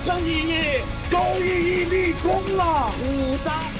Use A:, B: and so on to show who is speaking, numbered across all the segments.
A: 正义义，公义义立功了，5-3。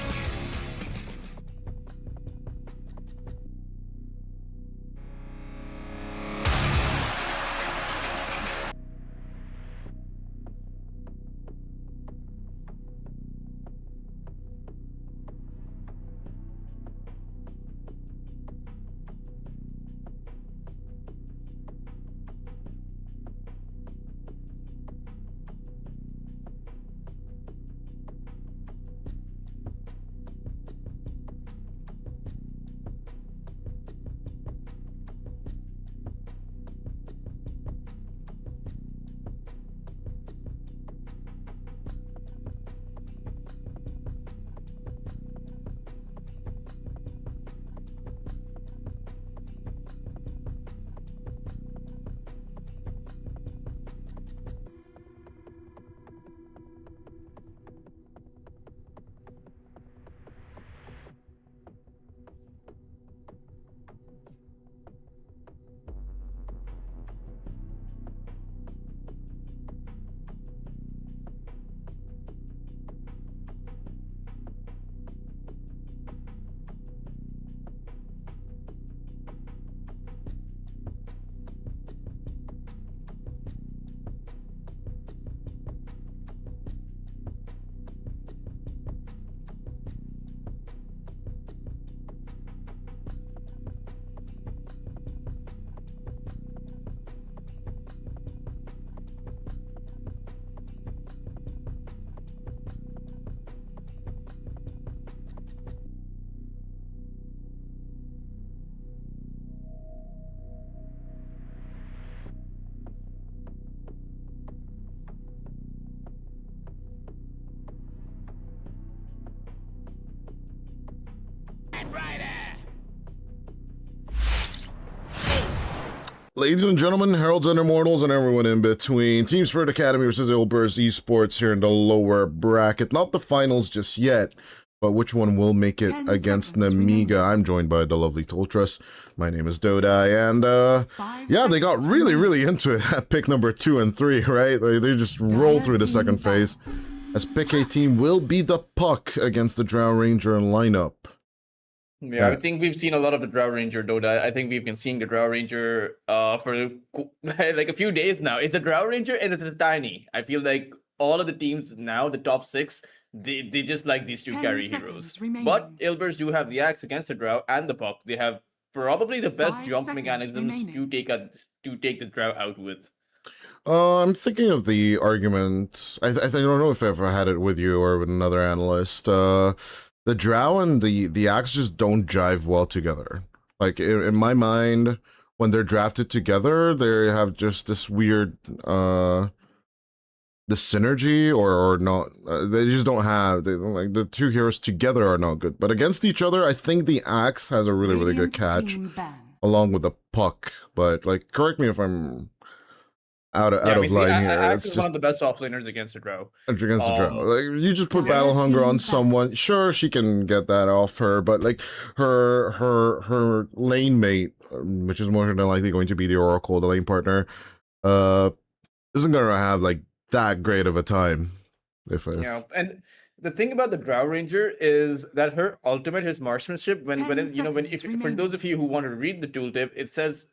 B: Ladies and gentlemen, heralds and immortals, and everyone in between, Team Spirit.Acd versus Ilbers Esports here in the lower bracket. Not the finals just yet, but which one will make it against Nemiga. I'm joined by the lovely Toltrus. My name is Dodai, and yeah, they got really into it at pick number 2 and 3, right? They just roll through the second phase. As pick A team will be the puck against the Drow Ranger lineup.
C: Yeah, I think we've seen a lot of the Drow Ranger, Dota. I think we've been seeing the Drow Ranger for like a few days now. It's a Drow Ranger and it's a Tiny. I feel like all of the teams now, the top 6, they just like these two carry heroes. But Ilbers do have the Axe against the Drow and the Puck. They have probably the best jump mechanisms to take the Drow out with.
B: I'm thinking of the argument. I don't know if I ever had it with you or with another analyst. The Drow and the Axe just don't jive well together. Like, in my mind, when they're drafted together, they have just this weird, the synergy or not. They just don't have, like, the two heroes together are not good. But against each other, I think the Axe has a really good catch, along with the Puck. But, like, correct me if I'm out of line here.
C: Axe is one of the best offlaners against the Drow.
B: Against the Drow. Like, you just put Battle Hunger on someone, sure, she can get that off her, but like her lane mate, which is more than likely going to be the Oracle, the lane partner, isn't gonna have like that great of a time.
C: Yeah, and the thing about the Drow Ranger is that her ultimate, his marksmanship, for those of you who want to read the tooltip, it says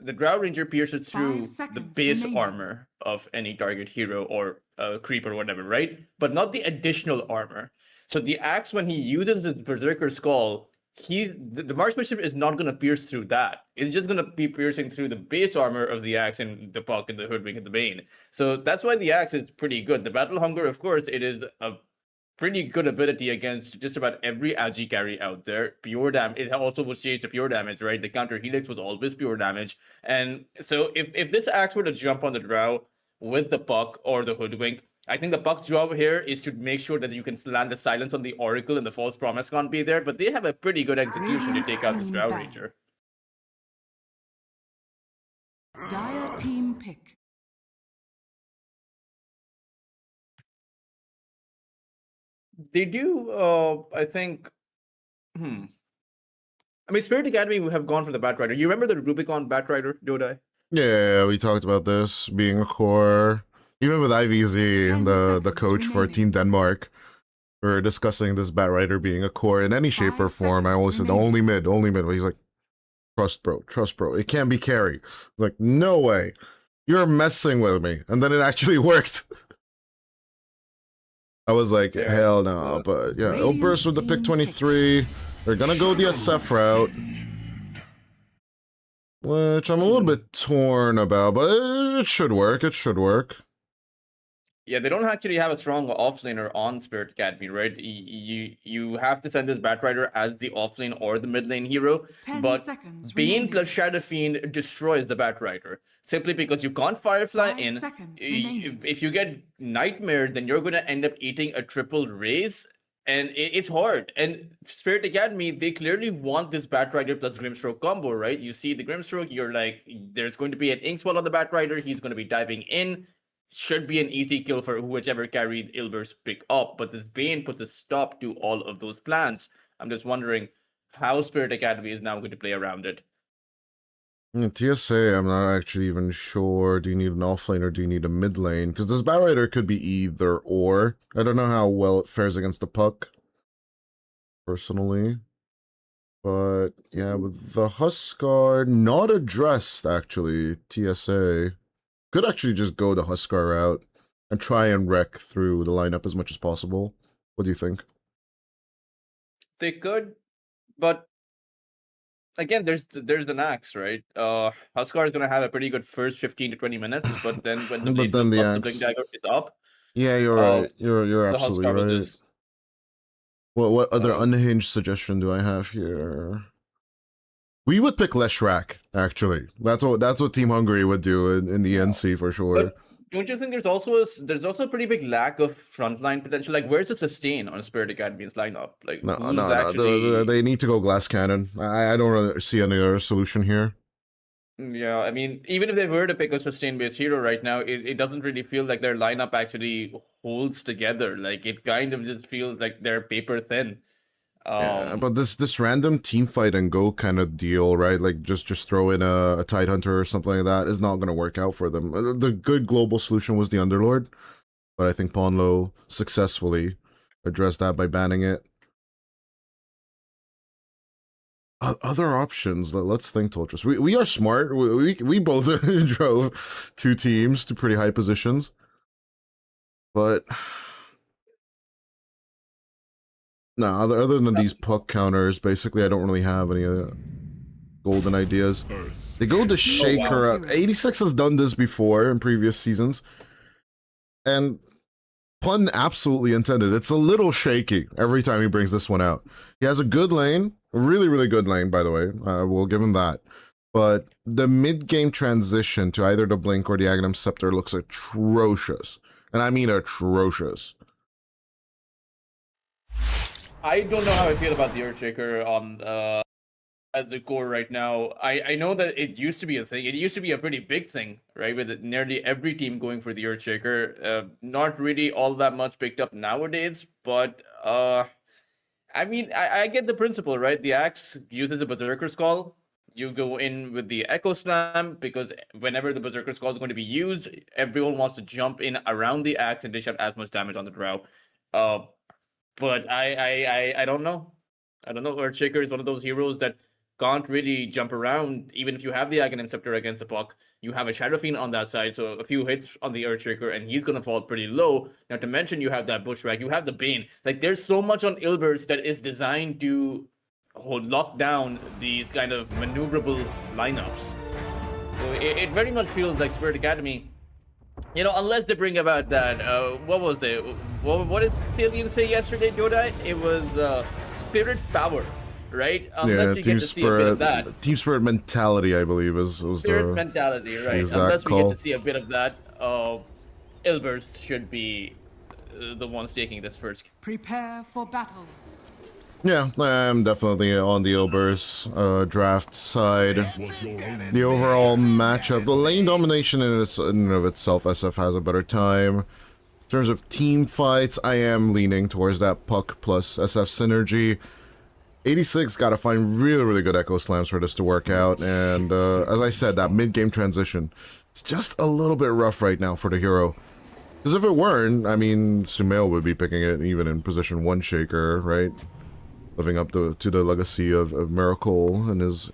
C: the Drow Ranger pierces through the base armor of any target hero or creep or whatever, right? But not the additional armor. So the Axe, when he uses his Berserker Skull, the marksmanship is not going to pierce through that. It's just going to be piercing through the base armor of the Axe and the Puck and the Hoodwink and the Bane. So that's why the Axe is pretty good. The Battle Hunger, of course, it is a pretty good ability against just about every agi carry out there. Pure damage. It also was changed to pure damage, right? The counter helix was always pure damage. And so if this Axe were to jump on the Drow with the Puck or the Hoodwink, I think the Puck's job here is to make sure that you can land the silence on the Oracle and the False Promise can't be there, but they have a pretty good execution to take out this Drow Ranger.
D: Dire team pick.
C: They do, I think, I mean, Spirit.Acd have gone for the Batrider. You remember the Rubicon Batrider, Dodai?
B: Yeah, we talked about this being a core. Even with IVZ,
D: 10
B: the
D: seconds
B: coach for Team
D: remaining.
B: Denmark, we were discussing this Batrider being a core in any shape or
D: 5
B: form. I
D: seconds
B: always said
D: remaining.
B: only mid. But he's like, trust bro. It can't be carry. Like, no way. You're messing with me. And then it actually worked. I was like,
C: Yeah.
B: hell no. But yeah,
D: Radiant
B: Ilburst with the pick
D: team
B: 23. They're gonna go the SF route. Which I'm a little bit torn about, but it should work. It should work.
C: Yeah, they don't actually have a strong offlaner on Spirit Academy, right? You have to send this Batrider as the offlane or the mid lane hero,
D: 10
C: but
D: seconds
C: Bane
D: remaining.
C: plus Shadow Fiend destroys the Batrider simply because you can't Firefly
D: 5
C: in.
D: seconds remaining.
C: If you get Nightmare, then you're gonna end up eating a triple raise, and it's hard. And Spirit Academy, they clearly want this Batrider plus Grimstroke combo, right? You see the Grimstroke, you're like, there's going to be an Inkswell on the Batrider, he's going to be diving in. Should be an easy kill for whichever carried Ilber's pick up, but this Bane puts a stop to all of those plans. I'm just wondering how Spirit Academy is now going to play around it.
B: TSA, I'm not actually even sure. Do you need an offlane or do you need a mid lane? Because this Batrider could be either or. I don't know how well it fares against the puck, personally. But yeah, with the Huskar not addressed, actually, TSA could actually just go the Huskar route and try and wreck through the lineup as much as possible. What do you think?
C: They could, but again, there's an axe, right? Huskar is gonna have a pretty good first 15 to 20 minutes, but then when the
B: But
C: blade
B: then the
C: plus the
B: axe.
C: blink dagger is up,
B: Yeah, you're
C: uh,
B: right. You're
C: the
B: absolutely
C: Huskar will
B: right.
C: just
B: What other
C: uh,
B: unhinged suggestion do I have here? We would pick Leshrac, actually. That's what Team Hungary would do in the NC for sure.
C: But don't you think there's also a pretty big lack of frontline potential? Like, where's the sustain on Spirit Academy's lineup? Like,
B: No,
C: who's
B: no,
C: actually?
B: they need to go glass cannon. I don't really see any other solution here.
C: Yeah, I mean, even if they were to pick a sustain-based hero right now, it doesn't really feel like their lineup actually holds together. Like, it kind of just feels like they're paper thin.
B: Yeah, but this random team fight and go kind of deal, right? Like just throw in a Tidehunter or something like that is not going to work out for them. The good global solution was the Underlord, but I think Ponlo successfully addressed that by banning it. Other options. Let's think, Toltrus. We are smart. We both drove two teams to pretty high positions, but no. Other than these puck counters, basically, I don't really have any golden ideas. They go to Shaker up. 86 has done this before in previous seasons, and pun absolutely intended. It's a little shaky every time he brings this one out. He has a good lane, a really good lane, by the way. We'll give him that. But the mid-game transition to either the Blink or the Aghanim Scepter looks atrocious. And I mean atrocious.
C: I don't know how I feel about the Earthshaker on as the core right now. I know that it used to be a thing. It used to be a pretty big thing, right? With nearly every team going for the Earthshaker. Not really all that much picked up nowadays, but I mean, I get the principle, right? The axe uses a Berserker's Call. You go in with the Echo Slam because whenever the Berserker's Call is going to be used, everyone wants to jump in around the axe and dish out as much damage on the drow. But I don't know. I don't know. Earthshaker is one of those heroes that can't really jump around. Even if you have the Aghanim Scepter against the puck, you have a Shadow Fiend on that side, so a few hits on the Earthshaker, and he's gonna fall pretty low. Not to mention you have that Bushwhack, you have the Bane. Like, there's so much on Ilbers that is designed to lock down these kind of maneuverable lineups. So it very much feels like Spirit Academy. You know, unless they bring about that, what was it? What did Talion say yesterday, Jodai? It was Spirit Power, right? Unless we get to see a bit of that.
B: Team Spirit mentality, I believe, was
C: Spirit
B: the
C: mentality, right?
B: exact
C: Unless we
B: call.
C: get to see a bit of that, Ilbers should be the ones taking this first.
D: Prepare for battle.
B: Yeah, I'm definitely on the Ilbers draft side. The overall matchup, the lane domination in and of itself, SF has a better time. In terms of team fights, I am leaning towards that Puck plus SF synergy. 86 got to find really good Echo Slams for this to work out, and as I said, that mid-game transition, it's just a little bit rough right now for the hero. Because if it weren't, I mean, Sumail would be picking it even in position 1 Shaker, right? Living up to the legacy of Miracle in his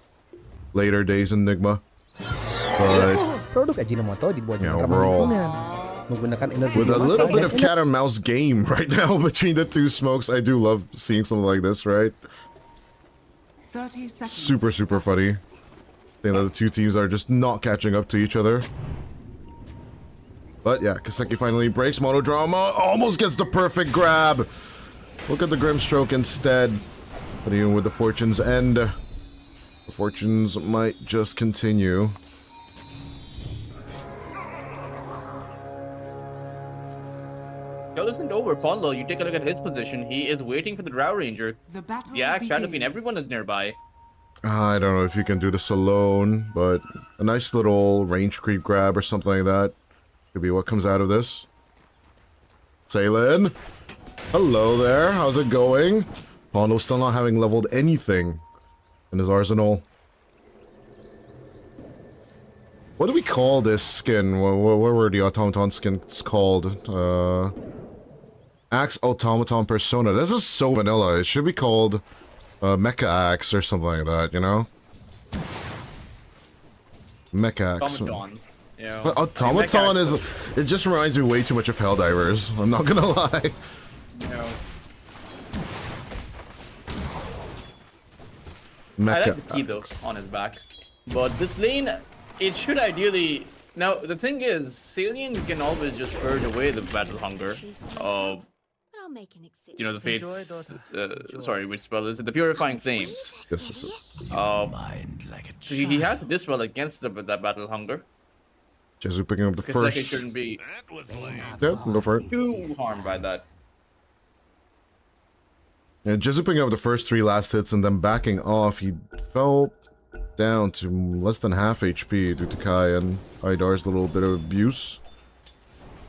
B: later days in Nigma. But
E: Produk Ajinomoto dibuat
B: yeah,
E: dengan ramah
B: overall,
E: lingkungan, menggunakan energi
B: with a
E: biomasa
B: little bit
E: dan
B: of cat and mouse game right now between the two smokes, I do love seeing something like this, right?
D: 30 seconds.
B: Super funny. Saying that the two teams are just not catching up to each other. But yeah, Kaseki finally breaks. Monodrama almost gets the perfect grab. Look at the Grimstroke instead. But even with the Fortune's End, the Fortunes might just continue.
C: Yo, isn't over. Ponlo, you take a look at his position. He is waiting for the Drow Ranger.
D: The battle
C: Yeah, Shadowfiend,
D: begins.
C: everyone is nearby.
B: I don't know if you can do this alone, but a nice little range creep grab or something like that could be what comes out of this. Saylin, hello there. How's it going? Pondo still not having leveled anything in his arsenal. What do we call this skin? What were the automaton skins called? Axe Automaton Persona. This is so vanilla. It should be called Mecha Axe or something like that, you know? Mecha Axe.
C: Automaton. Yeah.
B: But Automaton is... It just reminds me way too much of Helldivers. I'm not gonna lie.
C: No.
B: Mecha
C: I like the key though on his back. But this lane, it should ideally... Now, the thing is, Salient can always just purge away the battle hunger. You know, the fates... sorry, which spell is it? The Purifying Flames.
B: Yes, this is...
C: So he has to dispel against that battle hunger.
B: Jezu picking up the
C: Because like
B: first...
C: it shouldn't be
B: Yeah, go for it.
C: too harmed by that.
B: Yeah, Jezu picking up the first 3 last hits and then backing off. He fell down to less than half HP due to Kai and Idar's little bit of abuse.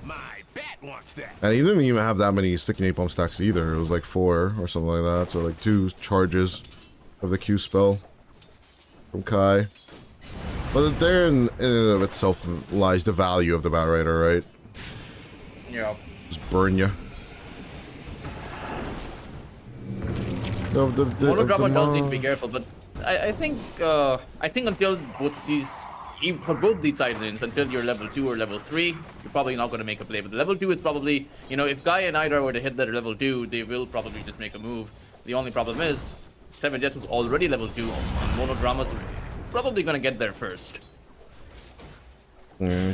A: My bat wants that.
B: And he didn't even have that many sticky napalm stacks either. It was like 4 or something like that. So like 2 charges of the Q spell from Kai. But there in and of itself lies the value of the Batrider, right?
C: Yeah.
B: Just burn you.
C: Monodrama does need to be careful, but I think until for both these side lanes, until you're level 2 or level 3, you're probably not going to make a play. But the level 2 is probably, you know, if Guy and Idar were to hit their level 2, they will probably just make a move. The only problem is, 7 Jets was already level 2, and Monodrama's probably going to get there first.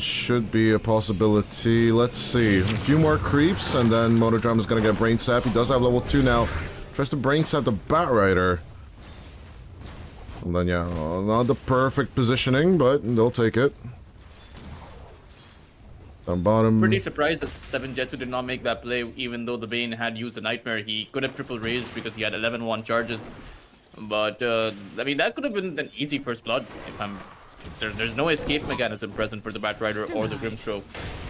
B: Should be a possibility. Let's see. A few more creeps, and then Monodrama's going to get Brain Sap. He does have level 2 now. Tries to Brain Sap the Batrider. And then, yeah, not the perfect positioning, but they'll take it. Down bottom.
C: Pretty surprised that 7 Jetsu did not make that play, even though the Bane had used a Nightmare. He could have triple raised because he had 11-1 charges. But, I mean, that could have been an easy first blood if I'm... There's no escape mechanism present for the Batrider or the Grimstroke.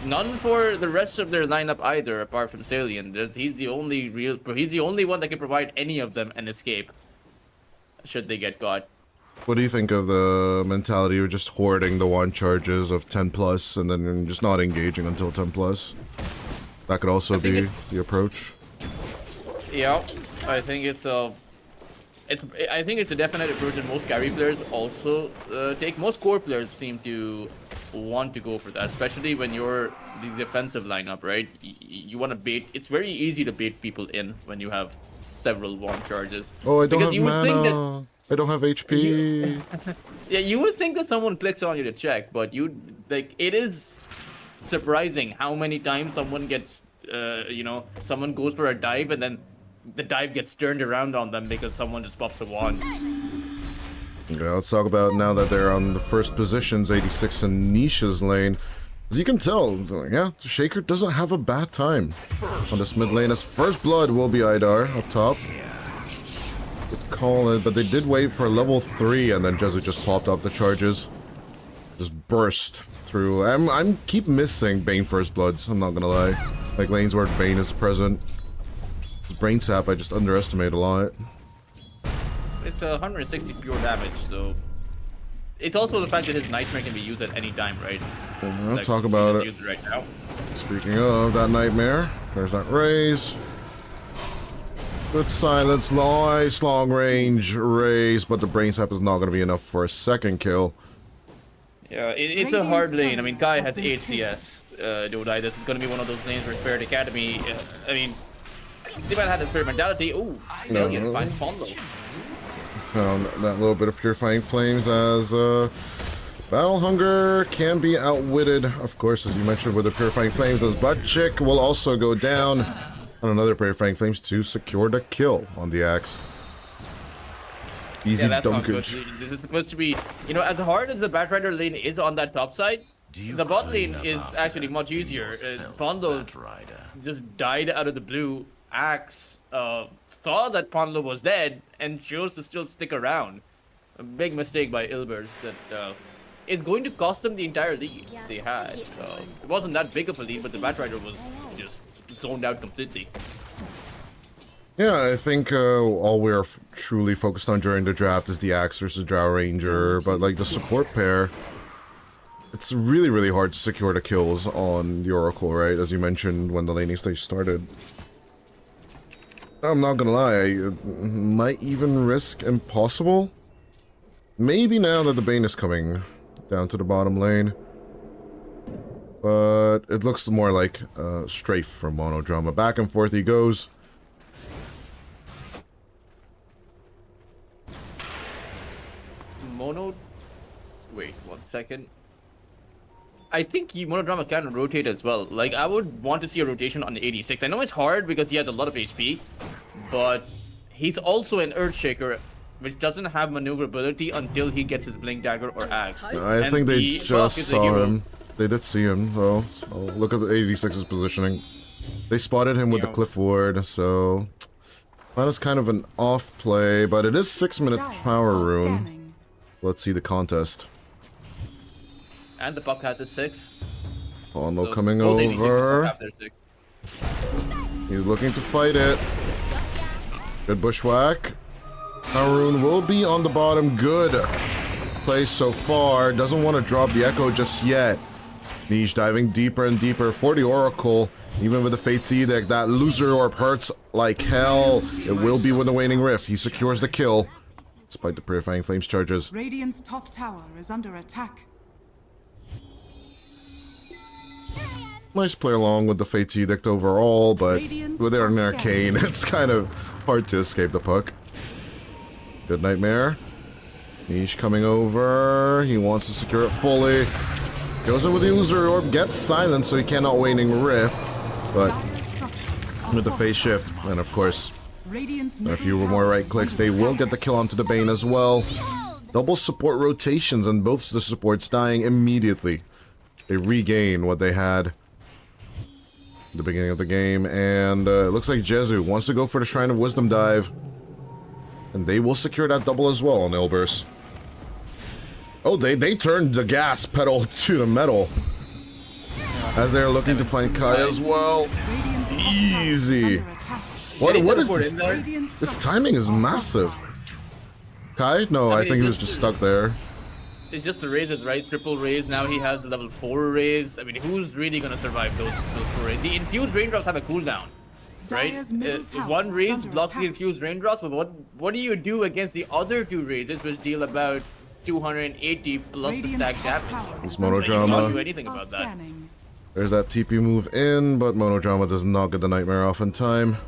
C: None for the rest of their lineup either, apart from Salient. He's the only one that can provide any of them an escape, should they get caught.
B: What do you think of the mentality of just hoarding the 1 charges of 10 plus and then just not engaging until 10 plus? That could also be the approach.
C: Yeah, I think it's a definite approach that most carry players also take. Most core players seem to want to go for that, especially when you're the defensive lineup, right? You want to bait. It's very easy to bait people in when you have several 1 charges.
B: Oh, I don't
C: because
B: have mana. I don't have HP.
C: Yeah, you would think that someone clicks on you to check, but it is surprising how many times someone gets, someone goes for a dive and then the dive gets turned around on them because someone just pops a wand.
B: Yeah, let's talk about now that they're on the first positions, 86 in Nisha's lane. As you can tell, yeah, Shaker doesn't have a bad time on this mid lane. As first blood will be Idar up top. Good call it, but they did wait for level 3 and then Jezu just popped up the charges. Just burst through. I'm keep missing Bane first bloods, I'm not gonna lie. Like lanes where Bane is present. Brain Sap I just underestimate a lot.
C: It's 160 pure damage, so it's also the fact that his Nightmare can be used at any time, right?
B: Let's talk about it.
C: Right now.
B: Speaking of that nightmare, there's that raise. Good silence, nice long range raise, but the brain sap is not going to be enough for a second kill.
C: Yeah, it's a hard lane. I mean, Kai has 8 CS. Dodai, that's going to be one of those lanes where Spirit.Acd, I mean, they might have the Spirit mentality. Ooh, Cillian finds Pondo.
B: Found that little bit of Purifying Flames as Battle Hunger can be outwitted, of course, as you mentioned, with the Purifying Flames, as Butt Chick will also go down on another Purifying Flames to secure the kill on the Axe. Easy
C: yeah, that's not good.
B: dunkage.
C: This is supposed to be, you know, as hard as the Batrider lane is on that top side, the bot lane is actually much easier. Pondo just died out of the blue. Axe saw that Pondo was dead and chose to still stick around. A big mistake by Ilbers that is going to cost them the entire lead they had. It wasn't that big of a lead, but the Batrider was just zoned out completely.
B: Yeah, I think all we're truly focused on during the draft is the Axe versus Drow Ranger, but like the support pair, it's really, really hard to secure the kills on the Oracle, right? As you mentioned when the laning stage started. I'm not gonna lie, I might even risk impossible. Maybe now that the Bane is coming down to the bottom lane. But it looks more like strafe from Monodrama. Back and forth he goes.
C: Wait 1 second. I think Monodrama can rotate as well. Like, I would want to see a rotation on 86. I know it's hard because he has a lot of HP, but he's also an Earthshaker, which doesn't have maneuverability until he gets his Blink Dagger or Axe.
B: I think they just saw him. They did see him, though. So look at the 86's positioning. They spotted him with the Cliff Ward, so that is kind of an off play, but it is 6 minute power rune. Let's see the contest.
C: And the puck has a 6.
B: Pondo
C: So
B: coming
C: both 86
B: over.
C: have their 6.
B: He's looking to fight it. Good bushwhack. Haroon will be on the bottom. Good play so far. Doesn't want to drop the Echo just yet. Niche diving deeper and deeper for the Oracle. Even with the Fate's Edict, that loser orb hurts like hell. It will be with the Waning Rift. He secures the kill, despite the Purifying Flames charges.
D: Radiant's top tower is under attack.
B: Nice play along with the Fate's Edict overall, but with an Arcane, it's kind of hard to escape the puck. Good Nightmare. Niche coming over. He wants to secure it fully. Goes in with the Illusory Orb, gets silent so he cannot Waning Rift, but with the phase shift, and of course, a few more right clicks, they will get the kill onto the Bane as well. Double support rotations and both the supports dying immediately. They regain what they had at the beginning of the game, and it looks like Jezu wants to go for the Shrine of Wisdom dive, and they will secure that double as well on Ilbers. Oh, they turned the gas pedal to the metal as they're looking to find Kai as well. Easy. What is this? This timing is massive. Kai? No, I think he was just stuck there.
C: It's just the raises, right? Triple raise. Now he has level 4 raise. I mean, who's really gonna survive those 4 raises? The infused raindrops have a cooldown, right? One raise blocks the infused raindrops, but what do you do against the other 2 raises, which deal about 280 plus the stack damage?
B: It's
C: You can't
B: Monodrama.
C: do anything about that.
B: There's that TP move in, but Monodrama does not get the Nightmare off in time.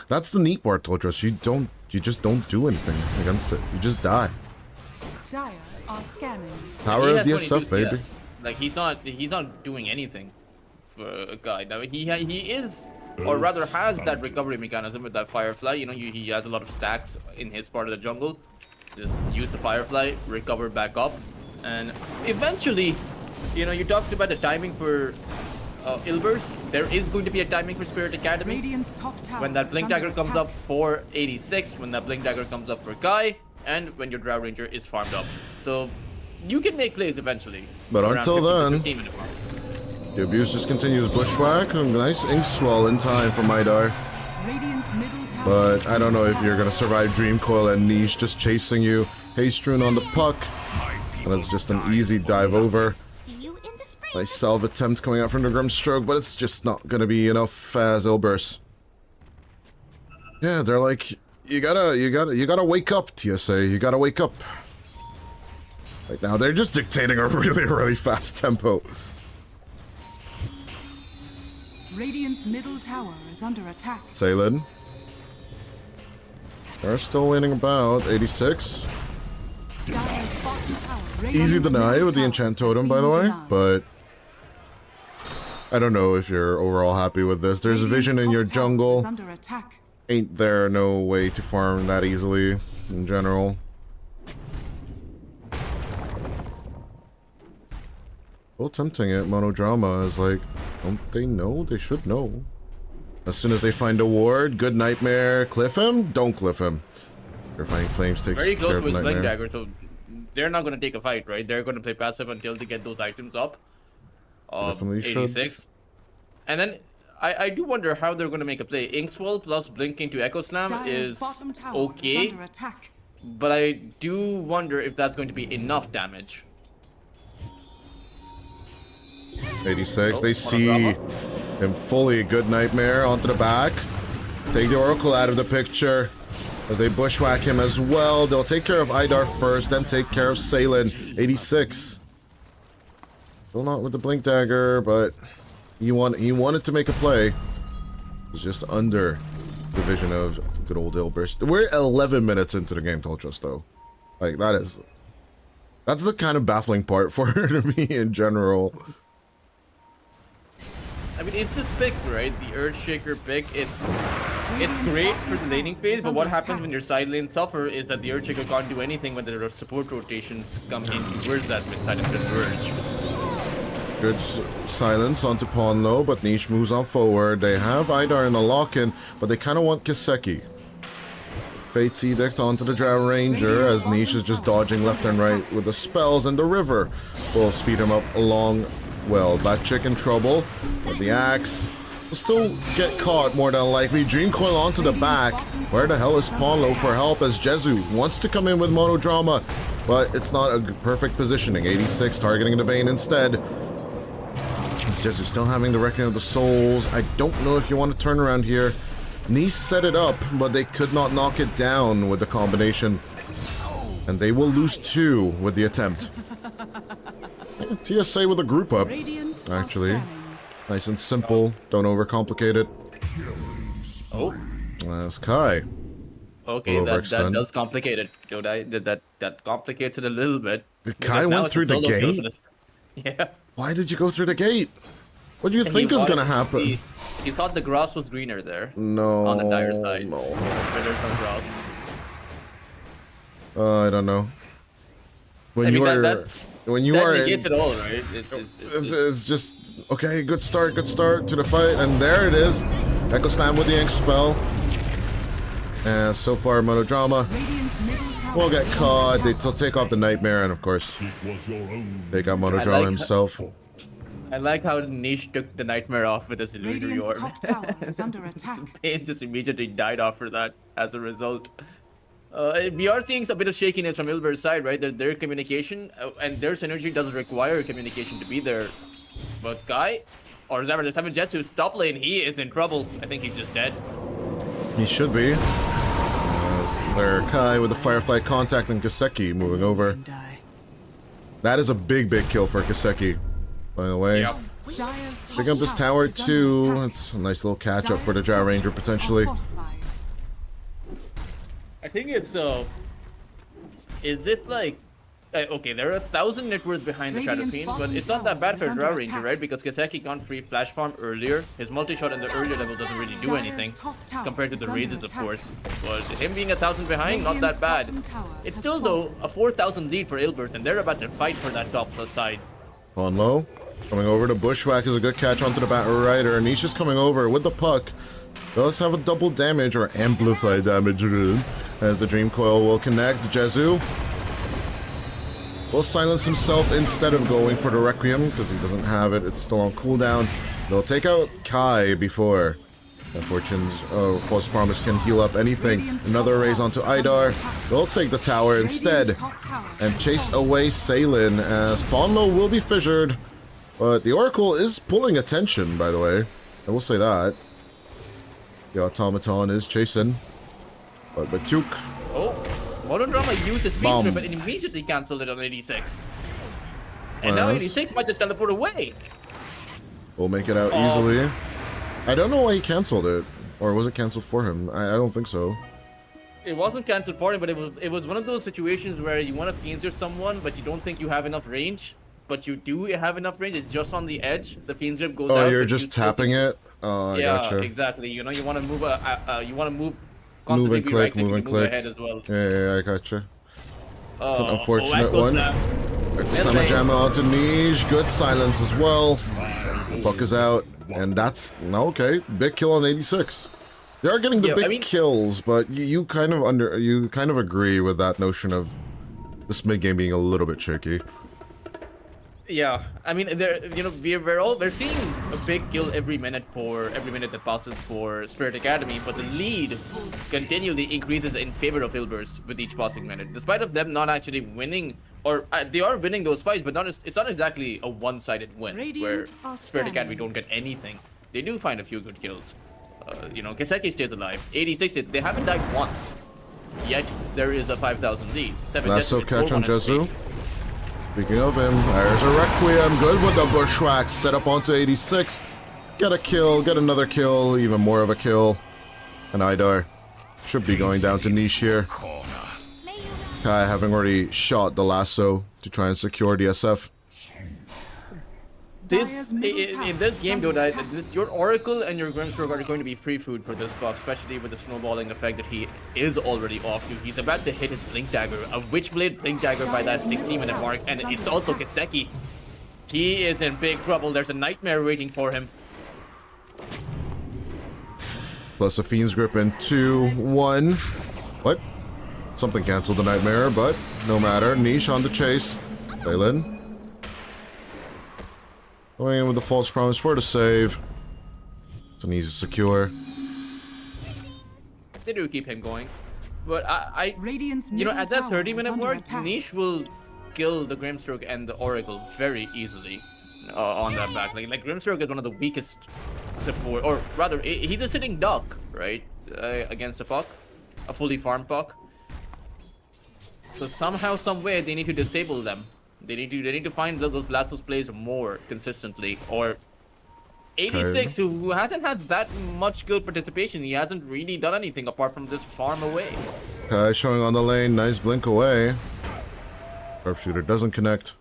B: That's the neat part, Totros. You just don't do anything against it. You just die.
D: Dire are scanning.
B: Power of DSF,
C: 22
B: baby.
C: CS. Like, he's not doing anything for a guy. Now he is, or rather has, that recovery mechanism with that Firefly. You know, he has a lot of stacks in his part of the jungle. Just use the Firefly, recover back up, and eventually, you know, you talked about the timing for Ilbers. There is going to be a timing for Spirit.Acd.
D: Radiant's top tower
C: When that Blink
D: is under
C: Dagger comes
D: attack.
C: up for 86, when that Blink Dagger comes up for Kai, and when your Drow Ranger is farmed up. So you can make plays eventually.
B: But
C: around
B: until
C: 50 to
B: then,
C: 15 minute mark.
B: the abuse just continues. Bushwhack, a nice ink swell in time for Maidar.
D: Radiant's middle tower
B: But
D: is
B: I don't know
D: under
B: if you're
D: attack.
B: gonna survive Dream Coil and Niche just chasing you. Haste Rune on the puck. And it's just an easy dive over.
F: See you in the spring.
B: Nice salve attempt coming out from the Grimstroke, but it's just not gonna be enough as Ilbers. Yeah, they're like, you gotta wake up, TSA. You gotta wake up. Right now, they're just dictating a really fast tempo.
D: Radiant's middle tower is under attack.
B: Salin. They're still winning about 86.
D: Dire's bottom tower.
B: Easy
D: Radiant's
B: deny
D: middle
B: with the
D: tower
B: enchant
D: has
B: totem, by
D: been
B: the way,
D: denied.
B: but I don't know if you're overall happy with this. There's a vision in your
D: Radiant's top tower
B: jungle.
D: is under attack.
B: Ain't there no way to farm that easily in general. Well, tempting it. Monodrama is like, don't they know? They should know. As soon as they find a ward, good nightmare. Cliff him? Don't cliff him. Purifying Flames takes
C: Very
B: care
C: close
B: of
C: with Blink
B: nightmare.
C: Dagger, so they're not going to take a fight, right? They're going to play passive until they get those items up.
B: Definitely should.
C: 86. And then I do wonder how they're going to make a play. Inkswell plus Blink into Echo Slam
D: Dire's
C: is
D: bottom tower
C: okay,
D: is under attack.
C: but I do wonder if that's going to be enough damage.
B: 86.
C: Oh,
B: They see him fully. Good nightmare onto the back. Take the Oracle out of the picture. As they bushwhack him as well. They'll take care of Idar first, then take care of Salin. 86. Still not with the Blink Dagger, but he wanted to make a play. It's just under the vision of good old Ilburst. We're 11 minutes into the game, Teltros, though. Like, that's the kind of baffling part for me in general.
C: I mean, it's this pick, right? The Earthshaker pick. It's great for the laning phase, but what happens when your side lanes suffer is that the Earthshaker can't do anything when the support rotations come in towards that mid-side and converge.
B: Good silence onto Ponlo, but Niche moves on forward. They have Idar in the lock-in, but they kind of want Kiseki. Fate's Edict onto the Drow Ranger, as Niche is just dodging left and right with the spells, and the river will speed him up along. Well, that chick in trouble, but the axe will still get caught more than likely. Dream Coil onto the back. Where the hell is Ponlo for help, as Jezu wants to come in with Monodrama, but it's not a perfect positioning. 86 targeting the Bane instead. Is Jezu still having the Reckoning of the Souls? I don't know if you want to turn around here. Nice set it up, but they could not knock it down with the combination. And they will lose 2 with the attempt. TSA with a group up, actually. Nice and simple. Don't overcomplicate it.
C: Oh.
B: That's Kai.
C: Okay, that does complicate it. That complicates it a little bit.
B: Kai went through the gate?
C: Yeah.
B: Why did you go through the gate? What do you think is gonna happen?
C: He thought the grass was greener there.
B: No.
C: On the dire side.
B: No.
C: Where there's no grass.
B: I don't know. When
C: I
B: you
C: mean,
B: are... When you
C: that
B: are...
C: negates it all, right?
B: It's just... Okay, good start to the fight. And there it is. Echo Slam with the Ink spell. And so far, Monodrama will get caught. They'll take off the Nightmare, and of course, they got Monodrama himself.
C: I like how Niche took the Nightmare off with his illusory orb.
D: Top tower is under attack.
C: Pain just immediately died after that as a result. We are seeing a bit of shakiness from Ilber's side, right? Their communication and their synergy doesn't require communication to be there. But Kai, or Zaber, the 7 Jetsu's top lane, he is in trouble. I think he's just dead.
B: He should be. There, Kai with the Firefly contact and Kaseki moving over. That is a big kill for Kaseki, by the way.
C: Yep.
B: Picking up this tower too. It's a nice little catch up for the Drow Ranger potentially.
C: I think it's is it like okay, there are 1,000 net worth behind the Shadow Fiend, but it's not that bad for Drow Ranger, right? Because Kaseki can't free flash farm earlier. His multi-shot in the earlier level doesn't really do anything compared to the raises, of course. But him being 1,000 behind, not that bad. It's still though a 4,000 lead for Ilbert, and they're about to fight for that top side.
B: On low, coming over to Bushwhack is a good catch onto the Battle Rider. Nisha's coming over with the puck. Does have a double damage or amplify damage as the Dream Coil will connect. Jezu will silence himself instead of going for the Requiem because he doesn't have it. It's still on cooldown. They'll take out Kai before Fortune's False Promise can heal up anything. Another raise onto Idar. They'll take the tower instead and chase away Salin as Ponlo will be fissured. But the Oracle is pulling attention, by the way. I will say that. The Automaton is chasing. But Batuk.
C: Oh, Modern Drama used his
B: Bomb.
C: feature, but it immediately cancelled it on 86. And now
B: Yes.
C: 86 might just teleport away.
B: We'll make it out easily. I don't know why he cancelled it. Or was it cancelled for him? I don't think so.
C: It wasn't cancelled for him, but it was one of those situations where you want to Fiendster someone, but you don't think you have enough range. But you do have enough range. It's just on the edge. The Fiend's Grip goes out.
B: Oh, you're
C: but
B: just
C: you still
B: tapping it? Oh, I
C: yeah,
B: gotcha.
C: exactly. You know, you want to move constantly
B: and
C: be
B: click,
C: right-clicking
B: move and
C: to
B: click.
C: ahead as well.
B: Yeah, I gotcha. It's an
C: Oh,
B: unfortunate
C: Echo
B: one.
C: Snap.
B: Slamma Jamma onto Niche. Good silence as well. Puck is out. And that's... No, okay. Big kill on 86. They are getting the big kills, but you kind of agree with that notion of this mid game being a little bit shaky.
C: Yeah, I mean, we're seeing a big kill every minute that passes for Spirit.Acd, but the lead continually increases in favor of Ilbers with each passing minute, despite of them not actually winning, or they are winning those fights, but it's not exactly a one-sided win where Spirit.Acd don't get anything. They do find a few good kills. You know, Kiseki stays alive. 86, they haven't died once. Yet, there is a 5,000 lead.
B: Lasso catch on Jezu. Speaking of him, there's a Requiem. Good with the Bushwhack. Set up onto 86. Get a kill, get another kill, even more of a kill. And Idar should be going down to Niche here. Kai having already shot the lasso to try and secure the SF.
C: In this game, though, your Oracle and your Grimstroke are going to be free food for this buck, especially with the snowballing effect that he is already off to. He's about to hit his Blink Dagger, a Witchblade Blink Dagger by that 60-minute mark, and it's also Kiseki. He is in big trouble. There's a Nightmare waiting for him.
B: Plus a Fiend's Grip in 2-1. What? Something canceled the Nightmare, but no matter. Niche on the chase. Leyland. Going in with the False Promise for the save. It's an easy secure.
C: They do keep him going. But
D: Radiant's
C: you know,
D: middle
C: at that
D: tower
C: 30-minute
D: is under
C: mark,
D: attack.
C: Niche will kill the Grimstroke and the Oracle very easily on that back. Like Grimstroke is one of the weakest support, or rather, he's a sitting duck, right? Against a puck, a fully farmed puck. So somehow, some way, they need to disable them. They need to find those last plays more consistently. Or 86, who hasn't had that much good participation. He hasn't really done anything apart from this farm away.
B: Showing on the lane, nice blink away. Sharpshooter doesn't connect.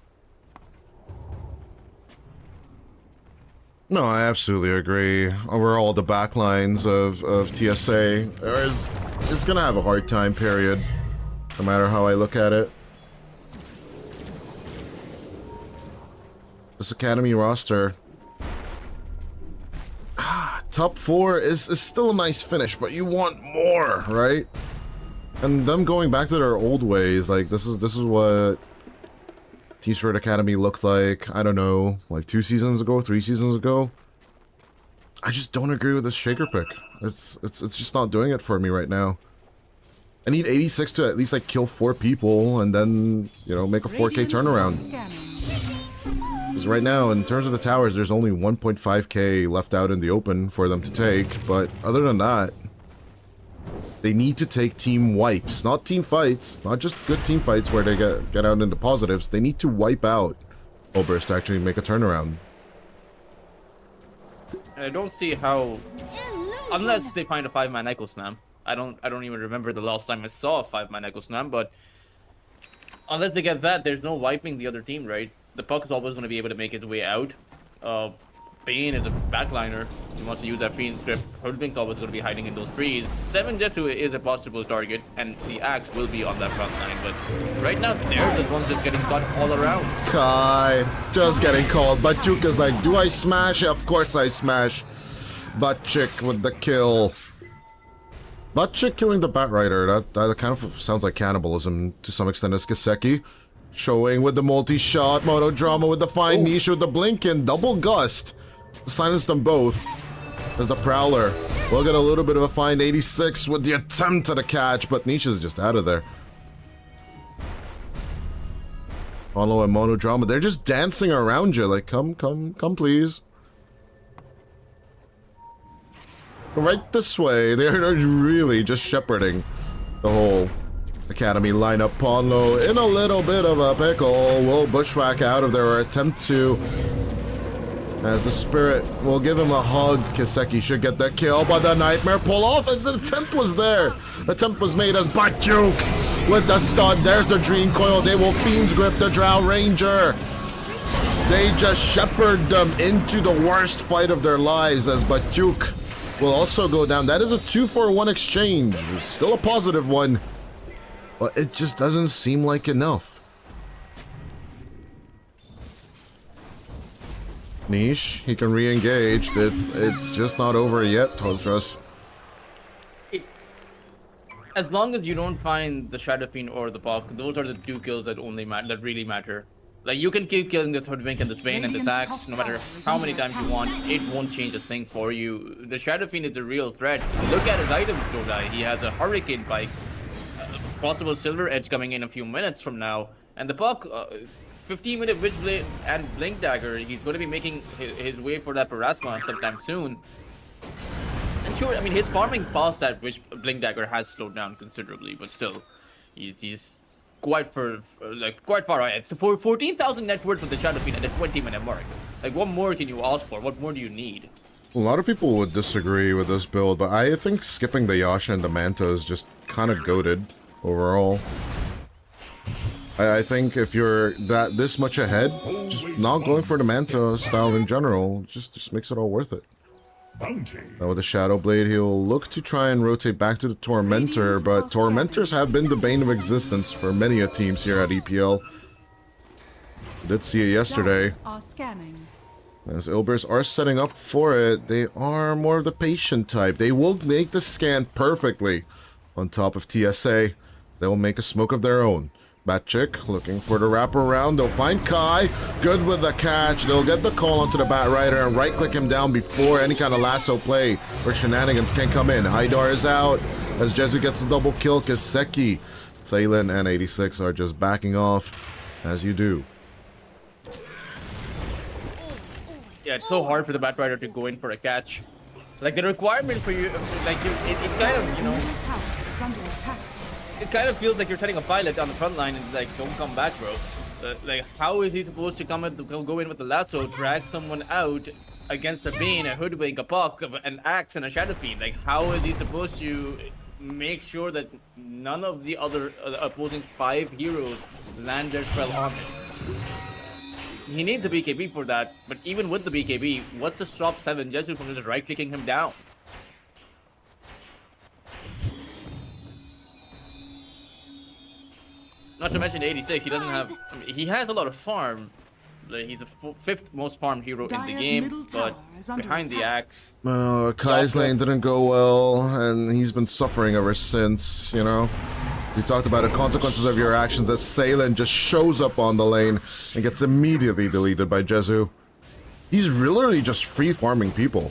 B: No, I absolutely agree. Overall, the backlines of TSA is just gonna have a hard time, period. No matter how I look at it. This Academy roster. Top 4 is still a nice finish, but you want more, right? And them going back to their old ways, like this is what Spirit.Acd looked like, I don't know, like 2 seasons ago, 3 seasons ago. I just don't agree with this Shaker pick. It's just not doing it for me right now. I need 86 to at least like kill 4 people and then, you know, make a 4K turnaround. Because right now, in terms of the towers, there's only 1.5k left out in the open for them to take, but other than that, they need to take team wipes, not team fights, not just good team fights where they get out into positives. They need to wipe out Obers to actually make a turnaround.
C: And I don't see how, unless they find a 5-man Echo Slam. I don't even remember the last time I saw a 5-man Echo Slam, but unless they get that, there's no wiping the other team, right? The puck is always going to be able to make its way out. Bane is a backliner. He wants to use that Fiend script. Hurdlink's always going to be hiding in those trees. 7 Jetsu is a possible target, and the Axe will be on that front line. But right now, they're the ones just getting caught all around.
B: Kai, just getting called. But Juka's like, do I smash? Of course I smash. Butt Chick with the kill. Butt Chick killing the Batrider. That kind of sounds like cannibalism to some extent as Kiseki. Showing with the multi-shot, Monodrama with the fine niche with the blink and double gust. Silence them both. As the Prowler will get a little bit of a fine 86 with the attempt at a catch, but Niche is just out of there. Follow and Monodrama, they're just dancing around you, like, come, please. Right this way, they're really just shepherding the whole Academy lineup. Ponlo in a little bit of a pickle, will bushwhack out of their attempt to, as the Spirit will give him a hug. Kiseki should get the kill, but the Nightmare pull off, and the attempt was there. The attempt was made as Batyuk with the stun. There's the Dream Coil. They will Fiend's Grip the Drow Ranger. They just shepherd them into the worst fight of their lives as Batyuk will also go down. That is a 2-for-1 exchange. Still a positive one, but it just doesn't seem like enough. Niche, he can re-engage. It's just not over yet, Totras.
C: As long as you don't find the Shadow Fiend or the Puck, those are the two kills that really matter. Like, you can keep killing this Hoodwink and this Bane and this Axe no matter how many times you want. It won't change a thing for you. The Shadow Fiend is a real threat. Look at his items, Dodai. He has a Hurricane Bike, possible Silver Edge coming in a few minutes from now, and the Puck. 15-minute Witchblade and Blink Dagger. He's going to be making his way for that Parasma sometime soon. And sure, I mean, his farming past that Blink Dagger has slowed down considerably, but still, he's quite far ahead. So for 14,000 net worth for the Shadow Fiend at the 20-minute mark. Like, what more can you ask for? What more do you need?
B: A lot of people would disagree with this build, but I think skipping the Yasha and the Manta is just kind of goated overall. I think if you're this much ahead, just not going for the Manta style in general just makes it all worth it. Now with the Shadow Blade, he'll look to try and rotate back to the Tormentor, but Tormentors have been the bane of existence for many a teams here at EPL. Did see it yesterday. As Ilbers are setting up for it, they are more of the patient type. They will make the scan perfectly on top of TSA. They'll make a smoke of their own. Batchick looking for the wraparound. They'll find Kai. Good with the catch. They'll get the call onto the Bat Rider and right-click him down before any kind of lasso play or shenanigans can come in. Haidar is out as Jezu gets a double kill. Kiseki, Saylin, and 86 are just backing off, as you do.
C: Yeah, it's so hard for the Bat Rider to go in for a catch. Like, the requirement for you, like, it kind of, you know, it kind of feels like you're setting a pilot on the front line and it's like, don't come back, bro. Like, how is he supposed to go in with the lasso, drag someone out against a Bane, a Hoodwink, a Puck, an Axe, and a Shadow Fiend? Like, how is he supposed to make sure that none of the other opposing 5 heroes land their spell on him? He needs a BKB for that, but even with the BKB, what's to stop 7 Jesu from just right-clicking him down? Not to mention 86, he doesn't have... I mean, he has a lot of farm. Like, he's the 5th most farmed hero in the game, but behind the Axe...
B: Kai's lane didn't go well, and he's been suffering ever since, you know? We talked about the consequences of your actions as Saylin just shows up on the lane and gets immediately deleted by Jezu. He's literally just free farming people.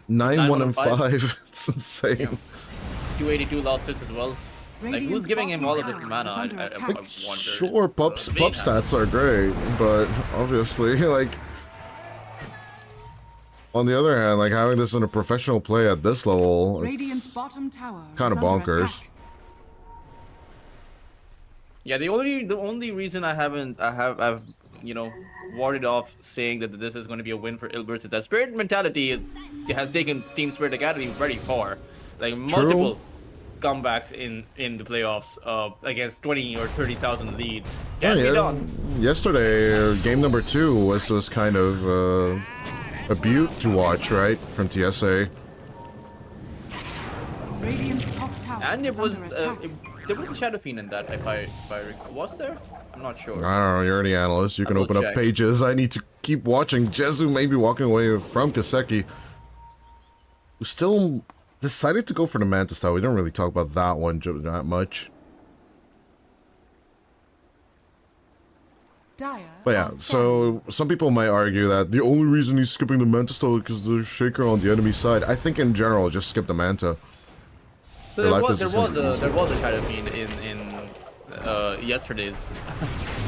B: 9-1 and 5. It's insane.
C: Yeah. 282 lost hits as well. Like, who's giving him all of this mana? I wonder.
B: Sure, pup stats are great, but obviously, like, on the other hand, like, having this in a professional play at this level, it's kind of bonkers.
C: Yeah, the only reason I've you know, warded off saying that this is going to be a win for Ilbers is that Spirit mentality has taken Team Spirit.Acd very far. Like, multiple comebacks in the playoffs against 20 or 30,000 leads. Can't be done.
B: Yesterday, game number 2 was kind of a beaut to watch, right, from TSA.
C: And it was there was a Shadow Fiend in that, if I recall. Was there? I'm not sure.
B: I don't know, you're the analyst. You can open up pages. I need to keep watching. Jezu may be walking away from Kiseki, who still decided to go for the Manta style. We don't really talk about that one that much. But yeah, so some people might argue that the only reason he's skipping the Manta style is because there's Shaker on the enemy side. I think in general, just skip the Manta.
C: So there was a Shadow Fiend yesterday's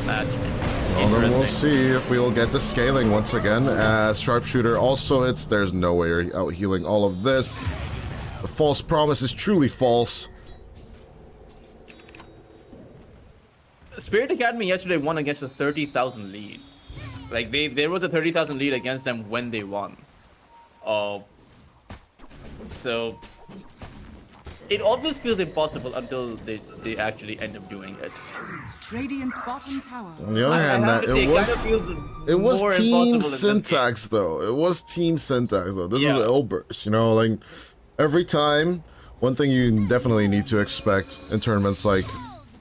C: match.
B: Well, then we'll see if we'll get the scaling once again. As Sharpshooter also hits, there's no way you're out healing all of this. The false promise is truly false.
C: Spirit Academy yesterday won against a 30,000 lead. Like there was a 30,000 lead against them when they won. So it always feels impossible until they actually end up doing it.
D: Radiant's bottom tower.
B: On the other hand, it was team syntax though. It was team syntax though. This is Elbers, you know, like every time. One thing you definitely need to expect in tournaments like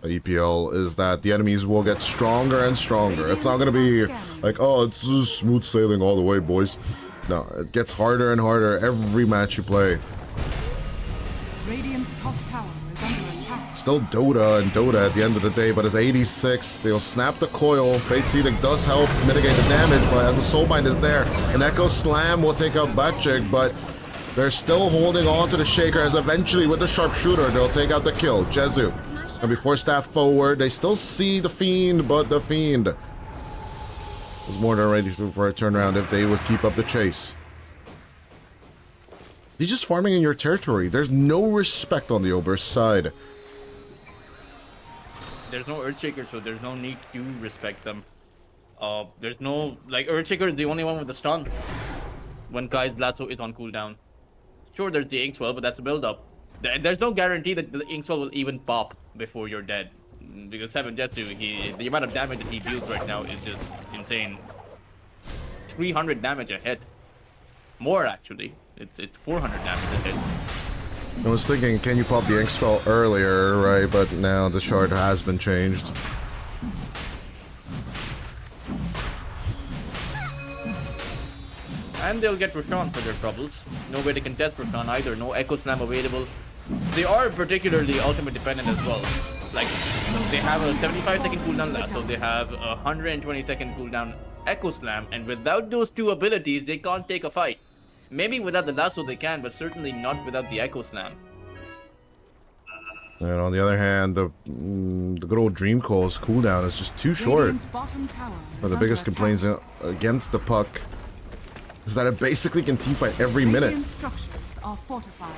B: EPL is that the enemies will get stronger and stronger. It's not gonna be like, oh, it's just smooth sailing all the way, boys. No, it gets harder and harder every match you play.
D: Radiant's top tower is under attack.
B: Still Dota and Dota at the end of the day, but it's 86. They'll snap the coil. Fate's Edict does help mitigate the damage, but as the Soulbind is there, an Echo Slam will take out Batchik, but they're still holding on to the Shaker as eventually with the Sharpshooter, they'll take out the kill. Jezu. And before staff forward, they still see the Fiend, but the Fiend is more than ready for a turnaround if they would keep up the chase. He's just farming in your territory. There's no respect on the Ober's side.
C: There's no Earthshaker, so there's no need to respect them. There's no, like, Earthshaker is the only one with the stun when Kai's Lasso is on cooldown. Sure, there's the Inkswell, but that's a build-up. There's no guarantee that the Inkswell will even pop before you're dead. Because 7 Jetsu, the amount of damage that he deals right now is just insane. 300 damage a hit. More, actually. It's 400 damage a hit.
B: I was thinking, can you pop the Inkswell earlier, right? But now the shard has been changed.
C: And they'll get Roshan for their troubles. No way to contest Roshan either. No Echo Slam available. They are particularly ultimate dependent as well. Like, they have a 75-second cooldown Lasso. They have a 120-second cooldown Echo Slam. And without those two abilities, they can't take a fight. Maybe without the Lasso they can, but certainly not without the Echo Slam.
B: And on the other hand, the good old Dream Coil's cooldown is just too short. One of the biggest complaints against the puck is that it basically can teamfight every minute.
D: Structures are fortified.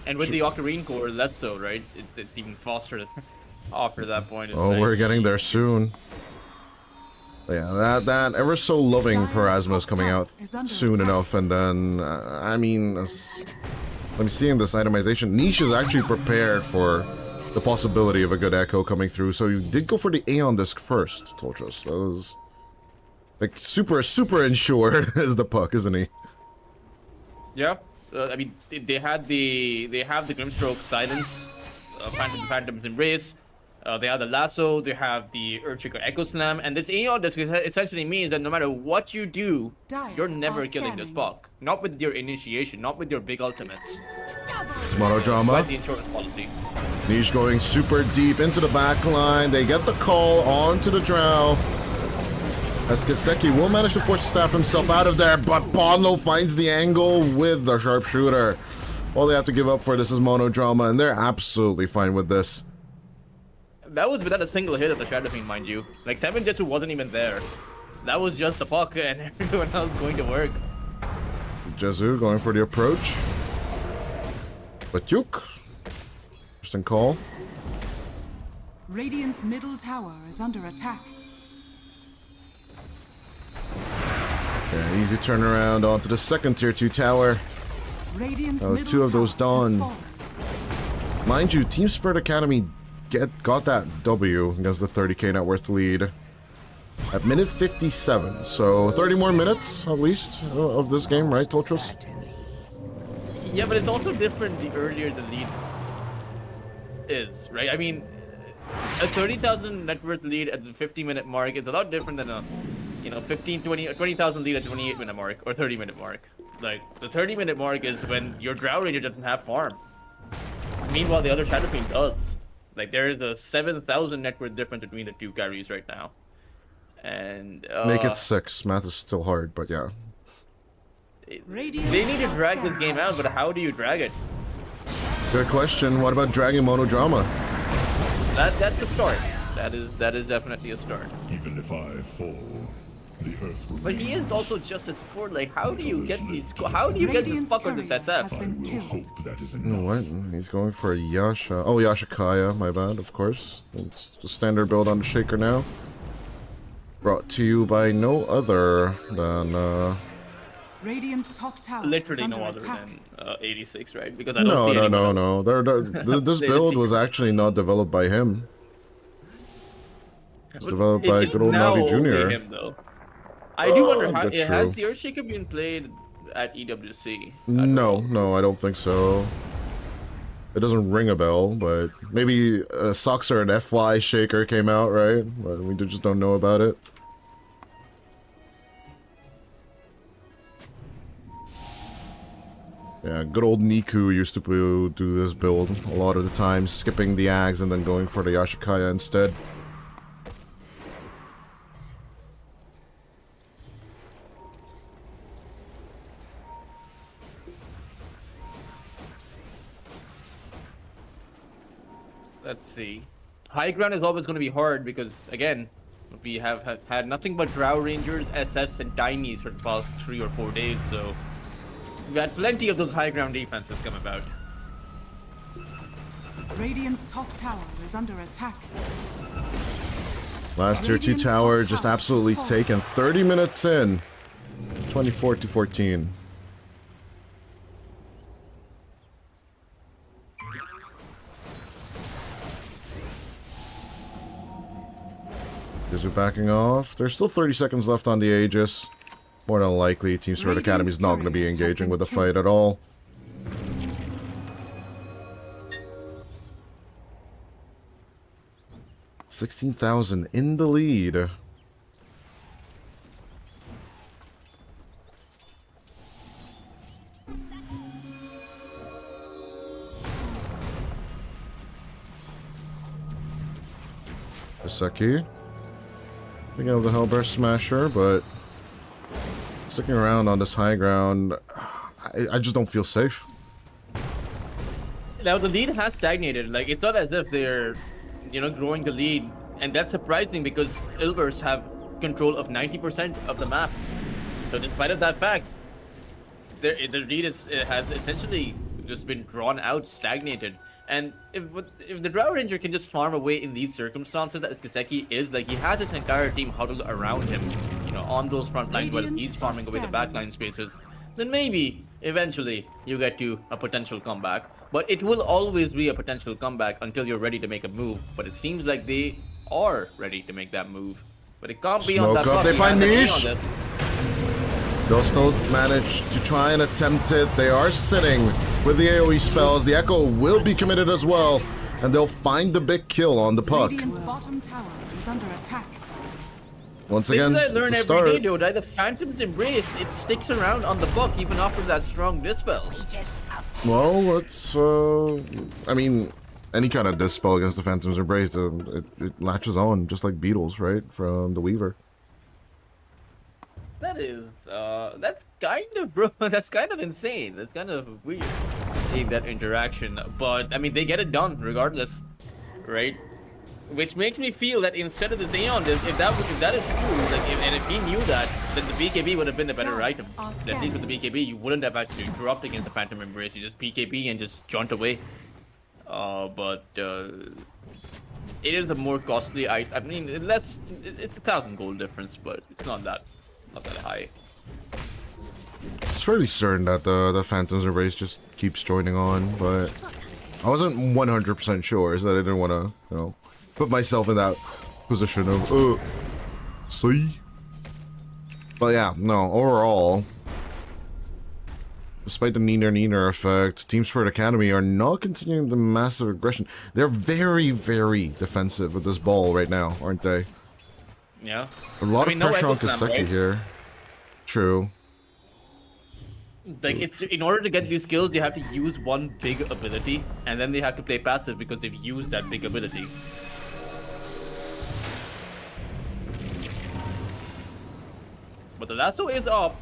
C: And with the Ocarine Core, less so, right? It's even faster after that point.
B: Oh, we're getting there soon. But yeah, that ever so loving Parasma is coming out soon enough, and then I mean, I'm seeing this itemization. Niche is actually prepared for the possibility of a good Echo coming through, so you did go for the Aeon Disc first, Tolchos. That was like super insured as the puck, isn't he?
C: Yeah, I mean they have the Grimstroke Silence, Phantom's Embrace. They have the Lasso, they have the Earthshaker Echo Slam, and this Aeon Disc essentially means that no matter what you do, you're never killing this puck. Not with your initiation, not with your big ultimates.
B: It's Monodrama.
C: Quite the insurance policy.
B: Niche going super deep into the back line. They get the call onto the Drow. As Kaseki will manage to force Staff himself out of there, but Bonlo finds the angle with the Sharpshooter. All they have to give up for this is Monodrama, and they're absolutely fine with this.
C: That was without a single hit of the Shadow Fiend, mind you. Like, 7 Jetsu wasn't even there. That was just the puck and everyone else going to work.
B: Jezu going for the approach. Batyuk. Interesting call.
D: Radiant's middle tower is under attack.
B: Yeah, easy turnaround onto the second tier 2 tower.
D: Radiant's
B: Two of those done. Mind you, Team Spirit Academy got that W against the 30k net worth lead at minute 57. So 30 more minutes at least of this game, right, Tolchos?
C: Yeah, but it's also different the earlier the lead is, right? I mean, a 30,000 net worth lead at the 50-minute mark is a lot different than a 15, 20, 20,000 lead at 28-minute mark or 30-minute mark. Like, the 30-minute mark is when your Drow Ranger doesn't have farm. Meanwhile, the other Shadow Fiend does. Like, there is a 7,000 net worth difference between the two carries right now. And,
B: make it 6. Math is still hard, but yeah.
C: They need to drag this game out, but how do you drag it?
B: Good question. What about dragging Monodrama?
C: That's a start. That is definitely a start.
F: Even if I fall, the earth will
C: But he is also just a support. Like, how do you get these? How do you get this
D: Radiant's
C: fuck on this
D: courier
C: SF?
D: has been
F: will
D: killed.
F: hope that is
B: What?
F: enough.
B: He's going for a Yasha. Oh, Yashikaya, my bad, of course. It's the standard build on the Shaker now. Brought to you by no other than,
D: Radiant's top tower
C: Literally
D: is under
C: no other
D: attack.
C: than 86, right? Because I don't see anyone else.
B: No. This
C: Say the
B: build was
C: secret.
B: actually not developed by him. It's
C: But
B: developed
C: it
B: by
C: is
B: good old
C: now
B: Navi
C: only
B: Jr.
C: him, though. I do wonder how
B: that's
C: has
B: true.
C: the Earthshaker been played at EWC?
B: No, I don't think so. It doesn't ring a bell, but maybe Socks or an FY Shaker came out, right? But we just don't know about it. Yeah, good old Niku used to do this build a lot of the time, skipping the Ags and then going for the Yashikaya instead.
C: Let's see. High ground is always going to be hard because, again, we have had nothing but Drow Rangers, SFs, and Timies for the past 3 or 4 days, so we've had plenty of those high ground defenses come about.
D: Radiant's top tower is under attack.
B: Last tier 2 tower just absolutely taken. 30 minutes in. 24-14. Is it backing off? There's still 30 seconds left on the Aegis. More than likely, Team Spirit.Acd is not going to be engaging with the fight at all. $16,000 in the lead. Iseki. Thinking of the Hellbear Smasher, but sticking around on this high ground, I just don't feel safe.
C: Now, the lead has stagnated. Like, it's not as if they're, growing the lead. And that's surprising because Ilvers have control of 90% of the map. So despite of that fact, the lead has essentially just been drawn out, stagnated. And if the Drow Ranger can just farm away in these circumstances, as Kiseki is, like, he has his entire team huddled around him, on those front lines while he's farming away the backline spaces, then maybe, eventually, you get to a potential comeback. But it will always be a potential comeback until you're ready to make a move. But it seems like they are ready to make that move. But it can't be on that
B: Smoke up,
C: buff.
B: they
C: He
B: find
C: has an A
B: niche.
C: on this.
B: They'll still manage to try and attempt it. They are sitting with the AoE spells. The Echo will be committed as well. And they'll find the big kill on the puck.
D: Radiant's bottom tower is under attack.
B: Once
C: Things
B: again,
C: I learn
B: it's a
C: every day,
B: start.
C: though, that the Phantom's Embrace, it sticks around on the buck even after that strong dispel.
B: Well, it's, I mean, any kind of dispel against the Phantom's Embrace, it latches on, just like Beetles, right? From the Weaver.
C: That is, that's kind of, bro, that's kind of insane. That's kind of weird, seeing that interaction. But, I mean, they get it done regardless, right? Which makes me feel that instead of this Aeon, if that is true, like, and if he knew that, then the BKB would have been a better item. At least with the BKB, you wouldn't have actually dropped against the Phantom Embrace. You just BKB and just jaunt away. But it is a more costly item. I mean, it's 1,000 gold difference, but it's not that high.
B: It's fairly certain that the Phantom's Embrace just keeps joining on, but I wasn't 100% sure, so that I didn't want to, put myself in that position of, see? But yeah, no, overall, despite the Neener effect, Team Spirit.Acd are not continuing the massive aggression. They're very, very defensive with this ball right now, aren't they?
C: Yeah.
B: A lot of pressure on
C: Echo Slam,
B: Kiseki
C: right?
B: here. True.
C: Like, it's in order to get these kills, they have to use one big ability, and then they have to play passive because they've used that big ability. But the lasso is up,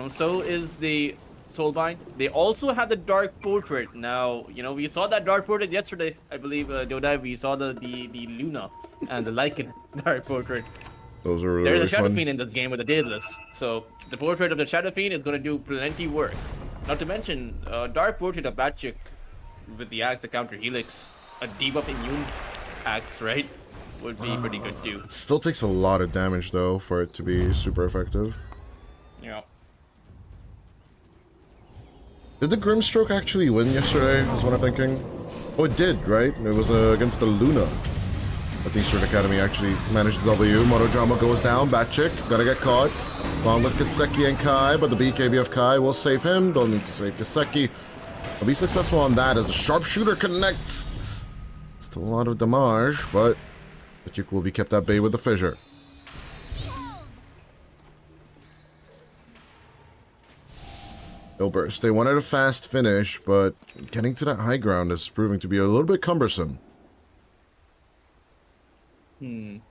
C: so is the Soulbind. They also have the Dark Portrait. Now, you know, we saw that Dark Portrait yesterday, I believe, Dodai. We saw the Luna and the Lycan Dark Portrait.
B: Those are really,
C: There's
B: really
C: a Shadow
B: fun.
C: Fiend in this game with a Daedalus. So the Portrait of the Shadow Fiend is going to do plenty work. Not to mention, Dark Portrait of Batchick with the axe, the counter Helix, a debuff immune axe, right? Would be pretty good too.
B: It still takes a lot of damage though for it to be super effective.
C: Yeah.
B: Did the Grimstroke actually win yesterday, is what I'm thinking? Oh, it did, right? It was against the Luna. I think Spirit.Acd actually managed the W. Monodrama goes down, Batchick, gotta get caught. Along with Kaseki and Kai, but the BKB of Kai will save him. Don't need to save Kaseki. He'll be successful on that as the Sharpshooter connects. Still a lot of damage, but Batchick will be kept at bay with the Fissure. Burst. They wanted a fast finish, but getting to that high ground is proving to be a little bit cumbersome.
C: And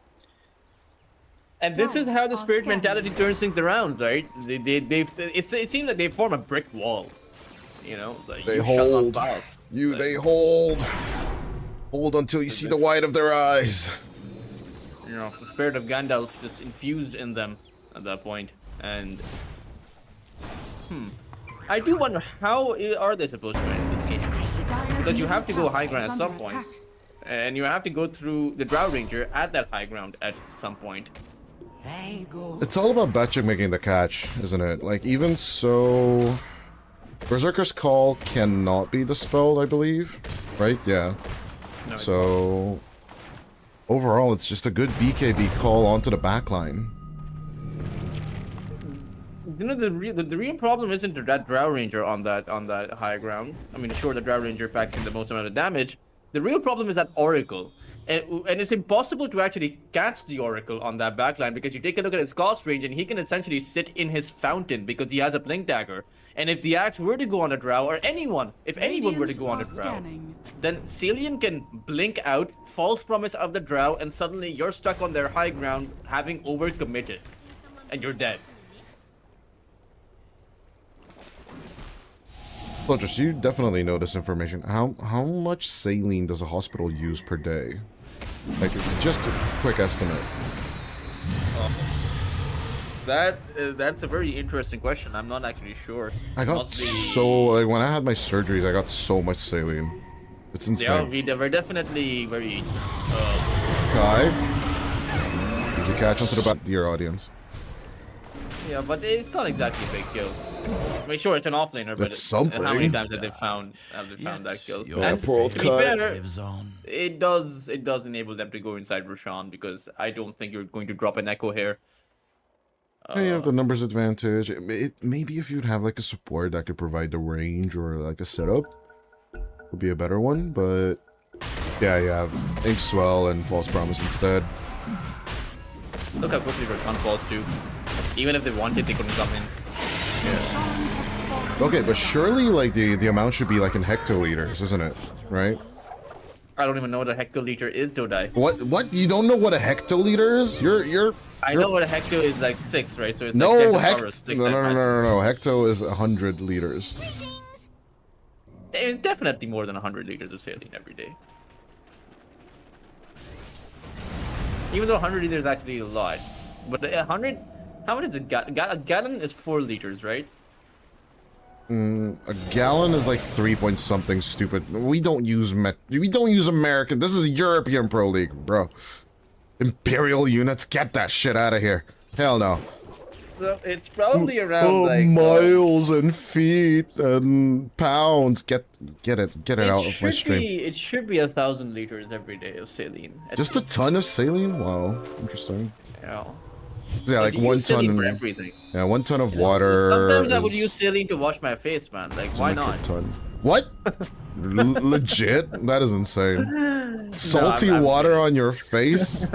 C: this is how the Spirit mentality turns things around, right? It seems like they form a brick wall. You know, like
B: They
C: you shall not
B: hold.
C: pass.
B: You,
C: Like,
B: they hold. Hold until you see the white of their eyes.
C: you know, the spirit of Gandalf just infused in them at that point, and I do wonder how are they supposed to win this game? Because you have to go high ground at some point, and you have to go through the Drow Ranger at that high ground at some point.
B: It's all about Batchick making the catch, isn't it? Like, even so, Berserker's Call cannot be dispelled, I believe. Right? Yeah.
C: No,
B: So, overall, it's just a good BKB call onto the backline.
C: you know, the real problem isn't that Drow Ranger on that high ground. I mean, sure, the Drow Ranger packs in the most amount of damage. The real problem is that Oracle. And it's impossible to actually catch the Oracle on that backline because you take a look at his cost range and he can essentially sit in his fountain because he has a Blink Dagger. And if the axe were to go on a Drow, or anyone, if anyone were to go on a Drow, then Salian can blink out, false promise of the Drow, and suddenly you're stuck on their high ground having overcommitted. And you're dead.
B: Soldiers, you definitely know this information. How much saline does a hospital use per day? Like, just a quick estimate.
C: That's a very interesting question. I'm not actually sure.
B: I got so, like, when I had my surgeries, I got so much saline. It's insane.
C: They were definitely very.
B: Kai, easy catch onto the back, dear audience.
C: Yeah, but it's not exactly a big kill. I mean, sure, it's an offlaner, but
B: That's something.
C: how many times have they found that kill?
F: Your
C: And
B: poor
C: to be
B: Kai.
C: fair,
F: lives on.
C: it does enable them to go inside Roshan because I don't think you're going to drop an echo here.
B: Yeah, you have the numbers advantage. Maybe if you'd have like a support that could provide the range or like a setup, would be a better one. But yeah, you have Ink Swell and False Promise instead.
C: Look how quickly Roshan falls too. Even if they wanted, they couldn't come in.
B: Okay, but surely like the amount should be like in hectoliters, isn't it? Right?
C: I don't even know what a hectoliter is, Dodai.
B: What? You don't know what a hectoliter is?
C: I know what a hecto is, like 6, right? So it's
B: No,
C: like 10 to the power of 6,
B: no. Hecto is 100 liters.
C: There's definitely more than 100 liters of saline every day. Even though 100 liters is actually a lot. But 100, how much is a gallon? A gallon is 4 liters, right?
B: A gallon is like 3 point something stupid. We don't use American. This is a European Pro League, bro. Imperial units, get that shit out of here. Hell no.
C: So it's probably around like
B: miles and feet and pounds. Get it out of my stream.
C: It should be 1,000 liters every day of saline. at
B: Just a
C: least.
B: ton of saline? Wow, interesting.
C: Yeah.
B: Yeah, like
C: I use
B: 1
C: saline
B: ton.
C: for everything.
B: Yeah, 1 ton of water.
C: Sometimes I would
B: is
C: use saline to wash my face, man. Like,
B: a
C: why
B: metric
C: not?
B: ton. What? Legit? That is insane. Salty
C: I'm
B: water
C: kidding.
B: on your face?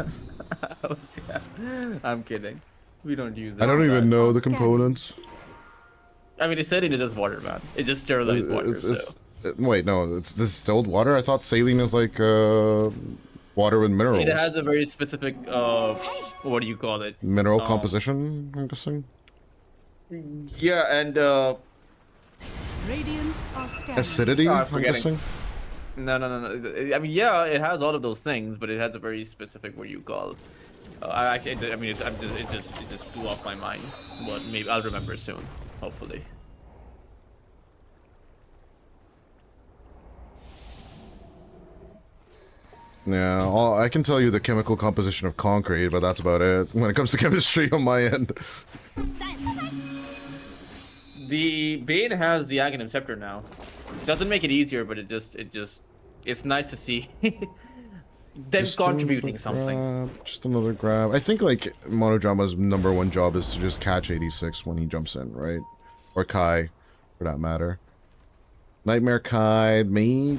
C: I'm kidding. We don't use it.
B: I don't
C: for
B: even
C: that.
B: know the components.
C: I mean, it's saline is just water, man. It's just sterilized water.
B: Wait, no, it's distilled water? I thought saline is like water with minerals.
C: It has a very specific, what do you call it?
B: Mineral composition, I'm guessing.
C: Yeah, and
D: Radiant are scanning.
B: Acidity,
C: Oh, I'm
B: I'm
C: forgetting.
B: guessing.
C: No. I mean, yeah, it has all of those things, but it has a very specific what you call. I mean, it just flew off my mind. But maybe I'll remember soon, hopefully.
B: Yeah, I can tell you the chemical composition of concrete, but that's about it when it comes to chemistry on my end.
C: The Bane has the Aghanim Scepter now. Doesn't make it easier, but it's nice to see them
B: Just
C: contributing
B: another
C: something.
B: grab, just another grab. I think like Monodrama's #1 job is to just catch 86 when he jumps in, right? Or Kai, for that matter. Nightmare Kai, maybe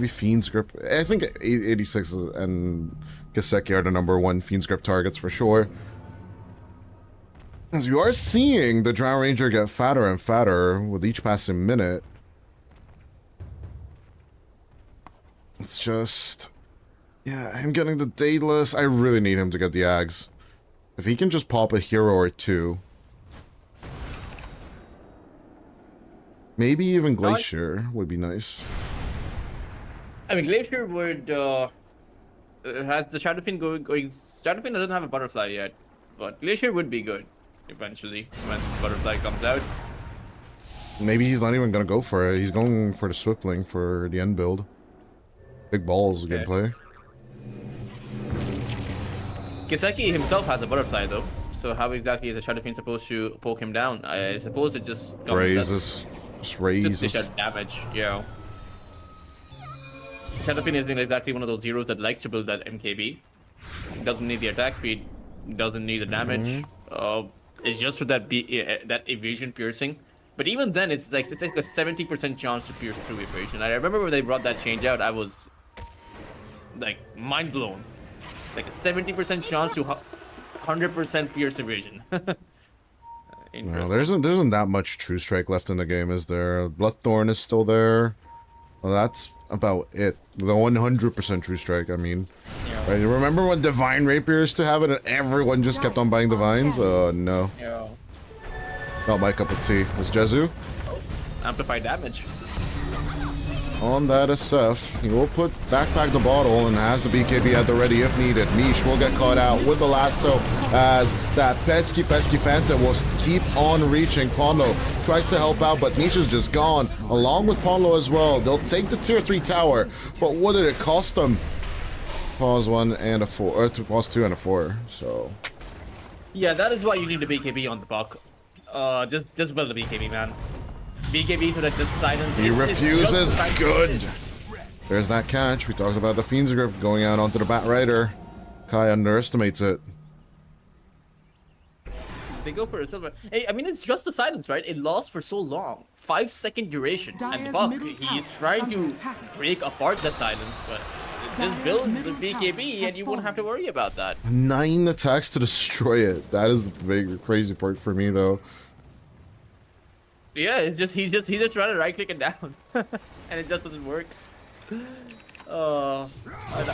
B: Fiend's Grip. I think 86 and Kaseki are the #1 Fiend's Grip targets for sure. As you are seeing the Drow Ranger get fatter and fatter with each passing minute. It's just... yeah, him getting the Daedalus, I really need him to get the Ags. If he can just pop a hero or two. Maybe even Glacier would be nice.
C: I mean, Glacier would has the Shadow Fiend going. Shadow Fiend doesn't have a butterfly yet, but Glacier would be good eventually when butterfly comes out.
B: Maybe he's not even gonna go for it. He's going for the Swipling for the end build. Big balls, good play.
C: Kiseki himself has a butterfly though, so how exactly is the Shadow Fiend supposed to poke him down? I suppose it just
B: Raises. Just raises.
C: Just dish out damage, yeah. Shadow Fiend isn't exactly one of those heroes that likes to build that MKB. Doesn't need the attack speed, doesn't need the damage. It's just for that that evasion piercing. But even then, it's like a 70% chance to pierce through evasion. I remember when they brought that change out, I was like mind blown. Like a 70% chance to 100% pierce evasion.
B: No, there isn't that much True Strike left in the game, is there? Bloodthorn is still there. Well, that's about it. The 100% True Strike, I mean.
C: Yeah.
B: Right, remember when Divine Rapier used to have it and everyone just kept on buying Divines? No.
C: Yeah.
B: Not my cup of tea. It's Jezu.
C: Amplify damage.
B: On that SF, he will put backpack the bottle and has the BKB at the ready if needed. Niche will get caught out with the lasso as that pesky Fanta will keep on reaching. Ponlo tries to help out, but Niche is just gone, along with Ponlo as well. They'll take the tier 3 tower, but what did it cost them? Pause 1 and a 4, or pause 2 and a 4, so...
C: Yeah, that is why you need a BKB on the buck. Just build a BKB, man. BKBs with a silence.
B: He refuses. Good. There's that catch. We talked about the Fiend's Grip going out onto the Bat Rider. Kai underestimates it.
C: They go for a silver. Hey, I mean, it's just the silence, right? It lasts for so long. 5-second duration. And the buck, he's trying to break apart the silence, but just build the BKB and you won't have to worry about that.
B: 9 attacks to destroy it. That is the big crazy part for me, though.
C: Yeah, it's just he just trying to right click it down, and it just doesn't work. The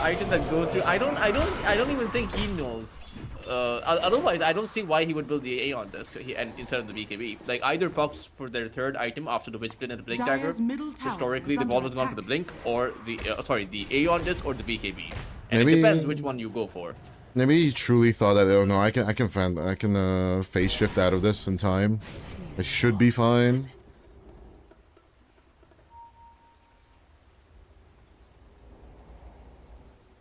C: item that goes through, I don't even think he knows. Otherwise, I don't see why he would build the A on this and instead of the BKB. Like either pucks for their third item after the Witchblade and the Blink Dagger. Historically, they've always gone for the Blink or the the A on this or the BKB, and it depends which one you go for.
B: Maybe he truly thought that, oh no, I can phase shift out of this in time. I should be fine.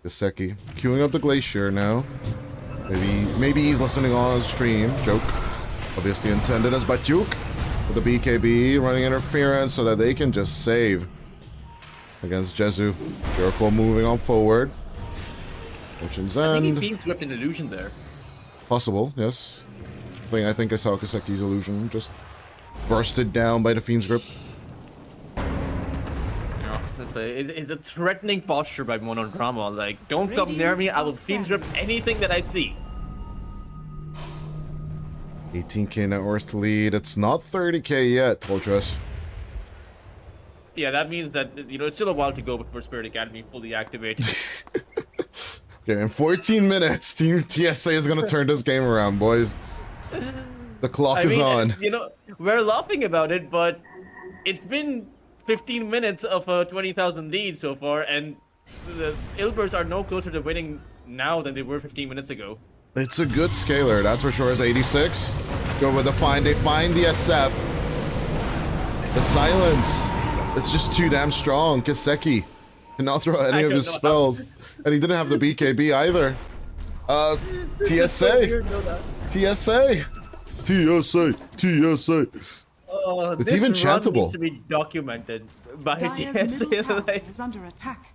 B: Kiseki queuing up the Glacier now. Maybe he's listening on stream. Joke. Obviously intended as Batyuk. With the BKB running interference so that they can just save against Jezu. Jericho moving on forward. Fortune's End.
C: I think he Fiend's Grip an illusion there.
B: Possible, yes. I think I saw Kiseki's illusion just bursted down by the Fiend's Grip.
C: Yeah, it's a threatening posture by Monodrama. Like, don't come near me, I will Fiend's Grip anything that I see.
B: 18k net worth lead. It's not 30k yet, Toltress.
C: Yeah, that means that, it's still a while to go before Spirit.Acd fully activates.
B: Okay, in 14 minutes, Team TSA is gonna turn this game around, boys. The clock is on.
C: We're laughing about it, but it's been 15 minutes of a 20,000 lead so far, and the Ilbers are no closer to winning now than they were 15 minutes ago.
B: It's a good scaler, that's for sure. Is 86. Go with the find. They find the SF. The silence. It's just too damn strong. Kiseki cannot throw any of his spells. And he didn't have the BKB either. TSA. TSA. TSA. TSA. It's
C: this
B: even
C: run
B: chantable.
C: needs to be documented by
D: Dire's
C: TSA.
D: middle tower
C: Like,
D: is under attack.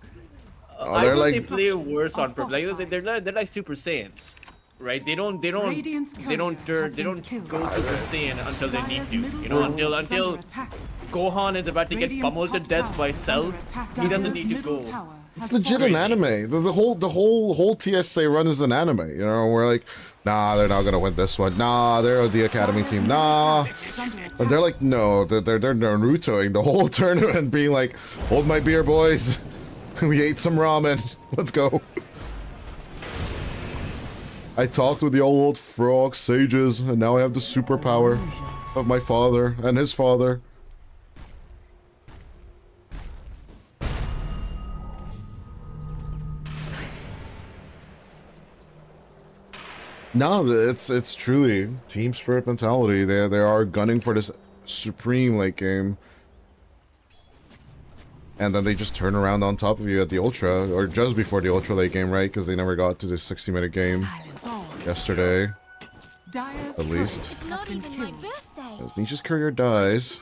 C: I
B: they're
C: think
B: like-
C: they play worse on purpose. Like,
D: Fortified.
C: they're like Super Saiyans, right? They don't
D: Radiant's courier has
C: they
D: been
C: don't
D: killed.
C: go Super Saiyan until they need
D: Dire's
C: to.
D: middle
C: You know,
D: tower is
C: until
D: under attack.
C: Gohan is about to get
D: Radiant's
C: pummeled to
D: top
C: death
D: tower
C: by
D: is
C: Cell,
D: under attack.
C: he doesn't
D: Dire's
C: need to
D: middle
C: go.
D: tower has
B: It's legit an
D: fallen.
B: anime. The whole TSA run is an anime. You know, we're like, nah, they're not gonna win this one. Nah, they're the academy
D: Dire's
B: team.
D: middle
B: Nah.
D: tower is under
B: And they're
D: attack.
B: like, no, they're Narutoing the whole tournament, being like, hold my beer, boys. We ate some ramen. Let's go. I talked with the old frog sages, and now I have the superpower of my father and his father. No, it's truly team spirit mentality. They are gunning for this supreme late game, and then they just turn around on top of you at the ultra, or just before the ultra late game, right? Because they never got to the 60-minute game yesterday,
D: Dire's
B: at least.
D: turret
G: It's
D: has
G: not
D: been
G: even my
D: killed.
G: birthday.
B: As Nisha's courier dies.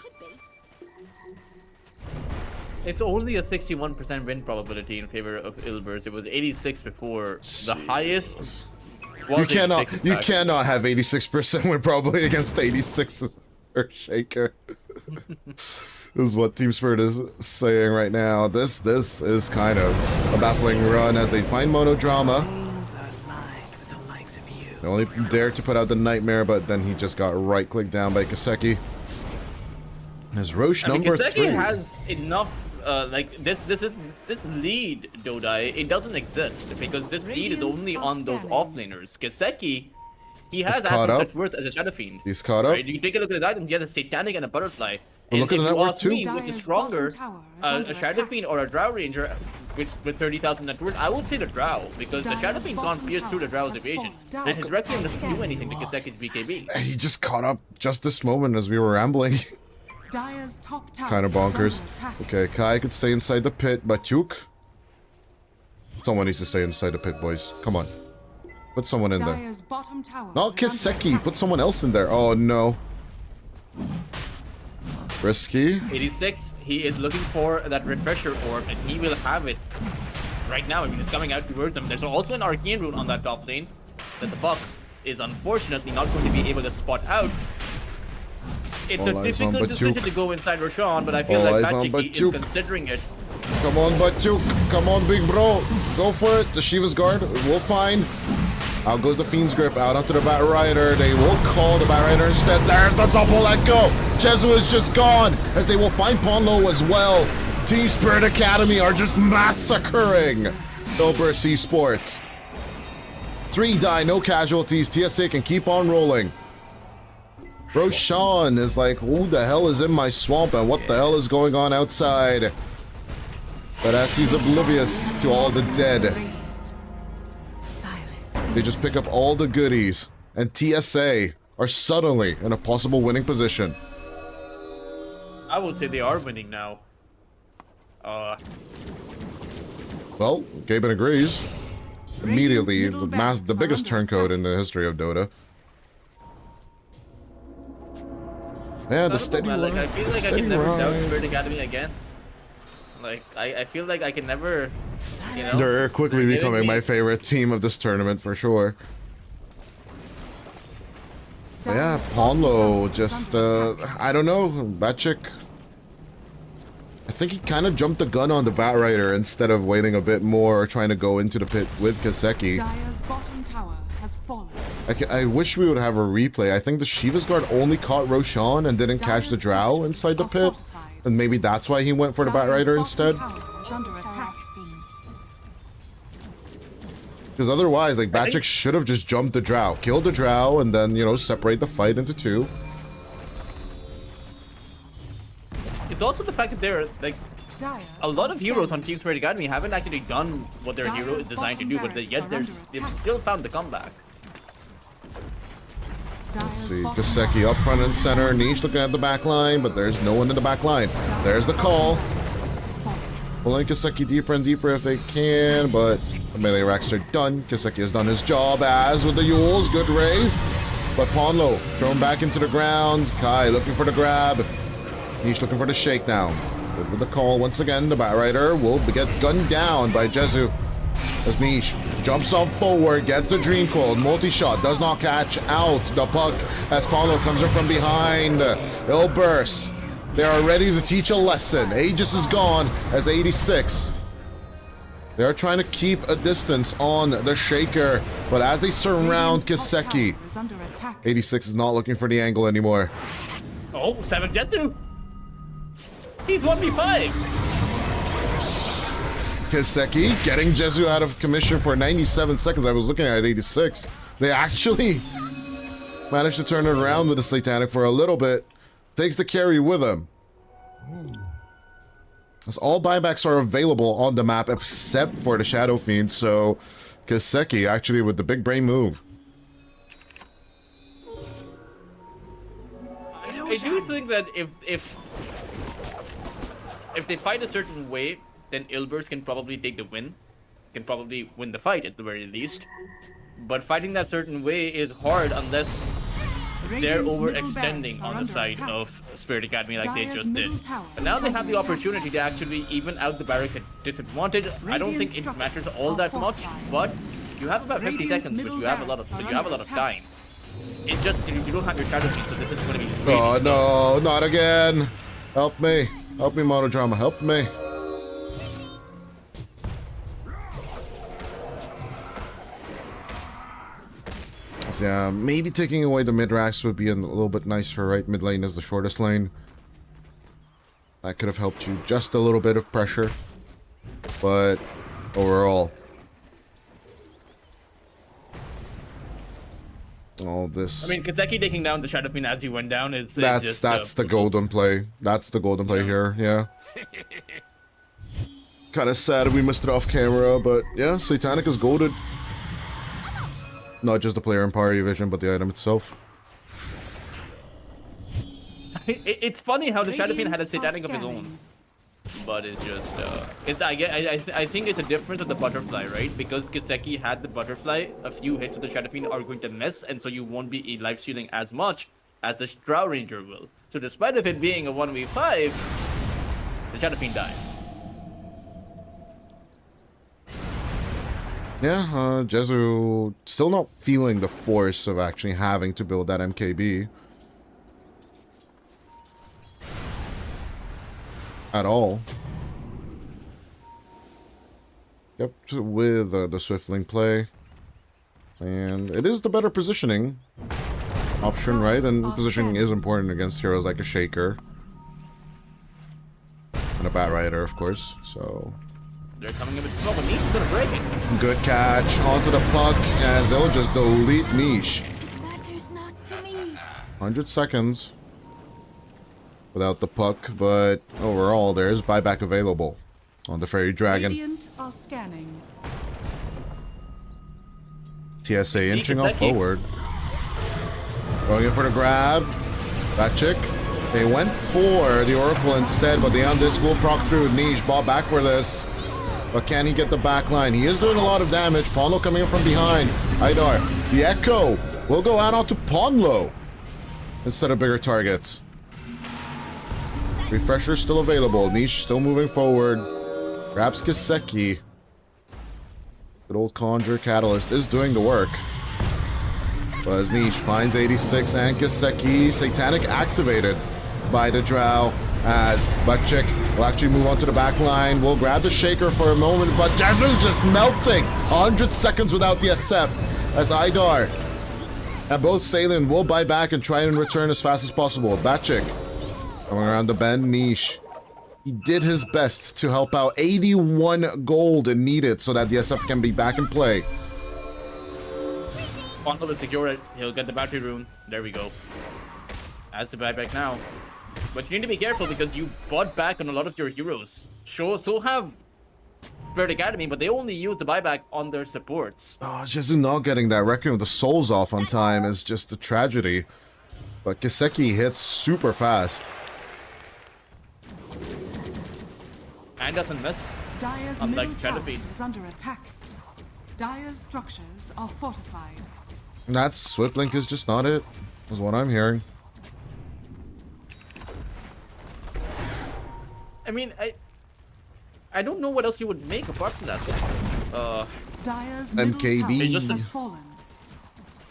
C: It's only a 61% win probability in favor of Ilbers. It was 86 before. The highest. Was
B: You cannot
C: 86, in
B: you
C: fact.
B: cannot have 86% win probably against 86 or Shaker. This is what Team Spirit is saying right now. This is kind of a baffling run as they find Monodrama. They only dared to put out the Nightmare, but then he just got right-clicked down by Kaseki. As Roche
C: I mean,
B: number
C: Kiseki
B: 3.
C: has enough. Like this lead, Dodai, it doesn't exist because this lead is
D: Radiant
C: only
D: are
C: on those
D: scanning.
C: offlaners. Kiseki, he has
B: caught
C: as
B: up.
C: much worth as a Shadow Fiend.
B: He's caught up.
C: Right? You take a look at his items. He has a Satanic and a Butterfly.
B: Well, look
C: And
B: at the
C: if you
B: network
C: ask
B: too.
C: me, which is
D: Dire's
C: stronger,
D: bottom tower is under
C: a Shadow
D: attack.
C: Fiend or a Drow Ranger, which with 30,000 net worth? I would say the Drow because the Shadow
D: Dire's
C: Fiend can't
D: bottom
C: pierce through the
D: tower
C: Drow's
D: has
C: evasion,
D: fallen.
C: and his Requiem doesn't do anything to Kiseki's BKB.
B: He just caught up just this moment as we were rambling.
D: Dire's top tower
B: Kind of
D: is under
B: bonkers.
D: attack.
B: Okay, Kai could stay inside the pit, but Yuk? Someone needs to stay inside the pit, boys. Come on. Put someone in there.
D: Dire's bottom tower
B: Not
D: is under
B: Kiseki.
D: attack.
B: Put someone else in there. Oh, no. Risky.
C: 86, he is looking for that refresher orb, and he will have it right now. I mean, it's coming out towards him. There's also an arcane rune on that top lane that the Buck is unfortunately not going to be able to spot out. It's
B: All
C: a
B: eyes on
C: difficult decision
B: Batuk.
C: to go inside Roshan, but I feel
B: All
C: like
B: eyes on
C: Pachiki is
B: Batuk.
C: considering it.
B: Come on, Batuk. Come on, big bro. Go for it. The Shiva's Guard. We'll find. Out goes the Fiend's Grip. Out onto the Bat Rider. They will call the Bat Rider instead. There's the double let go. Jesu is just gone. As they will find Ponlo as well. Team Spirit Academy are just massacring Ilbers Esports. 3 die, no casualties. TSA can keep on rolling. Roshan is like, who the hell is in my swamp and what the hell is going on outside? But as he's oblivious to all the dead, they just pick up all the goodies, and TSA are suddenly in a possible winning position.
C: I would say they are winning now.
B: Well, Gaben agrees. Immediately,
D: middle
B: the
D: barracks are
B: biggest
D: under
B: turncoat
D: attack.
B: in the history of Dota. Yeah, the steady
C: Like, I
B: rise.
C: feel
B: The
C: like I
B: steady
C: can never doubt
B: rise.
C: Spirit Academy again. Like, I feel like I can never, you know.
B: They're quickly
C: They're
B: becoming
C: giving
B: my
C: me-
B: favorite team of this tournament for sure. But yeah,
D: Dire's bottom
B: Ponlo
D: tower is
B: just,
D: under attack.
B: I don't know, Batchik. I think he kind of jumped the gun on the Bat Rider instead of waiting a bit more or trying to go into the pit with Kaseki.
D: Dire's bottom tower has fallen.
B: I wish we would have a replay. I think the Shiva's Guard only caught Roshan and didn't catch the
D: Dire's
B: Drow
D: structures
B: inside the
D: are
B: pit.
D: fortified.
B: And maybe that's why he went for the Bat
D: Dire's
B: Rider
D: bottom
B: instead.
D: tower is under attack.
B: Because otherwise, like,
C: I think-
B: Batchik should have just jumped the Drow. Killed the Drow and then, you know, separate the fight into 2.
C: it's also the fact that they're like
D: Dire
C: a lot
D: are
C: of heroes on
D: scanning.
C: Team Spirit.Acd haven't actually done what their hero is designed to do, but yet they've still found the comeback.
B: Let's
D: Dire's
B: see,
D: bottom
B: Kaseki
D: barracks
B: up front and center. Niche looking at the back line, but there's no one in the back line. There's the call.
D: is falling.
B: Pulling Kaseki deeper and deeper if they can, but the melee racks are done. Kaseki has done his job, as with the Yules. Good raise. But Ponlo thrown back into the ground. Kai looking for the grab. Niche looking for the shakedown. Good with the call once again. The Batrider will get gunned down by Jezu. As Niche jumps up forward, gets the Dream Cold. Multi-shot does not catch out the puck as Ponlo comes in from behind. It'll burst. They are ready to teach a lesson. Aegis is gone as 86. They are trying to keep a distance on the Shaker, but as they surround
D: Radiant's top
B: Kaseki,
D: tower is under attack.
B: 86 is not looking for the angle anymore.
C: Oh, 7 Jetsu! He's 1v5!
B: Kaseki getting Jezu out of commission for 97 seconds. I was looking at 86. They actually managed to turn it around with the Satanic for a little bit. Takes the carry with him. As all buybacks are available on the map except for the Shadow Fiend, so Kaseki actually with the big brain move.
C: I do think that if they fight a certain way, then Ilbers can probably take the win. Can probably win the fight at the very least. But fighting that certain way is hard unless they're
D: Radiant's middle
C: overextending
D: barracks are
C: on the
D: under
C: side
D: attack.
C: of Spirit.Acd like they
D: Dire's
C: just did.
D: middle tower
C: But now
D: is
C: they have
D: under
C: the
D: attack.
C: opportunity to actually even out the barracks at disadvantage. I don't think it
D: Radiant
C: matters
D: structures
C: all
D: are
C: that much,
D: fortified.
C: but you have about 50
D: Radiant's
C: seconds, but
D: middle
C: you have a lot of
D: barracks are
C: but you have a
D: under
C: lot of
D: attack.
C: time. It's just you don't have your shadow feet, so this is going to be really
B: Oh
C: slow.
B: no, not again. Help me. Help me, Monodrama. Help me. So, yeah, maybe taking away the mid-racks would be a little bit nicer, right? Mid lane is the shortest lane. That could have helped you just a little bit of pressure. But overall, all this...
C: I mean, Kaseki taking down the Shadow Fiend as he went down is
B: that's
C: just
B: the golden play. That's the golden play here, yeah. Kind of sad we missed it off camera, but yeah, Satanic is golded. Not just the player in party vision, but the item itself.
C: It's funny how the Shadow Fiend had a
D: Radiant are
C: Satanic of his own,
D: scanning.
C: but it's just I think it's a difference of the butterfly, right? Because Kaseki had the butterfly, a few hits of the Shadow Fiend are going to miss, and so you won't be life stealing as much as the Drow Ranger will. So despite of it being a 1v5, the Shadow Fiend dies.
B: Yeah, Jezu still not feeling the force of actually having to build that MKB. At all. Yep, with the Swiftling play. And it is the better positioning option, right? And positioning is important against heroes like a Shaker. And a Batrider, of course, so...
C: They're coming in with trouble. Niche is gonna break it.
B: Good catch onto the puck, as they'll just delete Niche.
G: Matters not to me.
B: 100 seconds without the puck, but overall there's buyback available on the Fairy Dragon.
D: Radiant are scanning.
B: TSA inching off
C: Kaseki.
B: forward. Going in for the grab. That chick. They went for the Oracle instead, but the Undisc will proc through. Niche ball back for this. But can he get the back line? He is doing a lot of damage. Ponlo coming in from behind. Idar. The Echo will go out onto Ponlo instead of bigger targets. Refresher still available. Niche still moving forward. Grabs Kaseki. Good old Conjure Catalyst is doing the work. But as Niche finds 86 and Kaseki, Satanic activated by the Drow. As Buckchick will actually move on to the back line. We'll grab the Shaker for a moment, but Jezu's just melting. 100 seconds without the SF as Idar and both Salen will buy back and try and return as fast as possible. Batchick coming around the bend. Niche. He did his best to help out. 81 gold needed so that the SF can be back in play.
C: Ponlo will secure it. He'll get the battery rune. There we go. Adds the buyback now. But you need to be careful because you bought back on a lot of your heroes. So have Spirit.Acd, but they only use the buyback on their supports.
B: Oh, just not getting that Requiem of the Souls off on time is just a tragedy. But Kiseki hits super fast.
C: And doesn't miss.
D: Dire's
C: Unlike
D: middle tower
C: Centipede.
D: is under attack. Dire's structures are fortified.
B: That Swift Link is just not it, is what I'm hearing.
C: I mean, I don't know what else you would make apart from that.
D: Dire's middle
B: MKB.
C: It's
D: tower
C: just
D: has fallen.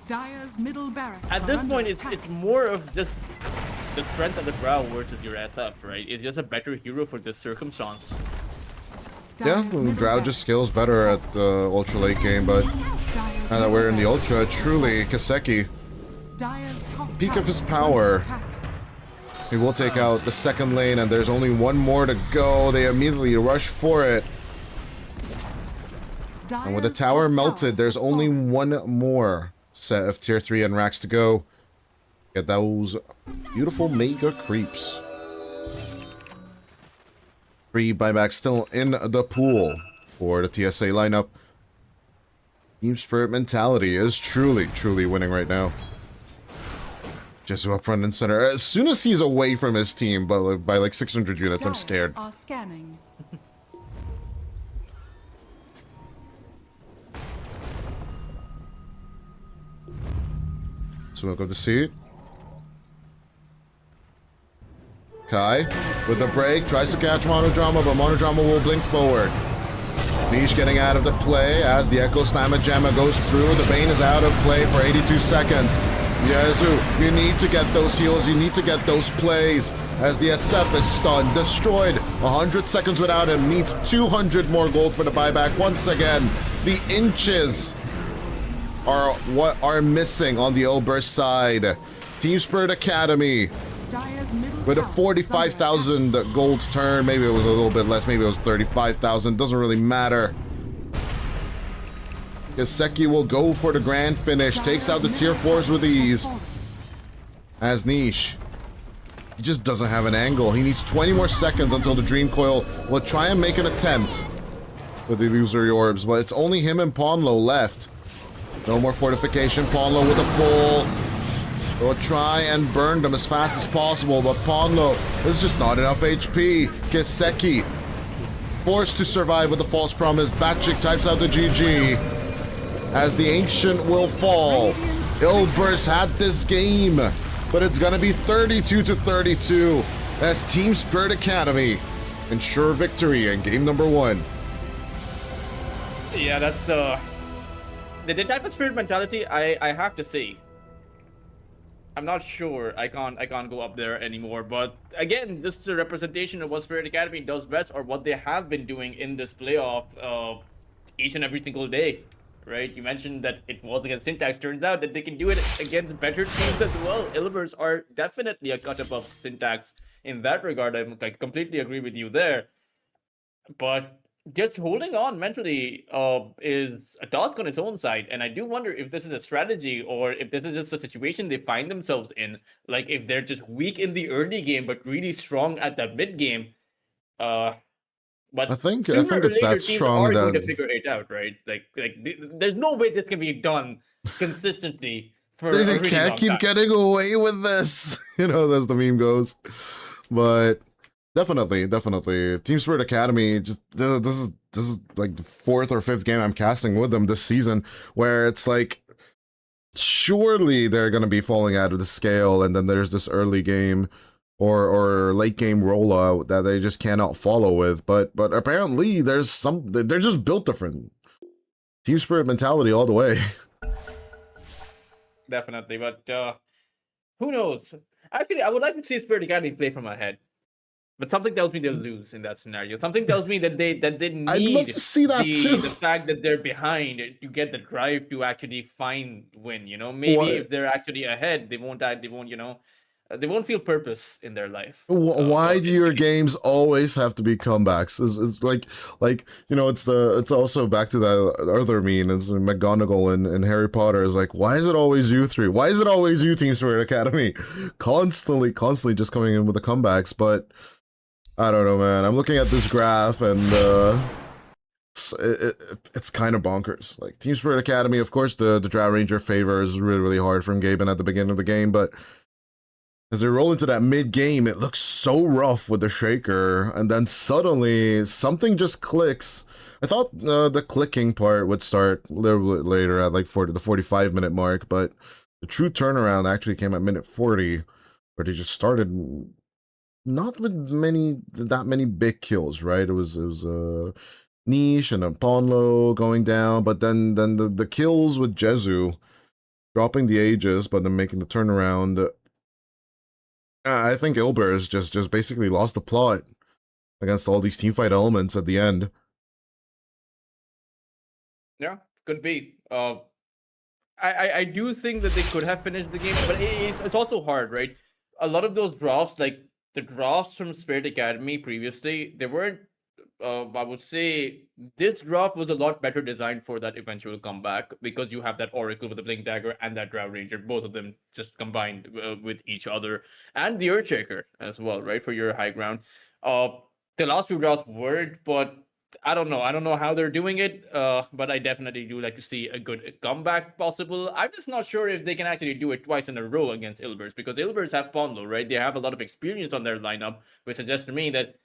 D: Dire's middle barracks
C: At
D: are
C: this
D: under
C: point,
D: attack.
C: it's more of just the strength of the Drow versus your SF, right? It's just a better hero for this circumstance.
B: Yeah,
D: Dire's middle
B: Drow just
D: barracks
B: skills better at the ultra late game, but
D: Dire's
B: now that we're in the
D: middle
B: ultra, truly, Kiseki,
D: Dire's top
B: peak
D: tower
B: of his
D: is
B: power.
D: under attack.
B: he will take out the second lane, and there's only one more to go. They immediately rush for it. And with the
D: Dire's
B: tower
D: top
B: melted, there's
D: has
B: only
D: fallen.
B: one more set of tier 3 and racks to go. Get those beautiful mega creeps. 3 buybacks still in the pool for the TSA lineup. Team Spirit mentality is truly, truly winning right now. Jesu up front and center. As soon as he's away from his team by like 600 units, I'm
D: Dire
B: scared.
D: are scanning.
B: Smoke of the seat. Kai, with the break, tries to catch Monodrama, but Monodrama will blink forward. Niche getting out of the play as the Echo Slamma Jamma goes through. The Bane is out of play for 82 seconds. Yezu, you need to get those heals, you need to get those plays. As the SF is stunned, destroyed. 100 seconds without him, needs 200 more gold for the buyback. Once again, the inches are what are missing on the Elburst side. Team Spirit Academy
D: Dire's middle
B: with a
D: tower is under
B: 45,000 gold turn. Maybe it was a little bit less, maybe it was 35,000. Doesn't really matter. Kiseki will go for the grand finish. Takes out the tier 4s with ease. As Niche, he just doesn't have an angle. He needs 20 more seconds until the Dream Coil will try and make an attempt with the illusory orbs, but it's only him and Ponlo left. No more fortification. Ponlo with a pull. They'll try and burn them as fast as possible, but Ponlo, there's just not enough HP. Kiseki, forced to survive with the false promise. Batchik types out the GG. As the Ancient will fall. Ilburst had this game, but it's gonna be 32-32 as Team Spirit Academy ensure victory in game number 1.
C: Yeah, that's the type of Spirit mentality I have to say. I'm not sure. I can't go up there anymore. But again, just a representation of what Spirit.Acd does best, or what they have been doing in this playoff each and every single day. Right? You mentioned that it was against Syntax. Turns out that they can do it against better teams as well. Ilbers are definitely a cut above Syntax in that regard. I completely agree with you there. But just holding on mentally is a task on its own side, and I do wonder if this is a strategy or if this is just a situation they find themselves in. Like if they're just weak in the early game but really strong at the mid game. But
B: I think
C: sooner or
B: it's
C: later,
B: that
C: teams
B: strong
C: are going to
B: that
C: figure it out, right? There's no way this can be done consistently for a
B: they
C: really
B: can't
C: long
B: keep
C: time.
B: getting away with this. You know, as the meme goes. But definitely. Team Spirit Academy, just this is like the 4th or 5th game I'm casting with them this season, where it's like surely they're gonna be falling out of the scale, and then there's this early game or late game rollout that they just cannot follow with. But apparently they're just built different. Team Spirit mentality all the way.
C: Definitely, but who knows? Actually, I would like to see Spirit.Acd play from ahead. But something tells me they'll lose in that scenario. Something tells me that they need
B: I'd love to see that too.
C: the fact that they're behind to get the drive to actually win. You know, maybe if they're actually ahead, they won't they won't feel purpose in their life.
B: Why do your games always have to be comebacks? It's like it's also back to that other meme. It's McGonagall and Harry Potter is like, why is it always you three? Why is it always you, Team Spirit.Acd? Constantly just coming in with the comebacks. But I don't know, man. I'm looking at this graph and it's kind of bonkers. Like Team Spirit.Acd, of course, the Drow Ranger favor is really hard from Gaben at the beginning of the game, but as they roll into that mid-game, it looks so rough with the Shaker, and then suddenly something just clicks. I thought the clicking part would start a little bit later at like the 45-minute mark, but the true turnaround actually came at minute 40, where they just started not with that many big kills, right? It was Niche and a Ponlo going down, but then the kills with Jezu dropping the Aegis, but then making the turnaround. I think Ilber's just basically lost the plot against all these teamfight elements at the end.
C: Yeah, could be. I do think that they could have finished the game, but it's also hard, right? A lot of those drafts, like the drafts from Spirit.Acd previously, they weren't. I would say this draft was a lot better designed for that eventual comeback because you have that Oracle with the Blink Dagger and that Drow Ranger, both of them just combined with each other, and the Earthshaker as well, right, for your high ground. The last few drafts weren't, but I don't know. I don't know how they're doing it, but I definitely do like to see a good comeback possible. I'm just not sure if they can actually do it twice in a row against Ilbers, because Ilbers have Ponlo, right? They have a lot of experience on their lineup, which suggests to me that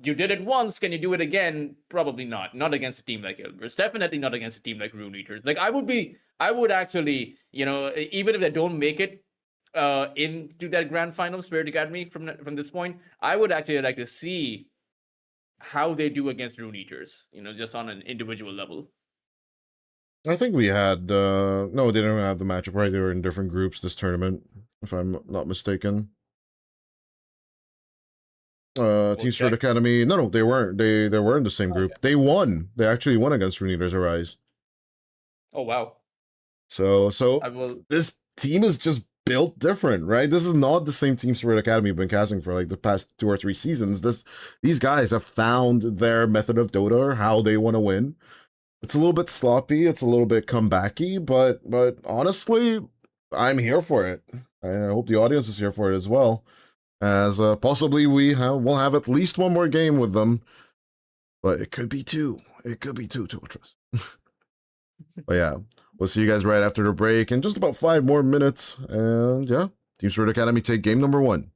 C: you did it once, can you do it again? Probably not. Not against a team like Ilbers. Definitely not against a team like Rune Eaters. Like I would actually, even if they don't make it into that grand final, Spirit.Acd from this point, I would actually like to see how they do against Rune Eaters, just on an individual level.
B: I think we had no, they didn't have the matchup, right? They were in different groups this tournament, if I'm not mistaken. Team Spirit.Acd. No, they weren't. They were in the same group. Okay. They won. They actually won against Rune Eaters Arise.
C: Oh wow.
B: So this team is just built different, right? This is not the same Team Spirit.Acd we've been casting for like the past 2 or 3 seasons. These guys have found their method of Dota, how they want to win. It's a little bit sloppy, it's a little bit comebacky, but honestly, I'm here for it. I hope the audience is here for it as well. As possibly we'll have at least one more game with them, but it could be 2. It could be 2, Ultras. But yeah, we'll see you guys right after the break in just about 5 more minutes. And yeah, Team Spirit.Acd take game number 1.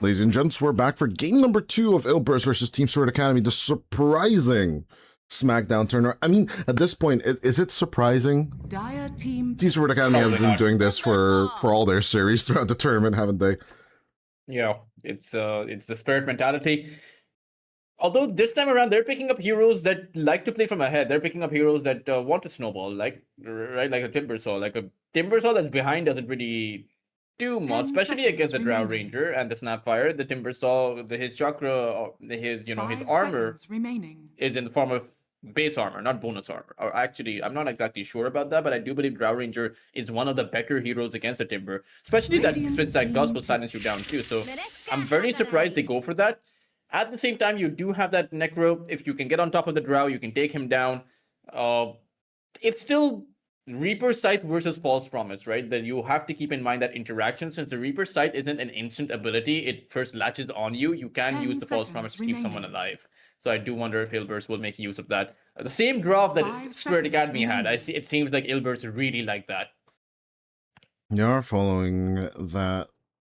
B: Ladies and gents, we're back for game number 2 of Ilbers versus Team Spirit.Acd, the surprising SmackDown turner. I mean, at this point, is it surprising?
D: Dire team.
B: Team Spirit.Acd has been doing this for all their series throughout the tournament, haven't they?
C: Yeah, it's the Spirit mentality. Although this time around, they're picking up heroes that like to play from ahead. They're picking up heroes that want to snowball, like a Timbersaw. Like a Timbersaw that's behind doesn't really do much, especially against the Drow Ranger and the Snapfire. The Timbersaw, his chakra, his his
D: 5
C: armor
D: seconds remaining.
C: is in the form of base armor, not bonus armor. Or actually, I'm not exactly sure about that, but I do believe Drow Ranger is one of the better heroes against the Timber, especially that
D: Radiant
C: switch that Gus
D: team
C: will silence you down too. So I'm very surprised they go for that. At the same time, you do have that Necro. If you can get on top of the Drow, you can take him down. It's still Reaper Sight versus False Promise, right? That you have to keep in mind that interaction, since the Reaper Sight isn't an instant ability, it first latches on you. You can
D: 10
C: use the False
D: seconds
C: Promise to keep someone
D: remaining.
C: alive. So I do wonder if Ilbers will make use of that. The same draft that
D: 5
C: Spirit
D: seconds
C: Academy had.
D: remaining.
C: It seems like Ilbers really like that.
B: You are following that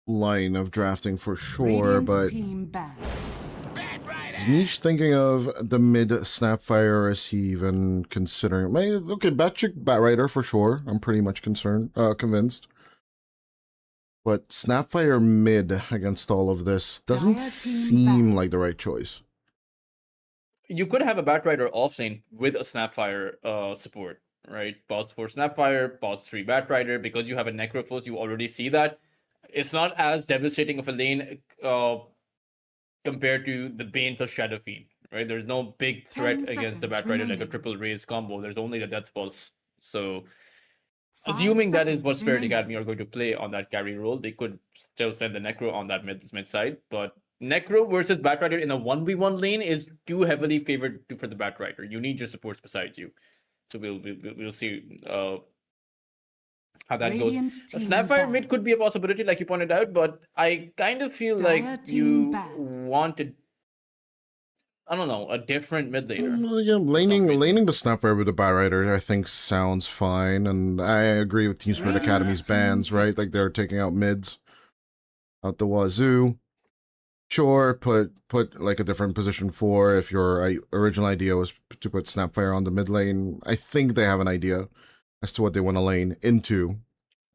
B: line of drafting for sure,
D: Radiant
B: but
D: team banned.
B: is Niche thinking of the mid Snapfire, or is he even considering? Okay, Batrider for sure. I'm pretty much convinced. But Snapfire mid against all of this doesn't
D: Dire team
B: seem
D: back.
B: like the right choice.
C: You could have a Batrider offlane with a Snapfire support, right? Pause 4 Snapfire, pause 3 Batrider. Because you have a Necrophos, you already see that. It's not as devastating of a lane compared to the Bane plus Shadow Fiend, right? There's no big threat
D: 10
C: against the
D: seconds
C: Batrider like a
D: remaining.
C: triple raise combo. There's only the Death Pulse. So
D: 5
C: assuming that is what
D: seconds
C: Spirit
D: remaining.
C: Academy are going to play on that carry role, they could still send the Necro on that mid side. But Necro versus Batrider in a 1v1 lane is too heavily favored for the Batrider. You need your supports beside you. So we'll see how that
D: Radiant
C: goes. A
D: team
C: Snapfire
D: banned.
C: mid could be a possibility, like you pointed out, but I kind of feel
D: Dire
C: like
D: team
C: you
D: banned.
C: wanted, I don't know, a different mid laner.
B: Yeah,
C: some
B: laning
C: reason.
B: the Snapfire with the Batrider, I think sounds fine, and I agree with Team Spirit
D: Radiant
B: Academy's
D: team
B: bans, right? Like they're taking out mids out the wazoo. Sure, put like a different position 4 if your original idea was to put Snapfire on the mid lane. I think they have an idea as to what they want to lane into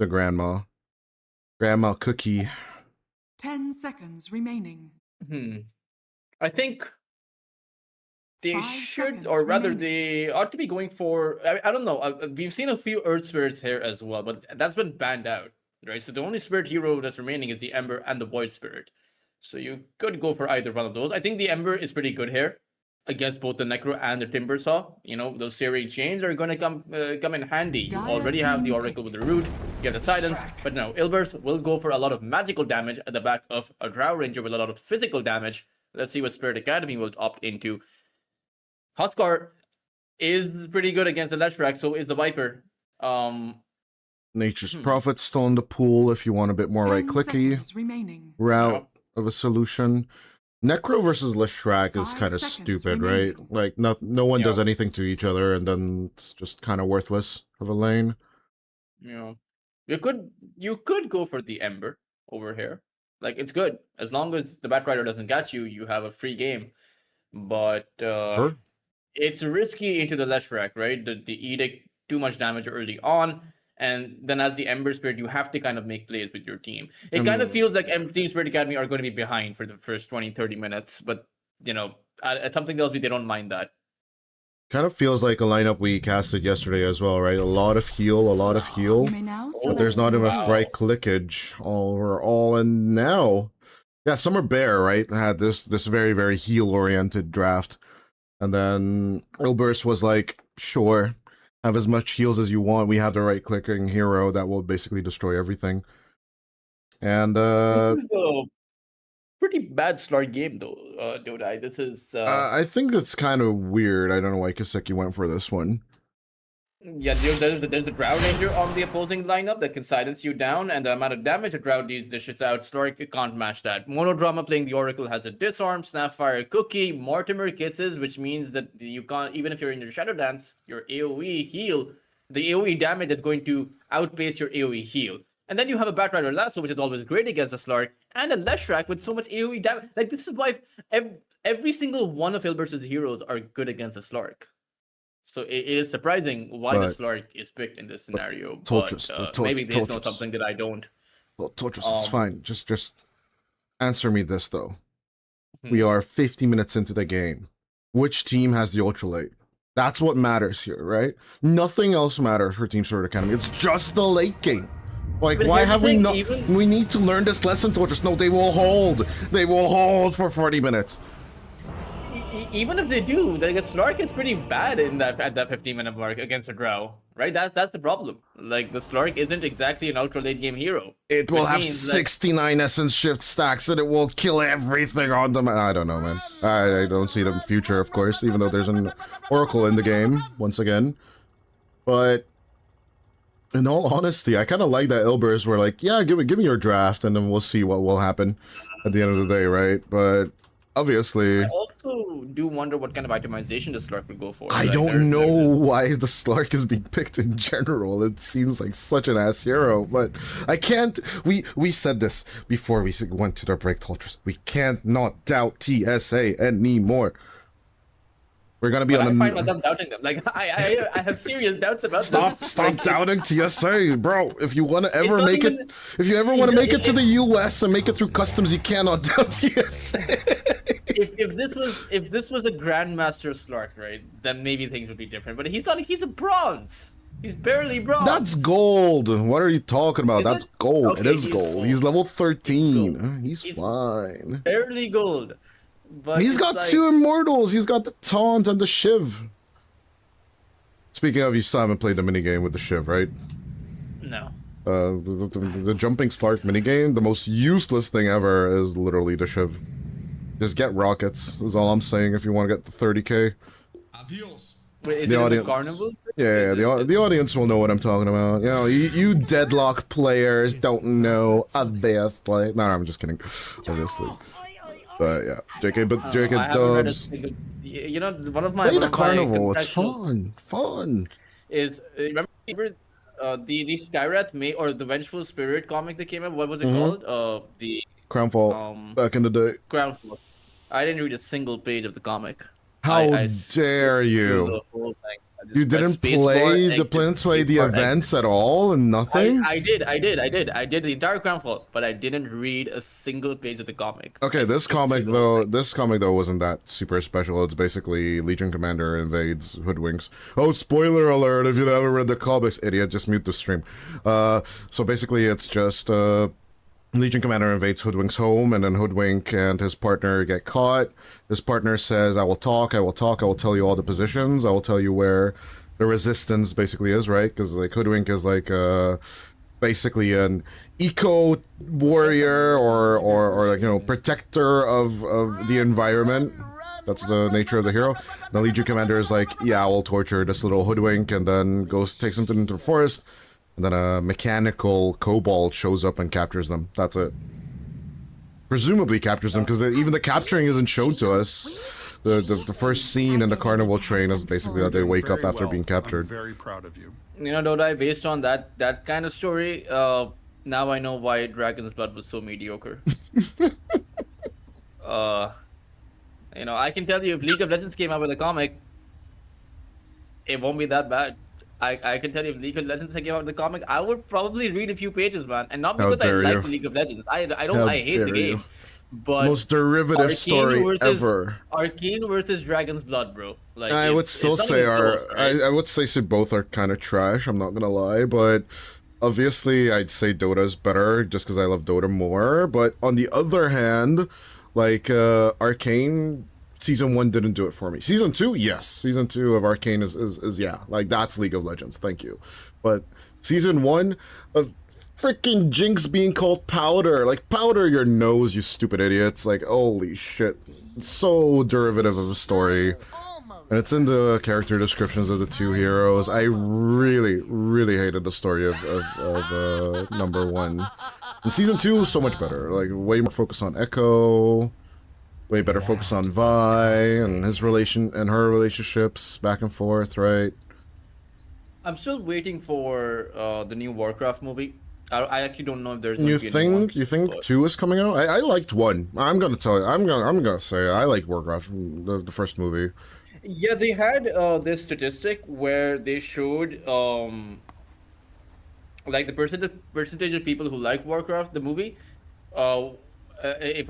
B: the Grandma Cookie.
D: 10 seconds remaining.
C: I think they
D: 5
C: should,
D: seconds
C: or rather,
D: remaining.
C: they ought to be going for. I don't know. We've seen a few Earth Spirits here as well, but that's been banned out, right? So the only Spirit hero that's remaining is the Ember and the Void Spirit. So you could go for either one of those. I think the Ember is pretty good here against both the Necro and the Timbersaw. You know, those Searing Chains are going to come in handy. You
D: Dire
C: already have the
D: team
C: Oracle with the Root. You have the Silence. But no, Ilbers will go for a lot of magical damage at the back of a Drow Ranger with a lot of physical damage. Let's see what Spirit Academy will opt into. Huskar is pretty good against the Leshrac, so is the Viper.
B: Nature's Prophet's still in the pool if you want a bit more
D: 10
B: right-clicky
D: seconds remaining.
B: route of a solution. Necro versus Leshrac is
D: 5
B: kind of
D: seconds
B: stupid, right?
D: remaining.
B: Like no one does
C: Yeah.
B: anything to each other, and then it's just kind of worthless of a lane.
C: You could go for the Ember over here. Like, it's good. As long as the Batrider doesn't catch you, you have a free game. But
B: Sure.
C: it's risky into the Leshrac, right? The Edict, too much damage early on. And then as the Ember Spirit, you have to kind of make plays with your team. It kind of feels like Team Spirit Academy are going to be behind for the first 20, 30 minutes. But, something tells me they don't mind that.
B: Kind of feels like a lineup we casted yesterday as well, right? A lot of heal,
D: You may now
B: but there's not
D: select
B: enough
D: your
B: right clickage overall. And now, yeah, Summer Bear, right, had this very, very heal-oriented draft. And then Ilbers was like, sure, have as much heals as you want. We have the right-clicking hero that will basically destroy everything. And
C: This is a pretty bad start game, though, Dodai. This is...
B: I think it's kind of weird. I don't know why Kaseki went for this one.
C: Yeah, there's the Drow Ranger on the opposing lineup that can silence you down, and the amount of damage a Drow dishes out, Stark can't match that. Monodrama playing the Oracle has a Disarm, Snapfire Cookie, Mortimer Kisses, which means that you can't, even if you're in your Shadow Dance, your AoE heal, the AoE damage is going to outpace your AoE heal. And then you have a Batrider Lasso, which is always great against a Slark, and a Leshrac with so much AoE damage. Like, this is why every single one of Hilbert's heroes are good against a Slark. So it is surprising why the Slark is picked in this scenario. But maybe they know something that I don't.
B: Well, Tortoise, it's fine. Just answer me this, though. We are 50 minutes into the game. Which team has the ultralight? That's what matters here, right? Nothing else matters for Team Sword Academy. It's just the late game. Like,
C: But
B: why have we not? We need to learn this lesson, Tortoise. No, they will hold. They will hold for 40 minutes.
C: Even if they do, the Slark is pretty bad in that at that 15-minute mark against a Drow, right? That's the problem. Like, the Slark isn't exactly an ultra late game hero.
B: It will have 69 essence shift stacks, and it will kill everything on them. I don't know, man. I don't see the future, of course, even though there's an Oracle in the game once again. But in all honesty, I kind of like that Ilbers were like, yeah, give me your draft, and then we'll see what will happen at the end of the day, right? But obviously,
C: I also do wonder what kind of itemization the Slark would go for.
B: I don't know why the Slark is being picked in general. It seems like such an ass hero, but I can't. We said this before we went to the break, Toltras. We can't not doubt TSA anymore. We're gonna be on.
C: I find myself doubting them. Like, I have serious doubts about this.
B: Stop doubting TSA, bro. If you want to ever make it, if you ever want to make it to the US and make it through customs, you cannot doubt TSA.
C: If this was a Grandmaster Slark, right, then maybe things would be different. But he's not. He's a bronze. He's barely bronze.
B: That's gold. What are you talking about? That's gold.
C: Okay,
B: it is gold. He's level 13. He's fine.
C: Barely gold. But
B: he's got like 2 immortals. He's got the taunt and the shiv. Speaking of, you still haven't played the minigame with the shiv, right?
C: No.
B: The jumping Slark minigame, the most useless thing ever is literally the shiv. Just get rockets, is all I'm saying if you want to get the 30k.
F: Adios.
C: Wait, is it a carnival?
B: Yeah, the audience will know what I'm talking about. You know, you deadlock players don't know a this play. No, I'm just kidding, obviously. But yeah, JK dubs.
C: You know, one of my
B: play the carnival. It's fun.
C: Is remember the Skywrath or the Vengeful Spirit comic that came out? What was it called? The
B: Crownfall. Back in the day.
C: Crownfall. I didn't read a single page of the comic.
B: How dare you? You didn't play the events at all and nothing?
C: I did the entire Crownfall, but I didn't read a single page of the comic.
B: Okay, this comic though wasn't that super special. It's basically Legion Commander invades Hoodwinks. Oh, spoiler alert if you never read the comics, idiot, just mute the stream. So basically it's just Legion Commander invades Hoodwink's home, and then Hoodwink and his partner get caught. His partner says, I will tell you all the positions, I will tell you where the resistance basically is, right? Because like Hoodwink is like basically an eco warrior or like, you know, protector of the environment. That's the nature of the hero. The Legion Commander is like, yeah, I will torture this little Hoodwink, and then takes him into the forest. And then a mechanical kobold shows up and captures them. That's it. Presumably captures them, because even the capturing isn't shown to us. The first scene in the carnival train is basically that they wake up after being captured.
F: I'm very proud of you.
C: You know, Dodai, based on that kind of story, now I know why Dragon's Blood was so mediocre. You know, I can tell you if League of Legends came out with a comic, it won't be that bad. I can tell you if League of Legends came out with the comic, I would probably read a few pages, man. And not because I like League of Legends. I hate the game. But
B: most derivative story ever.
C: Arcane versus Dragon's Blood, bro. Like,
B: I would still say I would say both are kind of trash, I'm not gonna lie, but obviously I'd say Dota's better just because I love Dota more. But on the other hand, like Arcane Season 1 didn't do it for me. Season 2, yes. Season 2 of Arcane is yeah, like that's League of Legends, thank you. But Season 1 of freaking Jinx being called Powder, like powder your nose, you stupid idiots, like holy shit. It's so derivative of a story. And it's in the character descriptions of the two heroes. I really hated the story of number 1. And Season 2 was so much better, like way more focus on Echo. Way better focus on Vi and her relationships back and forth, right?
C: I'm still waiting for the new Warcraft movie. I actually don't know if there's. Going
B: You
C: to be a new one,
B: think 2 is coming out? I liked 1. I'm gonna tell you. I'm gonna say I like Warcraft, the first movie.
C: Yeah, they had this statistic where they showed like the percentage of people who like Warcraft the movie, from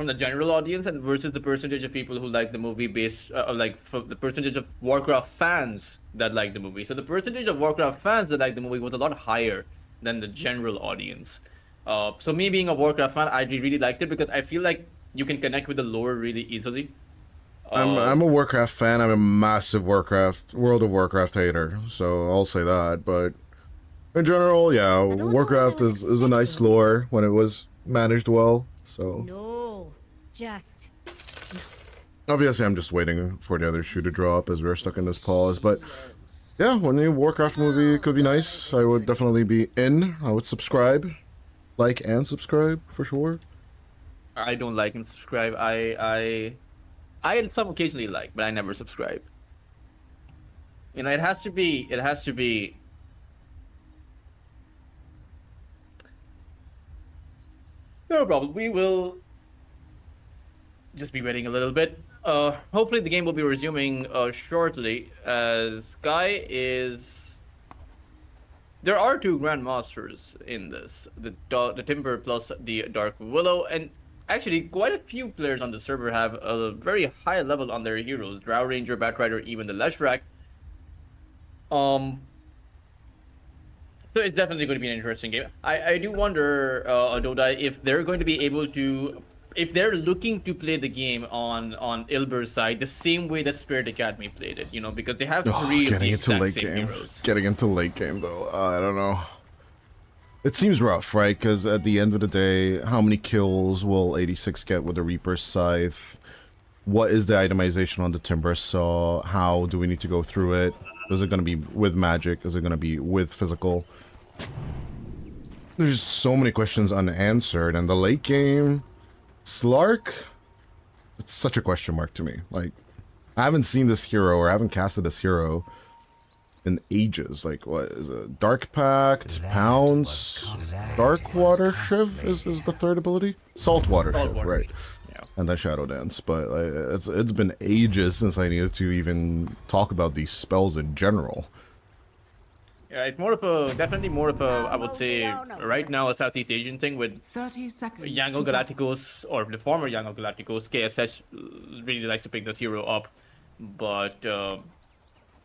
C: the general audience, and versus the percentage of people who like the movie based like for the percentage of Warcraft fans that like the movie. So the percentage of Warcraft fans that like the movie was a lot higher than the general audience. So me being a Warcraft fan, I really liked it because I feel like you can connect with the lore really easily.
B: I'm a Warcraft fan. I'm a massive World of Warcraft hater, so I'll say that. But in general, yeah, Warcraft is a nice lore when it was managed well. So
G: No, just
B: obviously, I'm just waiting for the other shoe to drop as we're stuck in this pause. But yeah, when a Warcraft movie could be nice, I would definitely be in. I would subscribe, like and subscribe for sure.
C: I don't like and subscribe. I some occasionally like, but I never subscribe. You know, it has to be. No problem. We will just be waiting a little bit. Hopefully the game will be resuming shortly, as Guy is. There are 2 Grandmasters in this: the Timber plus the Dark Willow, and actually quite a few players on the server have a very high level on their heroes: Drow Ranger, Batrider, even the Leshrac. So it's definitely going to be an interesting game. I do wonder, Dodai, if they're going to be able to, if they're looking to play the game on Ilber's side the same way that Spirit.Acd played it, you know, because they have 3 of the exact same heroes.
B: Getting into late game though, I don't know. It seems rough, right? Because at the end of the day, how many kills will 86 get with the Reaper's Scythe? What is the itemization on the Timber Saw? How do we need to go through it? Is it going to be with magic? Is it going to be with physical? There's so many questions unanswered, and the late game, Slark, it's such a question mark to me. Like, I haven't seen this hero, or I haven't casted this hero in ages. Like, what is it? Dark Pact, Pounce, Dark Water Shiv is the third ability? Saltwater Shiv, right.
C: Yeah.
B: And then Shadow Dance, but it's been ages since I needed to even talk about these spells in general.
C: Yeah, it's more of a, definitely more of a, I would say, right now a Southeast Asian thing with
D: 30 seconds.
C: Yango
D: to go.
C: Galacticos, or the former Yango Galacticos. KSH really likes to pick this hero up, but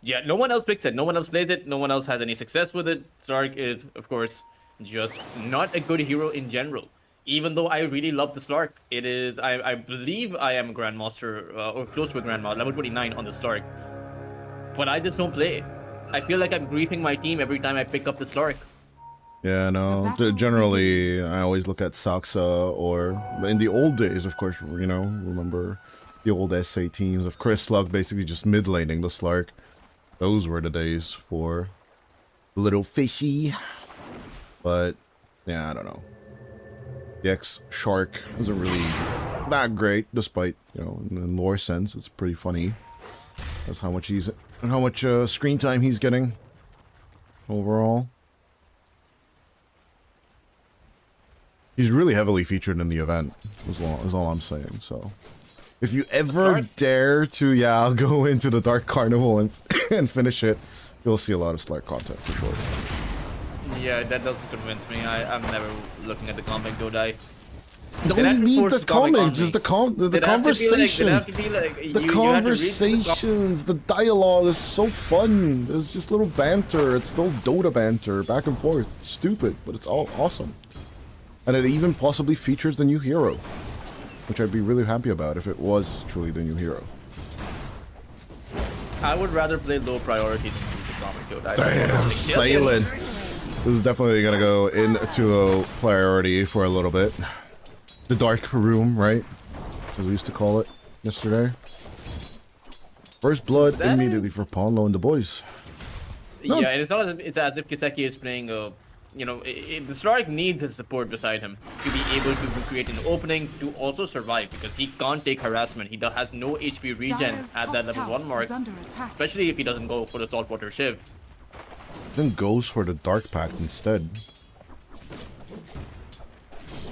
C: yeah, no one else picks it. No one else plays it. No one else has any success with it. Slark is, of course, just not a good hero in general. Even though I really love the Slark, it is, I believe I am a Grandmaster, or close to a Grandmaster, level 29 on the Slark, but I just don't play it. I feel like I'm griefing my team every time I pick up the Slark.
B: Yeah, no, generally, I always look at Saxa, or in the old days, of course, you know, remember the old SA teams of Chris Slug basically just mid-laning the Slark. Those were the days for the little fishy. But, yeah, I don't know. The X-Shark isn't really that great, despite, you know, in lore sense, it's pretty funny. That's how much he's, and how much screen time he's getting overall. He's really heavily featured in the event, is all I'm saying. So, if you ever dare to, yeah, I'll go into the Dark Carnival and finish it, you'll see a lot of Slark content for sure.
C: Yeah, that doesn't convince me. I'm never looking at the comic, Dodai.
B: You don't need the comics, just the conversations. The conversations, the dialogue is so fun. It's just little banter. It's little Dota banter, back and forth. It's stupid, but it's all awesome. And it even possibly features the new hero, which I'd be really happy about if it was truly the new hero.
C: I would rather play low priority than read the comic, Dodai.
B: Damn, silent. This is definitely gonna go into a priority for a little bit. The Dark Room, right? As we used to call it yesterday. First blood immediately for Ponlo and the boys. No.
C: Yeah, and it's not as if, it's as if Kiseki is playing a, you know, the Slark needs his support beside him to be able to create an opening to also survive, because he can't take harassment. He has no HP regen at that level 1 mark, especially if he doesn't go for the Saltwater Shiv.
B: Then goes for the Dark Pact instead.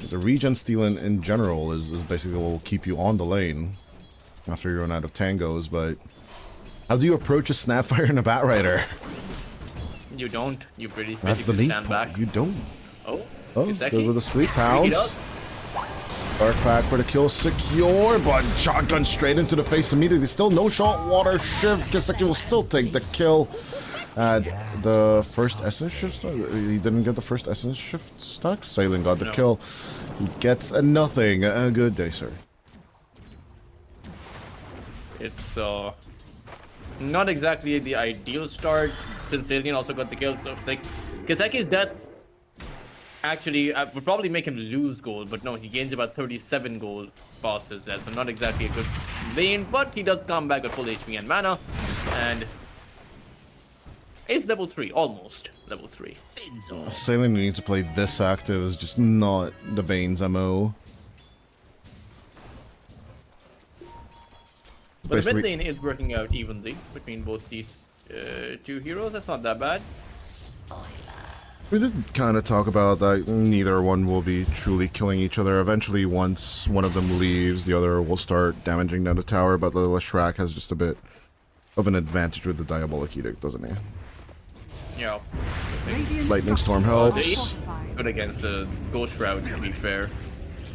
B: The regen steal in general is basically what will keep you on the lane after you run out of tangos, but how do you approach a Snapfire and a Batrider?
C: You don't. You pretty
B: That's the
C: basically
B: main
C: stand back.
B: point. You don't.
C: Oh,
B: Oh,
C: Kiseki.
B: good with the sleep
C: Bring it
B: pounds.
C: up.
B: Dark pack for the kill secure, but shotgun straight into the face immediately. Still no shot water shift. Kiseki will still take the kill. The first essence shift. He didn't get the first essence shift stuck. Sailing got the kill. He gets a nothing. A good day, sir.
C: It's not exactly the ideal start since Alien also got the kill. So like Kiseki's death actually would probably make him lose gold, but no, he gains about 37 gold passes there, so not exactly a good lane, but he does come back with full HP and mana, and is level 3, almost level 3.
B: Sailing needing to play this active is just not the Bane's MO.
C: But the mid lane is working out evenly between both these two heroes. That's not that bad.
B: We did kind of talk about that neither one will be truly killing each other. Eventually, once one of them leaves, the other will start damaging down the tower, but the Leshrac has just a bit of an advantage with the Diabolic Edict, doesn't he?
C: Yeah.
D: Radiant
B: Lightning Storm
D: structures
B: helps.
D: are fortified.
C: Good against the Ghost Shroud, to be fair.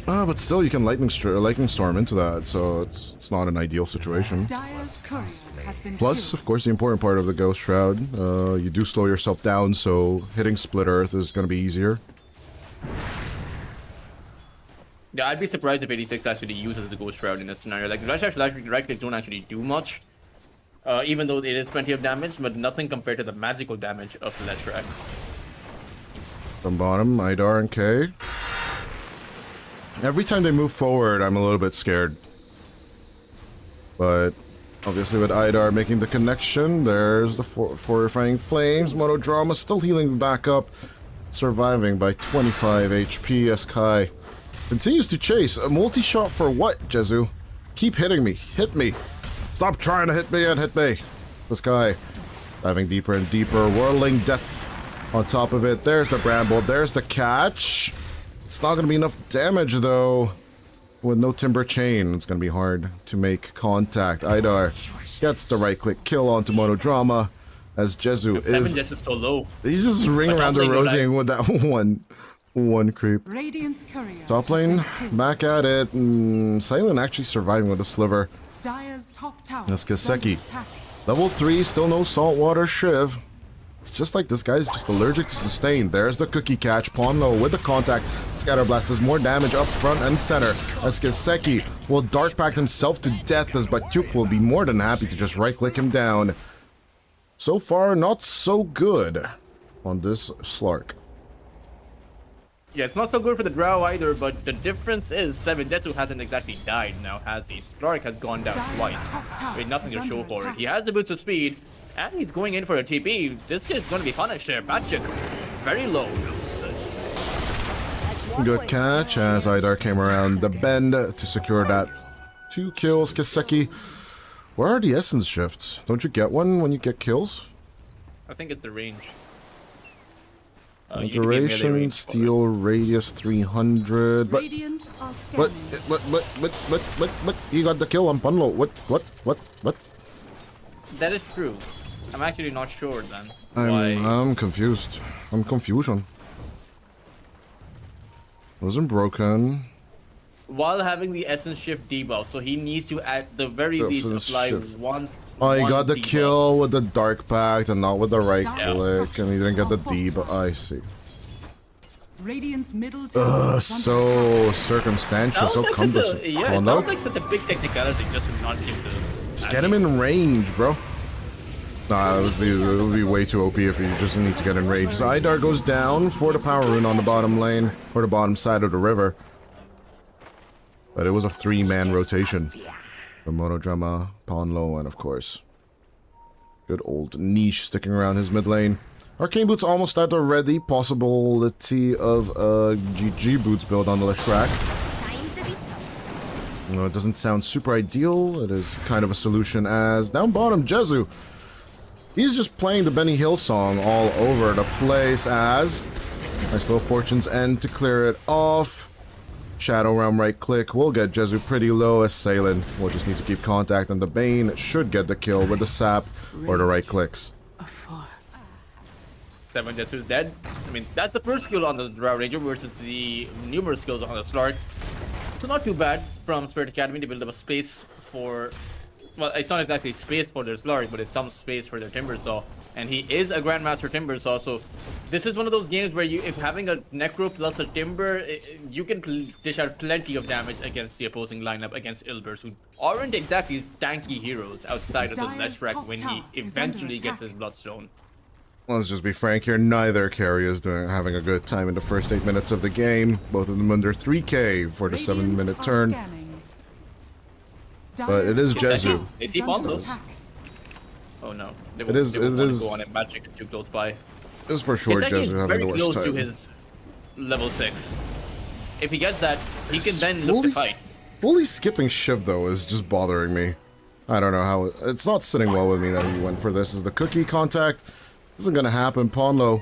B: But still, you can Lightning Storm into that, so it's not an ideal situation.
D: Dire's courier has been
B: Plus,
D: killed.
B: of course, the important part of the Ghost Shroud, you do slow yourself down, so hitting Split Earth is going to be easier.
C: Yeah, I'd be surprised if 86 actually uses the Ghost Shroud in a scenario. Like, the right click don't actually do much. Even though it is plenty of damage, but nothing compared to the magical damage of the Leshrac.
B: From bottom, Idar and K. Every time they move forward, I'm a little bit scared. But obviously with Idar making the connection, there's the fortifying flames. Monodrama still healing back up, surviving by 25 HP as Kai continues to chase. A multi-shot for what, Jezu? Keep hitting me. Hit me. Stop trying to hit me and hit me. This guy diving deeper and deeper, whirling death on top of it. There's the Bramble. There's the catch. It's not going to be enough damage, though. With no Timber Chain, it's going to be hard to make contact. Idar gets the right-click kill onto Monodrama, as Jezu
C: 7
B: is...
C: just is so low.
B: He's just ringing
C: But
B: around the
C: top lane will
B: rosing with that one creep.
D: Radiant's courier
B: Top
D: has
B: lane,
D: been killed.
B: back at it. Silent actually surviving with a sliver.
D: Dire's top tower
B: That's
D: is under
B: Kiseki.
D: attack.
B: Level 3, still no saltwater Shiv. It's just like this guy's just allergic to sustain. There's the cookie catch. Ponlo with the contact. Scatterblast does more damage up front and center. As Kiseki will dark pack himself to death, as Batyuk will be more than happy to just right click him down. So far, not so good on this Slark.
C: Yeah, it's not so good for the Drow either, but the difference is 7 hasn't exactly died now, has he? Stark has gone down
D: Dire's
C: twice
D: top tower
C: with nothing
D: is
C: to show
D: under
C: for it.
D: attack.
C: He has the boots of speed, and he's going in for a TP. This kid's going to be punished here. Batchik, very low.
B: Good catch as Idar came around the bend to secure that. 2 kills, Kiseki. Where are the essence shifts? Don't you get one when you get kills?
C: I think it's the range. You need to be in melee
B: Duration,
C: range for it.
B: steel, radius 300. But
D: Radiant are
B: what?
D: scanning.
B: What? He got the kill on Punlo. What?
C: That is true. I'm actually not sure then. Why?
B: I'm confused. I'm confusion. Wasn't broken.
C: While having the essence shift debuff, so he needs to at the very least
B: Essence
C: apply
B: shift.
C: once.
B: Oh, he
C: one
B: got the
C: debuff.
B: kill with the Dark Pact and not with the right
D: Yeah.
B: click, and he didn't get the debuff. I see.
D: Radiant's middle tower is under
B: So
D: attack.
B: circumstantial, so
C: Sounds like
B: cumbersome.
C: such a, yeah,
B: Well,
C: it
B: no.
C: sounds like such a big technicality just to not give the.
B: Just get him in range, bro. Nah, it would be way too OP if you just need to get in range. Zydar goes down for the power rune on the bottom lane, or the bottom side of the river. But it was a 3-man rotation. The Monodrama, Ponlo, and of course, good old Niche sticking around his mid lane. Arcane Boots almost at the ready. Possibility of a GG Boots build on the Leshrac. You know, it doesn't sound super ideal. It is kind of a solution as down bottom, Jezu. He's just playing the Benny Hill song all over the place as nice little Fortune's End to clear it off. Shadow Realm right click will get Jezu pretty low as Salen will just need to keep contact, and the Bane should get the kill with the sap or the right clicks.
C: 7 Jesu's dead. I mean, that's the first skill on the Drow Ranger versus the numerous skills on the Slark. So not too bad from Spirit.Acd to build up a space for... Well, it's not exactly space for their Slark, but it's some space for their Timbersaw. And he is a Grandmaster Timbersaw, so this is one of those games where if having a Necro plus a Timber, you can dish out plenty of damage against the opposing lineup against Ilbers, who aren't exactly tanky heroes outside of the Leshrac when he eventually gets his Bloodstone.
B: Let's just be frank here, neither carry is having a good time in the first 8 minutes of the game. Both of them under 3k for the 7-minute turn. But it is Jezu.
C: Is he on those? Oh no.
B: It is.
C: Go on and magic too close by.
B: It's for sure Jezu having the worst
C: close
B: time.
C: to his level 6. If he gets that, he can then look to fight.
B: Fully skipping Shiv though is just bothering me. I don't know how it's not sitting well with me that he went for this. Is the cookie contact? Isn't gonna happen. Ponlo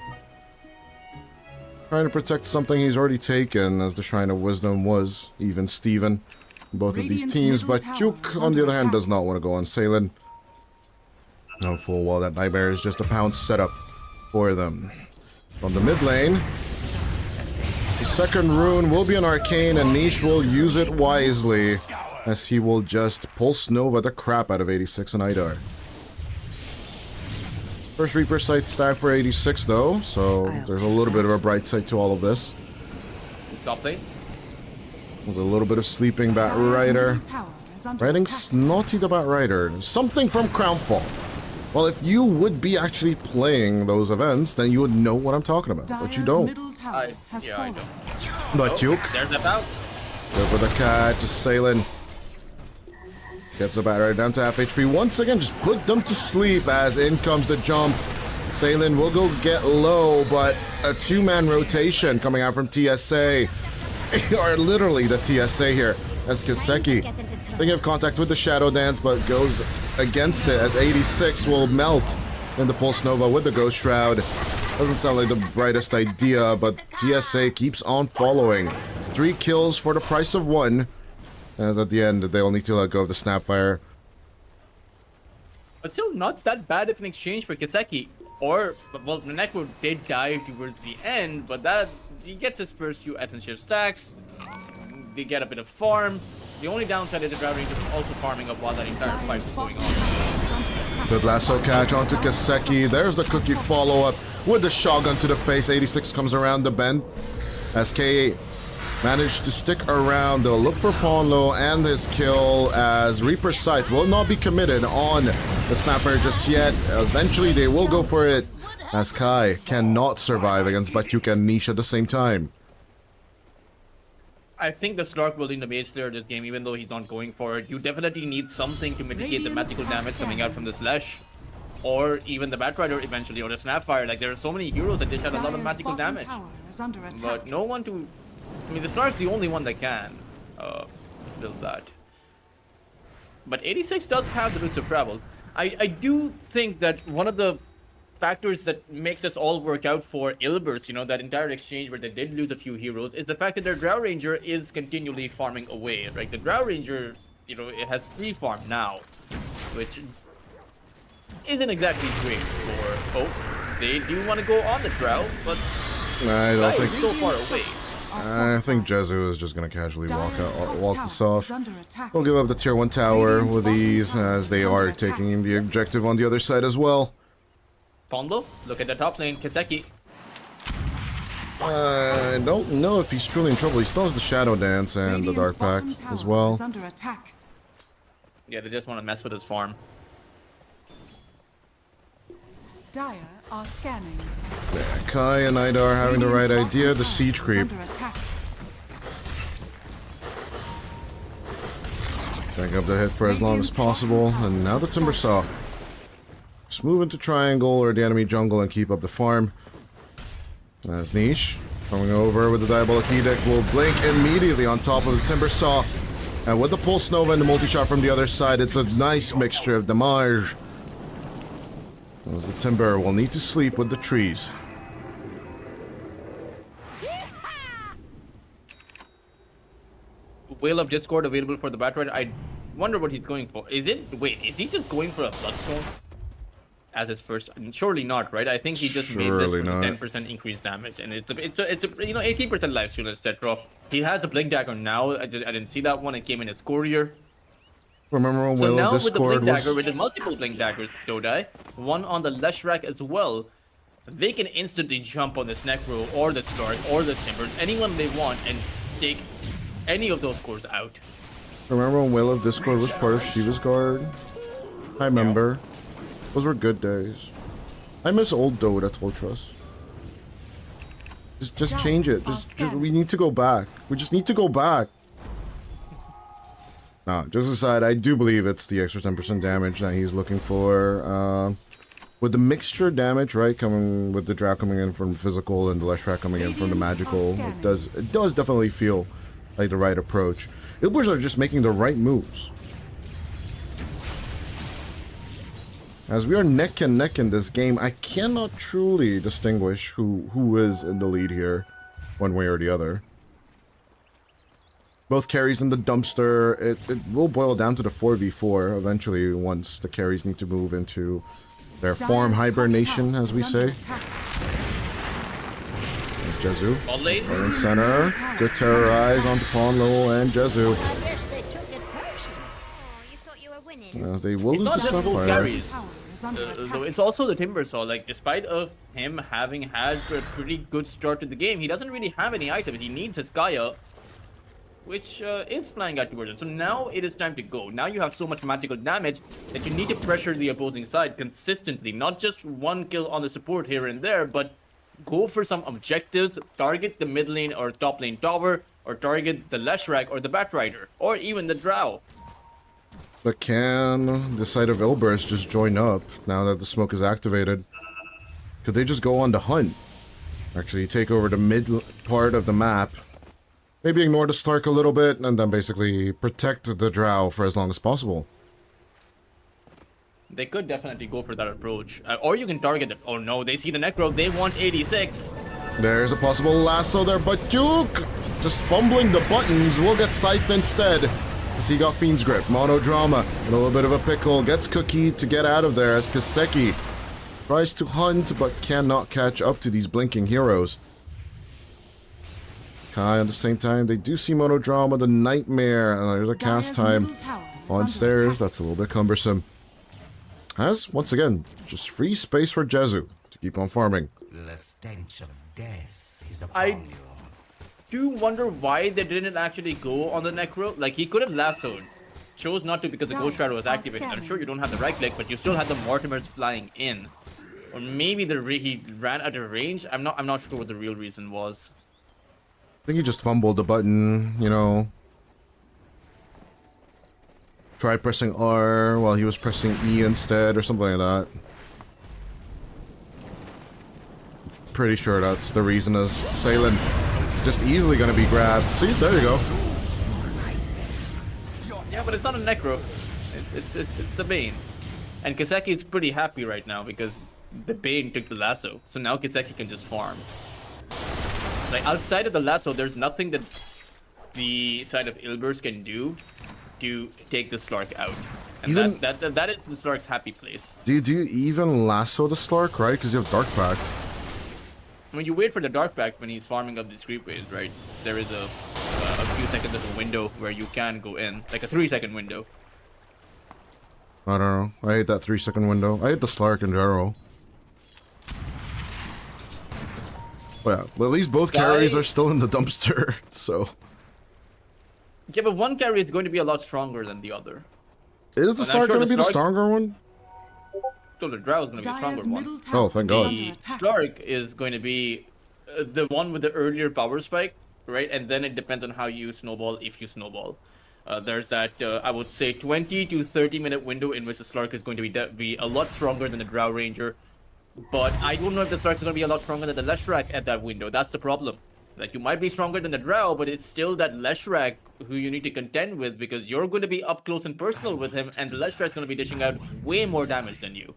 B: trying to protect something he's already taken, as the Shrine of Wisdom was even Steven. Both of these teams, but Duke on the other hand does not want to go on Salen. No full well that Nightmare is just a pound setup for them. From the mid lane, the second rune will be an arcane, and Niche will use it wisely, as he will just pulse Nova the crap out of 86 and Idar. First Reaper Sight stack for 86 though, so there's a little bit of a bright side to all of this.
C: Top lane.
B: There's a little bit of sleeping Bat Rider. Writing Snotty the Bat Rider. Something from Crownfall. Well, if you would be actually playing those events, then you would know what I'm talking about, but you don't.
C: I don't.
B: But Duke,
C: There's a bounce.
B: go for the cat, just sailing. Gets the Bat Rider down to half HP. Once again, just put them to sleep as in comes the jump. Salen will go get low, but a two-man rotation coming out from TSA. Or literally the TSA here, as Kiseki thinking of contact with the Shadow Dance, but goes against it as 86 will melt in the Pulse Nova with the Ghost Shroud. Doesn't sound like the brightest idea, but TSA keeps on following. 3 kills for the price of 1, as at the end they'll need to let go of the Snapfire.
C: But still not that bad if in exchange for Kiseki. Or, well, Neko did die towards the end, but that he gets his first few essential stacks. They get a bit of farm. The only downside is the Drow Ranger is also farming up while that entire fight is going on.
B: Good lasso catch onto Kiseki. There's the cookie follow-up with the shotgun to the face. 86 comes around the bend. SK managed to stick around. They'll look for Ponlo and his kill, as Reaper's Sight will not be committed on the Snapper just yet. Eventually they will go for it, as Kai cannot survive against Batyuka and Niche at the same time.
C: I think the Slark will need the Mage Slayer this game, even though he's not going for it. You definitely need something to mitigate the magical damage coming out from the Slash. Or even the Bat Rider eventually, or the Snapfire. Like, there are so many heroes that dish out a lot of magical damage. But no one to... I mean, the Slark's the only one that can build that. But 86 does have the routes of travel. I do think that one of the factors that makes this all work out for Ilbers, you know, that entire exchange where they did lose a few heroes, is the fact that their Drow Ranger is continually farming away. Right? The Drow Ranger, you know, it has 3 farm now, which isn't exactly great for... Oh, they do want to go on the Drow, but
B: I don't think
C: so far away.
B: I think Jezu is just gonna casually walk this off. We'll give up the tier 1 tower with ease, as they are taking the objective on the other side as well.
C: Pondo, look at the top lane, Kiseki.
B: I don't know if he's truly in trouble. He still has the Shadow Dance and the Dark Pact as well.
C: Yeah, they just want to mess with his farm.
D: Dire are scanning.
B: Kai and Idar having the right idea, the siege creep. Back up the hit for as long as possible, and now the Timbersaw. Just move into triangle or the enemy jungle and keep up the farm. As Niche coming over with the Diabolic Edict will blink immediately on top of the Timbersaw. And with the Pulse Nova and the multi-shot from the other side, it's a nice mixture of damage. As the Timber will need to sleep with the trees.
C: Whale of Discord available for the Batrider. I wonder what he's going for. Is he just going for a Bloodstone as his first? Surely not, right? I think he just made this for the 10% increased damage, and it's a 18% lifesteal, etc. He has a Blink Dagger now. I didn't see that one. It came in as Courier.
B: Remember when
C: So
B: Whale
C: now
B: of
C: with the Blink
B: Discord
C: Dagger,
B: was...
C: with the multiple Blink Daggers, Dodai, one on the Leshrac as well, they can instantly jump on this Necro or the Stark or the Timber, anyone they want, and take any of those cores out.
B: Remember when Whale of Discord was part of Shiva's Guard? I remember. Those were good days. I miss old Dota, Toltras. Just change it. Just we need to go back. We just need to go back. Nah, just aside, I do believe it's the extra 10% damage that he's looking for. With the mixture damage, right, coming with the Drow coming in from physical and the Leshrac coming in from the magical, it does definitely feel like the right approach. Ilbers are just making the right moves. As we are neck and neck in this game, I cannot truly distinguish who is in the lead here, one way or the other. Both carries in the dumpster. It will boil down to the 4v4 eventually once the carries need to move into their farm hibernation, as we say. There's Jezu. Right in center. Good terrorize onto Pawn, Lowell, and Jezu.
G: I guess they took it personal. Oh, you thought you were winning.
B: As they will
C: It's
B: lose
C: not
B: the
C: just both
B: Snapfire.
C: carries.
D: Tower is under
C: Though
D: attack.
C: it's also the Timbersaw. Like, despite of him having had a pretty good start to the game, he doesn't really have any items. He needs his Gaia, which is flying out towards him. So now it is time to go. Now you have so much magical damage that you need to pressure the opposing side consistently. Not just one kill on the support here and there, but go for some objectives. Target the mid lane or top lane tower, or target the Leshrac or the Batrider, or even the Drow.
B: But can the side of Ilbers just join up now that the smoke is activated? Could they just go on the hunt? Actually take over the mid part of the map. Maybe ignore the Stark a little bit, and then basically protect the Drow for as long as possible.
C: They could definitely go for that approach. Or you can target them. Oh no, they see the Necro. They want 86.
B: There's a possible lasso there, but Duke just fumbling the buttons will get scythed instead. As he got Fiend's Grip. Monodrama in a little bit of a pickle. Gets Cookie to get out of there as Kaseki tries to hunt, but cannot catch up to these blinking heroes. Kai at the same time, they do see Monodrama, the Nightmare, and there's a cast time on stairs. That's a little bit cumbersome. As, once again, just free space for Jezu to keep on farming.
H: The stench of death is
C: I
H: upon you.
C: do wonder why they didn't actually go on the Necro. Like, he could have lassoed. Chose not to because the Ghost Shadow was activated. I'm sure you don't have the right click, but you still had the Mortimers flying in. Or maybe he ran out of range. I'm not sure what the real reason was.
B: I think he just fumbled the button, you know. Tried pressing R while he was pressing E instead, or something like that. Pretty sure that's the reason, as Salen is just easily going to be grabbed. See, there you go.
C: Yeah, but it's not a Necro. It's a Bane. And Kaseki is pretty happy right now because the Bane took the lasso. So now Kaseki can just farm. Like, outside of the lasso, there's nothing that the side of Ilbers can do to take the Slark out. And
B: Even-
C: that is the Slark's happy place.
B: Do you even lasso the Slark, right? Because you have Dark Pact.
C: I mean, you wait for the Dark Pact when he's farming up these creepways, right? There is a few seconds of a window where you can go in. Like a 3-second window.
B: I don't know. I hate that 3-second window. I hate the Slark in general. Well, yeah, at least both carries are still in the dumpster, so...
C: Yeah, but one carry is going to be a lot stronger than the other.
B: Is the
C: I'm
B: Slark
C: sure
B: going to
C: the
B: be the
C: Slark-
B: stronger one?
C: So the Drow is going to be a
D: Dire's
C: stronger one.
D: middle tower
B: Oh, thank
D: is
B: God.
D: under
C: The
D: attack.
C: Slark is going to be the one with the earlier power spike, right? And then it depends on how you snowball, if you snowball. There's that, I would say, 20 to 30 minute window in which the Slark is going to be a lot stronger than the Drow Ranger. But I don't know if the Slark is going to be a lot stronger than the Leshrac at that window. That's the problem. Like, you might be stronger than the Drow, but it's still that Leshrac who you need to contend with because you're going to be up close and personal with him, and the Leshrac's going to be dishing out way more damage than you.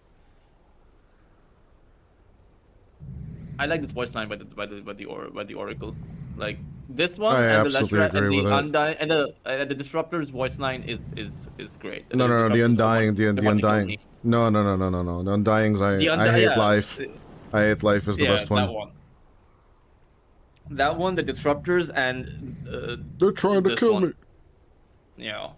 C: I like this voice line by the Oracle. Like, This one
B: I
C: and the
B: absolutely
C: Leshrac and
B: agree
C: the
B: with it.
C: Undying and the Disruptor's voice line is great.
B: No, no, no, the
C: Disruptor's
B: Undying,
C: the
B: the
C: one that killed
B: Undying.
C: me.
B: No, no, no, no, no, no. The Undying's I hate
C: Yeah,
B: life. I hate life is the best
C: that
B: one.
C: one. That one, the Disruptors, and
B: They're trying to
C: this
B: kill
C: one.
B: me.
C: You know,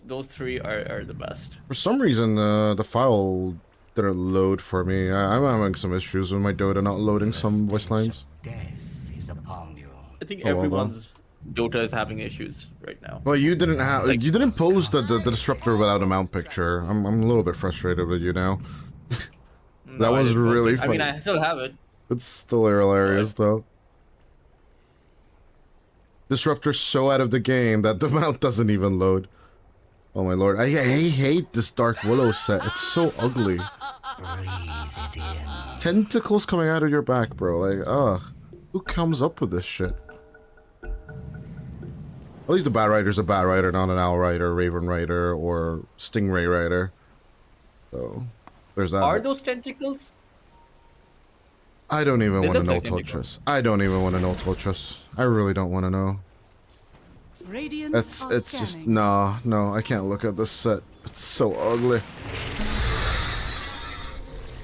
C: those three are the best.
B: For some reason, the file didn't load for me. I'm having some issues with my Dota not loading some
H: The
B: voice
H: stench
B: lines.
H: of death is upon you.
C: I think
B: Oh, well,
C: everyone's Dota is having issues right now.
B: Well, you didn't have,
C: Like-
B: you didn't post the disruptor without a mount picture. I'm a little bit frustrated with you now.
C: No,
B: That
C: I
B: was
C: didn't post
B: really
C: it. I mean,
B: funny.
C: I still have it.
B: It's still hilarious though. Disruptor's so out of the game that the mount doesn't even load. Oh my lord, I hate this Dark Willow set. It's so ugly.
H: Breathe it in.
B: Tentacles coming out of your back, bro. Like, ugh. Who comes up with this shit? At least the Bat Rider's a Bat Rider, not an Owl Rider, Raven Rider, or Stingray Rider. So, there's that.
C: Are those tentacles?
B: I don't even
C: They
B: want to
C: look
B: know
C: like tentacles.
B: Totris. I don't even want to know Totris. I really don't want to know.
D: Radiant
B: It's
D: are
B: just
D: scanning.
B: no, I can't look at this set. It's so ugly.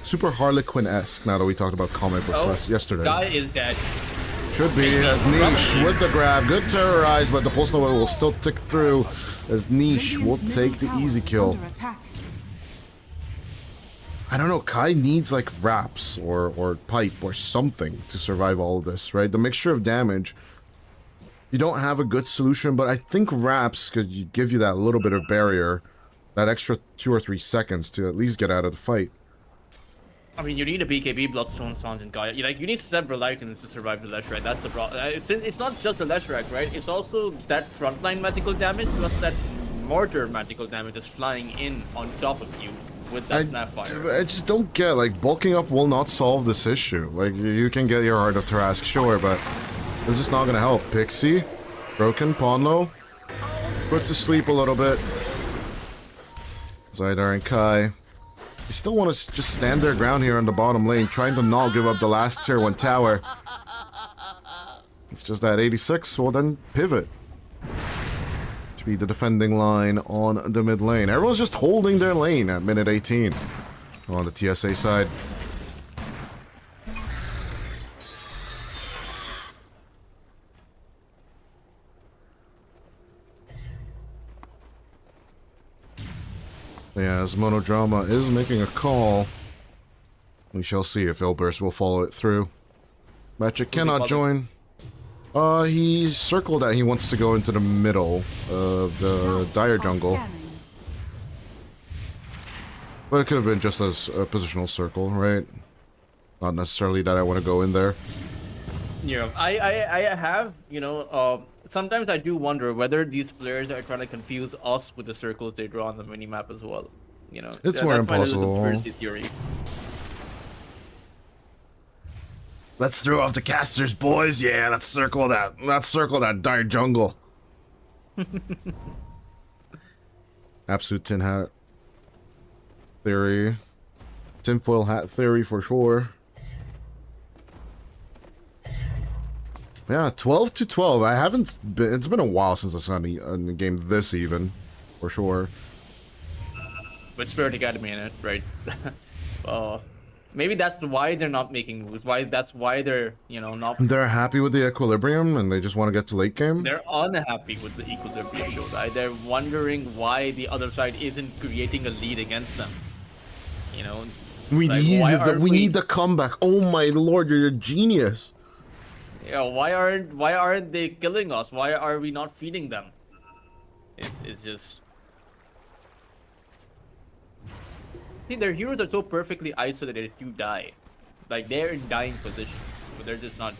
B: Super Harlequin-esque, now that we talked about comic books yesterday.
C: Guy is dead.
B: Should be as Niche with the grab. Good terrorize, but the Pulse Nova will still tick through as Niche will
D: Radiant's
B: take
D: middle
B: the
D: tower
B: easy
D: is
B: kill.
D: under attack.
B: I don't know, Kai needs like wraps or pipe or something to survive all of this, right? The mixture of damage. You don't have a good solution, but I think wraps could give you that little bit of barrier, that extra 2 or 3 seconds to at least get out of the fight.
C: I mean, you need a BKB, Bloodstone, Songe, and Gaia. You need several items to survive the Leshrac. That's the problem. It's not just the Leshrac, right? It's also that frontline magical damage plus that mortar magical damage that's flying in on top of you with that Snapfire.
B: I just don't get, like, bulking up will not solve this issue. Like, you can get your Heart of Tarask, sure, but it's just not gonna help. Pixie, broken, Ponlo, put to sleep a little bit. Zydar and Kai. You still want to just stand their ground here on the bottom lane, trying to not give up the last tier 1 tower. It's just that 86 will then pivot to be the defending line on the mid lane. Everyone's just holding their lane at minute 18 on the TSA side. Yeah, as Monodrama is making a call. We shall see if Ilburst will follow it through. Magic cannot join. He circled that he wants to go into the middle of the dire jungle.
D: Scanning.
B: But it could have been just as a positional circle, right? Not necessarily that I want to go in there.
C: Yeah, I have, sometimes I do wonder whether these players are trying to confuse us with the circles they draw on the minimap as well.
B: It's more
C: that's my little
B: impossible.
C: conspiracy theory.
B: Let's throw off the casters, boys. Yeah, let's circle that dire jungle. Absolute tin hat theory. Tinfoil hat theory for sure. Yeah, 12 to 12. I haven't been, it's been a while since I saw a game this even, for sure.
C: With Spirit.Acd in it, right? Maybe that's why they're not making moves. That's why they're, not.
B: They're happy with the equilibrium and they just want to get to late game.
C: They're unhappy with the equilibrium, Dota. They're wondering why the other side isn't creating a lead against them.
B: We
C: like, why
B: need the comeback. Oh my lord, you're a genius.
C: Yeah, why aren't they killing us? Why are we not feeding them? It's just. See, their heroes are so perfectly isolated to die. Like, they're in dying positions. But they're just not,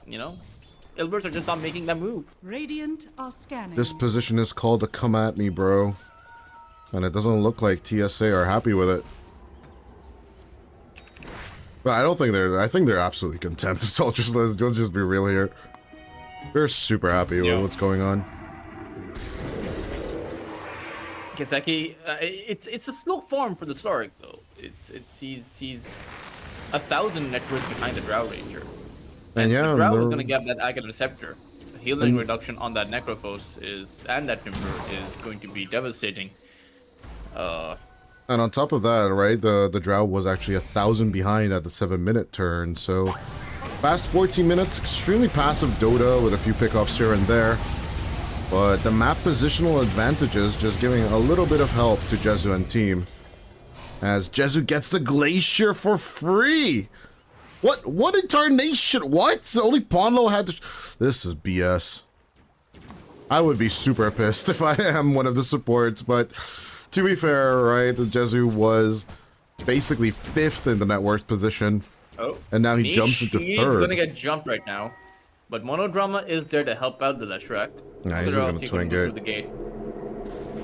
C: Ilberts are just not making that move.
D: Radiant are scanning.
B: This position is called a come at me, bro. And it doesn't look like TSA are happy with it. But I don't think I think they're absolutely content. So let's just be real here. They're super happy with what's going on.
C: Kiseki, it's a slow form for the Stark though. He's 1,000 net worth behind the Drow Ranger.
B: And yeah,
C: the Drow is gonna get that Aghanim Scepter. healing reduction on that Necrophos and that Timber is going to be devastating.
B: And on top of that, right, the Drow was actually 1,000 behind at the 7-minute turn, so fast 14 minutes, extremely passive Dota with a few pickoffs here and there. But the map positional advantages just giving a little bit of help to Jezu and team. As Jezu gets the Glacier for free! What incarnation? What? Only Ponlo had to... This is BS. I would be super pissed if I am one of the supports, but to be fair, right, Jezu was basically 5th in the net worth position.
C: Oh,
B: and now he jumps into 3rd.
C: He's gonna get jumped right now. But Monodrama is there to help out the Leshrac.
B: Nah, he's just gonna twin
C: through the gate.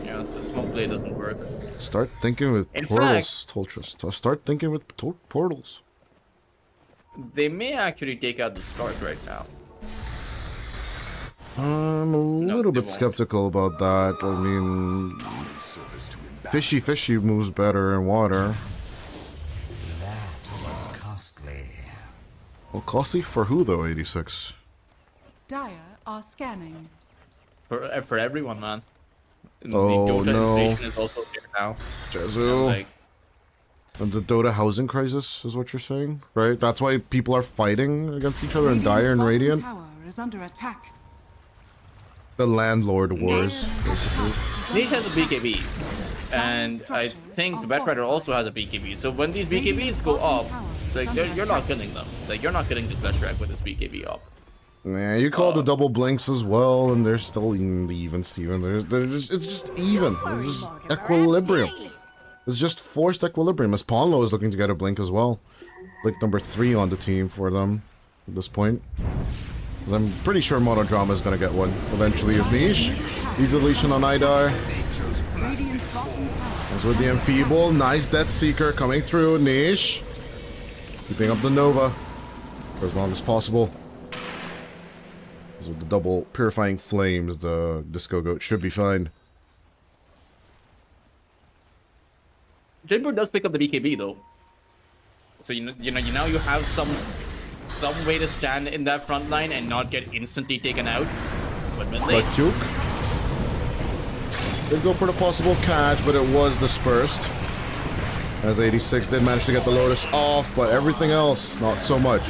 C: Yeah, so the smoke blade doesn't work.
B: Start thinking with portals, Toltrus. Start thinking with portals.
C: They may actually take out the start right now.
B: I'm a little bit skeptical about that. I mean, fishy moves better in water.
H: That was costly.
B: Well, costly for who though? 86.
D: Dire are scanning.
C: For everyone, man.
B: Oh,
C: the Dota
B: no.
C: invasion is also here now.
B: Jezu.
C: Like,
B: And the Dota housing crisis is what you're saying, right? That's why people are fighting against each other in Dire and Radiant.
D: Tower is under attack.
B: The landlord wars.
C: Niche has a BKB, and I think the Batrider also has a BKB. So when these BKBs go up, like you're not killing them. Like you're not killing this Leshrac with this BKB up.
B: Yeah, you call the double blinks as well, and they're still even, Steven. It's just even. It's just equilibrium. It's just forced equilibrium, as Ponlo is looking to get a blink as well. Blink number 3 on the team for them at this point. I'm pretty sure Monodrama is going to get one eventually as Niche. He's the Legion on Idar. As with the Enfeeble, nice Death Seeker coming through. Niche. Keeping up the Nova for as long as possible. As with the double Purifying Flames, the Disco Goat should be fine.
C: Timber does pick up the BKB though, so you know you have some way to stand in that front line and not get instantly taken out. But
B: Duke did go for the possible catch, but it was dispersed. As 86 did manage to get the Lotus off, but everything else not so much.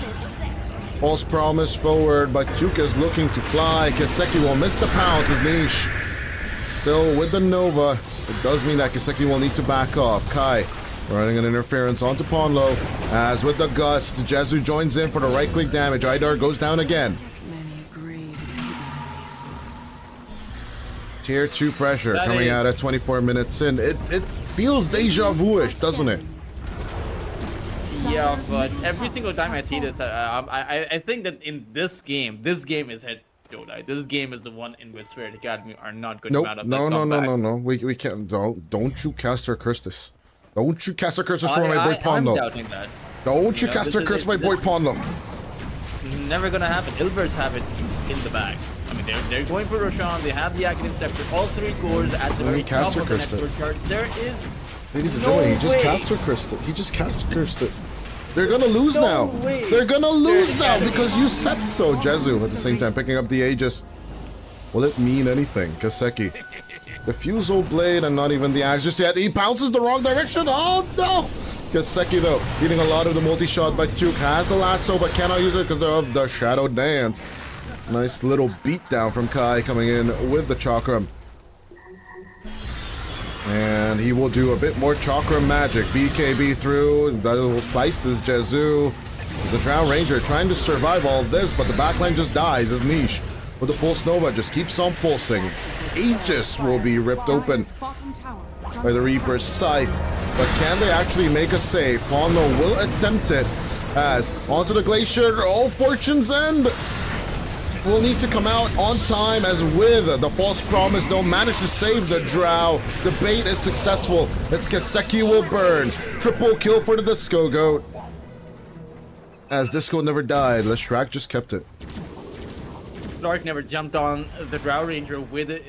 B: False promise forward, but Duke is looking to fly. Kiseki will miss the pounce as Niche still with the Nova. It does mean that Kiseki will need to back off. Kai running an interference onto Ponlo. As with the Gust, Jezu joins in for the right-click damage. Idar goes down again. Tier 2 pressure coming out at 24 minutes in. It feels deja vu-ish, doesn't it?
C: Yeah, but every single time I see this, I think that in this game is head Dota. This game is the one in which Spirit.Acd are not going to mount up that comeback.
B: No. We can't. Don't you cast her curse this. Don't you cast her curse this for my boy Ponlo.
C: I'm doubting that.
B: Don't you cast her curse my boy Ponlo.
C: Never gonna happen. Ilvers have it in the bag. I mean, they're going for Roshan. They have the Academic Scepter. All 3 cores at the very top of the network chart. There is
B: Ladies and gentlemen, he just cast her cursed it. He just cast her cursed it. They're gonna lose now. They're gonna lose now because you said so. Jezu at the same time picking up the Aegis. Will it mean anything? Kiseki. The Fusel Blade and not even the Axe just yet. He bounces the wrong direction. Oh no! Kiseki though, getting a lot of the multi-shot, but Duke has the lasso but cannot use it because of the Shadow Dance. Nice little beatdown from Kai coming in with the Chakram. And he will do a bit more Chakra magic. BKB through, that little slices Jezu. The Drow Ranger trying to survive all this, but the backline just dies as Niche. With the Pulse Nova just keeps on pulsing. Aegis will be ripped open by the Reaper's Scythe. But can they actually make a save? Ponlo will attempt it. As onto the Glacier, all fortunes end. Will need to come out on time as with the false promise they'll manage to save the Drow. The bait is successful as Kiseki will burn. Triple kill for the Disco Goat. As Disco never died, Leshrac just kept it.
C: Clark never jumped on the Drow Ranger with his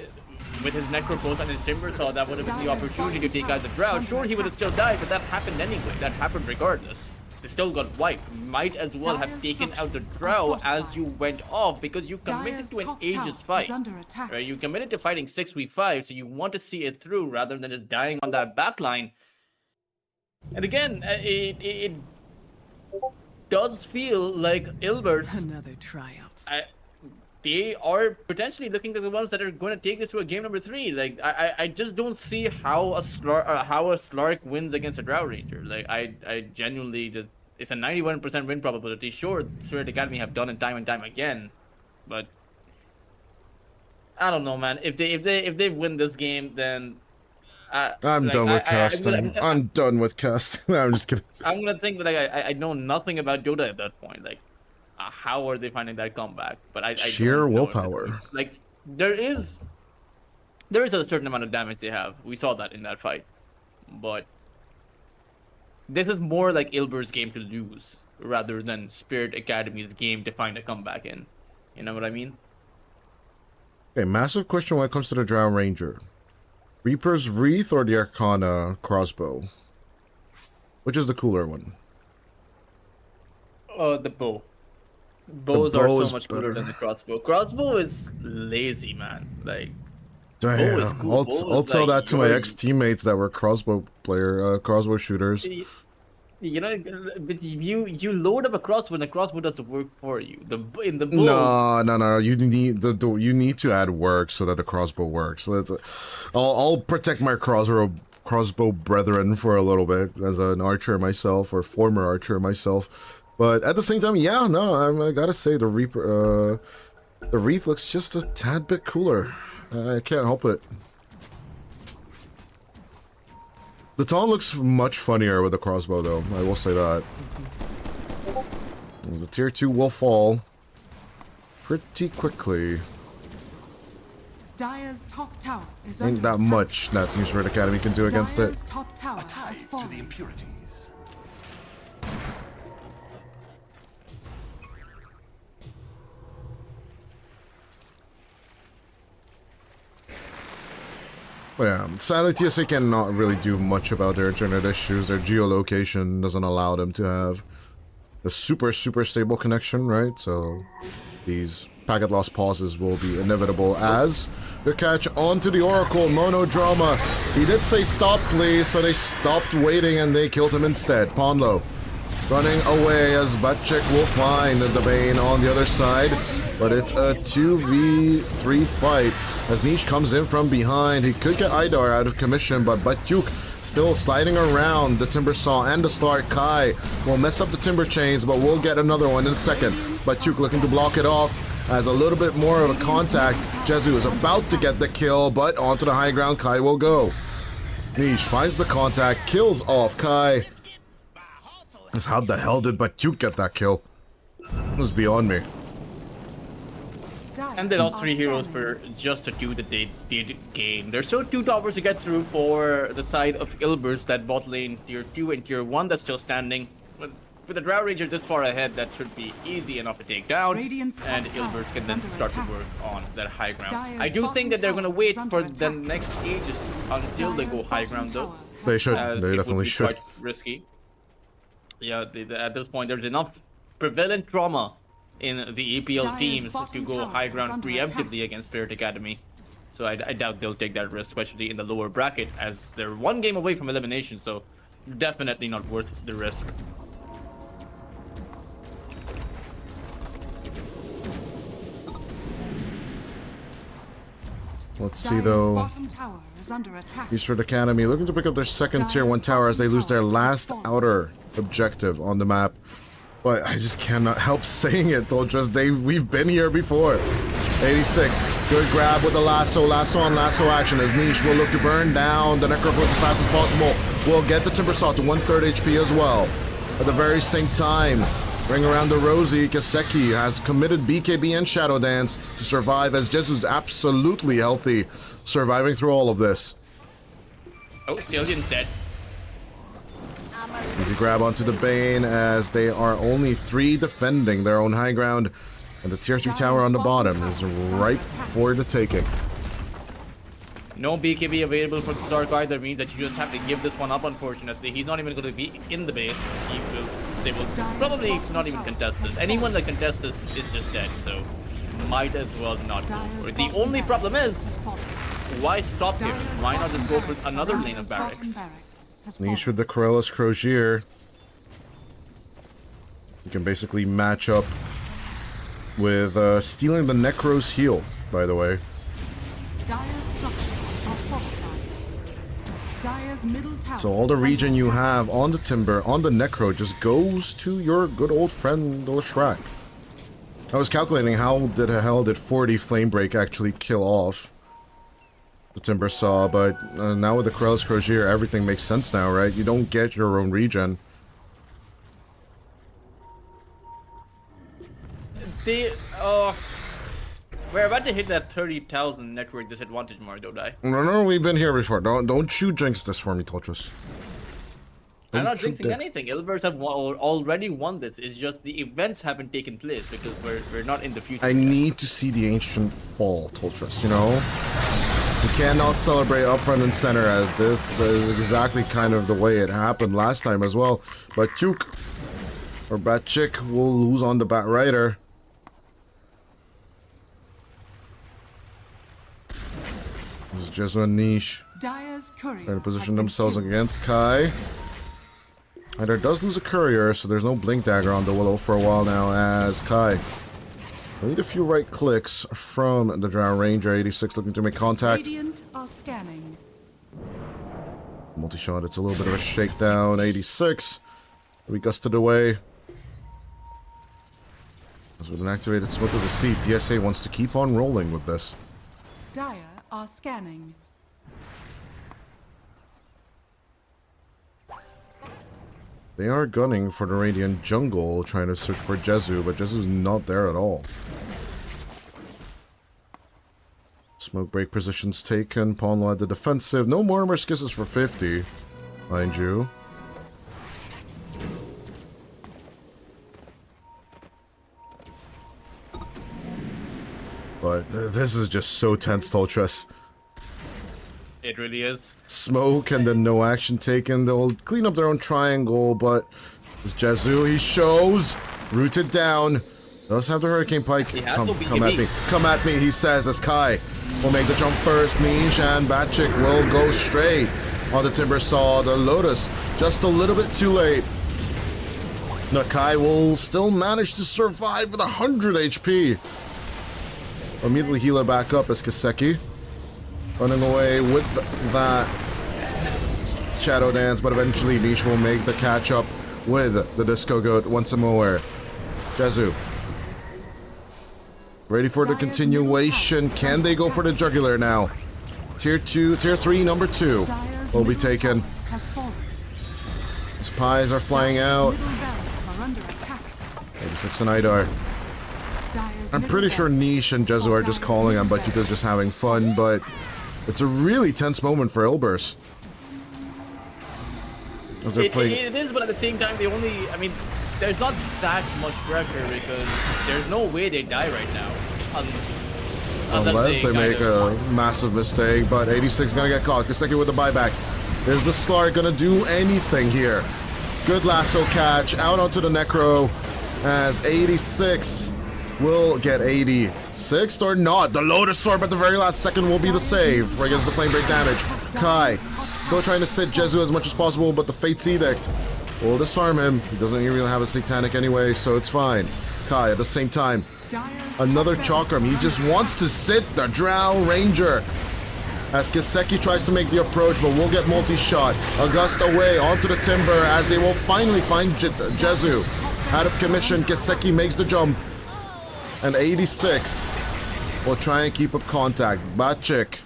C: Necrophos and his Timber Saw. That would have been the opportunity to take out the Drow. Sure, he would have still died, but that happened anyway. That happened regardless. they still got wiped. Might as well have
D: Dire's
C: taken out the
D: structures are
C: drow as
D: fortified.
C: you went off, because you committed
D: Dire's
C: to an
D: top
C: Aegis
D: tower
C: fight.
D: is under attack.
C: Right? You committed to fighting 6v5, so you want to see it through rather than just dying on that backline. And again, it does feel like Ilbers,
D: Another triumph.
C: they are potentially looking to the ones that are going to take this to a game number 3. Like, I just don't see how a Slark wins against a Drow Ranger. Like, I genuinely just, it's a 91% win probability. Sure, Spirit.Acd have done it time and time again, but I don't know, man. If they win this game, then
B: I'm done with casting. I'm done with casting. I'm just kidding.
C: I'm gonna think that I know nothing about Dota at that point. Like, how are they finding that comeback? But I
B: Sheer
C: don't know if it's
B: willpower.
C: like there is a certain amount of damage they have. We saw that in that fight, but this is more like Ilber's game to lose rather than Spirit.Acd's game to find a comeback in. You know what I mean?
B: Okay, massive question when it comes to the Drow Ranger. Reaper's Wreath or the Arcana crossbow? Which is the cooler one?
C: The bow. Bows
B: bow
C: are
B: is
C: so much cooler
B: better.
C: than the crossbow. Crossbow is lazy, man. Like,
B: Damn,
C: is cool. Bow
B: I'll
C: is
B: tell
C: like
B: that to my
C: your-
B: ex-teammates that were crossbow shooters.
C: You know, but you load up a crossbow and the crossbow does the work for you. In the bow,
B: No. You need you need to add work so that the crossbow works. So that's I'll protect my crossbow brethren for a little bit as an archer myself, or former archer myself. But at the same time, yeah, no, I gotta say the Reaper, the Wreath looks just a tad bit cooler. I can't help it. The taunt looks much funnier with the crossbow, though. I will say that. The tier 2 will fall pretty quickly.
D: Dire's top tower is
B: Ain't
D: under
B: that
D: attack.
B: much that Team Spirit.Acd can do against
D: Dire's
B: it.
D: top tower has fallen.
F: impurities.
B: But yeah, sadly TSA cannot really do much about their internet issues. Their geolocation doesn't allow them to have a super stable connection, right? So these packet loss pauses will be inevitable as the catch onto the Oracle. Monodrama. He did say stop, please, so they stopped waiting and they killed him instead. Ponlo running away as Batchik will find the Bane on the other side. But it's a 2v3 fight as Niche comes in from behind. He could get Idar out of commission, but Batyuk still sliding around. The Timber Saw and the Stark Kai will mess up the Timber Chains, but we'll get another one in a second. Batyuk looking to block it off as a little bit more of a contact. Jezu is about to get the kill, but onto the high ground Kai will go. Niche finds the contact, kills off Kai. How the hell did Batyuk get that kill? It was beyond me.
C: and they lost 3 heroes for just the 2 that they did gain. There's still 2 towers to get through for the side of Ilbers, that bot lane tier 2 and tier 1 that's still standing. But with the Drow Ranger this far ahead, that should be easy enough to take down,
D: Radiant's top
C: and
D: tower
C: Ilbers can
D: is
C: then
D: under
C: start
D: attack.
C: to work on their high ground.
D: Dire's
C: I do think that they're
D: bottom
C: gonna wait
D: tower is
C: for
D: under
C: the
D: attack.
C: next ages until they go
D: Dire's
C: high
D: bottom
C: ground though.
D: tower has
B: They should.
D: fallen.
B: They
C: It would
B: definitely
C: be
B: should.
C: quite risky. Yeah, at this point, there's enough prevalent trauma in the EPL
D: Dire's
C: teams to
D: bottom
C: go
D: tower
C: high
D: is
C: ground
D: under
C: preemptively
D: attack.
C: against Spirit.Acd. So I doubt they'll take that risk, especially in the lower bracket, as they're 1 game away from elimination, so definitely not worth the risk.
B: Let's see
D: Dire's
B: though.
D: bottom tower is under attack.
B: Eastern Academy looking to pick up their second tier 1 tower as they lose their last outer objective on the map. But I just cannot help saying it, Toltras. We've been here before. 86. Good grab with the lasso. Lasso on lasso action as Niche will look to burn down the Necrophos as fast as possible. We'll get the Timber Saw to 1/3 HP as well. At the very same time, ring around the Rosie. Kaseki has committed BKB and Shadow Dance to survive as Jesu's absolutely healthy, surviving through all of this.
C: Oh, Cillian dead.
B: Easy grab onto the Bane as they are only 3 defending their own high ground. And the tier 3 tower on the bottom is ripe for the taking.
C: No BKB available for the Stark either, means that you just have to give this one up, unfortunately. He's not even going to be in the base. He will they will probably not even contest this. Anyone that contests this is just dead, so might as well not go for it. The only problem is, why stop here? Why not just go for another lane of barracks?
B: Niche with the Corellis Crozier. You can basically match up with stealing the Necro's heal, by the way. So all the regen you have on the Timber, on the Necro, just goes to your good old friend, the Shrek. I was calculating how the hell did 40 Flame Break actually kill off the Timber Saw, but now with the Corellis Crozier, everything makes sense now, right? You don't get your own regen.
C: We're about to hit that 30,000 network disadvantage mark, though, Dai.
B: No, we've been here before. Don't you jinx this for me, Toltrus.
C: I'm not jinxing anything. Ilbers have already won this. It's just the events haven't taken place because we're not in the future.
B: I need to see the Ancient fall, Toltrus, you know? We cannot celebrate up front and center as this is exactly kind of the way it happened last time as well. But Tuk or Batchick will lose on the Bat Rider. This is just a niche. Trying to position themselves against Kai. Either does lose a courier, so there's no Blink Dagger on the Willow for a while now as Kai. I need a few right clicks from the Drow Ranger. 86 looking to make contact. Multi-shot, it's a little bit of a shakedown. 86. We gusted away. As with an activated Smoke of the Sea, DSA wants to keep on rolling with this.
D: Dire are scanning.
B: They are gunning for the Radiant jungle, trying to search for Jezu, but Jezu's not there at all. Smoke break positions taken, Ponlo at the defensive. No more Skisses for 50, mind you. But this is just so tense, Toltrus.
C: It really is.
B: Smoke and then no action taken. They'll clean up their own triangle, but this Jezu, he shows. Rooted down. Does have the Hurricane Pike. Come at me. Come at me, he says, as Kai will make the jump first. Niche and Batchick will go straight on the Timber Saw. The Lotus just a little bit too late. Nakai will still manage to survive with 100 HP. Immediately heal her back up as Kiseki running away with that Shadow Dance, but eventually Niche will make the catch up with the Disco Goat once more. Jezu ready for the continuation. Can they go for the Jugular now? Tier 3, number 2 will be taken. His pies are flying out. 86 and Idar. I'm pretty sure Niche and Jezu are just calling on Batuka's just having fun, but it's a really tense moment for Ilbers. As they're playing.
C: It is, but at the same time, there's not that much pressure because there's no way they die right now.
B: Unless they make a massive mistake, but 86 gonna get caught. Kiseki with the buyback. Is the Slark gonna do anything here? Good lasso catch out onto the Necro as 86 will get 86 or not. The Lotus Orb at the very last second will be the save against the Flame Break damage. Kai still trying to sit Jezu as much as possible, but the Fate's Edict will disarm him. He doesn't even have a Satanic anyway, so it's fine. Kai at the same time. Another Chakram. He just wants to sit the Drow Ranger. As Kiseki tries to make the approach, but will get multi-shot. August away onto the Timber as they will finally find Jezu. Out of commission, Kiseki makes the jump. And 86 will try and keep up contact. Batchick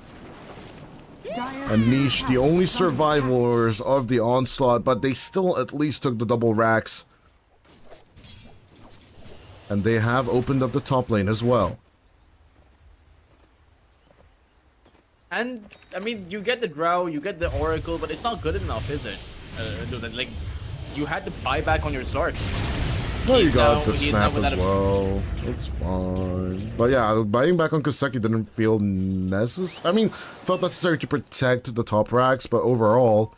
B: and Niche, the only survivors of the onslaught, but they still at least took the double racks. And they have opened up the top lane as well.
C: And, you get the Drow, you get the Oracle, but it's not good enough, is it? You had to buy back on your Slark.
B: Well, you got the snap as well. It's fine. But yeah, buying back on Kiseki didn't feel necessary. Felt necessary to protect the top racks, but overall,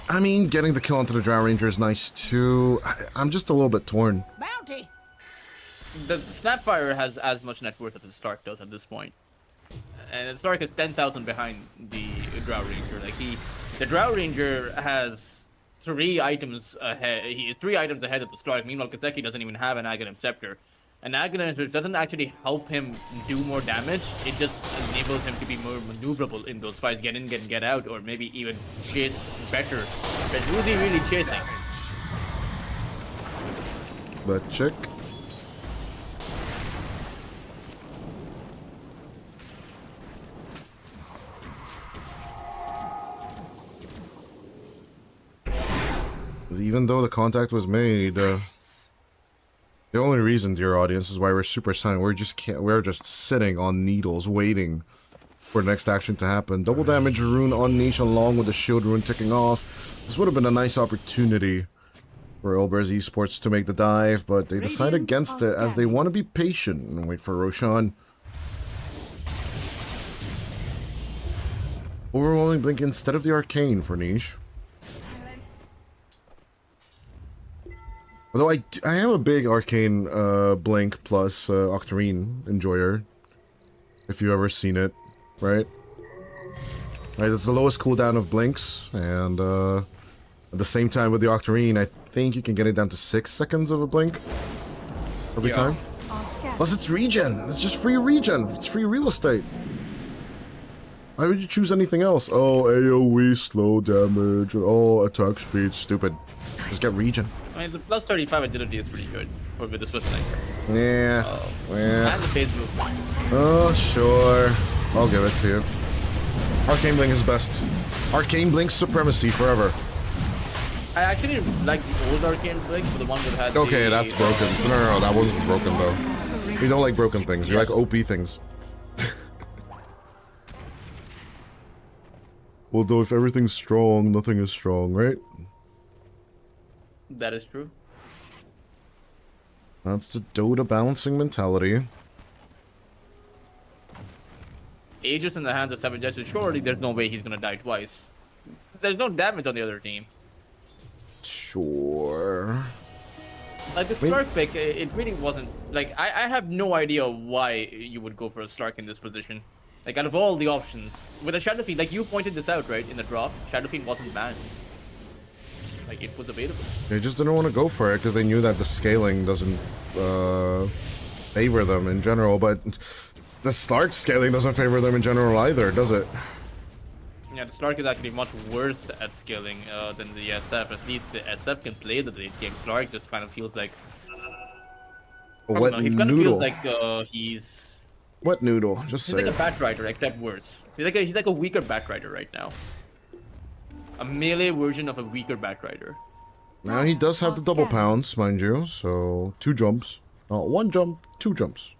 B: I mean, getting the kill onto the Drow Ranger is nice too. I'm just a little bit torn.
G: Bounty.
C: The Snapfire has as much net worth as the Stark does at this point. And the Stark is 10,000 behind the Drow Ranger. Like the Drow Ranger has 3 items ahead. He is 3 items ahead of the Stark. Meanwhile, Kaseki doesn't even have an Aghanim Scepter. An Aghanim Scepter doesn't actually help him do more damage. It just enables him to be more maneuverable in those fights, get in, get out, or maybe even chase better. But who's he really chasing?
B: But check. Even though the contact was made, the only reason, dear audience, is why we're super silent. We're just sitting on needles, waiting for the next action to happen. Double damage rune on Niche along with the shield rune ticking off. This would have been a nice opportunity for Ilber's Esports to make the dive, but they decide against it as they want to be patient and wait for Roshan. Overwhelming Blink instead of the Arcane for Niche. Although I am a big Arcane Blink plus Octarine enjoyer. If you've ever seen it, right? Right, it's the lowest cooldown of Blinks, and at the same time with the Octarine, I think you can get it down to 6 seconds of a Blink every time. Plus it's regen, it's just free regen, it's free real estate. Why would you choose anything else? Oh, AoE, slow damage, oh, attack speed, stupid. Just get regen.
C: I mean, the plus 35 agility is pretty good with the Swift Sniper.
B: Yeah, yeah.
C: And the phase move.
B: Oh, sure. I'll give it to you. Arcane Blink is best. Arcane Blink supremacy forever.
C: I actually like the old Arcane Blink, but the one that had
B: okay, that's broken. No, that one's broken, though. You don't like broken things. You like OP things. Well, though, if everything's strong, nothing is strong, right?
C: That is true.
B: That's the Dota balancing mentality.
C: Aegis in the hands of 7 Jesu, surely there's no way he's gonna die twice. There's no damage on the other team.
B: Sure.
C: Like the Stark pick, it really wasn't... Like, I have no idea why you would go for a Stark in this position. Like, out of all the options, with a Shadow Fiend, like you pointed this out, right, in the drop, Shadow Fiend wasn't banned. Like, it was available.
B: They just didn't want to go for it because they knew that the scaling doesn't favor them in general, but the Stark scaling doesn't favor them in general either, does it?
C: Yeah, the Stark is actually much worse at scaling than the SF. At least the SF can play the late game. Stark just kind of feels like...
B: What
C: he kind of feels like he's...
B: What noodle? Just say
C: He's like
B: it.
C: a Batrider, except worse. He's like a weaker Batrider right now. A melee version of a weaker Batrider.
B: Now he does have the double pounds, mind you, so 2 jumps. 1 jump, 2 jumps.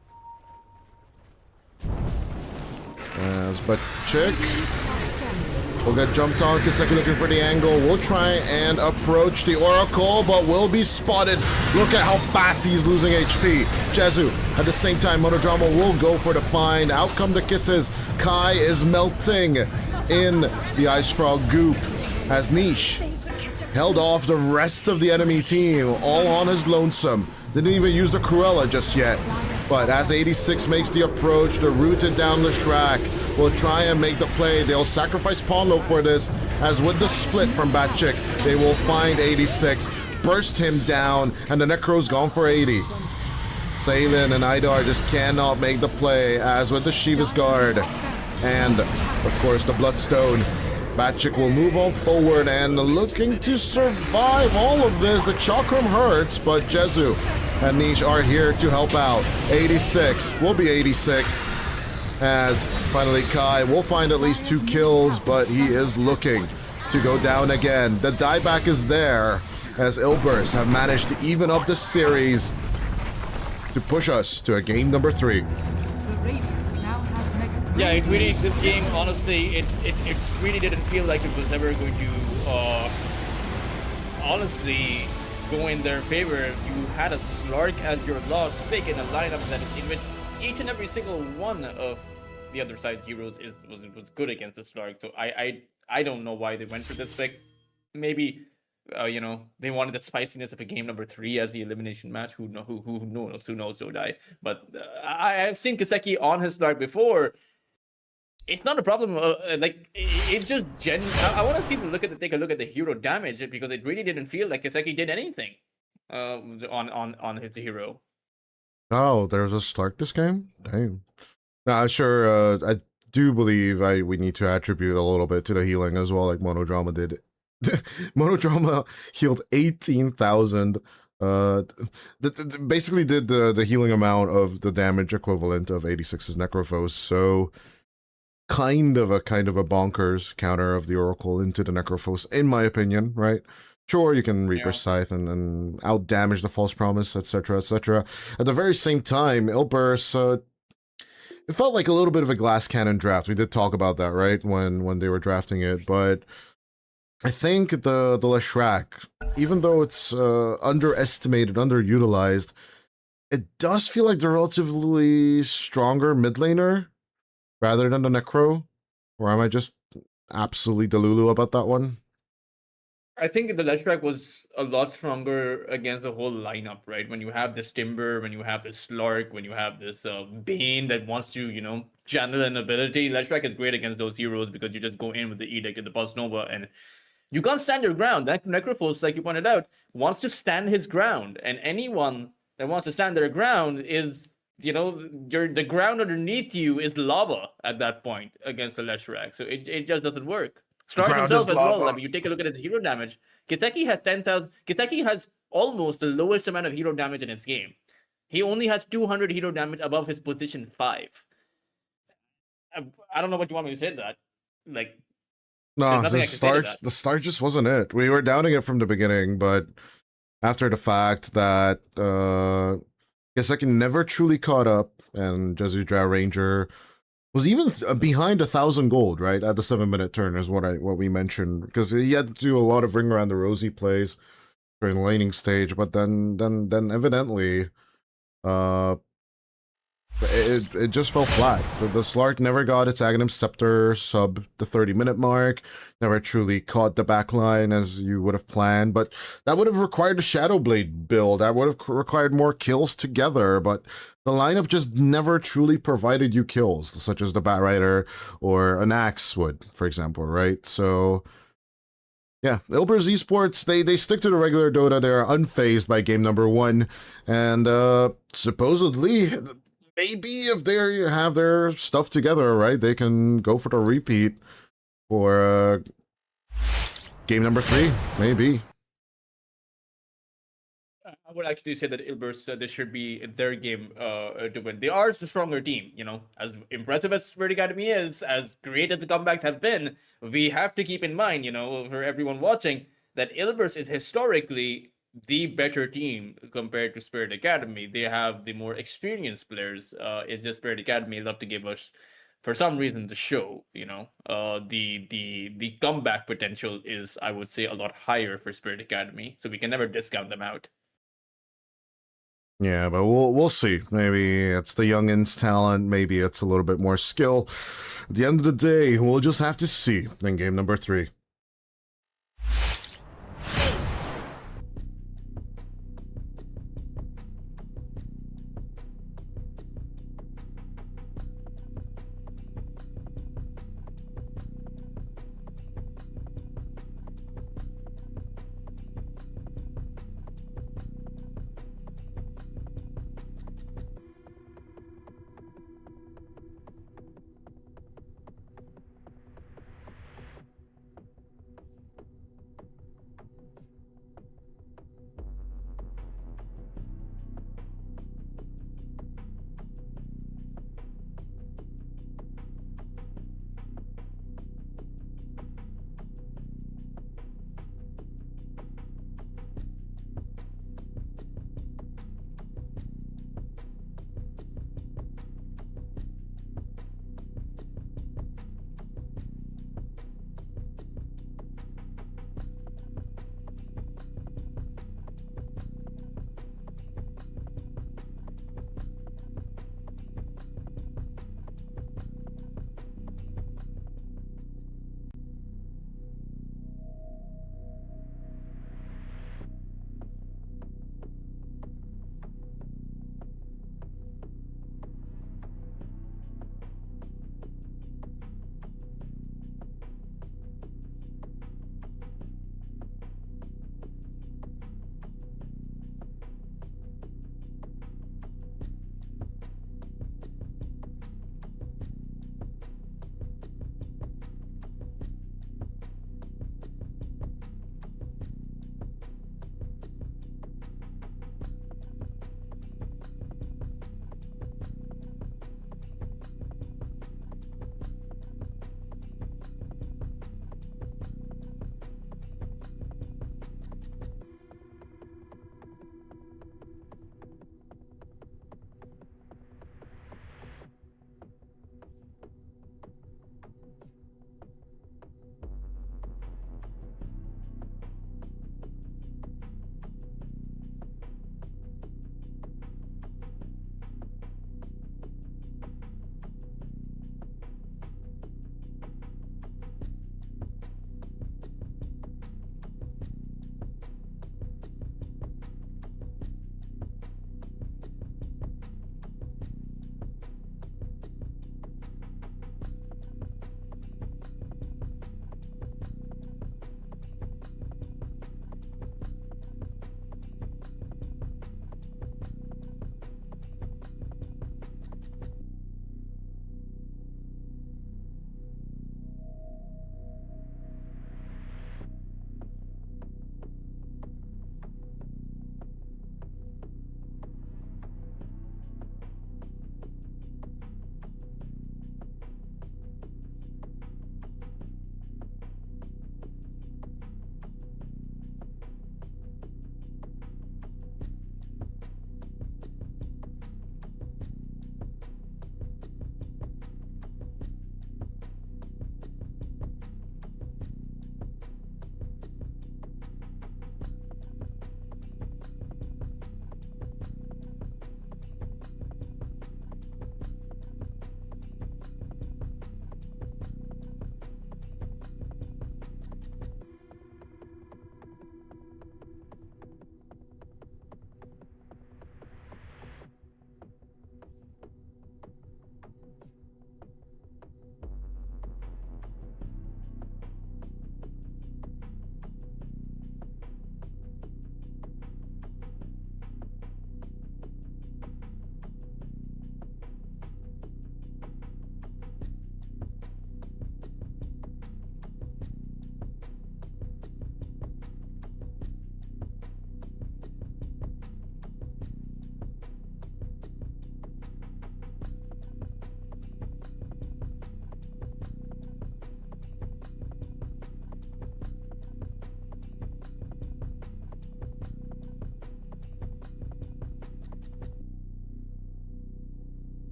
B: As but Chick will get jumped on. Kiseki looking for the angle. We'll try and approach the Oracle, but will be spotted. Look at how fast he's losing HP. Jezu, at the same time, Monodrama will go for the find. Out come the kisses. Kai is melting in the Ice Frog goop as Niche held off the rest of the enemy team all on his lonesome. Didn't even use the Cruella just yet. But as 86 makes the approach, the rooted down the Shrek will try and make the play. They'll sacrifice Pondo for this, as with the split from Batchick, they will find 86, burst him down, and the Necro's gone for 80. Salen and Idar just cannot make the play, as with the Shiva's Guard. And, of course, the Bloodstone. Batchick will move on forward and looking to survive all of this. The Chakram hurts, but Jezu and Niche are here to help out. 86 will be 86th, as finally Kai will find at least 2 kills, but he is looking to go down again. The dieback is there, as Ilbers have managed to even up the series to push us to a game number 3.
C: Yeah, it really, this game, honestly, it really didn't feel like it was ever going to, honestly, go in their favor. You had a Slark as your last pick in a lineup that in which each and every single one of the other side's heroes was good against the Slark. So I don't know why they went for this pick. maybe they wanted the spiciness of a game number 3 as the elimination match. Who knows? Who knows? Don't I? But I've seen Kaseki on his start before. It's not a problem. Like it just I want people to take a look at the hero damage because it really didn't feel like Kaseki did anything on his hero.
B: Oh, there's a start this game? Dang. Nah, sure, I do believe we need to attribute a little bit to the healing as well, like Monodrama did. Monodrama healed 18,000. Basically did the healing amount of the damage equivalent of 86's Necrophos, so kind of a bonkers counter of the Oracle into the Necrophos, in my opinion, right? Sure, you can Reaper Scythe and out-damage the False Promise, etc., etc. At the very same time, Ilbers, it felt like a little bit of a glass cannon draft. We did talk about that, right, when they were drafting it, but I think the Leshrac, even though it's underestimated, underutilized, it does feel like the relatively stronger mid laner rather than the Necro. Or am I just absolutely delulu about that one?
C: I think the Leshrac was a lot stronger against the whole lineup, right? When you have this Timber, when you have this Slark, when you have this Bane that wants to, channel an ability, Leshrac is great against those heroes because you just go in with the Edict and the Pulse Nova and you can't stand your ground. That Necrophos, like you pointed out, wants to stand his ground. And anyone that wants to stand their ground is, the ground underneath you is lava at that point against the Leshrac. So it just doesn't work. Slark himself as well. I mean, you take a look at his hero damage. Kiseki has 10,000. Kiseki has almost the lowest amount of hero damage in its game. He only has 200 hero damage above his position 5. I don't know what you want me to say to that. Like,
B: no, the start just wasn't it. We were doubting it from the beginning, but after the fact that Kiseki never truly caught up, and Jesu's Drow Ranger was even behind 1,000 gold, right, at the 7-minute turn is what we mentioned, because he had to do a lot of Ring Around the Rosie plays during the laning stage, but then evidently, it just fell flat. The Slark never got its Aghanim Scepter sub the 30-minute mark, never truly caught the backline as you would have planned, but that would have required a Shadowblade build, that would have required more kills together, but the lineup just never truly provided you kills, such as the Batrider or an Axe would, for example, right? So yeah, Ilbers Esports, they stick to the regular Dota, they're unfazed by game number 1, and supposedly, maybe if they have their stuff together, right, they can go for the repeat for game number 3, maybe.
C: I would actually say that Ilbers, this should be their game to win. They are the stronger team, As impressive as Spirit.Acd is, as great as the comebacks have been, we have to keep in mind, for everyone watching, that Ilbers is historically the better team compared to Spirit.Acd. They have the more experienced players. It's just Spirit.Acd love to give us, for some reason, the show. The comeback potential is, I would say, a lot higher for Spirit.Acd, so we can never discount them out.
B: Yeah, but we'll see. Maybe it's the youngins' talent. Maybe it's a little bit more skill. At the end of the day, we'll just have to see in game number 3.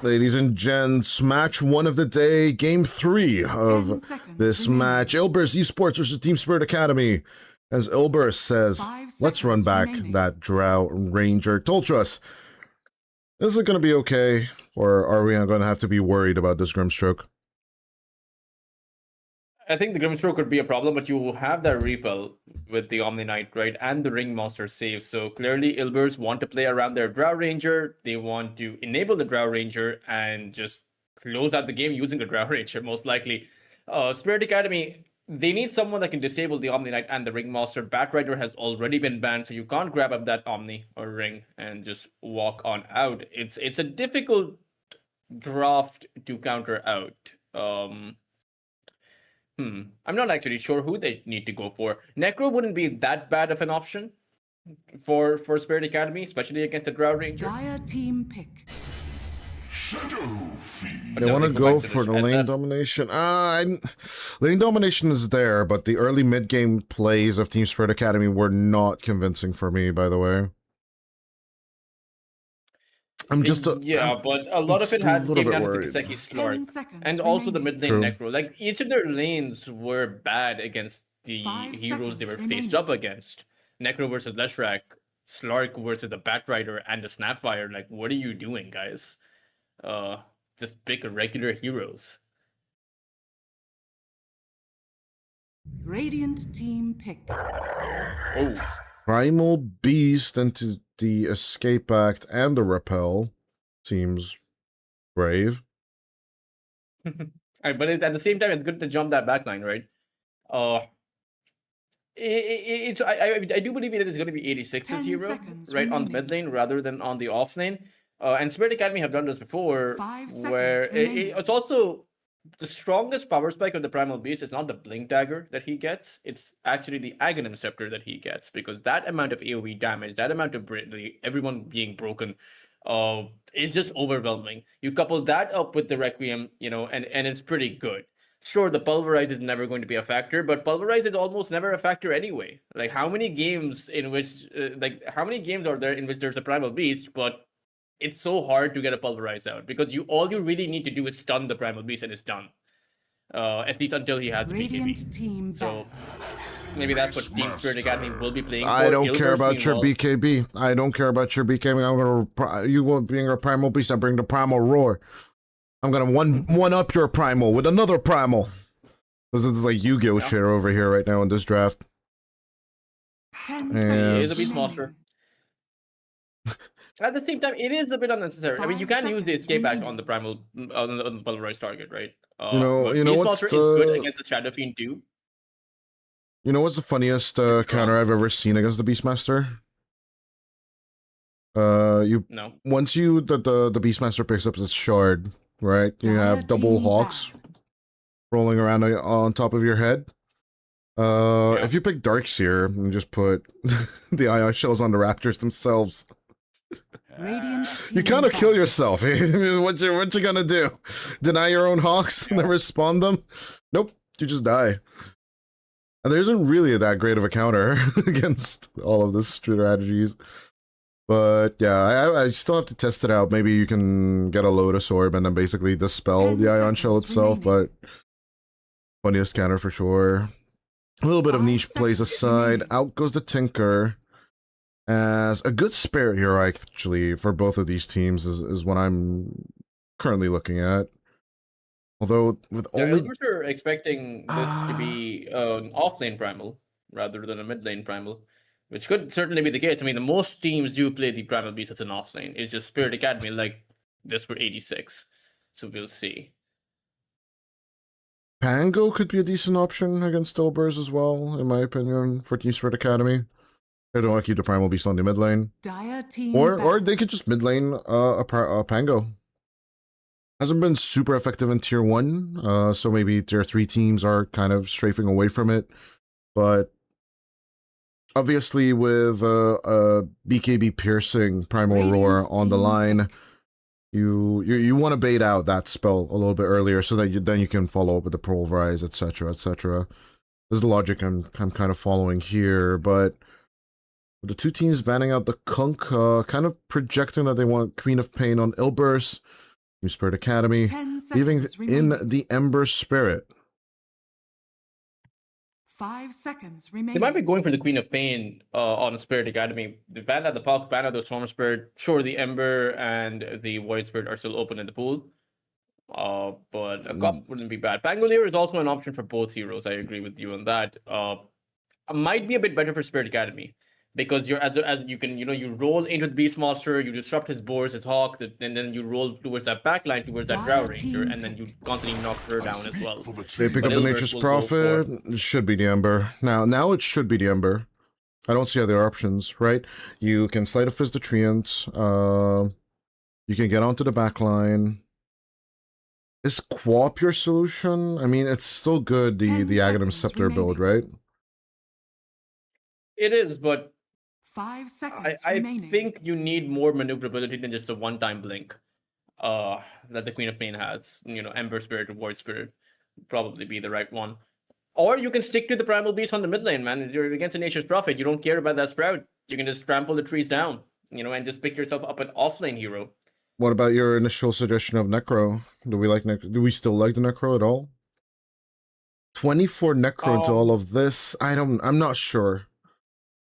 B: Ladies and gents, match 1 of the day, game 3 of this match. Ilbers Esports versus Team Spirit Academy. As Ilbers says, let's run back that Drow Ranger. Toltros, is it going to be okay? Or are we going to have to be worried about this Grimstroke?
C: I think the Grimstroke could be a problem, but you have that repel with the Omni Knight, right? And the Ring Monster save. So clearly, Ilbers want to play around their Drow Ranger. They want to enable the Drow Ranger and just close out the game using the Drow Ranger, most likely. Spirit Academy, they need someone that can disable the Omni Knight and the Ring Monster. Batrider has already been banned, so you can't grab up that Omni or Ring and just walk on out. It's a difficult draft to counter out. I'm not actually sure who they need to go for. Necro wouldn't be that bad of an option for Spirit Academy, especially against the Drow Ranger.
D: Dire team pick.
B: They want to go for the lane domination. Lane domination is there, but the early mid-game plays of Team Spirit Academy were not convincing for me, by the way. I'm just
C: but a lot of it had came down to the Kiseki Slark and also the mid lane Necro. Like each of their lanes were bad against the heroes they were faced up against. Necro versus Leshrac, Slark versus the Batrider and the Snapfire. Like, what are you doing, guys? Just pick regular heroes.
D: Radiant team pick.
C: Oh.
B: Primal Beast into the Escape Act and the Repel seems brave.
C: But at the same time, it's good to jump that backline, right? I do believe it is going to be 86's hero, right, on the mid lane rather than on the off lane. And Spirit Academy have done this before, where it's also the strongest power spike of the Primal Beast is not the Blink Dagger that he gets, it's actually the Aghanim Scepter that he gets, because that amount of AoE damage, that amount of everyone being broken, is just overwhelming. You couple that up with the Requiem, and it's pretty good. Sure, the Pulverize is never going to be a factor, but Pulverize is almost never a factor anyway. Like, how many games in which, how many games are there in which there's a Primal Beast, but it's so hard to get a Pulverize out, because all you really need to do is stun the Primal Beast and it's done. At least until he has the BKB. So maybe that's what Team Spirit Academy will be playing for.
B: I don't care about your BKB. I don't care about your BKB. You want being a Primal Beast, I bring the Primal Roar. I'm gonna one up your Primal with another Primal. This is like Yu-Gi-Oh shit over here right now in this draft.
C: And he is a Beast Monster. At the same time, it is a bit unnecessary. I mean, you can use the Escape Act on the Primal, on the Pulverized target, right?
B: You know
C: Beast
B: what's
C: Monster is good against the Shadow Fiend too.
B: You know what's the funniest counter I've ever seen against the Beastmaster? Once the Beastmaster picks up this shard, right? You have double hawks rolling around on top of your head. If you pick Darkseer and just put the Ion Shells on the Raptors themselves, you kind of kill yourself. what you gonna do? Deny your own hawks and then respawn them? Nope, you just die. And there isn't really that great of a counter against all of the strategies. But yeah, I still have to test it out. Maybe you can get a Lotus Orb and then basically dispel the Ion Shell itself, but funniest counter for sure. A little bit of niche plays aside, out goes the Tinker. As a good spirit hero, actually, for both of these teams is what I'm currently looking at. Although, with only...
C: Ilbers are expecting this to be an off-lane Primal, rather than a mid-lane Primal, which could certainly be the case. I mean, most teams do play the Primal Beast as an off-lane. It's just Spirit Academy like this for 86. So we'll see.
B: Pango could be a decent option against Ilbers as well, in my opinion, for Team Spirit Academy. They don't want to keep the Primal Beast on the mid lane. Or they could just mid lane a Pango. Hasn't been super effective in tier 1, so maybe tier 3 teams are kind of strafing away from it. But obviously with a BKB piercing Primal Roar on the line, you want to bait out that spell a little bit earlier so that then you can follow up with the Pulverize, etc., etc. This is the logic I'm kind of following here, but with the two teams banning out the Kunk, kind of projecting that they want Queen of Pain on Ilbers. Team Spirit Academy
D: 10
B: leaving
D: seconds
B: in
D: remaining.
B: the Ember Spirit.
D: 5 seconds
C: They
D: remaining.
C: might be going for the Queen of Pain on Spirit Academy. The ban at the Pulse, ban at the Storm Spirit. Sure, the Ember and the Void Spirit are still open in the pool. But a cop wouldn't be bad. Pangolier is also an option for both heroes. I agree with you on that. Might be a bit better for Spirit Academy because you're as you can you roll into the Beast Monster, you disrupt his boars, his hawk, and then you roll towards that backline towards that Drow Ranger, and then you constantly knock her down as well.
B: They pick
C: But
B: up the
C: Ilbers
B: Nature's
C: will go for-
B: Prophet. It should be the Ember. Now it should be the Ember. I don't see other options, right? You can Sleight of Fist the Treants. You can get onto the backline. Is Quap your solution? I mean, it's still good, the
D: 10
B: Aghanim
D: seconds
B: Scepter build, right?
C: It is, but
D: 5 seconds
C: I
D: remaining.
C: think you need more maneuverability than just a one-time blink. That the Queen of Pain has. Ember Spirit or Void Spirit probably be the right one. Or you can stick to the Primal Beast on the mid lane, man. If you're against a Nature's Prophet, you don't care about that Sprout. You can just trample the trees down, and just pick yourself up an offlane hero.
B: What about your initial suggestion of Necro? Do we still like the Necro at all? 24 Necro into all of this? I'm not sure.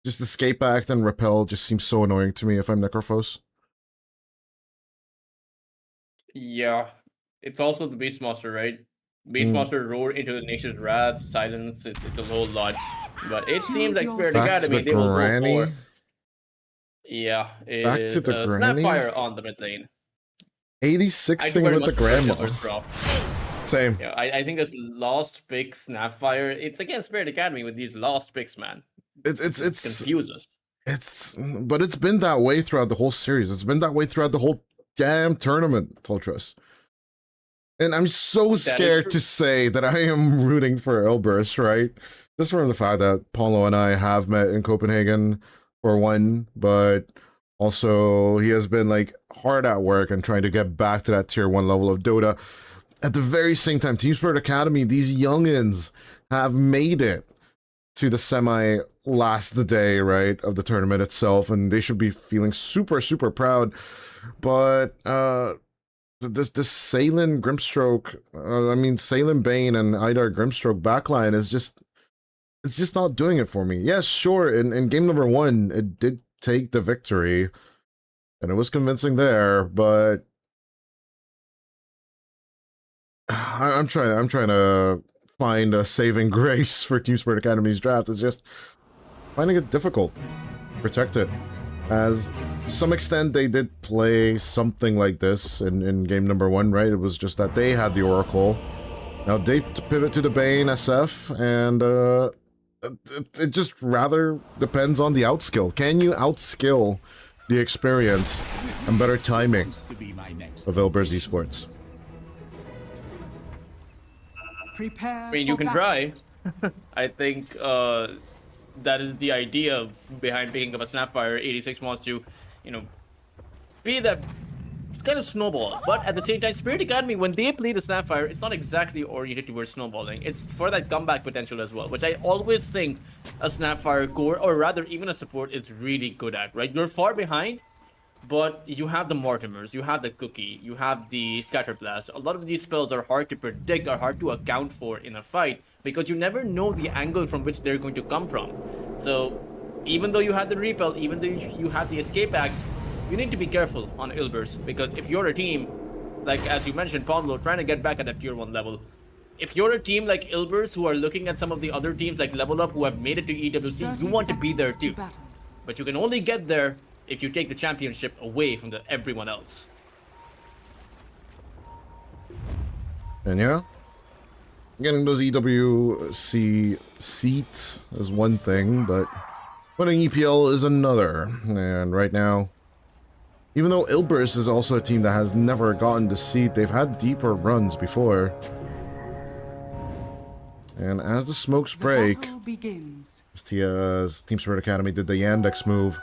B: Just Escape Act and Repel just seems so annoying to me if I'm Necrophos.
C: Yeah. It's also the Beastmaster, right? Beastmaster roar into the Nature's Wrath, silence, it's a whole lot. But it seems like Spirit
B: Back to
C: Academy,
B: the
C: they will go
B: granny.
C: for. Yeah,
B: Back to the granny?
C: Snapfire on the mid lane.
B: 86ing
C: very
B: with the
C: much prefer
B: grandma.
C: Shepherd's Drop.
B: Same.
C: Yeah, I think this last pick Snapfire, it's against Spirit Academy with these last picks, man.
B: It's
C: Confuses.
B: but it's been that way throughout the whole series. It's been that way throughout the whole damn tournament, Toltrus. And I'm so scared to say that I am rooting for Ilbers, right? Just from the fact that Paulo and I have met in Copenhagen for one, but also he has been like hard at work and trying to get back to that tier 1 level of Dota. At the very same time, Team Spirit Academy, these youngins have made it to the semi last day, right, of the tournament itself, and they should be feeling super, super proud. But this Salen Grimstroke, Salen Bane and Idar Grimstroke backline is just not doing it for me. Yes, sure, in game number 1, it did take the victory, and it was convincing there, but I'm trying to find a saving grace for Team Spirit Academy's draft. It's just finding it difficult to protect it. As to some extent they did play something like this in game number 1, right? It was just that they had the Oracle. Now they pivot to the Bane SF, and it just rather depends on the outskill. Can you outskill the experience and better timing of Ilbers Esports?
D: Prepare
C: I mean, you can try. I think that is the idea behind picking up a Snapfire. 86 wants to, be that kind of snowball. But at the same time, Spirit Academy, when they play the Snapfire, it's not exactly oriented towards snowballing. It's for that comeback potential as well, which I always think a Snapfire core, or rather even a support, is really good at, right? You're far behind, but you have the Mortimers, you have the Cookie, you have the Scatterblast. A lot of these spells are hard to predict, are hard to account for in a fight, because you never know the angle from which they're going to come from. So, even though you have the Repel, even though you have the Escape Act, you need to be careful on Ilbers, because if you're a team, like as you mentioned, Pablo, trying to get back at that tier 1 level, if you're a team like Ilbers who are looking at some of the other teams like Level Up who have made it to EWC, you want to be there too. But you can only get there if you take the championship away from everyone else.
B: And yeah, getting those EWC seats is one thing, but winning EPL is another. And right now, even though Ilbers is also a team that has never gotten the seat, they've had deeper runs before. And as the smokes break, as Team Spirit Academy did the Yandex move,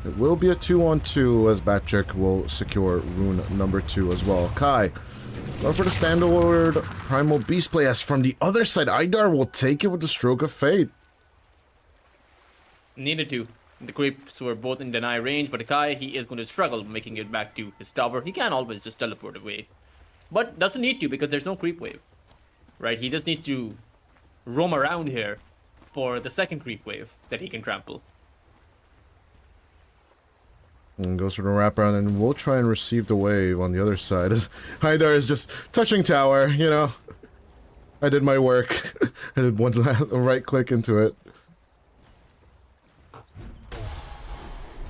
B: it will be a 2-on-2 as Batchick will secure rune number 2 as well. Kai, going for the standard Primal Beast play, as from the other side, Idar will take it with the Stroke of Fate.
C: Needed to. The creeps were both in deny range, but Kai, he is going to struggle making it back to his tower. He can always just teleport away, but doesn't need to because there's no creep wave, right? He just needs to roam around here for the second creep wave that he can trample.
B: And goes for the wraparound, and we'll try and receive the wave on the other side. As Haidar is just touching tower, you know. I did my work. I did one right click into it.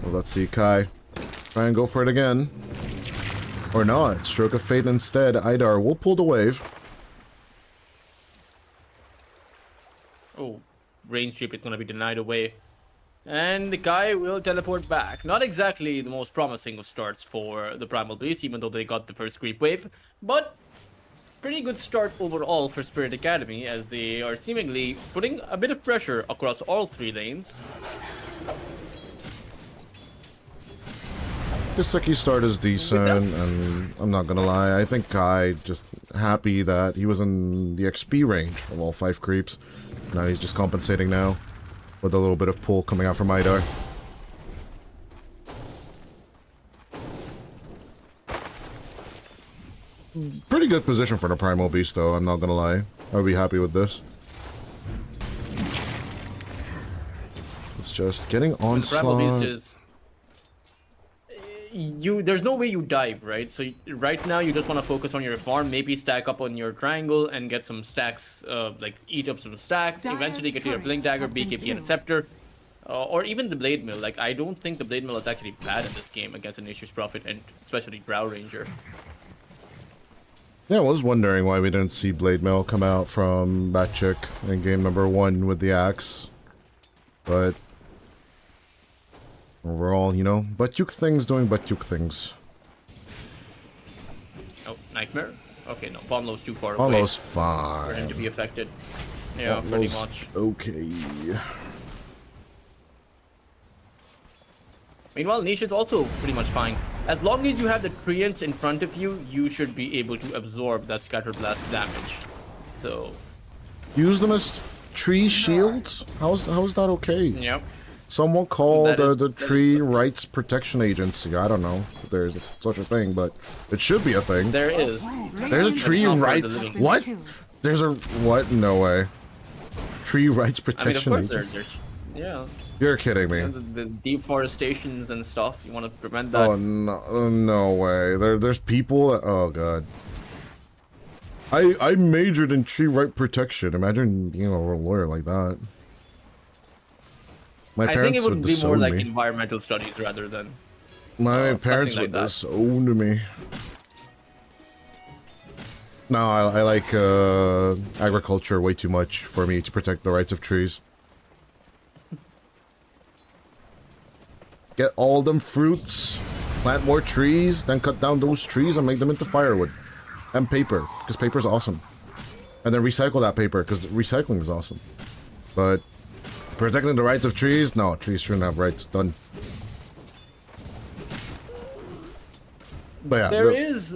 B: Well, let's see, Kai. Try and go for it again. Or not. Stroke of Fate instead. Idar will pull the wave.
C: Oh, range creep is going to be denied away. And the guy will teleport back. Not exactly the most promising of starts for the Primal Beast, even though they got the first creep wave. But pretty good start overall for Spirit.Acd, as they are seemingly putting a bit of pressure across all 3 lanes.
B: The Seki start is decent, and I'm not gonna lie, I think Kai just happy that he was in the XP range of all 5 creeps. Now he's just compensating now, with a little bit of pull coming out from Idar. Pretty good position for the Primal Beast though, I'm not gonna lie. I would be happy with this. It's just getting onslaught.
C: The Primal Beast is... There's no way you dive, right? So right now you just want to focus on your farm, maybe stack up on your triangle and get some stacks, like eat up some stacks, eventually get your Blink Dagger, BKB, and a Scepter. Or even the Blade Mill. Like, I don't think the Blade Mill is actually bad in this game against a Nature's Prophet and especially Drow Ranger.
B: Yeah, I was wondering why we didn't see Blade Mill come out from Batchick in game number 1 with the axe. But overall, you know, Batyuk things doing Batyuk things.
C: Oh, Nightmare? Okay, no, Pomlo's too far away
B: Almost
C: for him to
B: fine.
C: be affected. Yeah, pretty much.
B: Okay.
C: Meanwhile, Niche is also pretty much fine. As long as you have the Treants in front of you, you should be able to absorb that Scatter Blast damage. So...
B: Use them as tree shields? How's that okay?
C: Yep.
B: Someone called
C: That
B: the
C: is
B: Tree Rights Protection Agency. I don't know if there's such a thing, but it should be a thing.
C: There is.
B: There's a tree
C: not for
B: right.
C: the little-
B: What? There's a what? No way. Tree Rights
C: I mean, of
B: Protection
C: course,
B: Agency.
C: yeah.
B: You're kidding me.
C: The deforestations and stuff. You want to prevent that.
B: Oh no, no way. There's people. Oh god. I majored in tree right protection. Imagine being a lawyer like that. My
C: I think
B: parents
C: it would
B: would
C: be more
B: disown
C: like
B: me.
C: environmental studies rather than...
B: My parents
C: something
B: would
C: like that.
B: disown me. No, I like agriculture way too much for me to protect the rights of trees. Get all them fruits, plant more trees, then cut down those trees and make them into firewood. And paper, because paper is awesome. And then recycle that paper, because recycling is awesome. But protecting the rights of trees? No, trees shouldn't have rights. Done. But yeah,
C: There is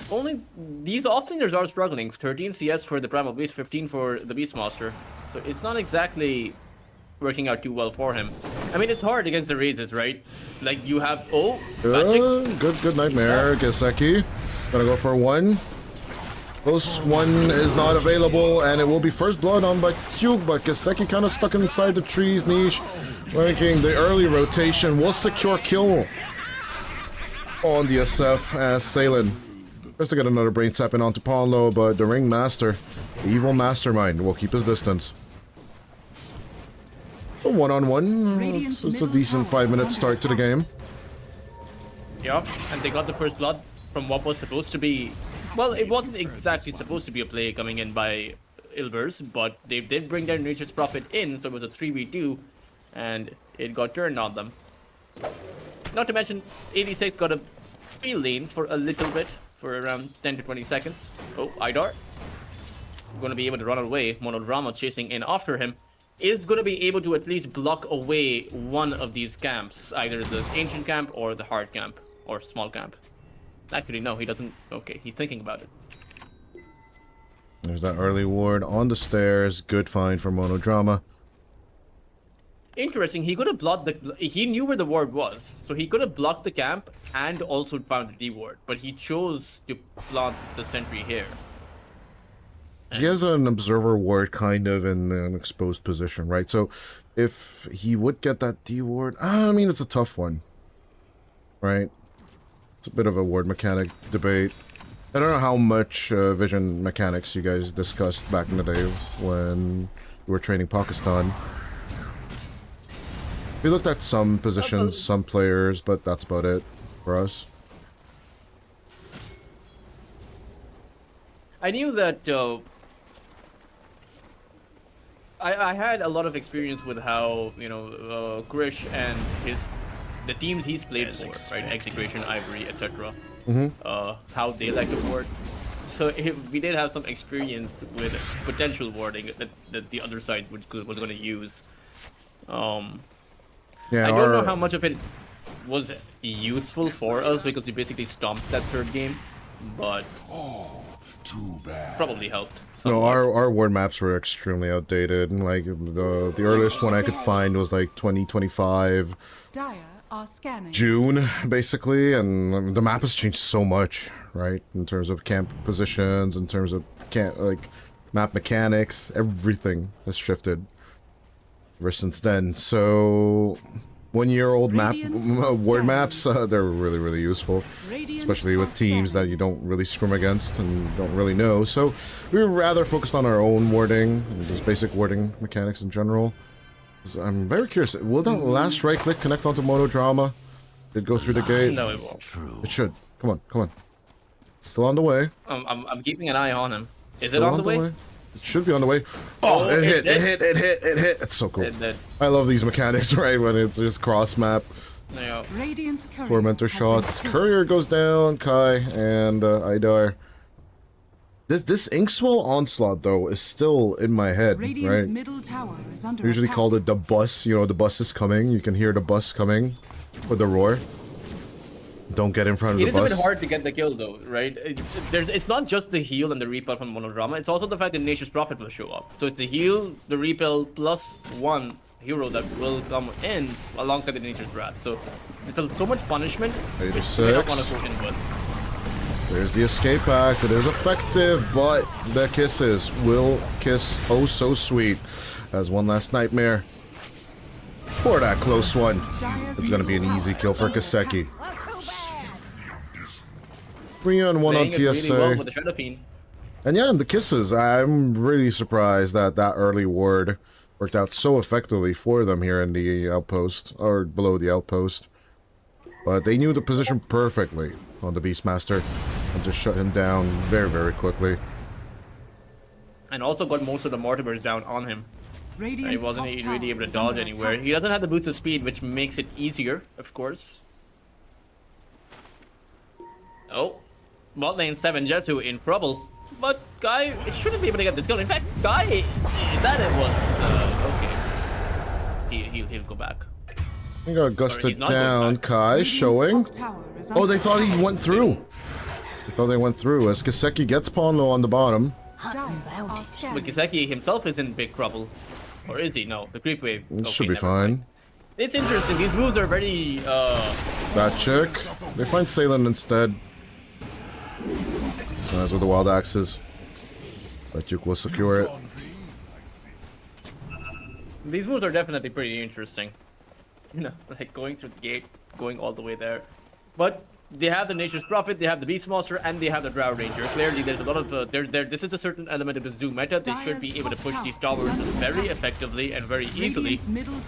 C: only these offlaners are struggling. 13 CS for the Primal Beast, 15 for the Beastmaster. So it's not exactly working out too well for him. I mean, it's hard against the Razors, right? Like you have Magic.
B: good nightmare, Geseki. Gonna go for one. Close one is not available, and it will be first blood on Batyuk, but Geseki kind of stuck inside the trees niche. Making the early rotation will secure kill on the SF as Salen. First to get another brain sapping onto Paulo, but the Ring Master, the evil mastermind, will keep his distance. A one-on-one, it's a decent 5-minute start to the game.
C: Yeah, and they got the first blood from what was supposed to be... Well, it wasn't exactly supposed to be a play coming in by Ilbers, but they did bring their Nature's Prophet in, so it was a 3v2, and it got turned on them. Not to mention, 86 got a free lane for a little bit, for around 10 to 20 seconds. Oh, Idar. Going to be able to run away. Monodrama chasing in after him. Is going to be able to at least block away one of these camps. Either the Ancient Camp or the Hard Camp. Or Small Camp. Actually, no, he doesn't. Okay, he's thinking about it.
B: There's that early ward on the stairs. Good find for Monodrama.
C: interesting. He could have blocked the. He knew where the ward was, so he could have blocked the camp and also found the D ward. But he chose to plant the sentry here.
B: He has an observer ward kind of in an exposed position, right? So if he would get that D ward, I mean, it's a tough one, right? It's a bit of a ward mechanic debate. I don't know how much vision mechanics you guys discussed back in the day when you were training Pakistan. We looked at some positions, some players, but that's about it for us.
C: I knew that I had a lot of experience with how, you know, Krish and the teams he's played for, right? Execration, Ivory, etc. How they like to ward. So we did have some experience with potential warding that the other side was going to use.
B: Yeah,
C: I don't know how much of it was useful for us because we basically stomped that third game, but probably helped.
B: No, our ward maps were extremely outdated. Like the earliest one I could find was like 2025
D: Dire are scanning.
B: June, basically, and the map has changed so much, right? In terms of camp positions, in terms of map mechanics, everything has shifted ever since then. So 1-year-old ward maps, they're really useful, especially with teams that you don't really scrim against and don't really know. So we were rather focused on our own warding, and just basic warding mechanics in general. So I'm very curious, will that last right click connect onto Monodrama? Did it go through the gate?
C: No, it won't.
B: It should. Come on. It's still on the way.
C: I'm keeping an eye on him. Is
B: Still
C: it on the way?
B: It should be on the way. Oh, it hit. It's so cool. I love these mechanics, right? When it's just cross map.
C: Yeah.
D: Radiant's courier
B: Tormentor
D: has been
B: shots.
D: killed.
B: Courier goes down. Kai and Idar. This Inkswell onslaught though is still in my head,
D: Radiant's
B: right?
D: middle tower is under
B: Usually
D: attack.
B: called it the bus. You know, the bus is coming. You can hear the bus coming with the roar. Don't get in front of
C: It
B: the
C: is a
B: bus.
C: bit hard to get the kill though, right? It's not just the heal and the repel from Monodrama, it's also the fact that Nature's Prophet will show up. So it's the heal, the repel, plus one hero that will come in alongside the Nature's Wrath. So it's so much punishment, which we don't want to go in with.
B: There's the escape act. It is effective, but the kisses will kiss oh so sweet as one last nightmare. For that close one. It's going to be an easy kill for Kaseki. 3-on-1 on
C: Playing it really
B: TSA.
C: well with the Shadow Fiend.
B: And yeah, the kisses. I'm really surprised that that early ward worked out so effectively for them here in the outpost, or below the outpost. But they knew the position perfectly on the Beastmaster and just shut him down very quickly.
C: And also got most of the Mortimers down on him. He wasn't really able to dodge anywhere. He doesn't have the boots of speed, which makes it easier, of course. Oh, bot lane 7 Jetsu in trouble. But Guy shouldn't be able to get this kill. In fact, Guy, that it was okay. He'll go back.
B: He got gusted
C: not
B: down.
C: going back.
B: Kai showing. Oh, they thought he went through. They thought they went through as Kaseki gets Pondo on the bottom.
C: But Kiseki himself is in big trouble. Or is he? No, the creep wave.
B: It
C: Okay,
B: should be
C: never
B: fine.
C: mind. It's interesting. These moves are very
B: That chick. They find Salen instead. As with the wild axes. But Duke will secure it.
C: These moves are definitely pretty interesting. You know, like going through the gate, going all the way there. But they have the Nature's Prophet, they have the Beast Monster, and they have the Drow Ranger. Clearly, there's a lot of this is a certain element of the Zoo meta. They should be able to push these towers very effectively and very easily.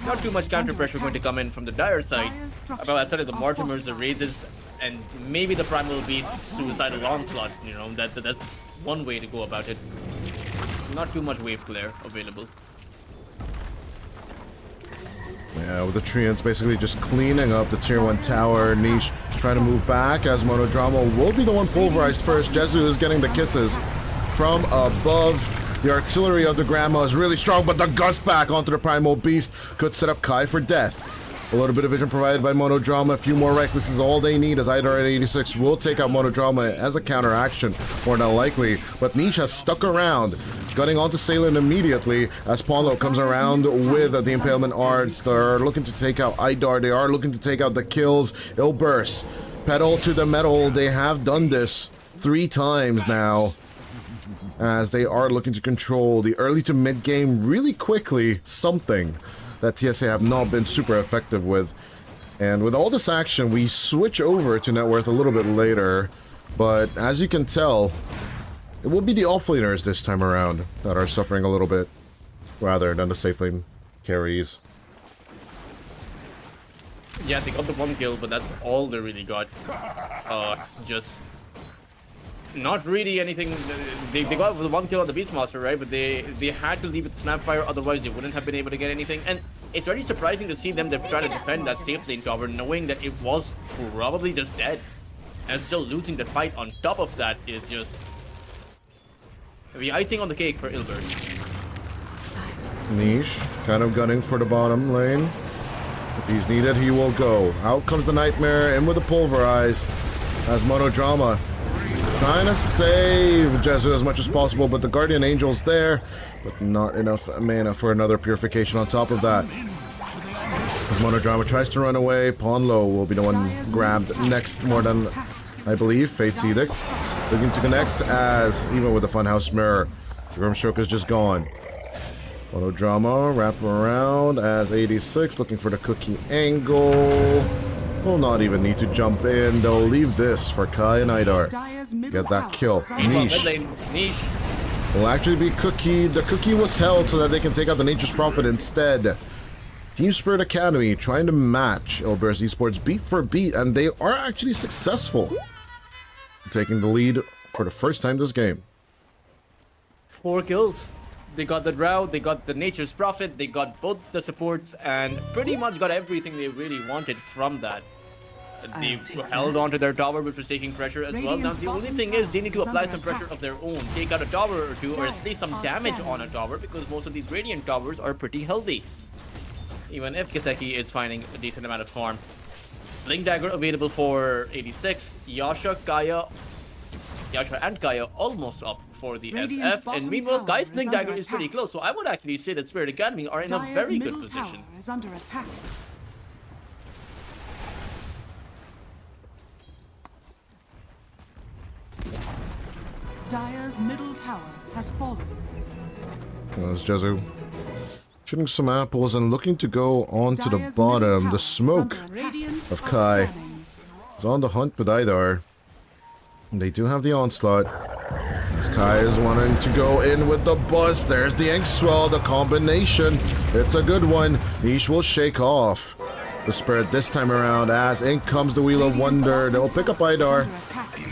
C: Not too much counter pressure going to come in from the Dire side. About outside of the Mortimers, the Razes, and maybe the Primal Beast Suicidal Onslaught. You know, that's one way to go about it. Not too much wave clear available.
B: Yeah, with the Treants basically just cleaning up the tier 1 tower. Niche trying to move back as Monodrama will be the one pulverized first. Jezu is getting the kisses from above. The artillery of the Grandma is really strong, but the gust back onto the Primal Beast could set up Kai for death. A little bit of vision provided by Monodrama. A few more Reckless is all they need as Idar at 86 will take out Monodrama as a counteraction, more than likely. But Niche has stuck around gunning onto Salin immediately as Ponlo comes around with the Impalement Arts. They're looking to take out Idar. They are looking to take out the kills. Ilbers, pedal to the metal. They have done this 3 times now, as they are looking to control the early to mid game really quickly, something that TSA have not been super effective with. And with all this action, we switch over to net worth a little bit later, but as you can tell, it will be the offlaners this time around that are suffering a little bit, rather than the safe lane carries.
C: Yeah, they got the 1 kill, but that's all they really got. Just not really anything. They got the 1 kill on the Beastmaster, right? But they had to leave with Snapfire, otherwise they wouldn't have been able to get anything. And it's very surprising to see them trying to defend that safe lane tower, knowing that it was probably just dead. And still losing the fight on top of that is just the icing on the cake for Ilbers.
B: Niche, kind of gunning for the bottom lane. If he's needed, he will go. Out comes the Nightmare, in with the Pulverize, as Monodrama trying to save Jezu as much as possible, but the Guardian Angel's there, but not enough mana for another Purification on top of that. As Monodrama tries to run away, Ponlo will be the one grabbed next, more than, I believe, Fate's Edict. Looking to connect, as even with the Funhouse Mirror, Grimstroke is just gone. Monodrama wrap around as 86 looking for the cookie angle. Will not even need to jump in. They'll leave this for Kai and Idar. Get that kill. Niche will actually be Cookie. The Cookie was held so that they can take out the Nature's Prophet instead. Team Spirit Academy trying to match Ilbers Esports beat for beat, and they are actually successful, taking the lead for the first time this game.
C: 4 kills. They got the Drow, they got the Nature's Prophet, they got both the supports, and pretty much got everything they really wanted from that. They held on to their tower, which was taking pressure as well. Now, the only thing is they need to apply some pressure of their own. Take out a tower or two, or at least some damage on a tower, because most of these Radiant towers are pretty healthy. Even if Kiteki is finding a decent amount of farm. Blink Dagger available for 86. Yasha and Kaya almost up for the SF, and meanwhile Kai's Blink Dagger is pretty close, so I would actually say that Spirit Academy are in a very good position.
D: Is under attack. Dire's middle tower has fallen.
B: There's Jezu shooting some apples and looking to go on to the bottom. The smoke of Kai is on the hunt with Idar. They do have the onslaught. As Kai is wanting to go in with the bust. There's the Ink Swell, the combination. It's a good one. Niche will shake off the Spirit this time around as in comes the Wheel of Wonder. They'll pick up Idar,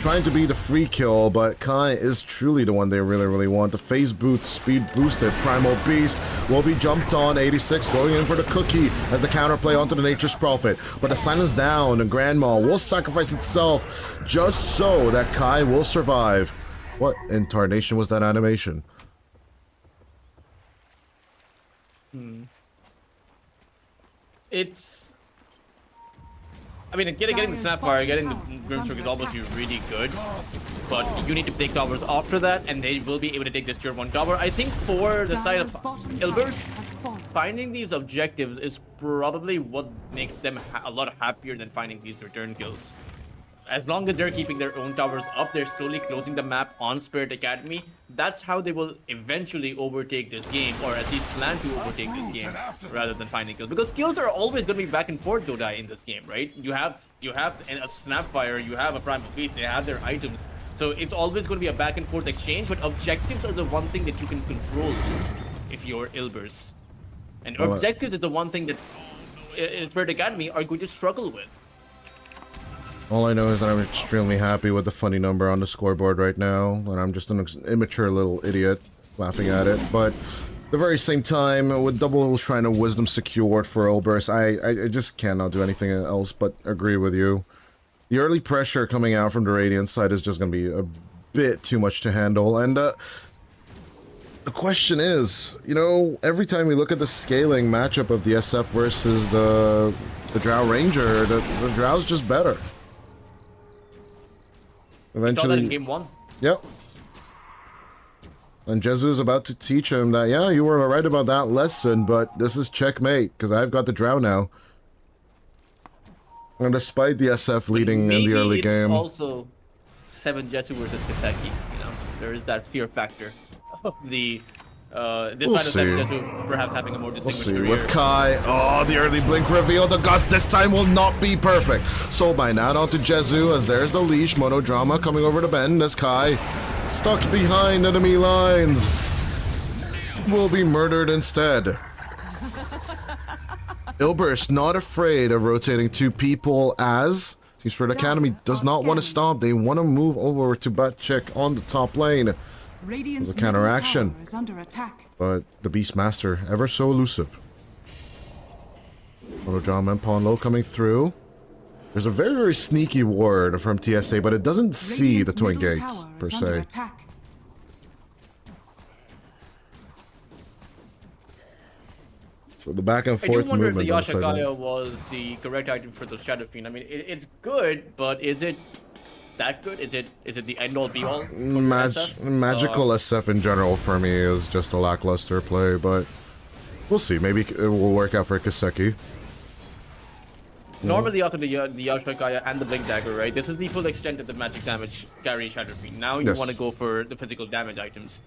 B: trying to be the free kill, but Kai is truly the one they really want. The phase boots, speed boosted, Primal Beast will be jumped on. 86 going in for the cookie as the counterplay onto the Nature's Prophet. But the silence down, and Grandma will sacrifice itself just so that Kai will survive. What in tarnation was that animation?
C: It's... I mean, getting the Snapfire, getting the Grimstroke is obviously really good, but you need to take towers after that, and they will be able to take this tier 1 tower. I think for the side of Ilbers, finding these objectives is probably what makes them a lot happier than finding these return kills. As long as they're keeping their own towers up, they're slowly closing the map on Spirit Academy. That's how they will eventually overtake this game, or at least plan to overtake this game, rather than finding kills. Because kills are always going to be back and forth, Dodai, in this game, right? You have a Snapfire, you have a Primal Beast, they have their items. So it's always going to be a back and forth exchange, but objectives are the one thing that you can control if you're Ilbers. And objectives is the one thing that Spirit Academy are going to struggle with.
B: All I know is that I'm extremely happy with the funny number on the scoreboard right now, and I'm just an immature little idiot laughing at it. But at the very same time, with double Shrine of Wisdom secured for Ilbers, I just cannot do anything else but agree with you. The early pressure coming out from the Radiant side is just going to be a bit too much to handle, and the question is, you know, every time we look at the scaling matchup of the SF versus the Drow Ranger, the Drow's just better. Eventually,
C: we saw that in game 1.
B: Yep. And Jezu's about to teach him that, yeah, you were right about that lesson, but this is checkmate, because I've got the drow now. And despite the SF leading in the early game...
C: Maybe it's also 7 Jesu versus Kiseki, you know? There is that fear factor of the... this
B: We'll
C: kind of 7
B: see.
C: Jesu perhaps having a more
B: We'll
C: distinguished
B: see.
C: career.
B: With Kai, oh, the early blink reveal. The gust this time will not be perfect. Sold by now onto Jezu as there's the leash. Monodrama coming over to bend as Kai, stuck behind enemy lines, will be murdered instead. Ilburst not afraid of rotating 2 people as Team Spirit.Acd does not want to stop. They want to move over to butt check on the top lane.
D: Radiant's
B: There's a counteraction.
D: middle tower is under attack.
B: But the Beastmaster, ever so elusive. Monodrama and Pawn Low coming through. There's a very, very sneaky ward from TSA, but it doesn't see
D: Radiant's
B: the Twin
D: middle
B: Gates,
D: tower
B: per
D: is under
B: se.
D: attack.
B: So the back and
C: I do
B: forth
C: wonder if the
B: movement on the sideline.
C: Yashakaya was the correct item for the Shadow Fiend. I mean, it's good, but is it that good? Is it the end all be all?
B: Magical SF in general for me is just a lackluster play, but we'll see. Maybe it will work out for Kiseki.
C: Normally after the Yashakaya and the Blink Dagger, right? This is the full extent of the magic damage carry Shadow Fiend. Now you
B: Yes.
C: want to go for the physical damage items.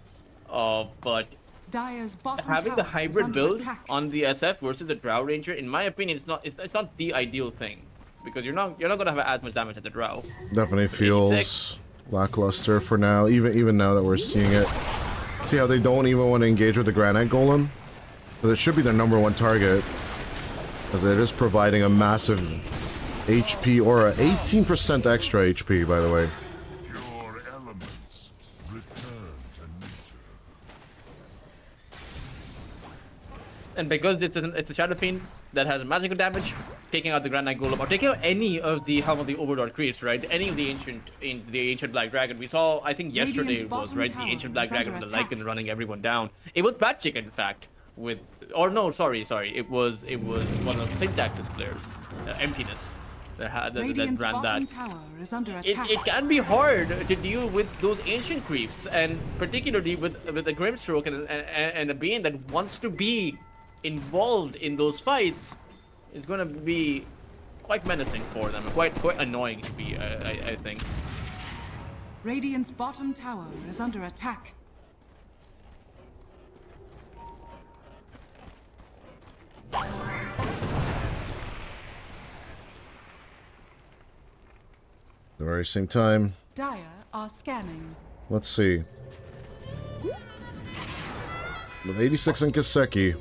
C: But
D: Dire's bottom
C: having the
D: tower is
C: hybrid
D: under
C: build
D: attack.
C: on the SF versus the Drow Ranger, in my opinion, it's not the ideal thing. Because you're not gonna have as much damage at the Drow.
B: Definitely
C: 86.
B: feels lackluster for now, even now that we're seeing it. See how they don't even want to engage with the Granite Golem? But it should be their #1 target, as it is providing a massive HP aura, 18% extra HP, by the way.
F: Your elements return to nature.
C: And because it's a Shadow Fiend that has magical damage, taking out the Grand Knight Golem, or taking out any of the Helm of the Overlord creeps, right? Any of the ancient Black Dragon. We saw, I think yesterday it was,
D: bottom
C: right? The
D: tower
C: ancient Black
D: is
C: Dragon
D: under
C: with the
D: attack.
C: Lycan running everyone down. It was Bad Chicken, in fact, with, or no, sorry. It was one of Syntax's players, Emptiness, that
D: Radiant's
C: ran
D: bottom
C: that.
D: tower is under
C: It
D: attack.
C: can be hard to deal with those ancient creeps, and particularly with a Grimstroke and a Bane that wants to be involved in those fights is going to be quite menacing for them, quite annoying to be, I think.
D: Radiant's bottom tower is under attack.
B: At the very same time,
D: Dire are scanning.
B: let's see. With 86 and Kiseki,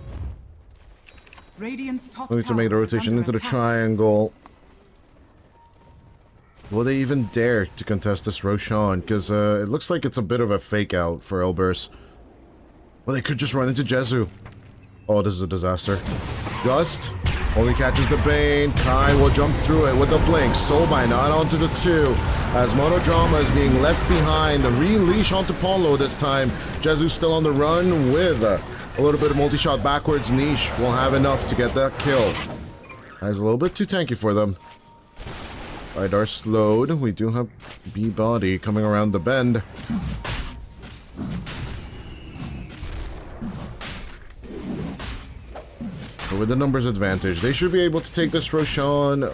D: Radiant's top
B: looking to
D: tower
B: make the
D: is
B: rotation
D: under
B: into the
D: attack.
B: triangle. Will they even dare to contest this Roshan? Because it looks like it's a bit of a fake out for Elbers. Well, they could just run into Jezu. Oh, this is a disaster. Gust only catches the Bane. Kai will jump through it with a blink. Soulbind not onto the 2. As Monodrama is being left behind. A releash onto Paulo this time. Jezu still on the run with a little bit of multi-shot backwards. Niche will have enough to get that kill. That's a little bit too tanky for them. Idar slowed. We do have B-Body coming around the bend. But with the numbers advantage, they should be able to take this Roshan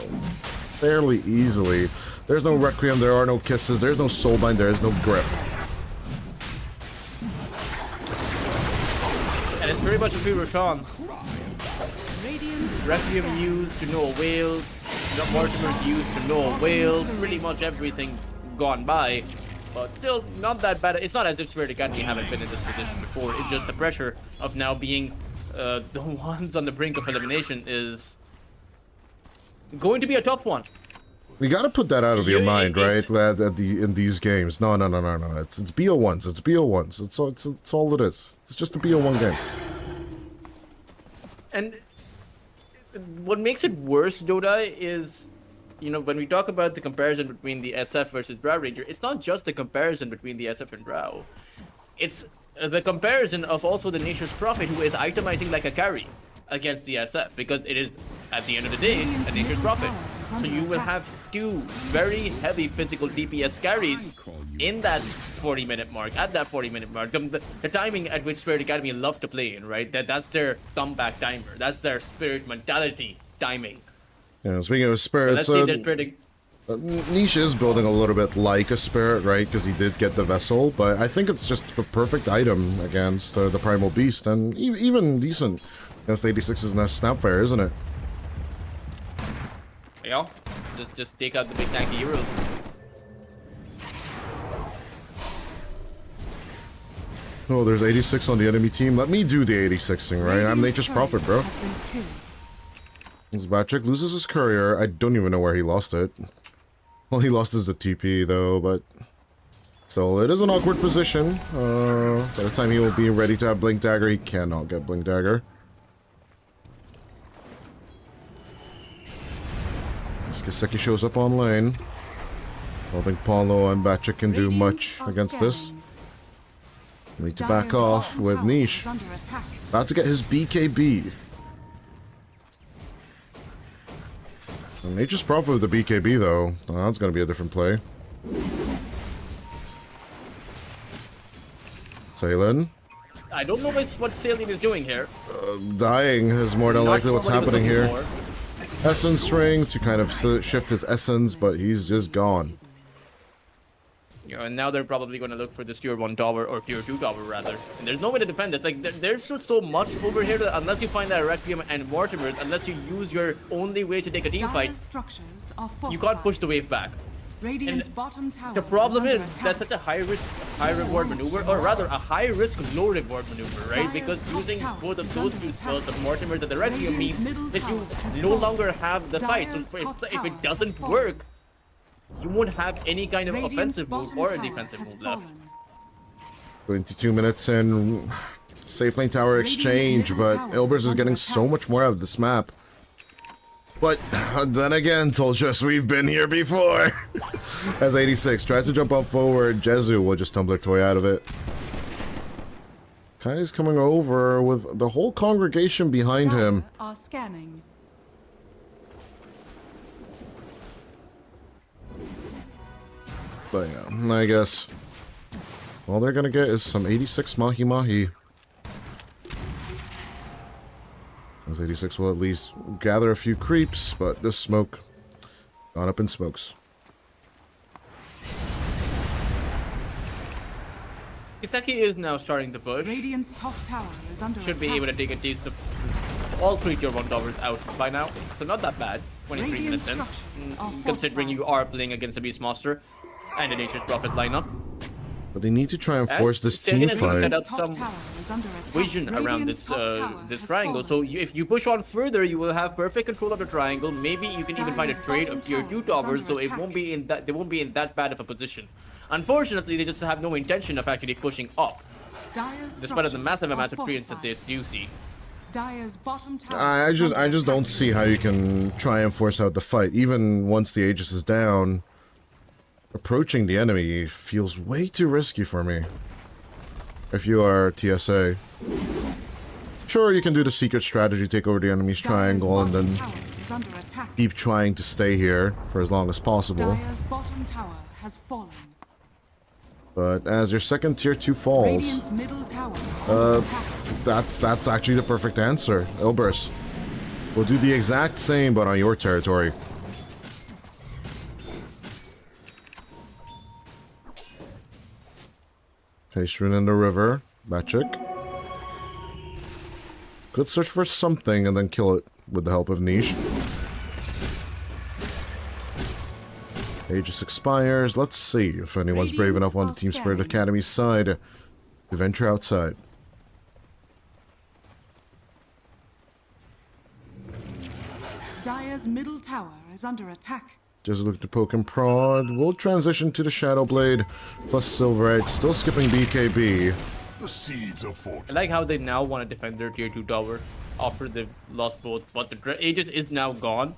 B: fairly easily. There's no Requiem, there are no Kisses, there's no Soulbind, there is no Grip.
C: And it's very much a few Roshans.
D: Radiant
C: Requiem used to no avail, Mortimer's used to no avail, pretty much everything gone by. But still, not that bad. It's not as if Spirit.Acd haven't been in this position before. It's just the pressure of now being the ones on the brink of elimination is going to be a tough one.
B: We gotta put that out of your
C: Yeah,
B: mind, right?
C: it's-
B: In these games. No. It's BO1s. It's BO1s. It's all it is. It's just a BO1 game.
C: And what makes it worse, Dodai, is, you know, when we talk about the comparison between the SF versus Drow Ranger, it's not just the comparison between the SF and Drow. It's the comparison of also the Nature's Prophet, who is itemizing like a carry against the SF, because it is, at the end of the day, a Nature's Prophet.
D: is
C: So
D: under
C: you will
D: attack.
C: have two very heavy physical DPS carries in that 40-minute mark, at that 40-minute mark. The timing at which Spirit Academy love to play in, right? That's their comeback timer. That's their Spirit mentality timing.
B: Yeah, speaking of
C: But
B: spirits,
C: let's see if their Spirit...
B: Niche is building a little bit like a spirit, right? Because he did get the vessel, but I think it's just the perfect item against the Primal Beast, and even decent against 86's Nest Snapfire, isn't it?
C: Yeah, just take out the big tanky heroes.
B: Oh, there's 86 on the enemy team. Let me do the 86 thing, right? I'm
D: Radiant's
B: Nature's Prophet, bro.
D: courier has been killed.
B: This Batchick loses his courier. I don't even know where he lost it. Well, he lost his TP, though, but... So, it is an awkward position. By the time he will be ready to have Blink Dagger, he cannot get Blink Dagger. This Kiseki shows up on lane. I don't think Paulo and Batchick can do much against this. Need to back off with Niche. About to get his BKB. Nature's Prophet with the BKB, though. That's gonna be a different play. Salen.
C: I don't know what Salient is doing here.
B: Dying is more than
C: Not
B: likely
C: sure
B: what's
C: what he was
B: happening
C: looking
B: here.
C: for.
B: Essence ring to kind of shift his essence, but he's just gone.
C: Yeah, and now they're probably going to look for this tier 1 tower, or tier 2 tower rather. And there's no way to defend it. Like, there's so much over here that unless you find that Requiem and Mortimer's, unless you use your only way to take a team
D: Dire's
C: fight,
D: structures are
C: you can't push
D: fortified.
C: the wave back.
D: Radiant's
C: and
D: bottom tower
C: The problem
D: is,
C: is
D: under
C: that's
D: attack.
C: such a high risk, high reward maneuver, or rather a high risk, low reward maneuver, right?
D: Dire's
C: Because
D: top
C: using
D: tower
C: both of
D: is
C: those
D: under
C: two
D: attack.
C: spells, the Mortimer and the Requiem, means
D: Radiant's middle
C: that you
D: tower has
C: no
D: fallen.
C: longer have the fight.
D: Dire's
C: So
D: top
C: if
D: tower
C: it doesn't
D: has
C: work, you won't have any kind of
D: Radiant's
C: offensive move
D: bottom
C: or a
D: tower
C: defensive
D: has
C: move left.
D: fallen.
B: 22 minutes in. Safe lane tower
D: Radiant's
B: exchange,
D: middle
B: but
D: tower
B: Ilbers
D: is
B: is
D: under
B: getting so
D: attack.
B: much more out of this map. But then again, Tolchus, we've been here before. As 86 tries to jump up forward, Jezu will just tumbler toy out of it. Kai's coming over with the whole congregation behind him.
D: Dire are scanning.
B: But yeah, I guess all they're gonna get is some 86 Mahi Mahi. As 86 will at least gather a few creeps, but this smoke gone up in smokes.
C: Kiseki is now starting to push.
D: Radiant's top tower is under
C: Should be
D: attack.
C: able to take a taste of all 3 tier 1 towers out by now. So not that bad. 23
D: Radiant
C: minutes in.
D: structures are
C: Considering you are playing against a Beastmaster and a Nature's Prophet lineup.
B: But they need to try and force this
C: still
B: team
C: gonna set
B: fight.
C: up
D: Top
C: some
D: tower is under attack.
C: vision around
D: Radiant's
C: this
D: top tower
C: this
D: has
C: triangle.
D: fallen.
C: So if you push on further, you will have perfect control of the triangle. Maybe you can even find a
D: Dire's
C: trade
D: bottom
C: of tier
D: tower
C: 2
D: is
C: towers, so
D: under
C: it won't
D: attack.
C: be in that they won't be in that bad of a position. Unfortunately, they just have no intention of actually pushing up,
D: Dire's
C: despite of the massive
D: structures
C: amount
D: are
C: of trades that
D: fortified.
C: they do see.
D: Dire's bottom tower
B: I
D: is
B: just
D: under
B: don't
D: attack.
B: see how you can try and force out the fight. Even once the Aegis is down, approaching the enemy feels way too risky for me. If you are TSA. Sure, you can do the secret strategy, take over the enemy's
D: Dire's
B: triangle, and
D: bottom
B: then
D: tower is under attack.
B: keep trying to stay here for as long as possible.
D: Dire's bottom tower has fallen.
B: But as your second tier 2 falls,
D: Radiant's middle tower is under attack.
B: that's actually the perfect answer. Ilbers will do the exact same, but on your territory. Patron in the river. Magic. Could search for something and then kill it with the help of Niche. Aegis expires. Let's see if anyone's brave enough on the Team Spirit Academy side to venture outside.
D: Dire's middle tower is under attack.
B: Just look to poke and prod. We'll transition to the Shadow Blade plus Silverite. Still skipping BKB.
F: The seeds of
C: I
F: fortune.
C: like how they now want to defend their tier 2 tower after they've lost both, but the Aegis is now gone.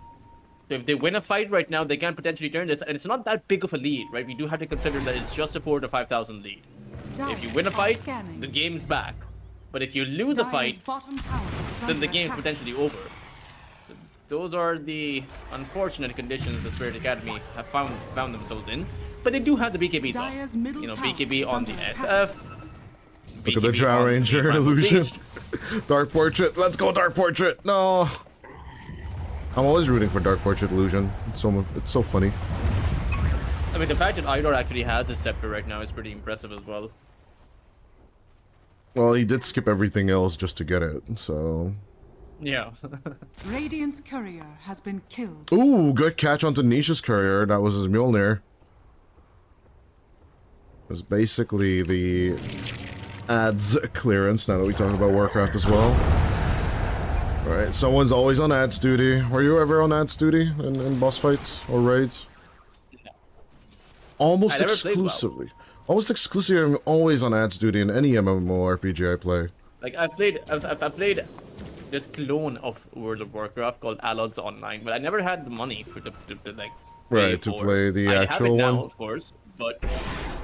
C: So if they win a fight right now, they can potentially turn this, and it's not that big of a lead, right? We do have to consider that it's just a 4,000 to 5,000 lead. If you win a fight, the game's back. But if you lose a
D: Dire's
C: fight,
D: bottom tower is
C: then
D: under
C: the game's
D: attack.
C: potentially over. those are the unfortunate conditions the Spirit Academy have found themselves in. But they do have the BKBs
D: Dire's
C: on.
D: middle
C: You know,
D: tower
C: BKB
D: is
C: on the
D: under attack.
C: SF.
B: Look at the
C: BKB
B: Drow
C: on the
B: Ranger
C: Primal
B: illusion.
C: Beast.
B: Dark Portrait. Let's go, Dark Portrait. No. I'm always rooting for Dark Portrait illusion. It's so funny.
C: I mean, the fact that Idor actually has a scepter right now is pretty impressive as well.
B: Well, he did skip everything else just to get it, so...
C: Yeah.
D: Radiant's courier has been killed.
B: Ooh, good catch onto Nisha's courier. That was his Mjolnir. It was basically the ads clearance, now that we talk about Warcraft as well. Alright, someone's always on ads duty. Were you ever on ads duty in boss fights or raids?
C: No.
B: Almost
C: I never played WoW.
B: exclusively. Almost exclusively, I'm always on ads duty in any MMORPG I play.
C: Like I've played this clone of World of Warcraft called Allods Online, but I never had the money for to like
B: Right, to play the
C: I
B: actual
C: have it now,
B: one.
C: of course, but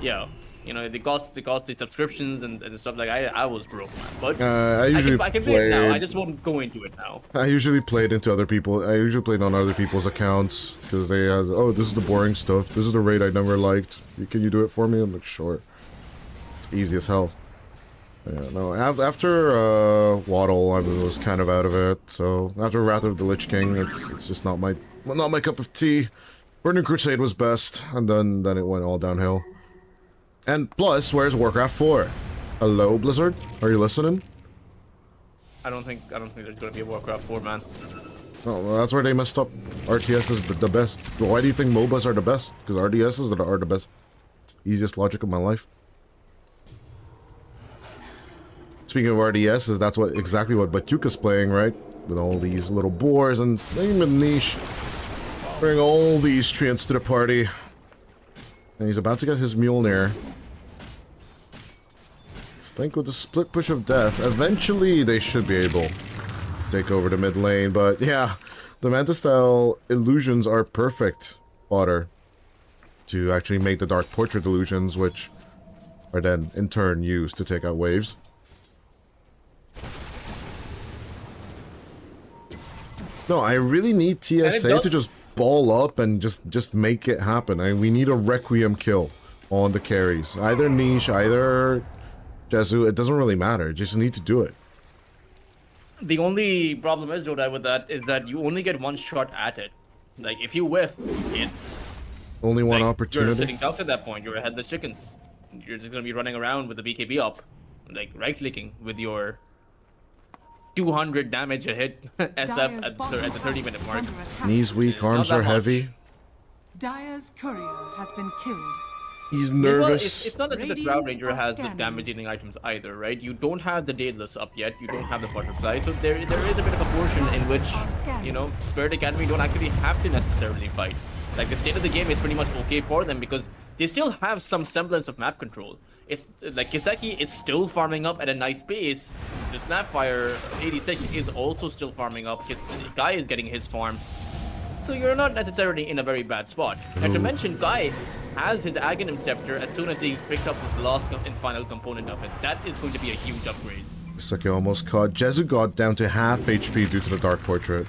C: yeah, you know, the subscriptions and stuff. Like I was broke, man. But
B: I usually
C: I can play it now. I just won't go into it now.
B: I usually played into other people. I usually played on other people's accounts because they had, oh, this is the boring stuff. This is the raid I never liked. Can you do it for me? I'm like, sure. It's easy as hell. Yeah, no. After Waddle, I was kind of out of it. So after Wrath of the Lich King, it's just not my cup of tea. Burning Crusade was best, and then it went all downhill. And plus, where's Warcraft 4? Hello, Blizzard? Are you listening?
C: I don't think there's gonna be a Warcraft 4, man.
B: Oh, well, that's where they messed up. RTS is the best. Why do you think MOBAs are the best? Because RDSs are the best. Easiest logic of my life. Speaking of RDSs, that's exactly what Batuka's playing, right? With all these little boars and even Niche. Bring all these treants to the party. And he's about to get his Mjolnir. I think with the split push of death, eventually they should be able to take over the mid lane. But yeah, the Manta-style illusions are perfect fodder to actually make the Dark Portrait illusions, which are then in turn used to take out waves. No, I really need TSA to just ball up and just make it happen. We need a Requiem kill on the carries. Either Niche, either Jesu, it doesn't really matter. Just need to do it.
C: The only problem is, Jodai, with that is that you only get one shot at it. Like, if you whiff, it's...
B: Only one
C: like,
B: opportunity?
C: You're sitting ducks at that point. You're headless chickens. You're just gonna be running around with the BKB up. Like, right-clicking with your 200 damage a hit SF at the 30-minute mark.
B: Knees weak, arms
C: Not
B: are
C: that
B: heavy.
C: much.
D: Dire's courier has been killed.
B: He's
C: Well,
B: nervous.
C: it's not as if the
D: Radiant
C: Drow Ranger
D: are
C: has the
D: scanning.
C: damage-dealing items either, right? You don't have the Daedalus up yet. You don't have the Butterfly. So there is a bit of a portion in which, you know, Spirit Academy don't actually have to necessarily fight. Like, the state of the game is pretty much okay for them because they still have some semblance of map control. It's like Kiseki is still farming up at a nice pace. The Snapfire 86 is also still farming up. Guy is getting his farm. So you're not necessarily in a very bad spot. And to mention, Guy has his Aghanim Scepter as soon as he picks up this last and final component of it. That is going to be a huge upgrade.
B: Kiseki almost caught. Jesu got down to half HP due to the Dark Portrait.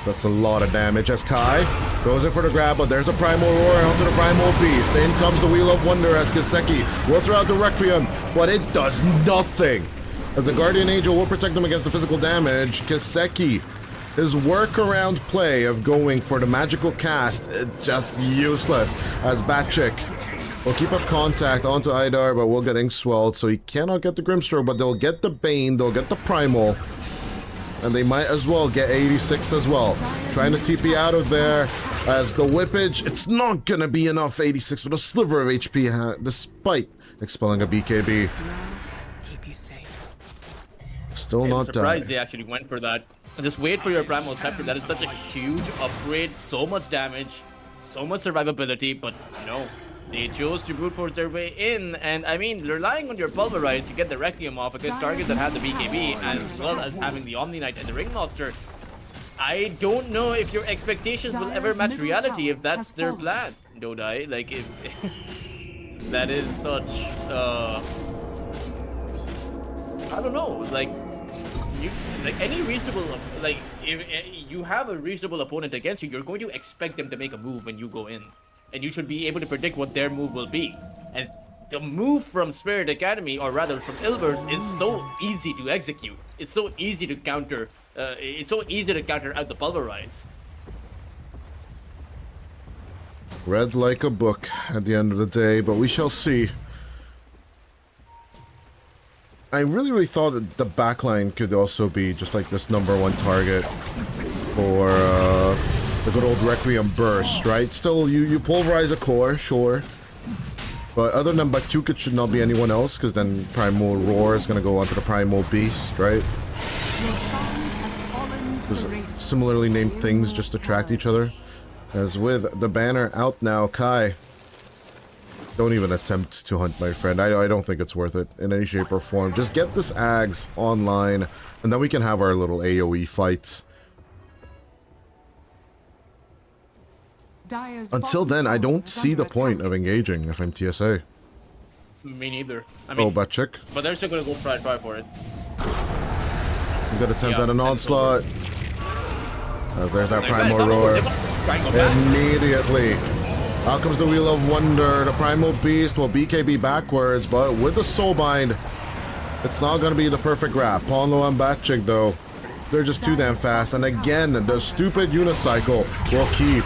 B: That's a lot of damage as Kai goes in for the grab, but there's a Primal Roar onto the Primal Beast. In comes the Wheel of Wonder as Kiseki will throw out the Requiem, but it does nothing. As the Guardian Angel will protect them against the physical damage, Kiseki, his workaround play of going for the magical cast, just useless, as Batchick will keep up contact onto Idar, but will get Inkswelled, so he cannot get the Grimstroke, but they'll get the Bane, they'll get the Primal, and they might as well get 86 as well. Trying to TP out of there as the Whippage, it's not gonna be enough. 86 with a sliver of HP, despite expelling a BKB.
I: Keep you safe.
B: Still
C: I'm
B: not
C: surprised
B: done.
C: they actually went for that. Just wait for your Primal Scepter. That is such a huge upgrade. So much damage, so much survivability, but no. They chose to brute force their way in, and I mean, relying on your Pulverize to get the Requiem off against targets that have the BKB, as well as having the Omni Knight and the Ringmaster. I don't know if your expectations will ever match reality if that's their plan, Dodai. Like, if that is such, I don't know, like, any reasonable, like, if you have a reasonable opponent against you, you're going to expect them to make a move when you go in. And you should be able to predict what their move will be. And the move from Spirit Academy, or rather from Ilvers, is so easy to execute. It's so easy to counter. It's so easy to counter out the Pulverize.
B: Read like a book at the end of the day, but we shall see. I really thought that the backline could also be just like this #1 target for the good old Requiem Burst, right? Still, you pulverize a core, sure. But other than Batuka, it should not be anyone else, because then Primal Roar is going to go onto the Primal Beast, right? Just similarly named things just attract each other. As with the banner out now, Kai. Don't even attempt to hunt, my friend. I don't think it's worth it in any shape or form. Just get this Ags online, and then we can have our little AoE fights. Until then, I don't see the point of engaging if I'm TSA.
C: Me neither. I mean,
B: butt chick.
C: But they're still gonna go try for it.
B: I'm gonna attempt at an onslaught. As there's our Primal Roar. Immediately. Out comes the Wheel of Wonder. The Primal Beast will BKB backwards, but with the Soulbind, it's not going to be the perfect grab. Ponlo and Batchick, though, they're just too damn fast. And again, the stupid Unicycle will keep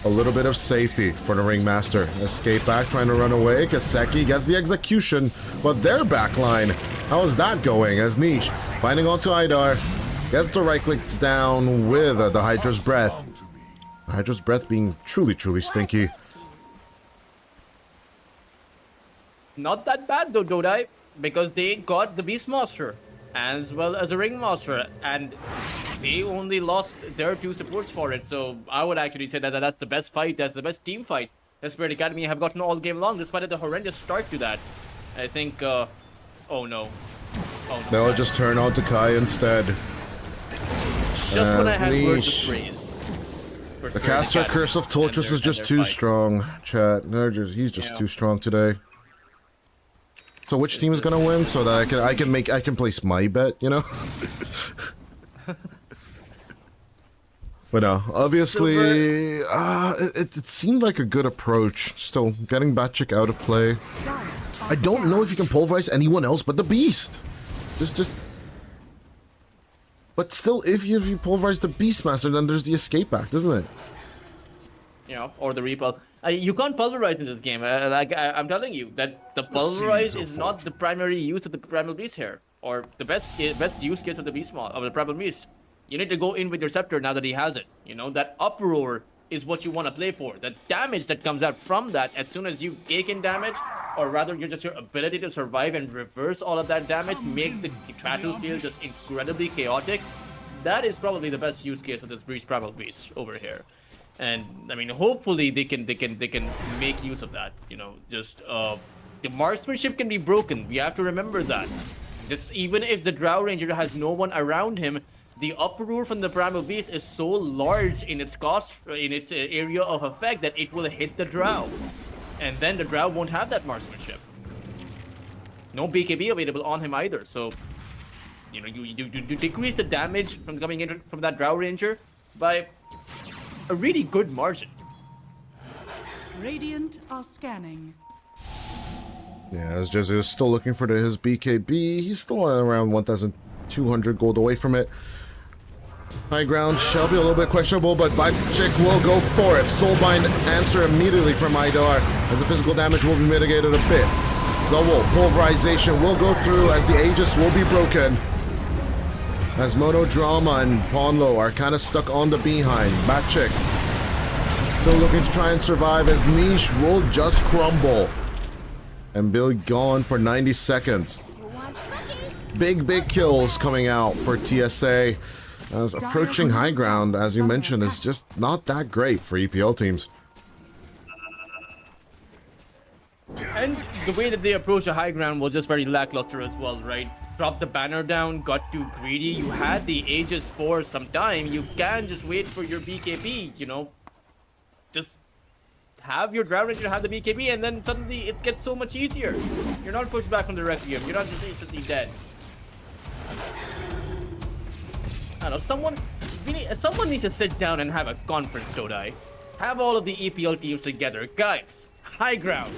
B: a little bit of safety for the Ringmaster. Escape back, trying to run away. Kaseki gets the execution, but their backline, how is that going? As Niche, finding onto Idar, gets the right clicks down with the Hydra's Breath. Hydra's Breath being truly stinky.
C: Not that bad though, Dodai, because they got the Beastmaster as well as a Ringmaster, and they only lost their 2 supports for it. So I would actually say that that's the best fight, that's the best team fight that Spirit Academy have gotten all game long, despite the horrendous start to that. I think, oh no.
B: They'll just turn on to Kai instead.
C: Just when I had words of praise.
B: The caster Curse of Toltrus is just too strong, chat. He's just too strong today. So which team is gonna win so that I can place my bet, you know? But no, obviously, it seemed like a good approach. Still, getting Batchick out of play. I don't know if you can pulverize anyone else but the Beast. Just. But still, if you pulverize the Beastmaster, then there's the escape act, isn't it?
C: Yeah, or the repel. You can't pulverize in this game. I'm telling you that the pulverize is not the primary use of the Primal Beast here, or the best use case of the of the Primal Beast. You need to go in with your Scepter now that he has it. You know, that uproar is what you want to play for. The damage that comes out from that, as soon as you take in damage, or rather your ability to survive and reverse all of that damage, make the battlefield just incredibly chaotic. That is probably the best use case of this Primal Beast over here. And I mean, hopefully they can make use of that. You know, just the marksmanship can be broken. We have to remember that. Just even if the Drow Ranger has no one around him, the uproar from the Primal Beast is so large in its area of effect that it will hit the Drow. And then the Drow won't have that marksmanship. No BKB available on him either, so you know you decrease the damage from coming in from that Drow Ranger by a really good margin.
D: Radiant are scanning.
B: Yeah, as Jezu is still looking for his BKB, he's still around 1,200 gold away from it. High ground shall be a little bit questionable, but Batchick will go for it. Soulbind answer immediately from Idar, as the physical damage will be mitigated a bit. Double pulverization will go through as the Aegis will be broken. As Monodrama and Ponlo are kind of stuck on the behind. Batchick still looking to try and survive as Niche will just crumble. And Bill gone for 90 seconds. Big kills coming out for TSA. As approaching high ground, as you mentioned, is just not that great for EPL teams.
C: And the way that they approached the high ground was just very lackluster as well, right? Dropped the banner down, got too greedy. You had the Aegis for some time. You can just wait for your BKB, you know. Just have your Drow Ranger have the BKB, and then suddenly it gets so much easier. You're not pushed back from the Requiem. You're not just instantly dead. I don't know, someone needs to sit down and have a conference, Todai. Have all of the EPL teams together. Guys, high ground.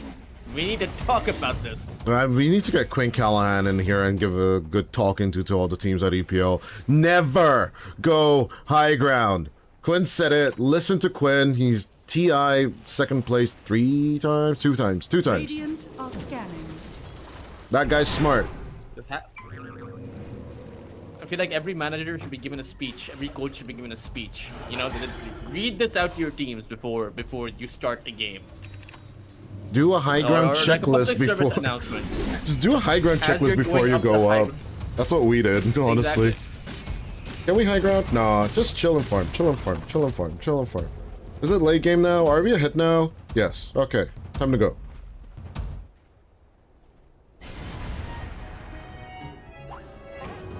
C: We need to talk about this.
B: We need to get Quinn Callahan in here and give a good talking to all the teams at EPL. Never go high ground. Quinn said it. Listen to Quinn. He's TI second place 2 times.
D: Radiant are scanning.
B: That guy's smart.
C: I feel like every manager should be given a speech. Every coach should be given a speech. You know, read this out to your teams before you start a game.
B: Do a high ground checklist
C: like
B: before.
C: Announcement.
B: Just do a high ground
C: As
B: checklist
C: you're
B: before
C: going
B: you
C: up the
B: go
C: high
B: up. That's what we did, honestly.
C: Exactly.
B: Can we high ground? Nah, just chill and farm. Is it late game now? Are we a hit now? Yes. Okay. Time to go.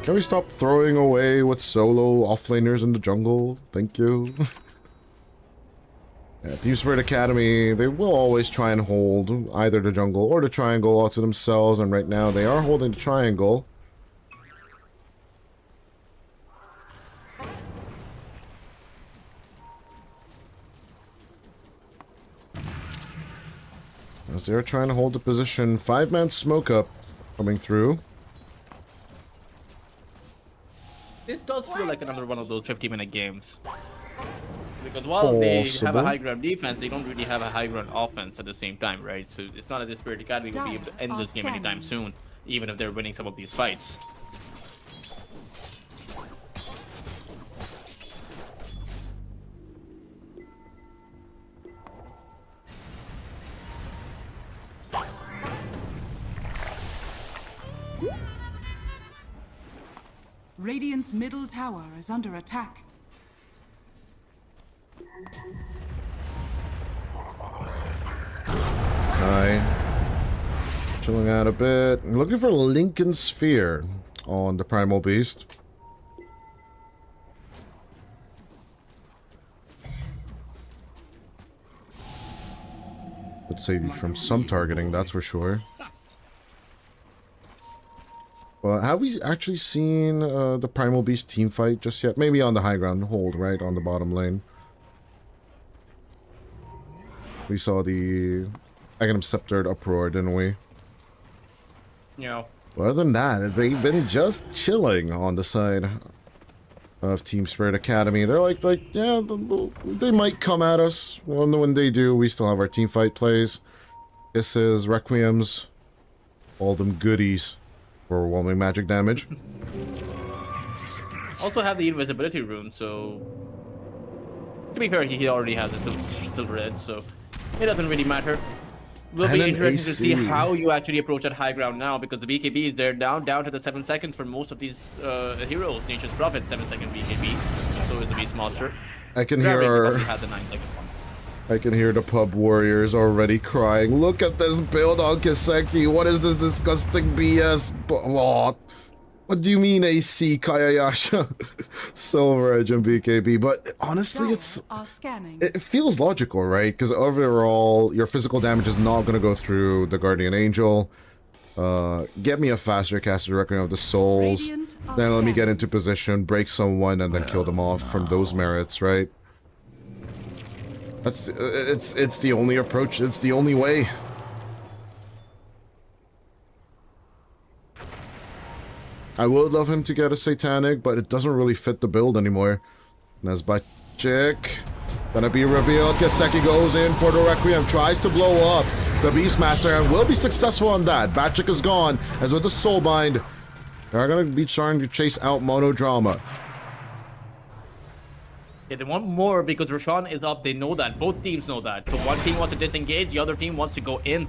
B: Can we stop throwing away with solo offlaners in the jungle? Thank you. Yeah, Team Spirit.Acd, they will always try and hold either the jungle or the triangle all to themselves, and right now they are holding the triangle. As they're trying to hold the position, 5-man smoke up coming through.
C: This does feel like another one of those 50-minute games. Because while they have a high ground defense, they don't really have a high ground offense at the same time, right? So it's not that the Spirit.Acd will be able to end this game anytime soon, even if they're winning some of these fights.
D: Radiant's middle tower is under attack.
B: Hi. Chilling out a bit. I'm looking for Lincoln Sphere on the Primal Beast. Would save you from some targeting, that's for sure. Well, have we actually seen the Primal Beast team fight just yet? Maybe on the high ground hold, right? On the bottom lane. We saw the Aghanim Sceptered uproar, didn't we?
C: Yeah.
B: Well, other than that, they've been just chilling on the side of Team Spirit.Acd. They're like, yeah, they might come at us. Well, when they do, we still have our team fight plays. Kisses, Requiems, all them goodies for overwhelming magic damage.
C: Also have the invisibility rune, so to be fair, he already has a silver edge, so it doesn't really matter. Will be interesting to see how you actually approach that high ground now, because the BKB is there down to the 7 seconds for most of these heroes. Nature's Prophet 7-second BKB, so is the Beast Monster.
B: I can hear
C: has the 9-second one.
B: I can hear the pub warriors already crying. Look at this build on Kiseki. What is this disgusting BS? What do you mean AC Kayayasha? Silver Edge and BKB. But honestly, it feels logical, right? Because overall, your physical damage is not going to go through the Guardian Angel. Get me a faster caster Requiem of the Souls. Then let me get into position, break someone, and then kill them off from those merits, right? It's the only approach. It's the only way. I would love him to get a Satanic, but it doesn't really fit the build anymore. Nezbachik gonna be revealed. Kiseki goes in for the Requiem, tries to blow up the Beastmaster, and will be successful on that. Bachik is gone, as with the Soulbind. They're gonna be trying to chase out Monodrama.
C: Yeah, they want more because Roshan is up. They know that. Both teams know that. So one team wants to disengage, the other team wants to go in.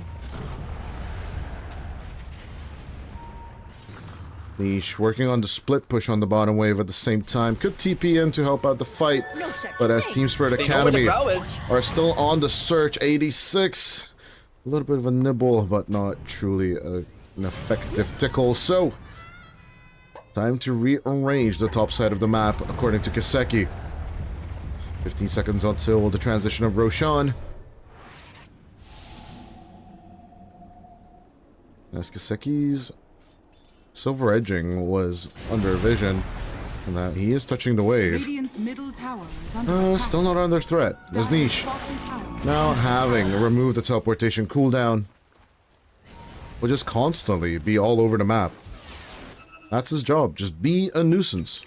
B: Niche working on the split push on the bottom wave at the same time. Could TP in to help out the fight. But as Team Spirit.Acd are still on the search, 86. A little bit of a nibble, but not truly an effective tickle. So, time to rearrange the top side of the map according to Kiseki. 15 seconds until the transition of Roshan. As Kiseki's silver edging was under vision. And that he is touching the wave.
D: Radiant's middle tower is under attack.
B: Still not under threat. There's Niche. Now having removed the teleportation cooldown, will just constantly be all over the map. That's his job. Just be a nuisance.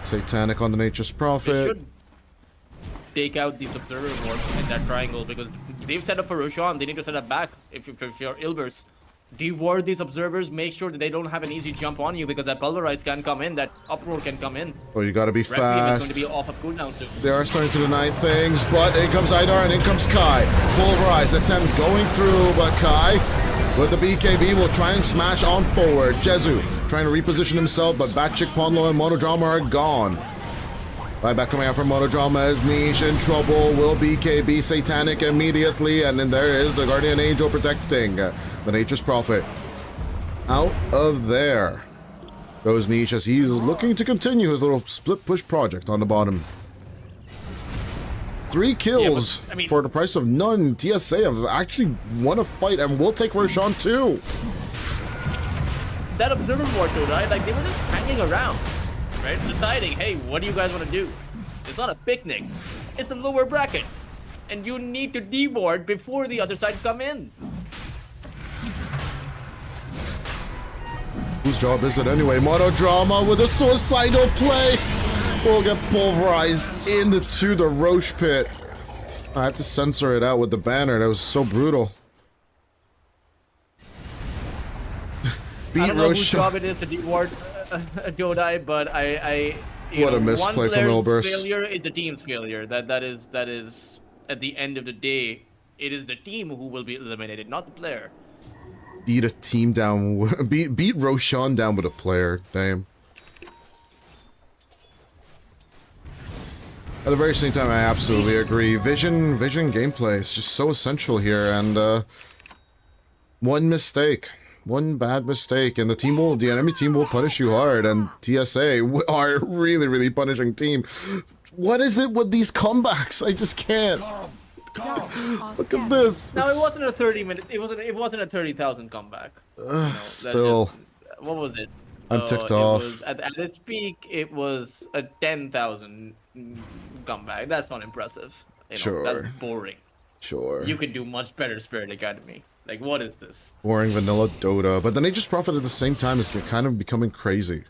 B: Satanic on the Nature's
C: They
B: Prophet.
C: should take out these observer wards in that triangle because they've set up for Roshan. They need to set up back if you're Ilbers. Deward these observers, make sure that they don't have an easy jump on you because that pulverize can come in, that uproar can come in.
B: Oh, you gotta be
C: Red Beam is
B: fast.
C: going to be off of cooldown soon.
B: They are starting to deny things, but in comes Idar and in comes Kai. Pulverize attempt going through, but Kai with the BKB will try and smash on forward. Jezu trying to reposition himself, but Batchick, Ponlo, and Monodrama are gone. Buyback coming out from Monodrama as Niche in trouble. Will BKB Satanic immediately, and then there is the Guardian Angel protecting the Nature's Prophet. Out of there goes Niche as he's looking to continue his little split push project on the bottom. 3 kills for the price of none. TSA have actually won a fight and will take Roshan too.
C: That observer ward though, right? Like they were just hanging around, right? Deciding, hey, what do you guys want to do? It's not a picnic. It's a lower bracket. And you need to deward before the other side come in.
B: Whose job is it anyway? Monodrama with a suicidal play will get pulverized into the Roche pit. I had to censor it out with the banner. That was so brutal.
C: I don't know whose job it is to deward Jodai, but
B: What a misplay from Ilbers.
C: Failure is the team's failure. That is at the end of the day, it is the team who will be eliminated, not the player.
B: Beat a team down. Beat Roshan down with a player. Damn. At the very same time, I absolutely agree. Vision gameplay is just so essential here, and one mistake. One bad mistake, and the enemy team will punish you hard, and TSA are really, really punishing team. What is it with these comebacks? I just can't. Look at this.
C: No, it wasn't a 30-minute. It wasn't a 30,000 comeback.
B: Still.
C: What was it?
B: I'm ticked off.
C: At its peak, it was a 10,000 comeback. That's not impressive.
B: Sure.
C: That's boring.
B: Sure.
C: You can do much better, Spirit Academy. Like, what is this?
B: Boring vanilla Dota, but the Nature's Prophet at the same time is kind of becoming crazy.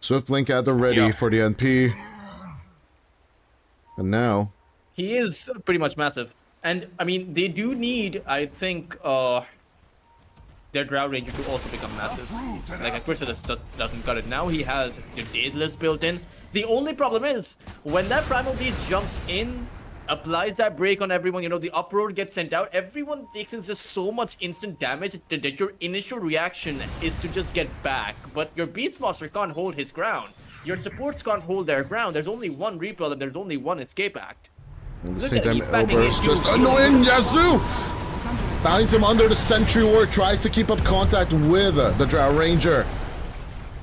B: Swift Link at the ready for the NP. And now...
C: He is pretty much massive. And, I mean, they do need, I think, their Drow Ranger to also become massive. Like, Chrysalis doesn't cut it. Now he has the Daedalus built in. The only problem is, when that Primal Beast jumps in, applies that break on everyone, you know, the uproar gets sent out, everyone takes in just so much instant damage that your initial reaction is to just get back. But your Beastmaster can't hold his ground. Your supports can't hold their ground. There's only one repel and there's only one escape act.
B: At the same time, Ilbers just annoying Yazoo! Finds him under the Sentry Ward, tries to keep up contact with the Drow Ranger.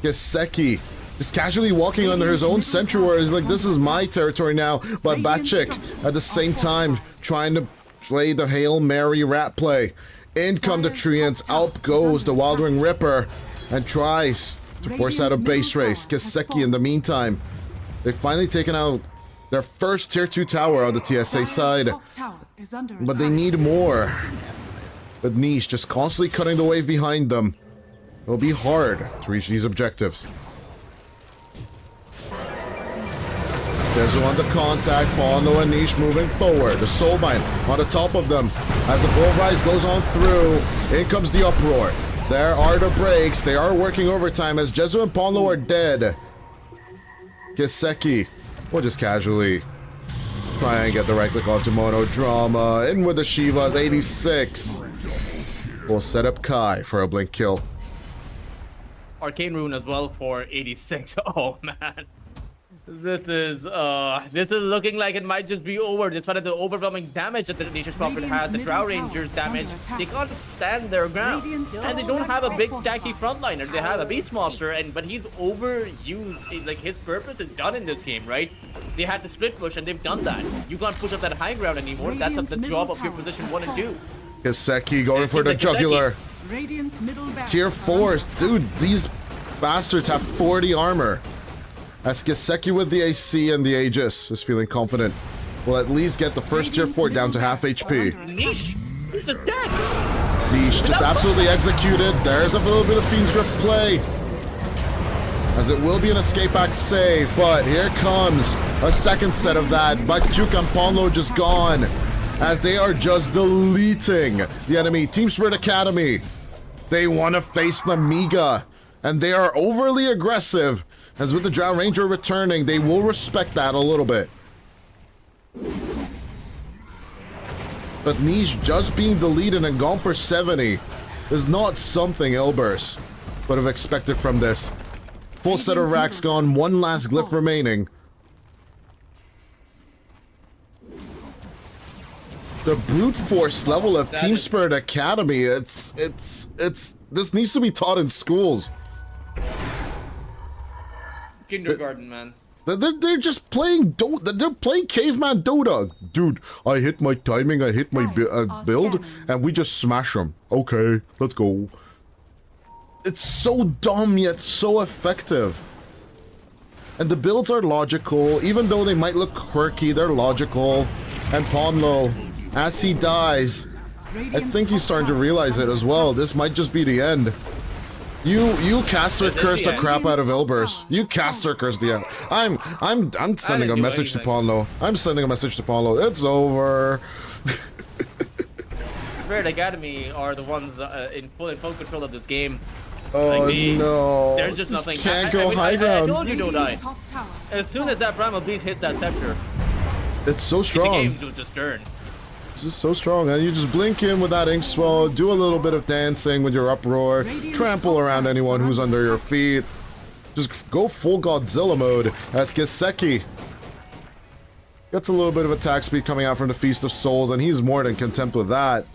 B: Geseki just casually walking under his own Sentry Ward. He's like, this is my territory now. But Batchick, at the same time, trying to play the Hail Mary rat play. In come the Treants, out goes the Wildwing Ripper, and tries to force out a base race. Geseki, in the meantime, they've finally taken out their first tier 2 tower on the TSA side. But they need more. But Niche just constantly cutting the wave behind them. It'll be hard to reach these objectives. There's one to contact, Pono and Niche moving forward. The Soulbind on the top of them. As the Bullrise goes on through, in comes the Uproar. There are the breaks. They are working overtime as Jezu and Pono are dead. Geseki will just casually try and get the right click onto Monodrama. In with the Shivas, 86. We'll set up Kai for a blink kill.
C: Arcane Rune as well for 86. Oh man. This is looking like it might just be over. Despite the overwhelming damage that the Nature's Prophet has, the Drow Rangers damage, they can't stand their ground. And they don't have a big tanky frontliner. They have a Beastmaster, but he's overused. Like, his purpose is done in this game, right? They had to split push, and they've done that. You can't push up that high ground anymore. That's the job of your position 1 and 2.
B: Geseki going for the jugular.
D: Radiant's middle barracks
B: Tier
D: are
B: 4,
D: under attack.
B: dude, these bastards have 40 armor. As Giseki with the AC and the Aegis is feeling confident, we'll at least get the first tier 4 down to half HP.
C: Niche. This is dead.
B: Leash just absolutely executed. There's a little bit of Fiend's Grip play, as it will be an escape act save, but here comes a second set of that. But Duke and Ponlo just gone, as they are just deleting the enemy. Team Spirit Academy, they want to face Nemiga, and they are overly aggressive, as with the Drow Ranger returning, they will respect that a little bit. But Niche just being deleted and gone for 70 is not something Ilbers would have expected from this. Full set of racks gone, one last glyph remaining. The brute force level of Team Spirit Academy, it's this needs to be taught in schools.
C: Kindergarten, man.
B: They're just playing they're playing caveman Dota. Dude, I hit my timing, I hit my build, and we just smash them. Okay, let's go. It's so dumb yet so effective. And the builds are logical, even though they might look quirky, they're logical. And Ponlo, as he dies, I think he's starting to realize it as well. This might just be the end. You caster curse the crap out of Ilbers. You caster curse the end. I'm sending a message to Ponlo. I'm sending a message to Ponlo. It's over.
C: Spirit Academy are the ones in full control of this game.
B: Oh
C: Like,
B: no!
C: There's just nothing.
B: Can't go high ground.
C: I told you don't die.
D: Radiant's top tower
C: As soon as that Primal Beast hits that scepter,
B: It's so
C: the
B: strong.
C: game will just turn.
B: It's just so strong, and you just blink in with that ink swell, do a little bit of dancing with your uproar, trample around anyone who's under your feet. Just go full Godzilla mode as Giseki gets a little bit of attack speed coming out from the Feast of Souls, and he's more than content with that.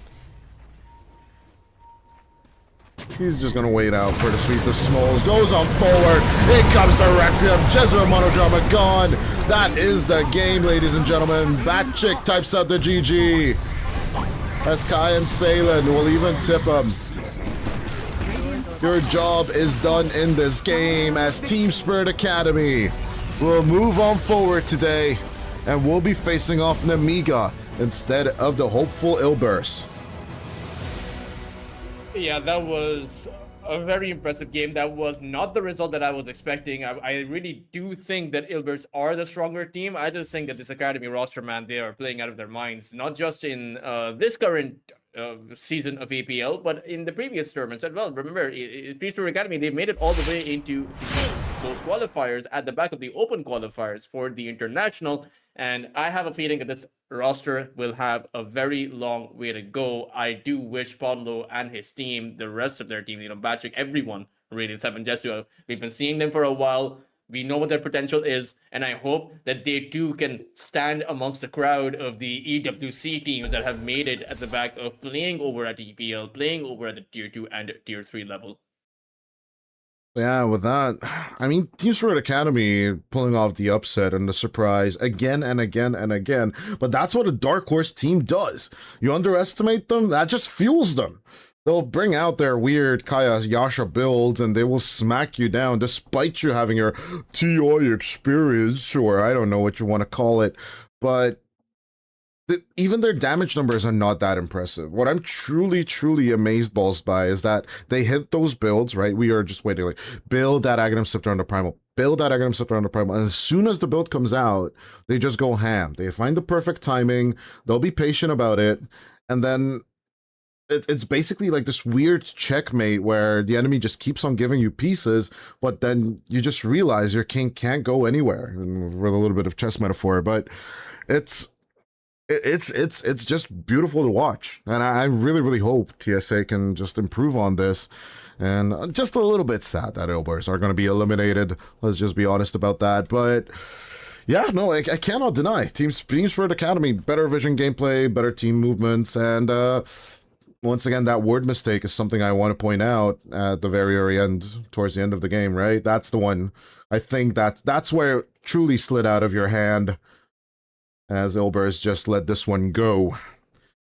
B: He's just gonna wait out for the Feast of Souls. Goes on forward. It comes to Requiem. Jezero Monodrama gone. That is the game, ladies and gentlemen. Bat Chick types out the GG. As Kai and Salen will even tip him. Your job is done in this game, as Team Spirit Academy will move on forward today, and we'll be facing off Nemiga instead of the hopeful Ilbers.
C: Yeah, that was a very impressive game. That was not the result that I was expecting. I really do think that Ilbers are the stronger team. I just think that this Academy roster, man, they are playing out of their minds, not just in this current season of APL, but in the previous tournaments as well. Remember, Spirit Academy, they made it all the way into those qualifiers at the back of the open qualifiers for the international. And I have a feeling that this roster will have a very long way to go. I do wish Ponlo and his team, the rest of their team, Patrick, everyone, really, Seven Jesua, we've been seeing them for a while. We know what their potential is, and I hope that they too can stand amongst the crowd of the EWC teams that have made it at the back of playing over at EPL, playing over at the Tier 2 and Tier 3 level.
B: Yeah, with that, I mean, Team Spirit Academy pulling off the upset and the surprise again and again and again. But that's what a Dark Horse team does. You underestimate them, that just fuels them. They'll bring out their weird Kaya Yasha builds, and they will smack you down despite you having your TI experience, or I don't know what you want to call it. But even their damage numbers are not that impressive. What I'm truly amazed balls by is that they hit those builds, right? We are just waiting, like, build that Aghanim Scepter on the Primal, build that Aghanim Scepter on the Primal, and as soon as the build comes out, they just go ham. They find the perfect timing, they'll be patient about it, and then it's basically like this weird checkmate where the enemy just keeps on giving you pieces, but then you just realize your king can't go anywhere, and with a little bit of chess metaphor, but it's just beautiful to watch, and I really hope TSA can just improve on this. And just a little bit sad that Ilbers are going to be eliminated. Let's just be honest about that. But yeah, no, I cannot deny Team Spirit Academy, better vision gameplay, better team movements, and once again, that word mistake is something I want to point out at the very end, towards the end of the game, right? That's the one. I think that's where it truly slid out of your hand, as Ilbers just let this one go.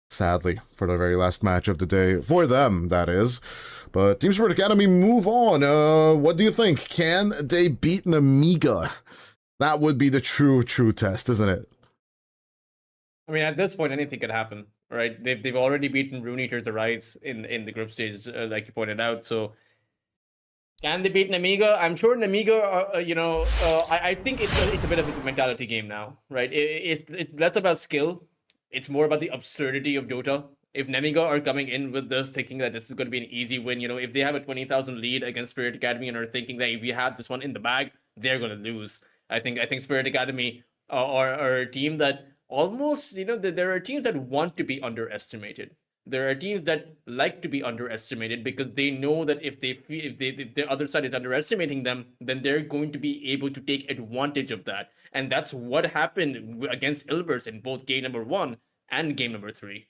B: sadly, for the very last match of the day. For them, that is. But Team Spirit Academy move on. What do you think? Can they beat Nemiga? That would be the true test, isn't it?
C: I mean, at this point, anything could happen, right? They've already beaten Rune Eater's Arise in the group stages, like you pointed out. So can they beat Nemiga? I'm sure Nemiga, I think it's a bit of a mentality game now, right? It's less about skill. It's more about the absurdity of Dota. If Nemiga are coming in with this, thinking that this is going to be an easy win, if they have a 20,000 lead against Spirit Academy and are thinking that if we have this one in the bag, they're going to lose. I think Spirit Academy are a team that almost, there are teams that want to be underestimated. There are teams that like to be underestimated because they know that if the other side is underestimating them, then they're going to be able to take advantage of that. And that's what happened against Ilbers in both game number 1 and game number 3.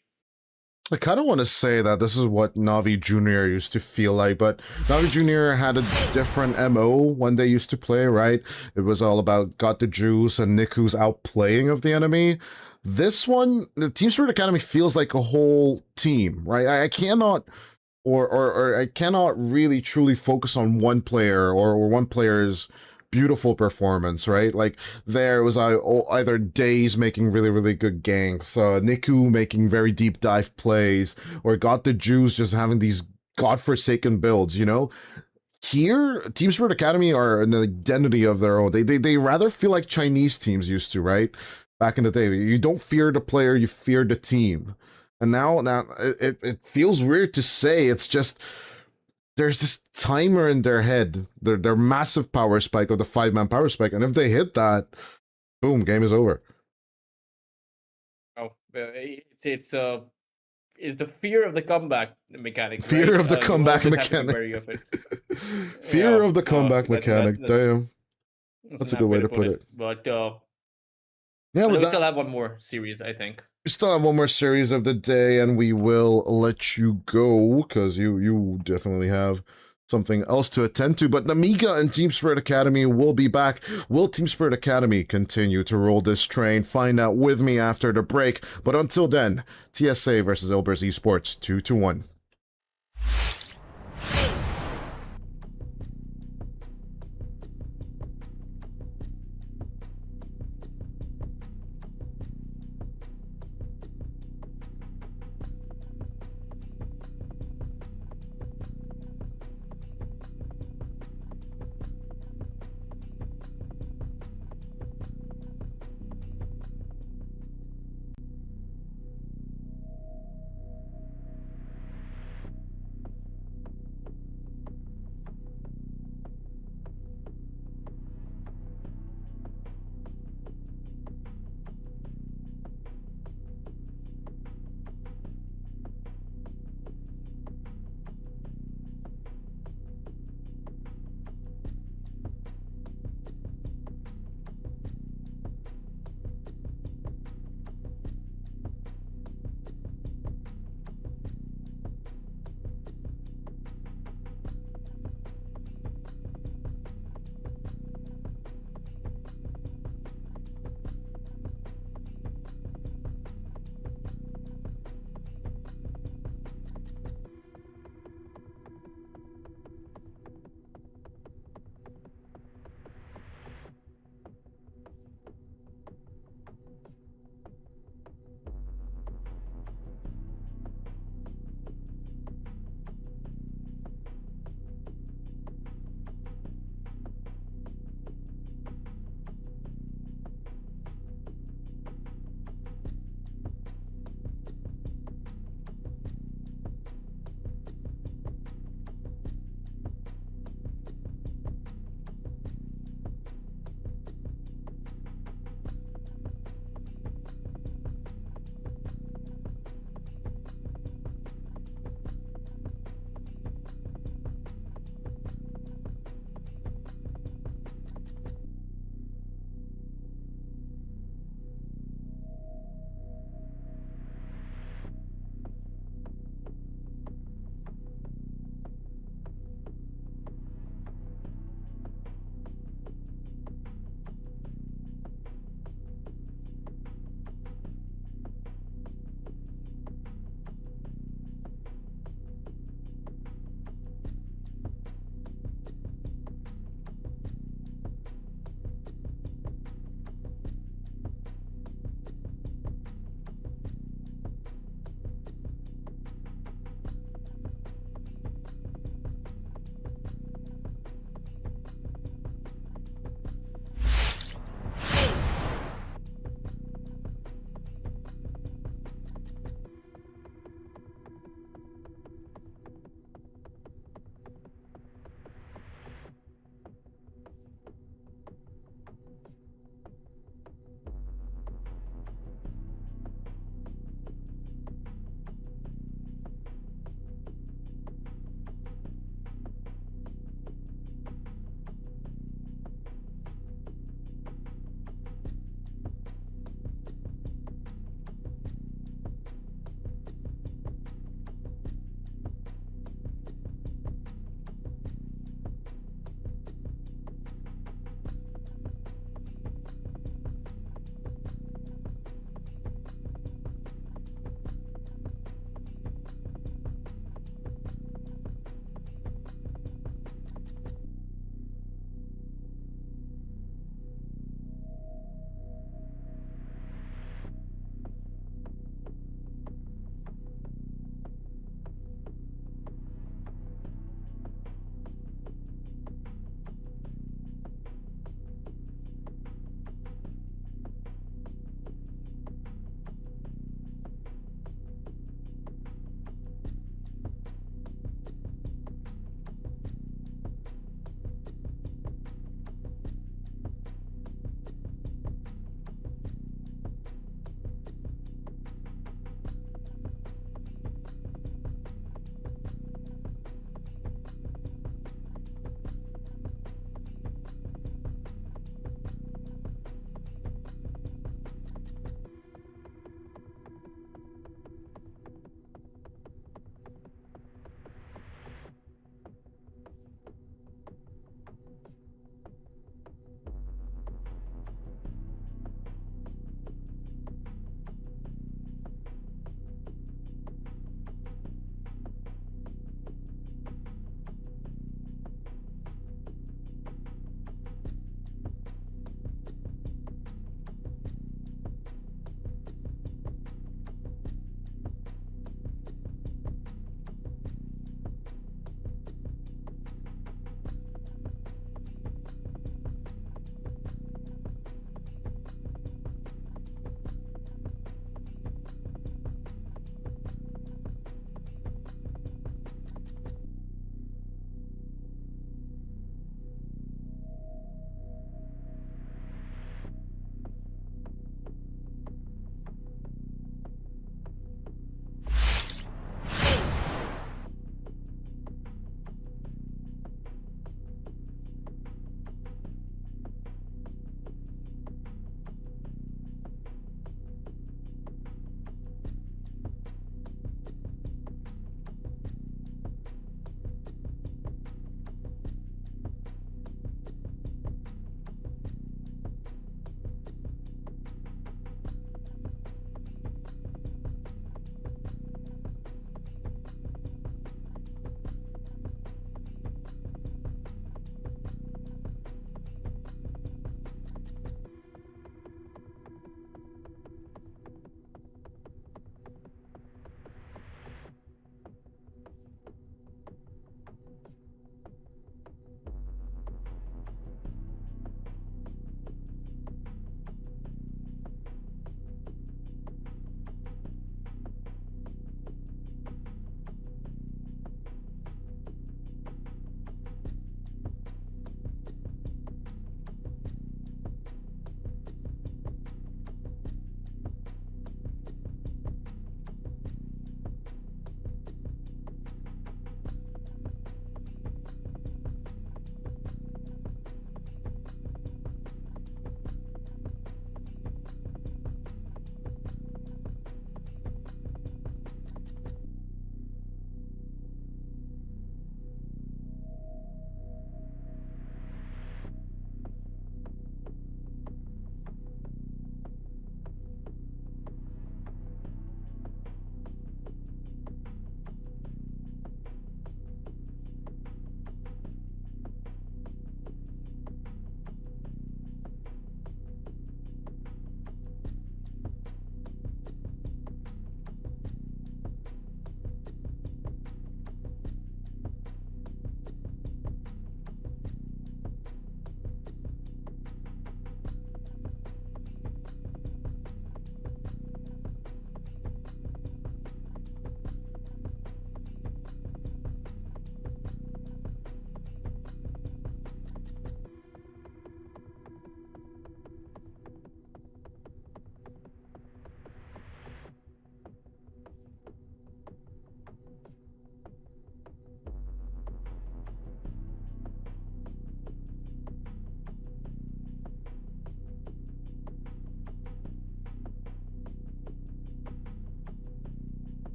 B: I kind of want to say that this is what Navi Jr. used to feel like, but Navi Jr. had a different MO when they used to play, right? It was all about got the juice and Niku's outplaying of the enemy. This one, the Team Spirit Academy feels like a whole team, right? I cannot, or I cannot really truly focus on one player or one player's beautiful performance, right? Like there was either Days making really good ganks, Niku making very deep dive plays, or Got the Juice just having these godforsaken builds, Here, Team Spirit Academy are an identity of their own. They rather feel like Chinese teams used to, right? Back in the day, you don't fear the player, you fear the team. And now it feels weird to say. It's just there's this timer in their head, their massive power spike of the 5-man power spike, and if they hit that, boom, game is over.
C: Oh, it's the fear of the comeback mechanic.
B: Fear
C: right?
B: of the comeback
C: you always have to be
B: mechanic.
C: wary of it.
B: Fear
C: Yeah,
B: of the comeback mechanic. Damn, that's a good way to put it.
C: But
B: Yeah,
C: we
B: with that,
C: still have one more series, I think.
B: we still have one more series of the day, and we will let you go because you definitely have something else to attend to. But Nemiga and Team Spirit Academy will be back. Will Team Spirit Academy continue to roll this train? Find out with me after the break. But until then, TSA versus Ilbers Esports 2-1.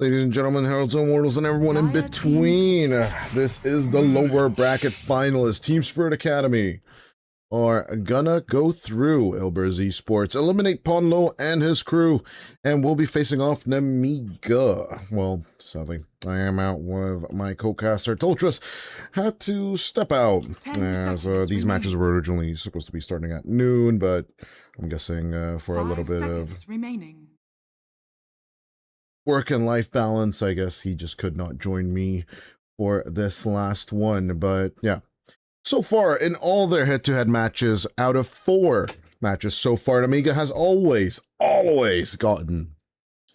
B: Ladies and gentlemen, heralds and mortals, and everyone in between, this is the lower bracket finalists. Team Spirit Academy are gonna go through Elber's Esports, eliminate Ponlo and his crew, and we'll be facing off Nemiga. Well, sadly, I am out with my co-caster. Toltras had to step out, as these matches were originally supposed to be starting at noon, but I'm guessing for a little bit of work and life balance, I guess he just could not join me for this last one. But yeah, so far in all their head-to-head matches, out of 4 matches so far, Nemiga has always gotten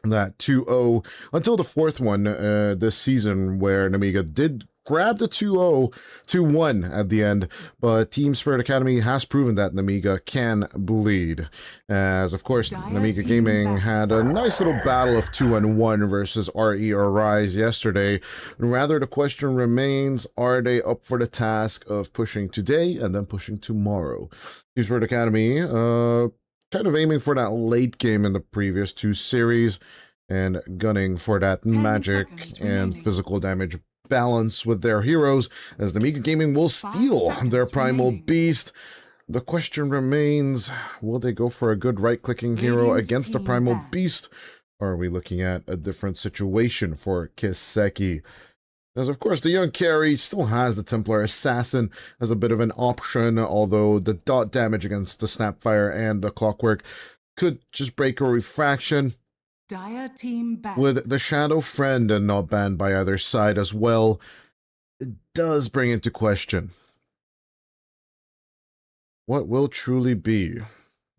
B: that 2-0 until the 4th one this season, where Nemiga did grab the 2-0, 2-1 at the end, but Team Spirit Academy has proven that Nemiga can bleed. As, of course, Nemiga Gaming had a nice little battle of 2-1 versus RE or Rise yesterday. Rather, the question remains, are they up for the task of pushing today and then pushing tomorrow? Team Spirit Academy, kind of aiming for that late game in the previous 2 series and gunning for that magic and physical damage balance with their heroes, as the Nemiga Gaming will steal their Primal Beast. The question remains, will they go for a good right-clicking hero against the Primal Beast? Or are we looking at a different situation for Kiseki? As of course, the young carry still has the Templar Assassin as a bit of an option, although the dot damage against the Snapfire and the Clockwork could just break a refraction. With the Shadow Friend and not banned by either side as well, it does bring into question what will truly be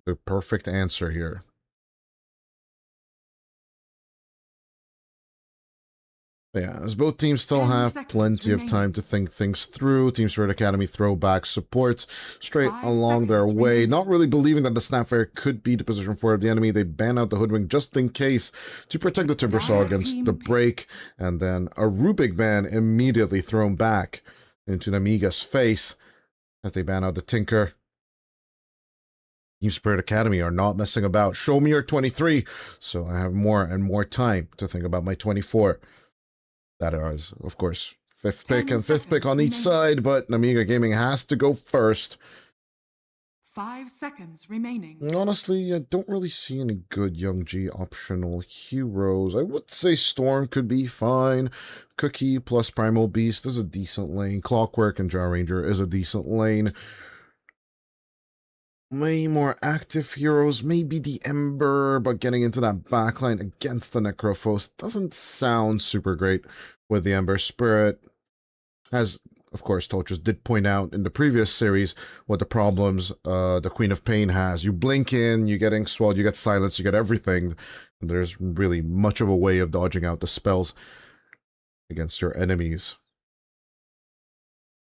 B: the perfect answer here. Yeah, as both teams still have plenty of time to think things through. Team Spirit Academy throwback supports straight along their way. Not really believing that the Snapfire could be the position for the enemy, they ban out the Hoodwink just in case to protect the Timbersaw against the break, and then a Rubik ban immediately thrown back into Nemiga's face as they ban out the Tinker. Team Spirit Academy are not messing about. Show me your 23, so I have more and more time to think about my 24. That is, of course, 5th pick and 5th pick on each side, but Nemiga Gaming has to go first.
D: 5 seconds remaining.
B: Honestly, I don't really see any good Young G optional heroes. I would say Storm could be fine. Cookie plus Primal Beast is a decent lane. Clockwork and Drow Ranger is a decent lane. Way more active heroes, maybe the Ember, but getting into that backline against the Necrophos doesn't sound super great with the Ember Spirit. As, of course, Tolchus did point out in the previous series what the problems the Queen of Pain has. You blink in, you get ink swelled, you get silence, you get everything. There's really much of a way of dodging out the spells against your enemies.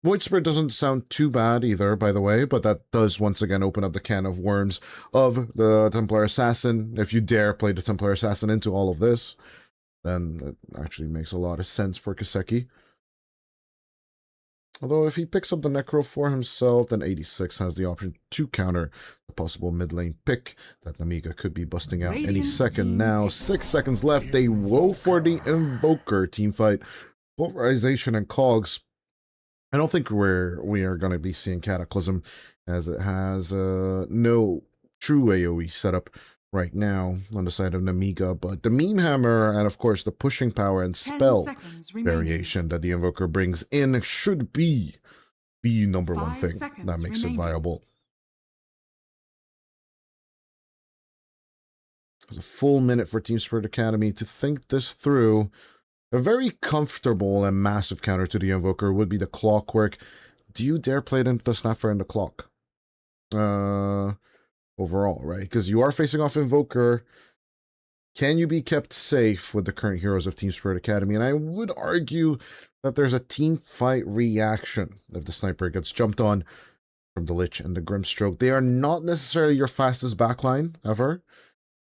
B: Void Spirit doesn't sound too bad either, by the way, but that does once again open up the can of worms of the Templar Assassin. If you dare play the Templar Assassin into all of this, then it actually makes a lot of sense for Kiseki. Although if he picks up the Necro for himself, then 86 has the option to counter a possible mid lane pick that Nemiga could be busting out any second now. 6 seconds left. They go for the Invoker teamfight. Pulverization and Cogs. I don't think we are going to be seeing Cataclysm, as it has no true AoE setup right now on the side of Nemiga, but the Meme Hammer and of course the pushing power and spell variation that the Invoker brings in should be the number one thing that makes it viable. There's a full minute for Team Spirit Academy to think this through. A very comfortable and massive counter to the Invoker would be the Clockwork. Do you dare play it into the Snapper and the Clock? Overall, right? Because you are facing off Invoker. Can you be kept safe with the current heroes of Team Spirit Academy? And I would argue that there's a team fight reaction if the Sniper gets jumped on from the Lich and the Grimstroke. They are not necessarily your fastest backline ever.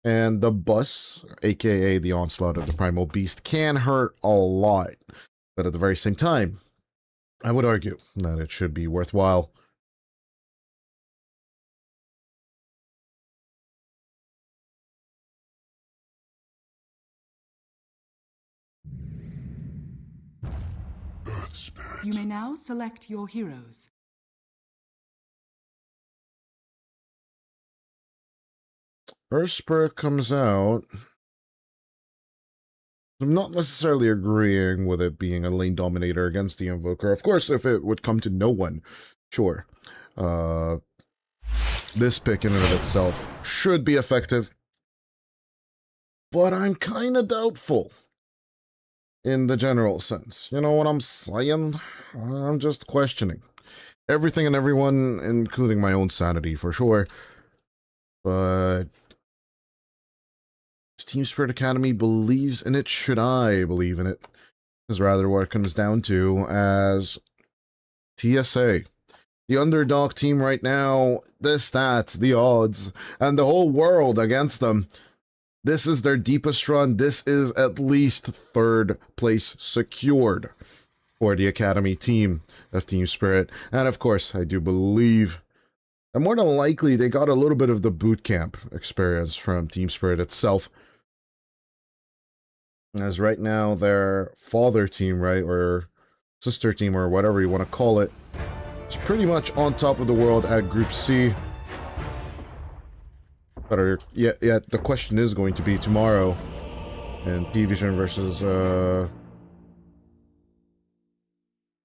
B: And the bus, aka the onslaught of the Primal Beast, can hurt a lot. But at the very same time, I would argue that it should be worthwhile.
F: Spirit.
D: You may now select your heroes.
B: First Spirit comes out. I'm not necessarily agreeing with it being a lane dominator against the Invoker. Of course, if it would come to no one, sure. This pick in and of itself should be effective. But I'm kind of doubtful in the general sense. You know what I'm saying? I'm just questioning everything and everyone, including my own sanity for sure. But Team Spirit Academy believes in it. Should I believe in it? Is rather what it comes down to as TSA. The underdog team right now, the stats, the odds, and the whole world against them. This is their deepest run. This is at least third place secured for the Academy team of Team Spirit. And of course, I do believe, and more than likely, they got a little bit of the boot camp experience from Team Spirit itself. As right now, their father team, right, or sister team, or whatever you want to call it, is pretty much on top of the world at Group C. But yet the question is going to be tomorrow in P-Vision versus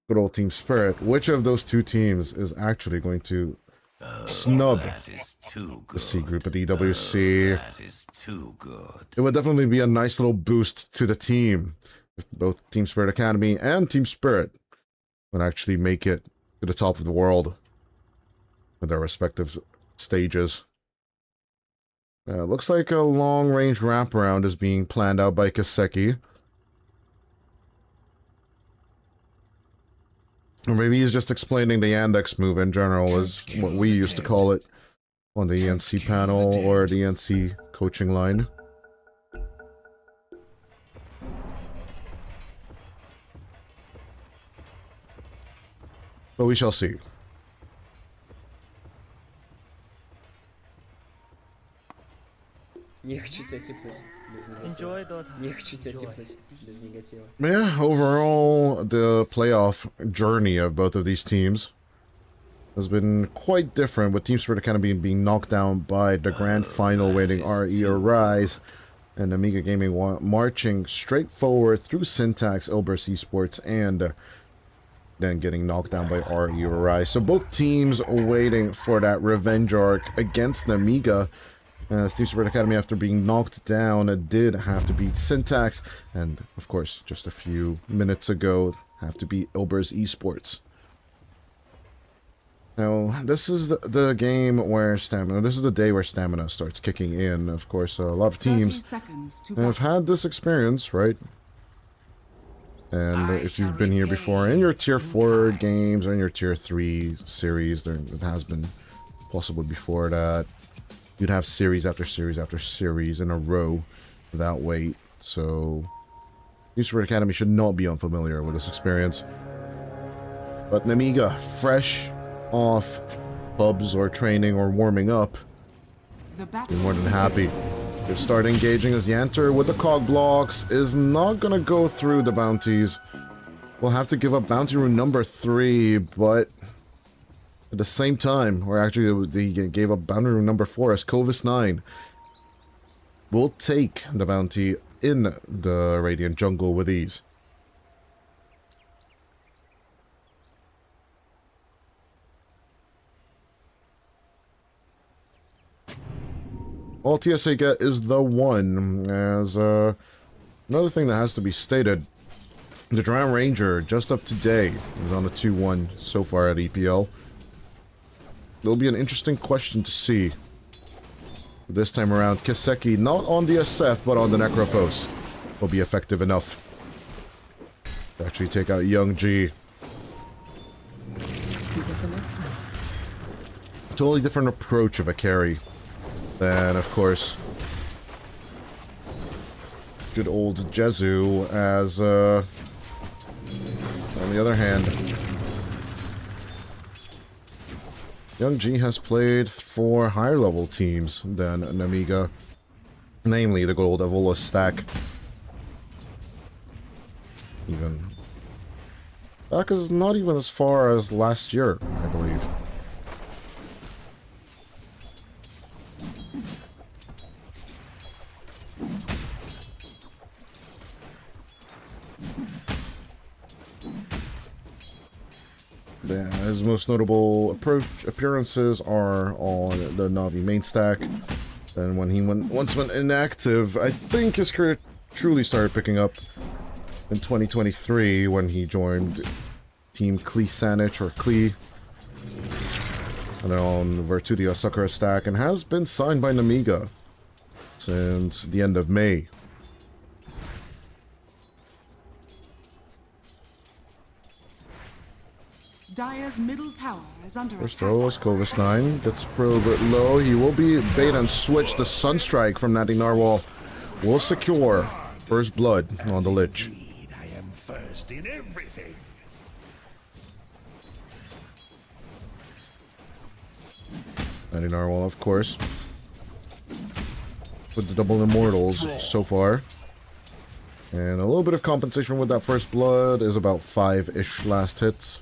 B: good old Team Spirit. Which of those two teams is actually going to snub the C group at EWC?
H: That is too good.
B: It would definitely be a nice little boost to the team if both Team Spirit Academy and Team Spirit would actually make it to the top of the world with their respective stages. Looks like a long-range wraparound is being planned out by Kaseki. Or maybe he's just explaining the Yandex move in general, is what we used to call it on the ENC panel or the ENC coaching line. But we shall see.
J: Не хочу тебя типнуть без негатива. Не хочу тебя типнуть без негатива.
B: Yeah, overall, the playoff journey of both of these teams has been quite different, with Team Spirit Academy being knocked down by the grand final waiting RE Arise, and Nemiga Gaming marching straight forward through Syntax, Elburst Esports, and then getting knocked down by RE Arise. So both teams waiting for that revenge arc against Nemiga. Team Spirit Academy, after being knocked down, did have to beat Syntax, and of course, just a few minutes ago, have to beat Elburst Esports. Now, this is the game where stamina, this is the day where stamina starts kicking in. Of course, a lot of teams have had this experience, right? And if you've been here before in your tier 4 games or in your tier 3 series, it has been possible before that you'd have series after series after series in a row without wait. So Team Spirit Academy should not be unfamiliar with this experience. But Nemiga, fresh off pubs or training or warming up, be more than happy. They start engaging as Yanter with the cog blocks is not going to go through the bounties. We'll have to give up bounty rune number 3, but at the same time, or actually they gave up bounty rune number 4 as Covis 9 will take the bounty in the Radiant Jungle with ease. All TSA get is the 1, as another thing that has to be stated, the Drown Ranger, just up today, is on a 2-1 so far at EPL. It'll be an interesting question to see. This time around, Kaseki, not on the SF, but on the Necrophos, will be effective enough to actually take out Young G. A totally different approach of a carry than, of course, good old Jezu, as, on the other hand, Young G has played for higher level teams than Nemiga, namely the gold Evola stack. Even Back is not even as far as last year, I believe. Yeah, his most notable appearances are on the Na'Vi main stack. And when he once went inactive, I think his career truly started picking up in 2023 when he joined Team Klee Sanich or Klee. And on Virtudio Sakura stack, and has been signed by Nemiga since the end of May.
D: Dire's middle tower is under
B: First
D: attack.
B: throw is Kovis 9. Gets probed low. He will be bait and switch. The Sunstrike from Natty Narwhal will secure first blood on the Lich.
F: I am first in everything.
B: Natty Narwhal, of course. With the double immortals so far. And a little bit of compensation with that first blood is about 5-ish last hits.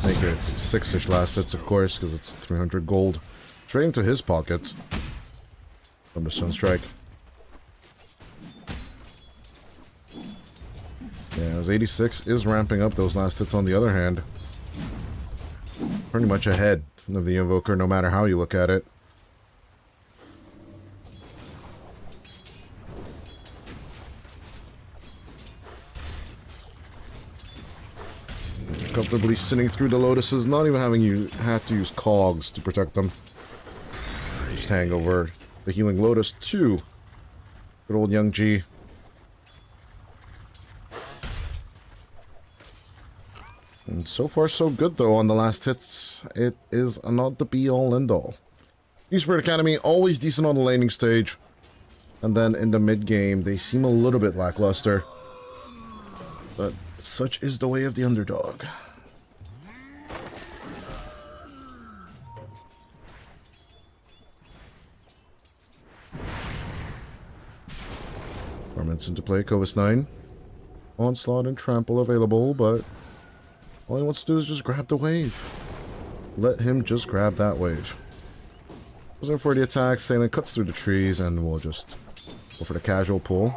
B: Make it 6-ish last hits, of course, because it's 300 gold. Straight into his pockets from the Sunstrike. Yeah, as 86 is ramping up those last hits on the other hand. Pretty much ahead of the Invoker, no matter how you look at it. Comfortably sitting through the Lotuses, not even having you have to use cogs to protect them. Just hang over the healing Lotus to good old young G. And so far so good though on the last hits. It is not the be all end all. Spirit.Acd always decent on the laning stage. And then in the mid game they seem a little bit lackluster. But such is the way of the underdog. Torments into play, Kovis 9. Onslaught and Trample available, but all he wants to do is just grab the wave. Let him just grab that wave. Goes in for the attack, Salient cuts through the trees, and we'll just go for the casual pull.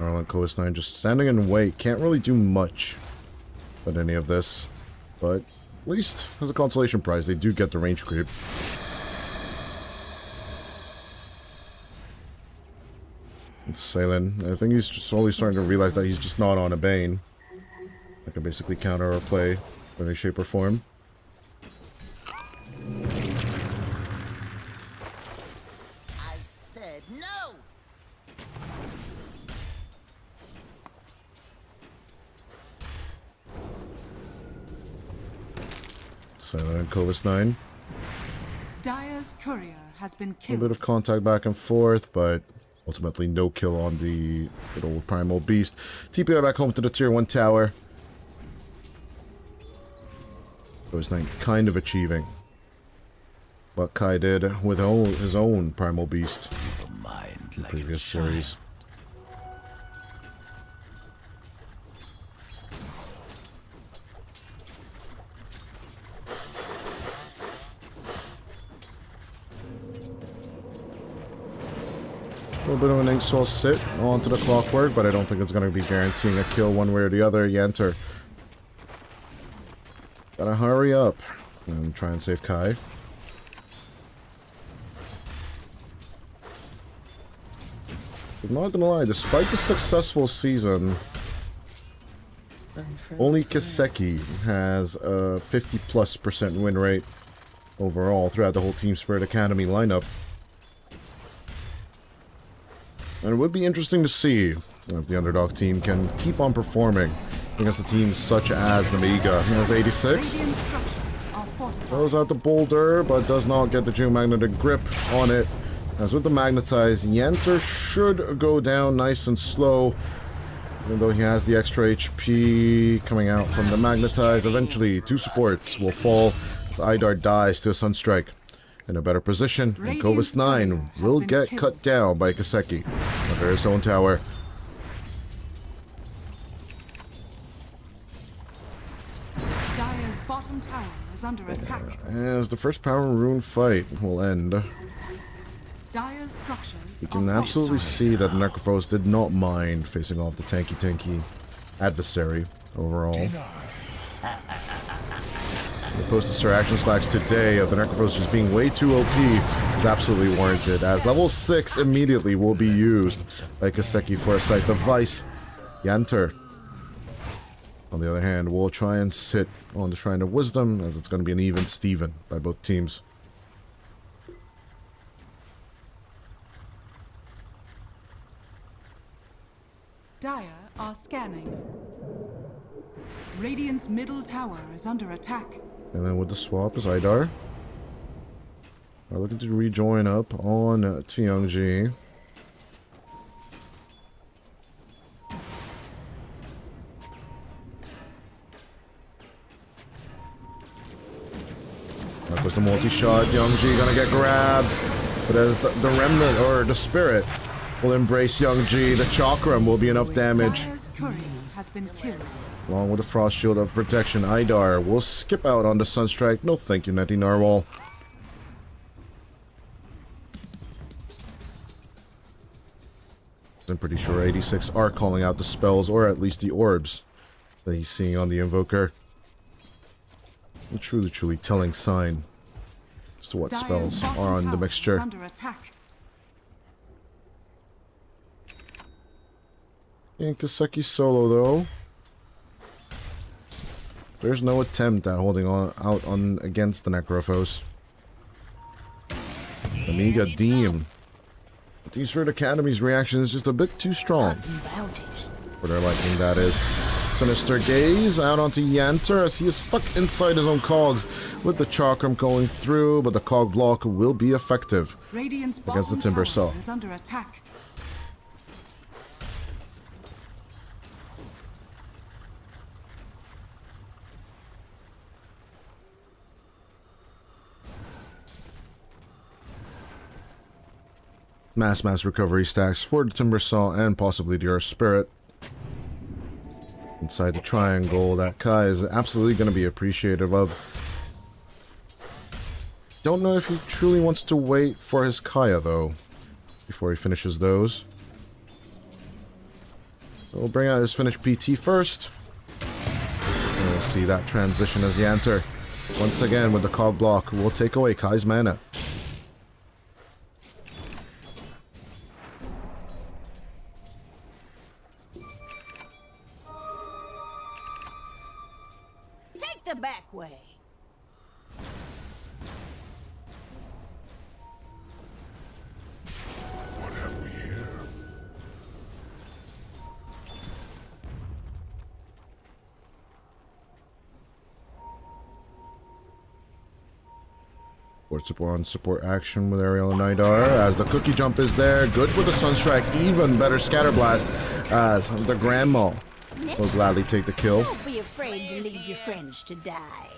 B: Arlen Kovis 9 just standing in wait. Can't really do much with any of this. But at least as a consolation prize, they do get the range creep. It's Salen. I think he's just slowly starting to realize that he's just not on a Bane. I can basically counter or play in any shape or form.
K: I said no!
B: Salen and Kovis 9.
D: Dire's courier has been
B: A
D: killed.
B: little bit of contact back and forth, but ultimately no kill on the good old Primal Beast. TPI back home to the tier 1 tower. Kovis 9 kind of achieving what Kai did with his own Primal Beast in the previous series. A little bit of an Inksaw sit onto the Clockwork, but I don't think it's going to be guaranteeing a kill one way or the other. Yanter, gotta hurry up and try and save Kai. I'm not gonna lie, despite the successful season, only Kiseki has a 50+% win rate overall throughout the whole Team Spirit.Acd lineup. And it would be interesting to see if the underdog team can keep on performing against the teams such as Nemiga. He has 86.
D: Radiant structures are fortified.
B: Throws out the boulder, but does not get the geomagnetic grip on it. As with the magnetize, Yanter should go down nice and slow. Even though he has the extra HP coming out from the Magnetize, eventually 2 supports will fall as Idar dies to a Sunstrike. In a better position, and Kovis 9 will get cut down by Kaseki under his own tower.
D: Dire's bottom tower is under attack.
B: As the first power rune fight will end,
D: Dire's structures
B: you can absolutely see that Necrophos did not mind facing off the tanky adversary overall. The post-distraction slacks today of the Necrophos just being way too OP is absolutely warranted, as level 6 immediately will be used by Kaseki for a Scythe of Vice. Yanter, on the other hand, will try and sit on the Shrine of Wisdom, as it's going to be an even Steven by both teams.
D: Dire are scanning. Radiant's middle tower is under attack.
B: And then with the swap is Idar. Are looking to rejoin up on Tiangji. That was the multi-shot. Youngji gonna get grabbed. But as the remnant, or the spirit, will embrace Youngji, the chakram will be enough damage.
D: Dire's courier has been killed.
B: Along with the Frost Shield of Protection, Idar will skip out on the Sunstrike. No thank you, Netty Narwhal. I'm pretty sure 86 are calling out the spells, or at least the orbs that he's seeing on the Invoker. A truly telling sign as to what spells are on the mixture.
D: Under attack.
B: In Kaseki solo, though, there's no attempt at holding out against the Necrophos. Nemiga Deem. T-Shirt Academy's reaction is just a bit too strong for their liking, that is. Sinister Gaze out onto Yanter as he is stuck inside his own cogs with the Chakram going through, but the cog block will be effective against the Timber Saw.
D: Is under attack.
B: Mass recovery stacks for the Timber Saw and possibly the Earth Spirit. Inside the triangle that Kai is absolutely going to be appreciative of. Don't know if he truly wants to wait for his Kaya, though, before he finishes those. So we'll bring out his finished PT first. And we'll see that transition as Yanter, once again with the cog block, will take away Kai's mana.
K: The back way.
F: What have we here?
B: Support action with Ariel and Nidar as the cookie jump is there. Good with the Sunstrike, even better Scatter Blast as the Grandma will gladly take the kill.
K: Don't be afraid to leave your friends to die.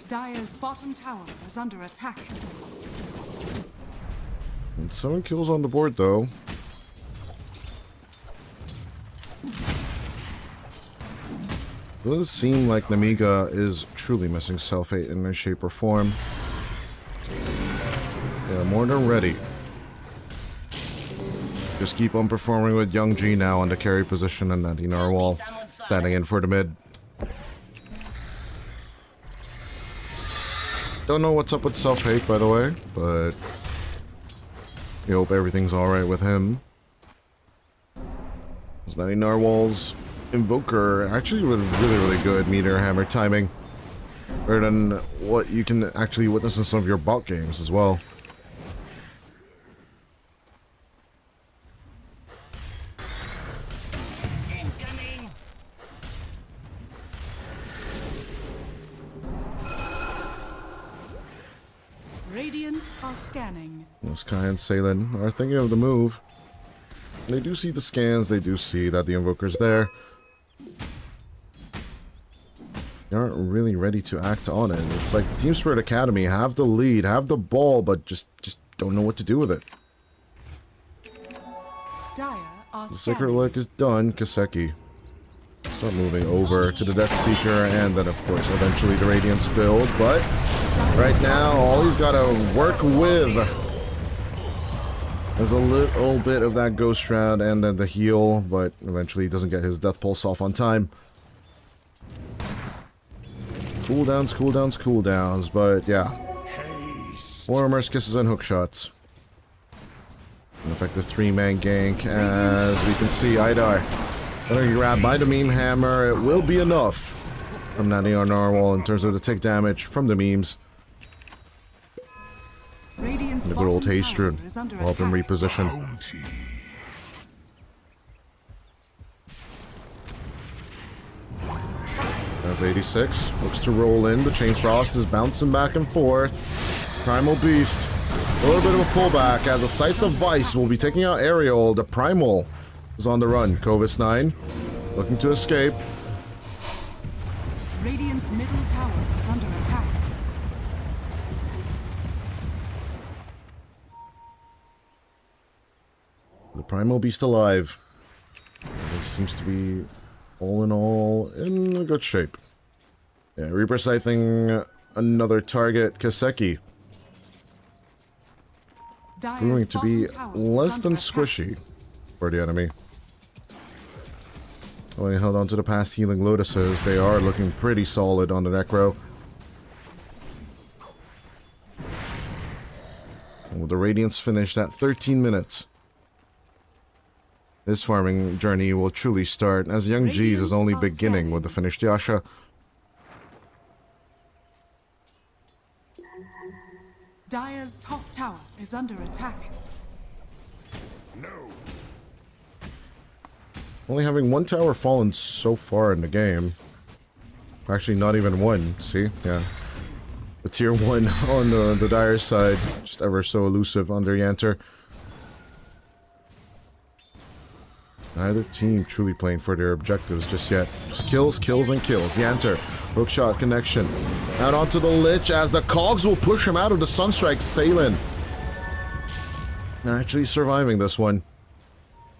D: Dire's bottom tower is under attack.
B: And 7 kills on the board, though. Doesn't seem like Nemiga is truly missing Self-Hate in any shape or form. Yeah, more than ready. Just keep on performing with Young G now on the carry position and Netty Narwhal standing in for the mid. Don't know what's up with Self-Hate, by the way, but we hope everything's alright with him. As Netty Narwhal's Invoker actually with really good meteor hammer timing, better than what you can actually witness in some of your bot games as well.
D: Radiant are scanning.
B: Sky and Salen are thinking of the move. They do see the scans, they do see that the Invoker's there. They aren't really ready to act on it. It's like Team Spirit.Acd have the lead, have the ball, but just don't know what to do with it.
D: Dire are
B: The Secret
D: scanning.
B: Look is done. Kaseki. Start moving over to the Death Seeker, and then, of course, eventually the Radiance build. But right now, all he's got to work with is a little bit of that Ghost Shroud and then the heal, but eventually he doesn't get his Death Pulse off on time. Cooldowns, cooldowns, cooldowns, but yeah. Warmers, kisses, and hook shots. An effective 3-man gank, as we can see, Idar getting grabbed by the Meme Hammer. It will be enough from Nadia Narwhal in terms of the tick damage from the memes.
D: Radiant's
B: The good old
D: bottom
B: haste
D: tower
B: rune
D: is under
B: will help him
D: attack.
B: reposition. As 86 looks to roll in, the Chain Frost is bouncing back and forth. Primal Beast, a little bit of a pullback as the Scythe of Vice will be taking out Ariel. The Primal is on the run. Covis 9 looking to escape.
D: Radiant's middle tower is under attack.
B: The Primal Beast alive. It seems to be, all in all, in a good shape. Yeah, Reaper Scything another target, Kaseki.
D: Dire's
B: Proving to be
D: bottom tower is
B: less
D: under
B: than
D: attack.
B: squishy for the enemy. When he held on to the past healing Lotuses, they are looking pretty solid on the Necro. And with the Radiance finished at 13 minutes, this farming journey will truly start, as Young G's is only beginning with the finished Yasha.
D: Dire's top tower is under attack.
B: Only having one tower fallen so far in the game. Actually, not even one. See? Yeah. The tier 1 on the Dire side. Just ever so elusive under Yanter. Neither team truly playing for their objectives just yet. Just kills, kills, and kills. Yanter, hookshot connection. Out onto the Lich as the Cogs will push him out of the Sunstrike. Salen actually surviving this one.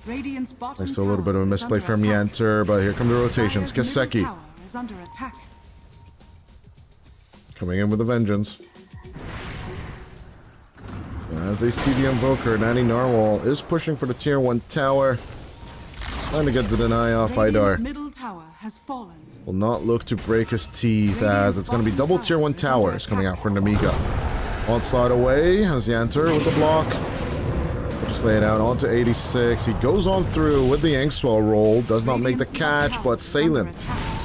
D: Radiant's bottom
B: Thanks to a little bit of a
D: tower is
B: misplay
D: under
B: from
D: attack.
B: Yanter, but here come the rotations.
D: Dire's middle
B: Kaseki
D: tower is under attack.
B: coming in with a vengeance. As they see the Invoker, Natty Narwhal is pushing for the tier 1 tower. Trying to get the deny off
D: Radiant's
B: Idar.
D: middle tower has fallen.
B: Will not look to break his teeth, as it's going to be double tier 1 towers coming out for Nemiga. Onslaught away as Yanter with the block. Just lay it out onto 86. He goes on through with the Angswell roll. Does not make the catch, but Salen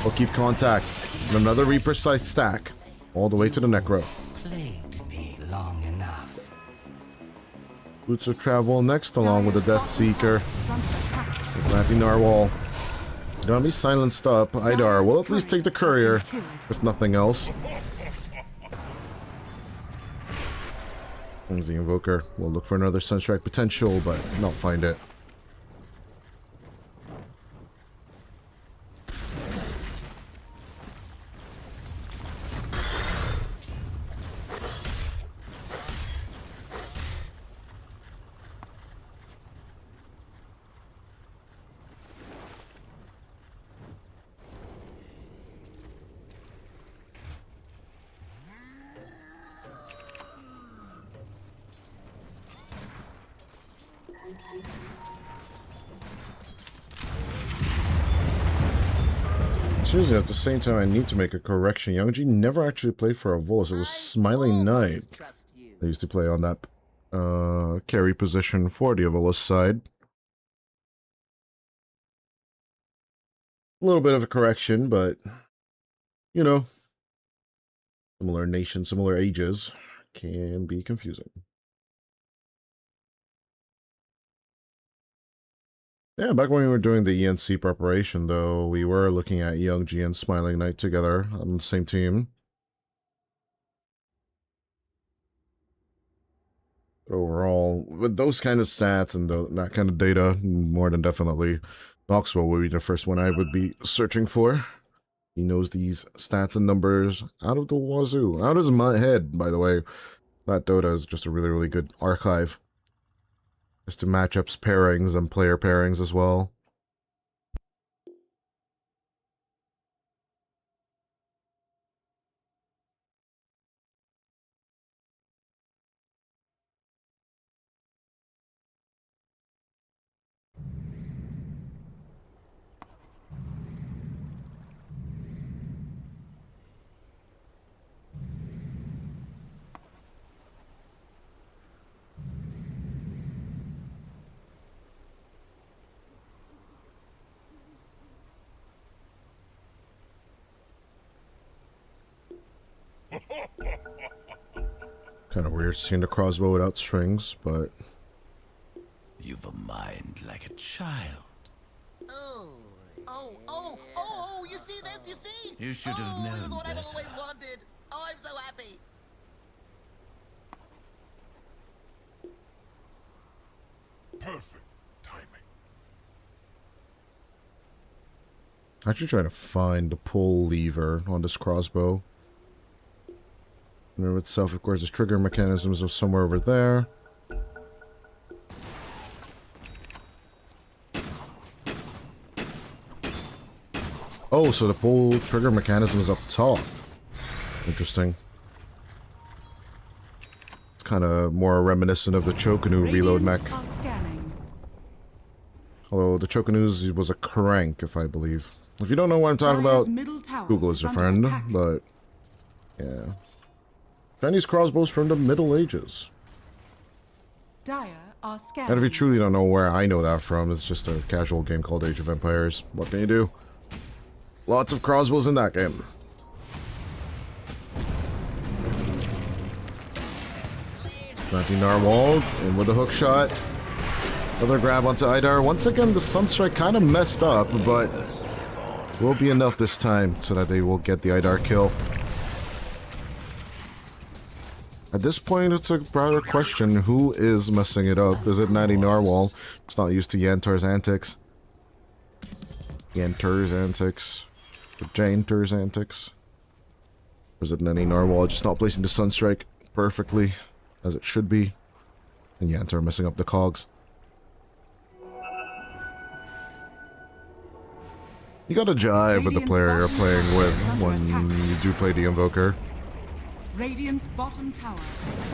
B: will keep contact. And another Reaper Scythe stack. All the way to the Necro.
H: Plagued me long enough.
B: Boots of Travel next, along with the Death Seeker.
D: Is under attack.
B: It's Natty Narwhal. Gonna be silenced up. Idar will at least take the courier, if nothing else. And the Invoker will look for another Sunstrike potential, but not find it. Seriously, at the same time, I need to make a correction. Youngji never actually played for Avulus. It was Smiling Knight. They used to play on that carry position for the Avulus side. A little bit of a correction, but, you know, similar nations, similar ages can be confusing. Yeah, back when we were doing the ENC preparation, though, we were looking at Youngji and Smiling Knight together on the same team. Overall, with those kind of stats and that kind of data, more than definitely, Knoxville would be the first one I would be searching for. He knows these stats and numbers out of the wazoo. Out of my head, by the way. That Dota is just a really, really good archive. As to matchups, pairings, and player pairings as well. Kind of weird seeing the crossbow without strings, but...
F: You've a mind like a child.
K: Oh, you see this, you see?
F: You should have known
K: This is what I've
F: better.
K: always wanted. Oh, I'm so happy.
F: Perfect timing.
B: Actually trying to find the pull lever on this crossbow. And itself, of course, the trigger mechanisms are somewhere over there. Oh, so the pull trigger mechanism is up top. Interesting. It's kind of more reminiscent of the Chokanu reload mech. Although the Chokanu's was a crank, if I believe. If you don't know what I'm talking about, Google is your friend, but yeah. Chinese crossbows from the Middle Ages.
D: Dire are
B: And if you truly don't know where I know that from, it's just a casual game called Age of Empires. What can you do? Lots of crossbows in that game. Snatching Narwhal, in with a hook shot. Another grab onto Idar. Once again, the Sunstrike kind of messed up, but will be enough this time so that they will get the Idar kill. At this point, it's a broader question. Who is messing it up? Is it Natty Narwhal? It's not used to Yantar's antics. Yantar's antics. Or Jantar's antics. Or is it Natty Narwhal just not placing the Sunstrike perfectly as it should be? And Yantar messing up the cogs. You gotta jive with the player you're playing with when you do play the Invoker.
D: Radiant's bottom tower.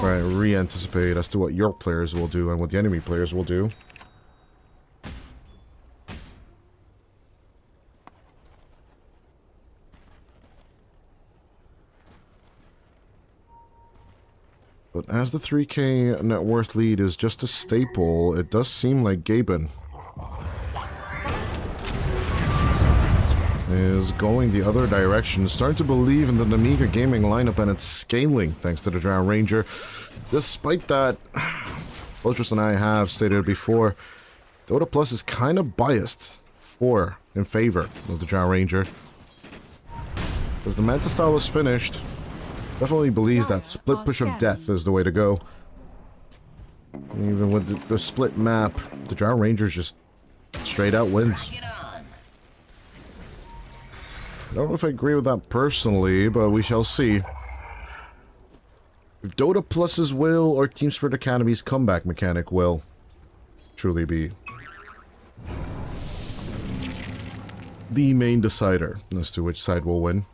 B: Right, re-anticipate as to what your players will do and what the enemy players will do. But as the 3k net worth lead is just a staple, it does seem like Gaben is going the other direction. Starting to believe in the Nemiga gaming lineup and its scaling thanks to the Drow Ranger. Despite that, Ultras and I have stated before, Dota Plus is kind of biased in favor of the Drow Ranger. Because the Manta style is finished, definitely believes that split push of death is the way to go. Even with the split map, the Drow Ranger just straight out wins. I don't know if I agree with that personally, but we shall see. If Dota Plus's will or Team Spirit.Acd's comeback mechanic will truly be the main decider as to which side will win.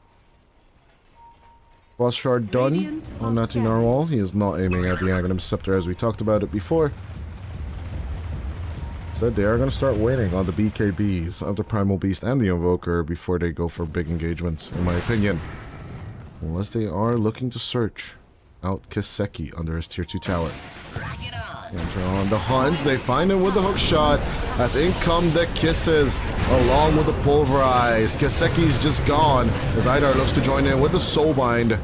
B: Boss shard done on Natty Narwhal. He is not aiming at the Aghanim Scepter as we talked about it before. Said they are going to start waiting on the BKBs of the Primal Beast and the Invoker before they go for big engagements, in my opinion. Unless they are looking to search out Kiseki under his tier 2 tower. Enter on the hunt, they find him with the hook shot, as in come the kisses, along with the pulverize. Kiseki's just gone, as Idar looks to join in with the soulbind.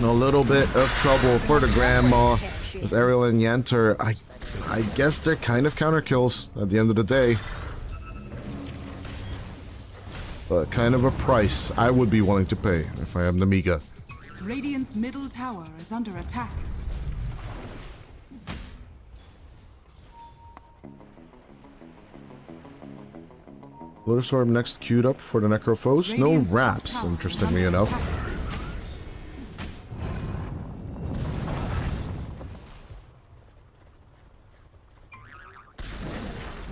B: A little bit of trouble for the grandma, as Ariel and Yantar, I guess they're kind of counter kills at the end of the day. But kind of a price I would be willing to pay if I am Nemiga.
D: Radiant's middle tower is under attack.
B: Lotus Orb next queued up for the Necrophos. No wraps, interestingly enough.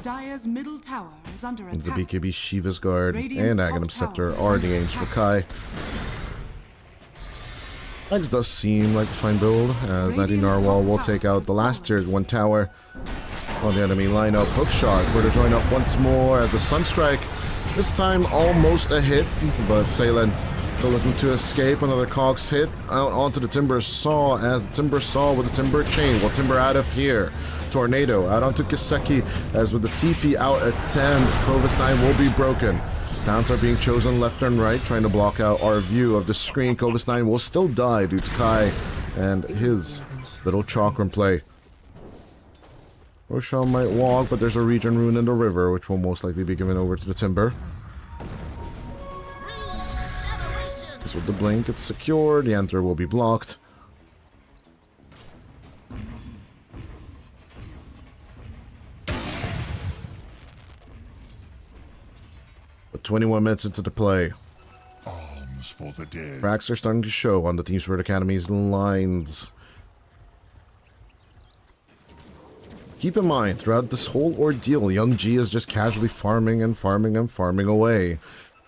D: Dire's middle tower is under
B: The
D: attack.
B: BKB Shiva's Guard
D: Radiant's
B: and Aghanim
D: top
B: Scepter
D: tower
B: are
D: is
B: the
D: under
B: aims for
D: attack.
B: Kai. Axe does seem like a fine build, as 90 Narwhal will take out the last tier 1 tower on the enemy lineup. Hookshot were to join up once more as the Sunstrike, this time almost a hit, but Salen still looking to escape. Another Cogs hit out onto the Timber Saw, as the Timber Saw with the Timber Chain will Timber out of here. Tornado out onto Kiseki, as with the TP out attempt, Clovis 9 will be broken. Downs are being chosen left and right, trying to block out our view of the screen. Clovis 9 will still die due to Kai and his little Chakram play. Roshan might walk, but there's a Regen Rune in the river, which will most likely be given over to the Timber. As with the Blink, it's secured. The Anther will be blocked. But 21 minutes into the play.
L: Arms for the dead.
B: Cracks are starting to show on the Team Spirit Academy's lines. Keep in mind, throughout this whole ordeal, Young G is just casually farming and farming and farming away.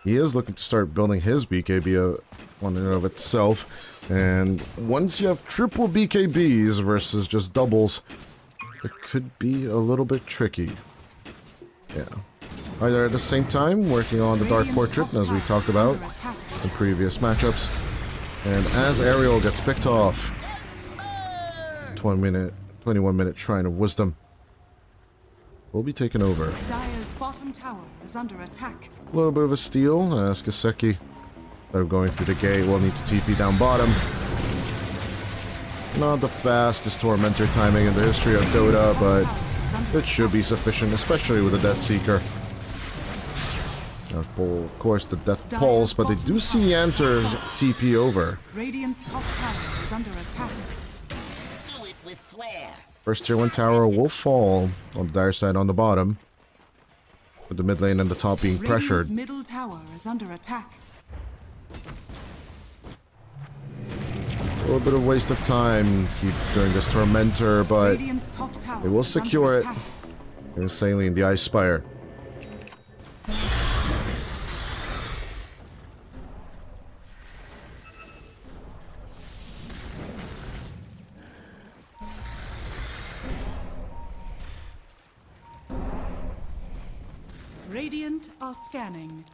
B: He is looking to start building his BKB on and of itself. And once you have triple BKBs versus just doubles, it could be a little bit tricky. Yeah. Either at the same time, working on the Dark Portrait, as we talked about in previous matchups. And as Ariel gets picked off, 21 minute Shrine of Wisdom will be taken over.
D: Dire's bottom tower is under attack.
B: A little bit of a steal, as Kiseki, instead of going through the gate, will need to TP down bottom. Not the fastest Tormentor timing in the history of Dota, but it should be sufficient, especially with the Death Seeker. Of course, the Death Pulse, but they do see Yanter's TP over.
D: Radiant's top tower is under attack.
H: Do it with flair.
B: First tier 1 tower will fall on the Dire side on the bottom, with the mid lane and the top being pressured.
D: Radiant's middle tower is under attack.
B: A little bit of waste of time keep doing this Tormentor, but
D: Radiant's top tower
B: they will
D: is under
B: secure it.
D: attack.
B: And Saline, the Ice Spire.
D: Radiant are scanning.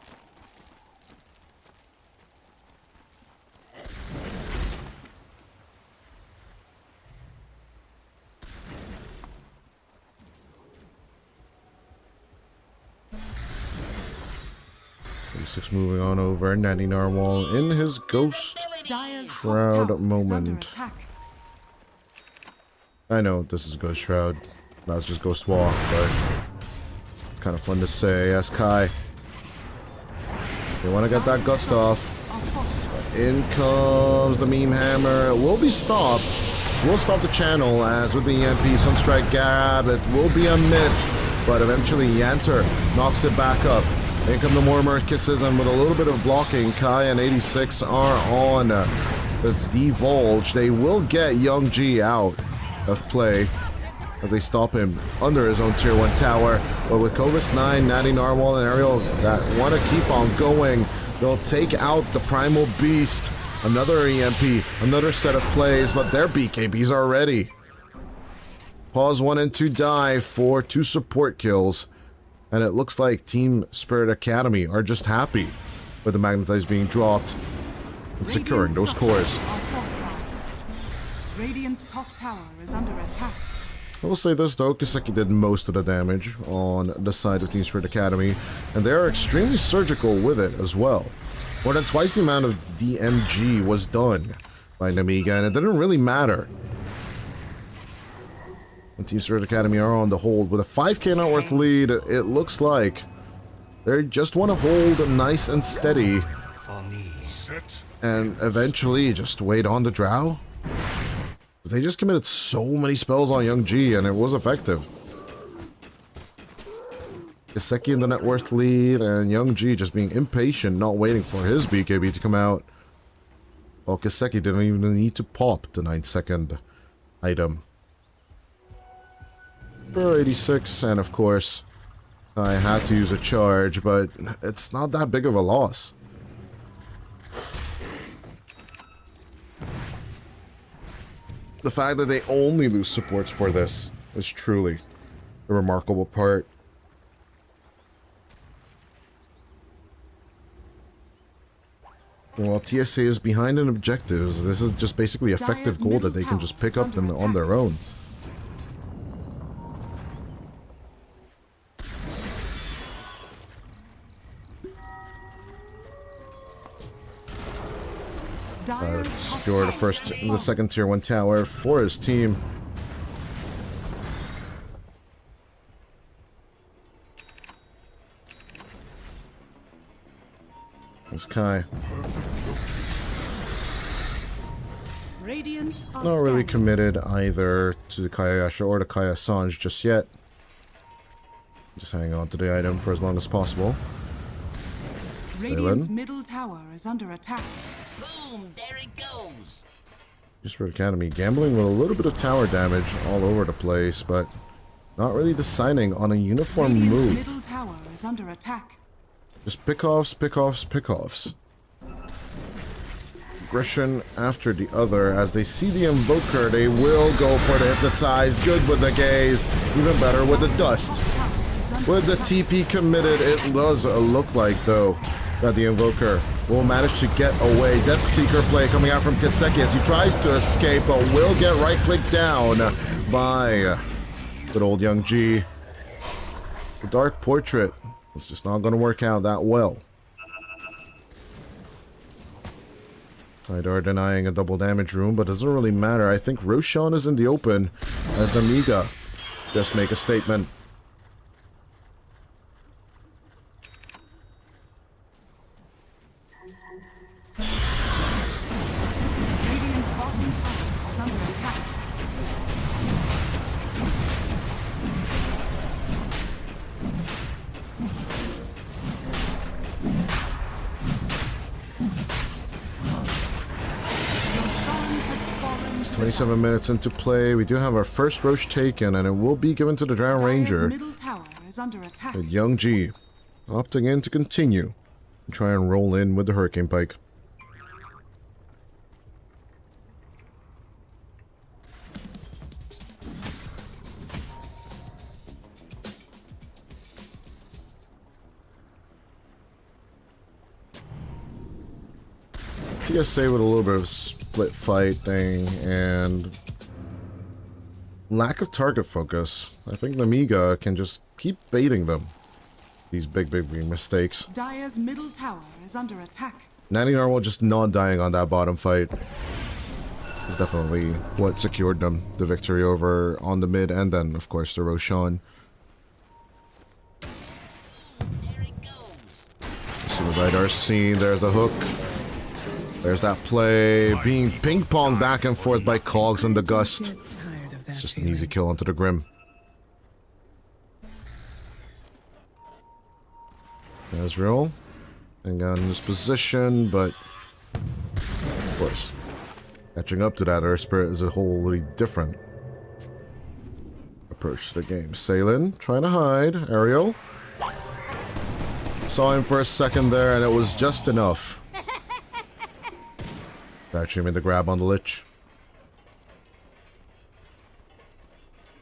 B: Six moving on over. Natty Narwhal in his Ghost
D: Dire's top
B: Shroud
D: tower is under
B: moment.
D: attack.
B: I know this is Ghost Shroud. That's just Ghost Walk, but it's kind of fun to say. As Kai, they want to get that gust off. In comes the Meme Hammer. It will be stopped. We'll stop the channel, as with the EMP Sunstrike Gab, it will be a miss, but eventually Yanter knocks it back up. In come the Murmur Kisses, and with a little bit of blocking, Kai and 86 are on the Divulge. They will get Young G out of play as they stop him under his own tier 1 tower. But with Clovis 9, Natty Narwhal, and Ariel that want to keep on going, they'll take out the Primal Beast. Another EMP, another set of plays, but their BKBs are ready. Pause 1 and 2 die for 2 support kills. And it looks like Team Spirit Academy are just happy with the Magnetize being dropped and securing those cores.
D: Radiant's top tower is under attack.
B: I will say this though, Kiseki did most of the damage on the side of Team Spirit Academy, and they are extremely surgical with it as well. More than twice the amount of DMG was done by Nemiga, and it didn't really matter. And Team Spirit Academy are on the hold with a 5k net worth lead. It looks like they just want to hold nice and steady and eventually just wait on the Drow. They just committed so many spells on Young G and it was effective. Kiseki in the net worth lead, and Young G just being impatient, not waiting for his BKB to come out. Well, Kiseki didn't even need to pop the 9-second item. For 86, and of course, I had to use a charge, but it's not that big of a loss. The fact that they only lose supports for this is truly the remarkable part. While TSA is behind in objectives, this is just basically effective gold that they can just pick up them on their own. Secure the second tier 1 tower for his team. It's Kai. Not really committed either to Kayasha or to Kaya Sanj just yet. Just hang on to the item for as long as possible.
D: Radiant's middle tower is under attack.
H: Boom! There it goes.
B: Spirit Academy gambling with a little bit of tower damage all over the place, but not really deciding on a uniform move.
D: Middle tower is under attack.
B: Just pick-offs, pick-offs, pick-offs. Aggression after the other. As they see the Invoker, they will go for the Hypnotize. Good with the gaze. Even better with the Dust. With the TP committed, it does look like, though, that the Invoker will manage to get away. Death Seeker play coming out from Kiseki as he tries to escape, but will get right-clicked down by good old Young G. The Dark Portrait. It's just not going to work out that well. Idar denying a double damage room, but it doesn't really matter. I think Roshan is in the open as Nemiga just make a statement.
D: Radiant's bottom tower is under attack.
B: It's 27 minutes into play. We do have our first Roche taken, and it will be given to the Drown Ranger.
D: Middle tower is under attack.
B: With Young G opting in to continue and try and roll in with the Hurricane Pike. TSA with a little bit of split fight thing and lack of target focus. I think Nemiga can just keep baiting them. These big mistakes.
D: Dire's middle tower is under attack.
B: Nanny Narwhal just not dying on that bottom fight is definitely what secured them the victory over on the mid, and then of course the Roshan. As soon as Idar's seen, there's the hook. There's that play, being ping-ponged back and forth by Cogs and the Gust. It's just an easy kill onto the Grim. Ezreal, hang on in this position, but of course, catching up to that Earth Spirit is a wholly different approach to the game. Salen trying to hide. Ariel saw him for a second there, and it was just enough. Actually made the grab on the Lich.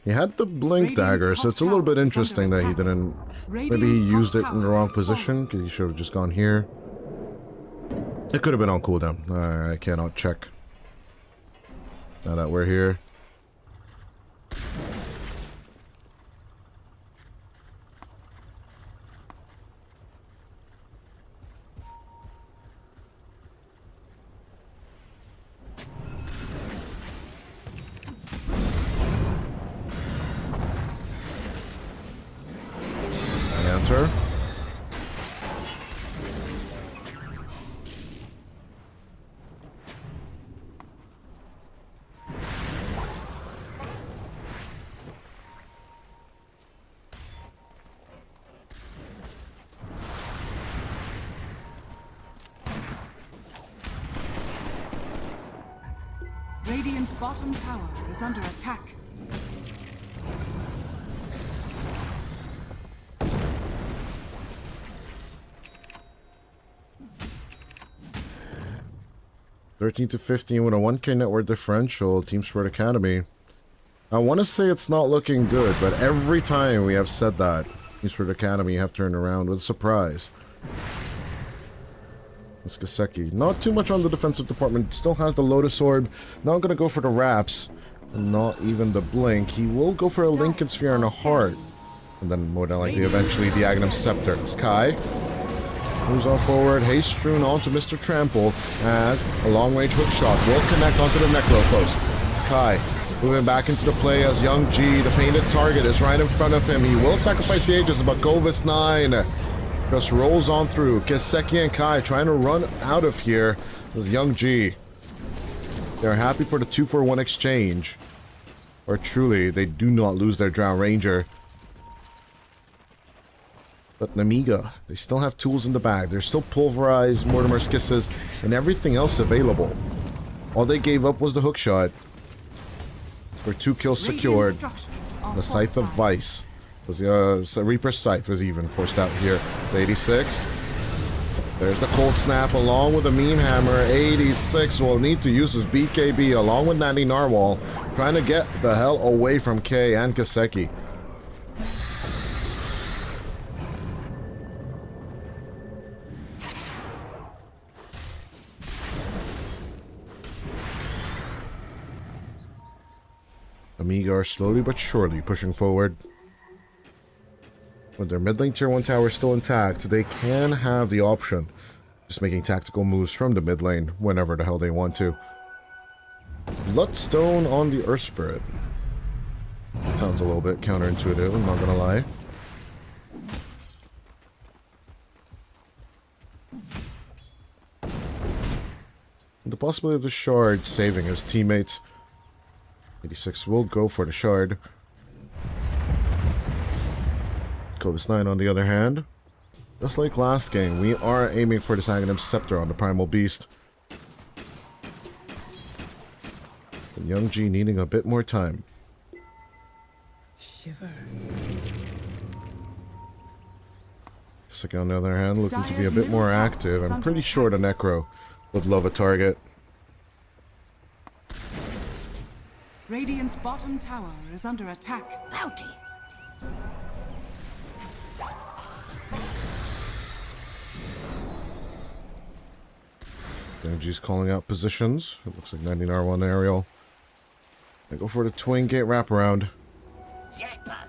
B: He had the blink dagger, so it's a little bit interesting that he didn't. Maybe he used it in the wrong position, because he should have just gone here. It could have been on cooldown. I cannot check. Now that we're here. Enter.
D: Radiant's bottom tower is under attack.
B: $13-15 with a 1K network differential. Team Spirit.Acd. I want to say it's not looking good, but every time we have said that, Team Spirit.Acd have turned around with a surprise. It's Kaseki. Not too much on the defensive department. Still has the Lotus Orb. Not going to go for the Wraps. And not even the Blink. He will go for a Lincoln Sphere and a Heart. And then more than likely eventually the Agnum Scepter. Sky moves on forward. Haste strewn onto Mr. Trample as a long-range hook shot will connect onto the Necro post. Kai moving back into the play as Young G, the painted target, is right in front of him. He will sacrifice the Aegis, but Govis 9 just rolls on through. Kiseki and Kai trying to run out of here. This is Young G. They're happy for the 2-for-1 exchange. Or truly, they do not lose their Drow Ranger. But Nemiga, they still have tools in the bag. There's still Pulverized, Mortimer's Kisses, and everything else available. All they gave up was the hookshot. For 2 kills secured. The Scythe of Vice. Was Reaper's Scythe was even forced out here. It's 86. There's the Cold Snap along with the Meme Hammer. 86 will need to use his BKB along with Nani Narwhal. Trying to get the hell away from K and Kaseki. Nemiga are slowly but surely pushing forward. With their mid lane tier 1 tower still intact, they can have the option just making tactical moves from the mid lane whenever the hell they want to. Bloodstone on the Earth Spirit. Sounds a little bit counterintuitive, I'm not gonna lie. The possibility of the Shard saving his teammates. 86 will go for the Shard. Covis 9 on the other hand. Just like last game, we are aiming for this Agnum Scepter on the Primal Beast. And Young G needing a bit more time.
I: Shiver.
B: Kaseki on the other hand, looking to be a bit more active. I'm pretty sure the Necro would love a target.
D: Radiant's bottom tower is under attack.
G: Howdy.
B: Genji's calling out positions. It looks like 99R1 aerial. They go for the twin gate wraparound.
H: Jackpot.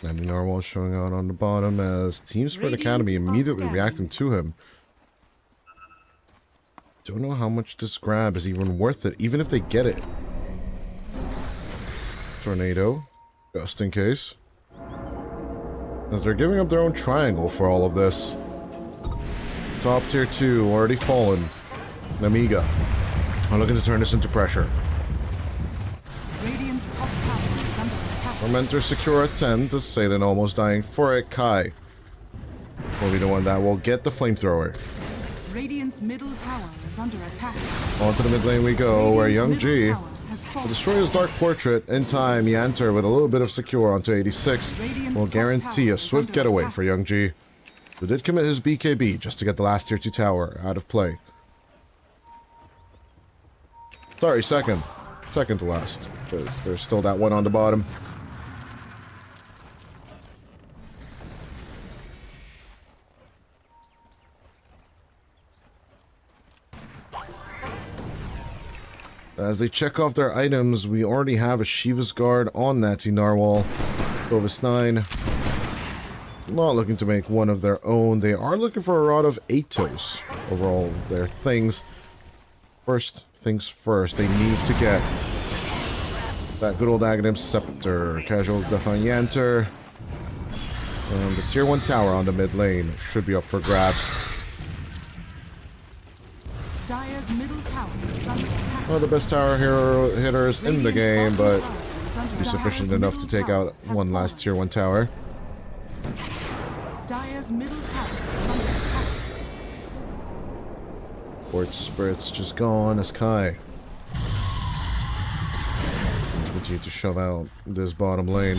B: Landing Narwhal showing out on the bottom as Team Spirit.Acd immediately reacting to him. Don't know how much this grab is even worth it, even if they get it. Tornado, just in case. As they're giving up their own triangle for all of this. Top tier 2 already fallen. Nemiga are looking to turn this into pressure.
D: Radiant's top tower is under attack.
B: Tormentor secure at 10 to Satan almost dying for it. Kai will be the one that will get the flamethrower.
D: Radiant's middle tower is under attack.
B: On to the mid lane we go, where Young G will destroy his Dark Portrait in time. Yanter with a little bit of secure onto 86 will guarantee a swift getaway for Young G, who did commit his BKB just to get the last tier 2 tower out of play. Sorry, second to last, because there's still that one on the bottom. As they check off their items, we already have a Shiva's Guard on Natty Narwhal. Covis 9. Not looking to make one of their own. They are looking for a rod of Atos over all their things. First things first, they need to get that good old Agnum Scepter. Casual Defianter. And the tier 1 tower on the mid lane should be up for grabs.
D: Dire's middle tower is under attack.
B: One of the best tower hero hitters in the game, but be sufficient enough to take out one last tier 1 tower.
D: Dire's middle tower is under attack.
B: Fort Spirit's just gone as Kai continue to shove out this bottom lane.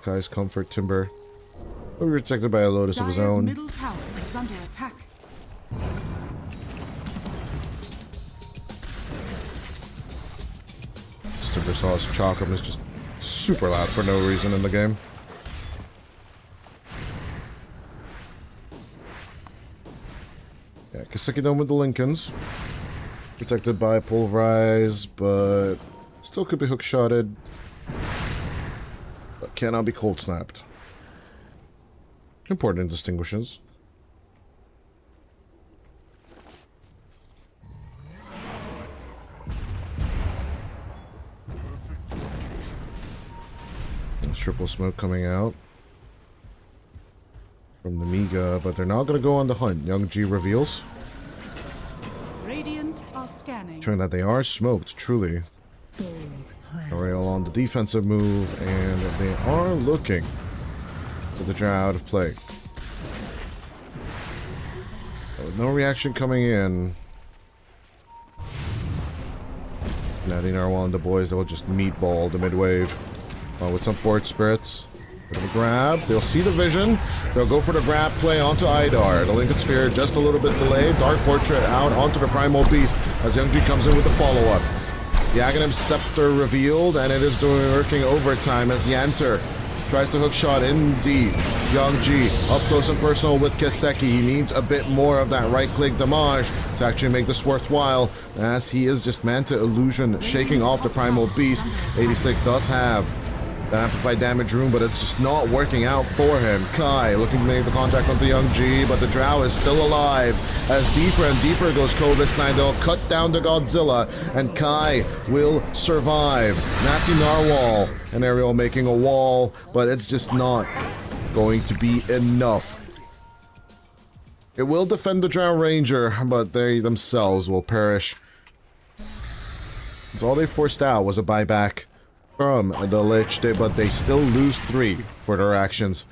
B: Kai's comfort timber will be protected by a lotus of his
D: Dire's
B: own.
D: middle tower is under attack.
B: Timber Saw's Chakram is just super loud for no reason in the game. Yeah, Kaseki done with the Lincolns. Protected by Pulverize, but still could be hook-shotted. But cannot be cold snapped. Important distinguishes. There's triple smoke coming out from Nemiga, but they're not going to go on the hunt. Young G reveals,
D: Radiant are scanning.
B: showing that they are smoked, truly. Ariel on the defensive move, and they are looking for the Drow out of play. But with no reaction coming in, Natty Narwhal and the boys, they'll just meatball the mid-wave. With some Fort Spirits. Bit of a grab. They'll see the vision. They'll go for the grab play onto Idar. The Lincoln Sphere just a little bit delayed. Dark Portrait out onto the Primal Beast as Young G comes in with the follow-up. The Aghanim Scepter revealed, and it is working overtime as Yanter tries to hookshot indeed. Young G up close and personal with Kaseki. He needs a bit more of that right-click damage to actually make this worthwhile, as he is just Manta Illusion shaking off the Primal Beast. 86 does have the amplified damage room, but it's just not working out for him. Kai looking to make the contact onto Young G, but the Drow is still alive. As deeper and deeper goes Kovis 9, they'll cut down the Godzilla, and Kai will survive. Natty Narwhal and Ariel making a wall, but it's just not going to be enough. It will defend the Drow Ranger, but they themselves will perish. So all they forced out was a buyback from the Lich, but they still lose 3 for their actions.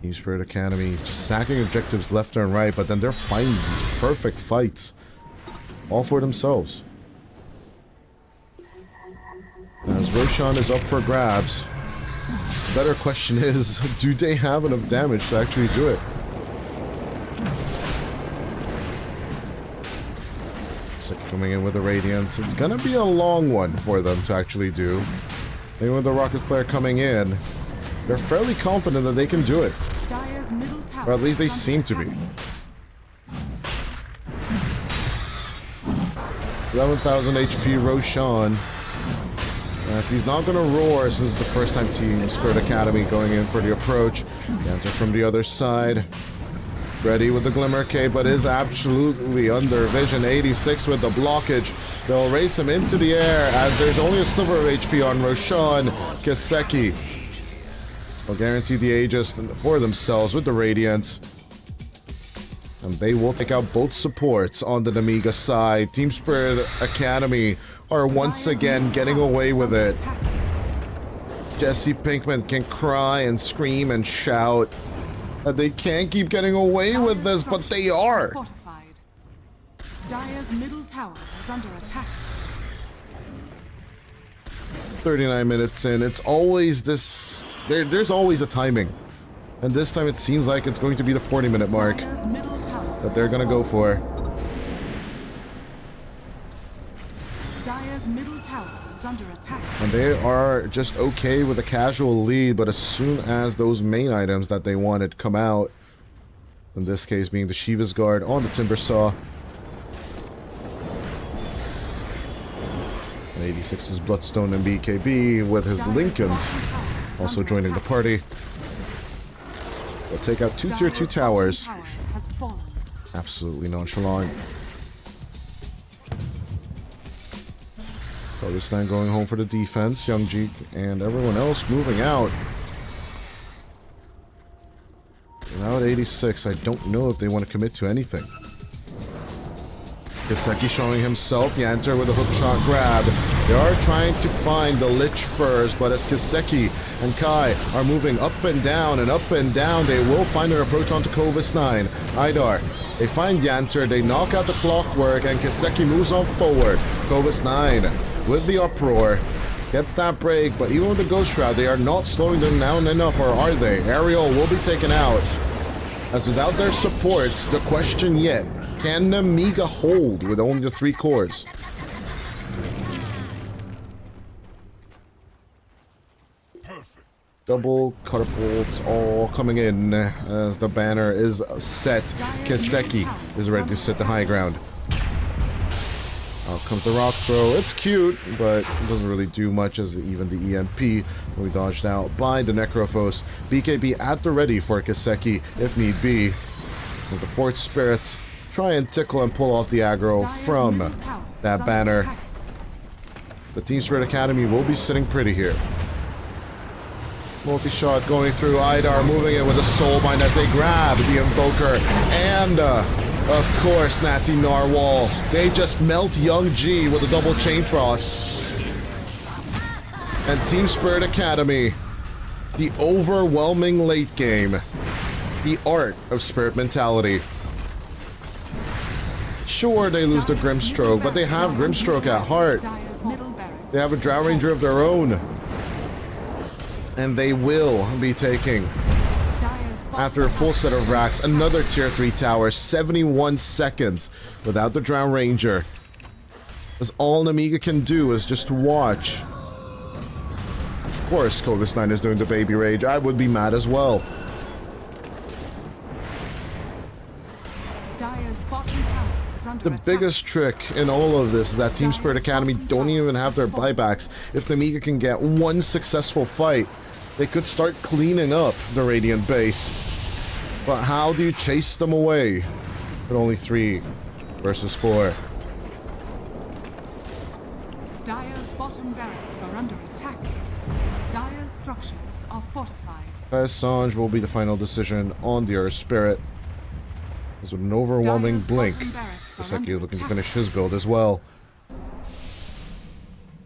B: New Spirit Academy just sacking objectives left and right, but then they're finding these perfect fights all for themselves. As Roshan is up for grabs, the better question is, do they have enough damage to actually do it? So coming in with the Radiance, it's gonna be a long one for them to actually do. Even with the Rocket Flare coming in, they're fairly confident that they can do it.
D: Dire's middle tower
B: Or at least they seem to be. 11,000 HP Roshan. Yes, he's not going to roar. This is the first time Team Spirit Academy going in for the approach. Enter from the other side. Ready with the Glimmer Cape, but is absolutely under vision. 86 with the blockage. They'll race him into the air as there's only a sliver of HP on Roshan. Kaseki will guarantee the Aegis for themselves with the Radiance. And they will take out both supports on the Nemiga side. Team Spirit Academy are once again getting away with it. Jesse Pinkman can cry and scream and shout that they can't keep getting away with this, but they are.
D: Dire's middle tower is under attack.
B: 39 minutes in. It's always this... There's always a timing. And this time it seems like it's going to be the 40-minute mark that they're going to go for.
D: Dire's middle tower is under attack.
B: And they are just okay with a casual lead, but as soon as those main items that they wanted come out, in this case being the Shiva's Guard on the Timber Saw, 86's Bloodstone and BKB with his Lincolns also joining the party. They'll take out 2 tier 2 towers. Absolutely nonchalant. Kovisnine going home for the defense. Young Jeek and everyone else moving out. Now at 86, I don't know if they want to commit to anything. Kiseki showing himself. Yanter with a hook shot grab. They are trying to find the Lich first, but as Kiseki and Kai are moving up and down, they will find their approach onto Kovisnine. Idar, they find Yanter, they knock out the clockwork, and Kiseki moves on forward. Kovisnine with the uproar gets that break, but even with the Ghost Shroud, they are not slowing them down enough, or are they? Ariel will be taken out. As without their supports, the question yet, can Nemiga hold with only the 3 cores? Double catapults all coming in as the banner is set. Kiseki is ready to set the high ground. Out comes the rock throw. It's cute, but it doesn't really do much as even the EMP will be dodged out by the Necrophos. BKB at the ready for Kiseki if need be. With the Fourth Spirits try and tickle and pull off the aggro from that banner. The Team Spirit.Acd will be sitting pretty here. Multi-shot going through. Idar moving in with a soulbind as they grab the Invoker. And, of course, Natty Narwhal. They just melt Young G with a double Chain Frost. And Team Spirit.Acd, the overwhelming late game. The art of Spirit mentality. Sure, they lose the Grimstroke, but they have Grimstroke at heart. They have a Drow Ranger of their own. And they will be taking, after a full set of racks, another tier 3 tower, 71 seconds without the Drow Ranger. As all Nemiga can do is just watch. Of course, Kovisnine is doing the baby rage. I would be mad as well. The biggest trick in all of this is that Team Spirit.Acd don't even have their buybacks. If Nemiga can get one successful fight, they could start cleaning up the Radiant base. But how do you chase them away with only 3 versus 4?
D: Dire's bottom barracks are under attack. Dire's structures are fortified.
B: Sanj will be the final decision on the Earth Spirit. With an overwhelming blink, Kiseki is looking to finish his build as well.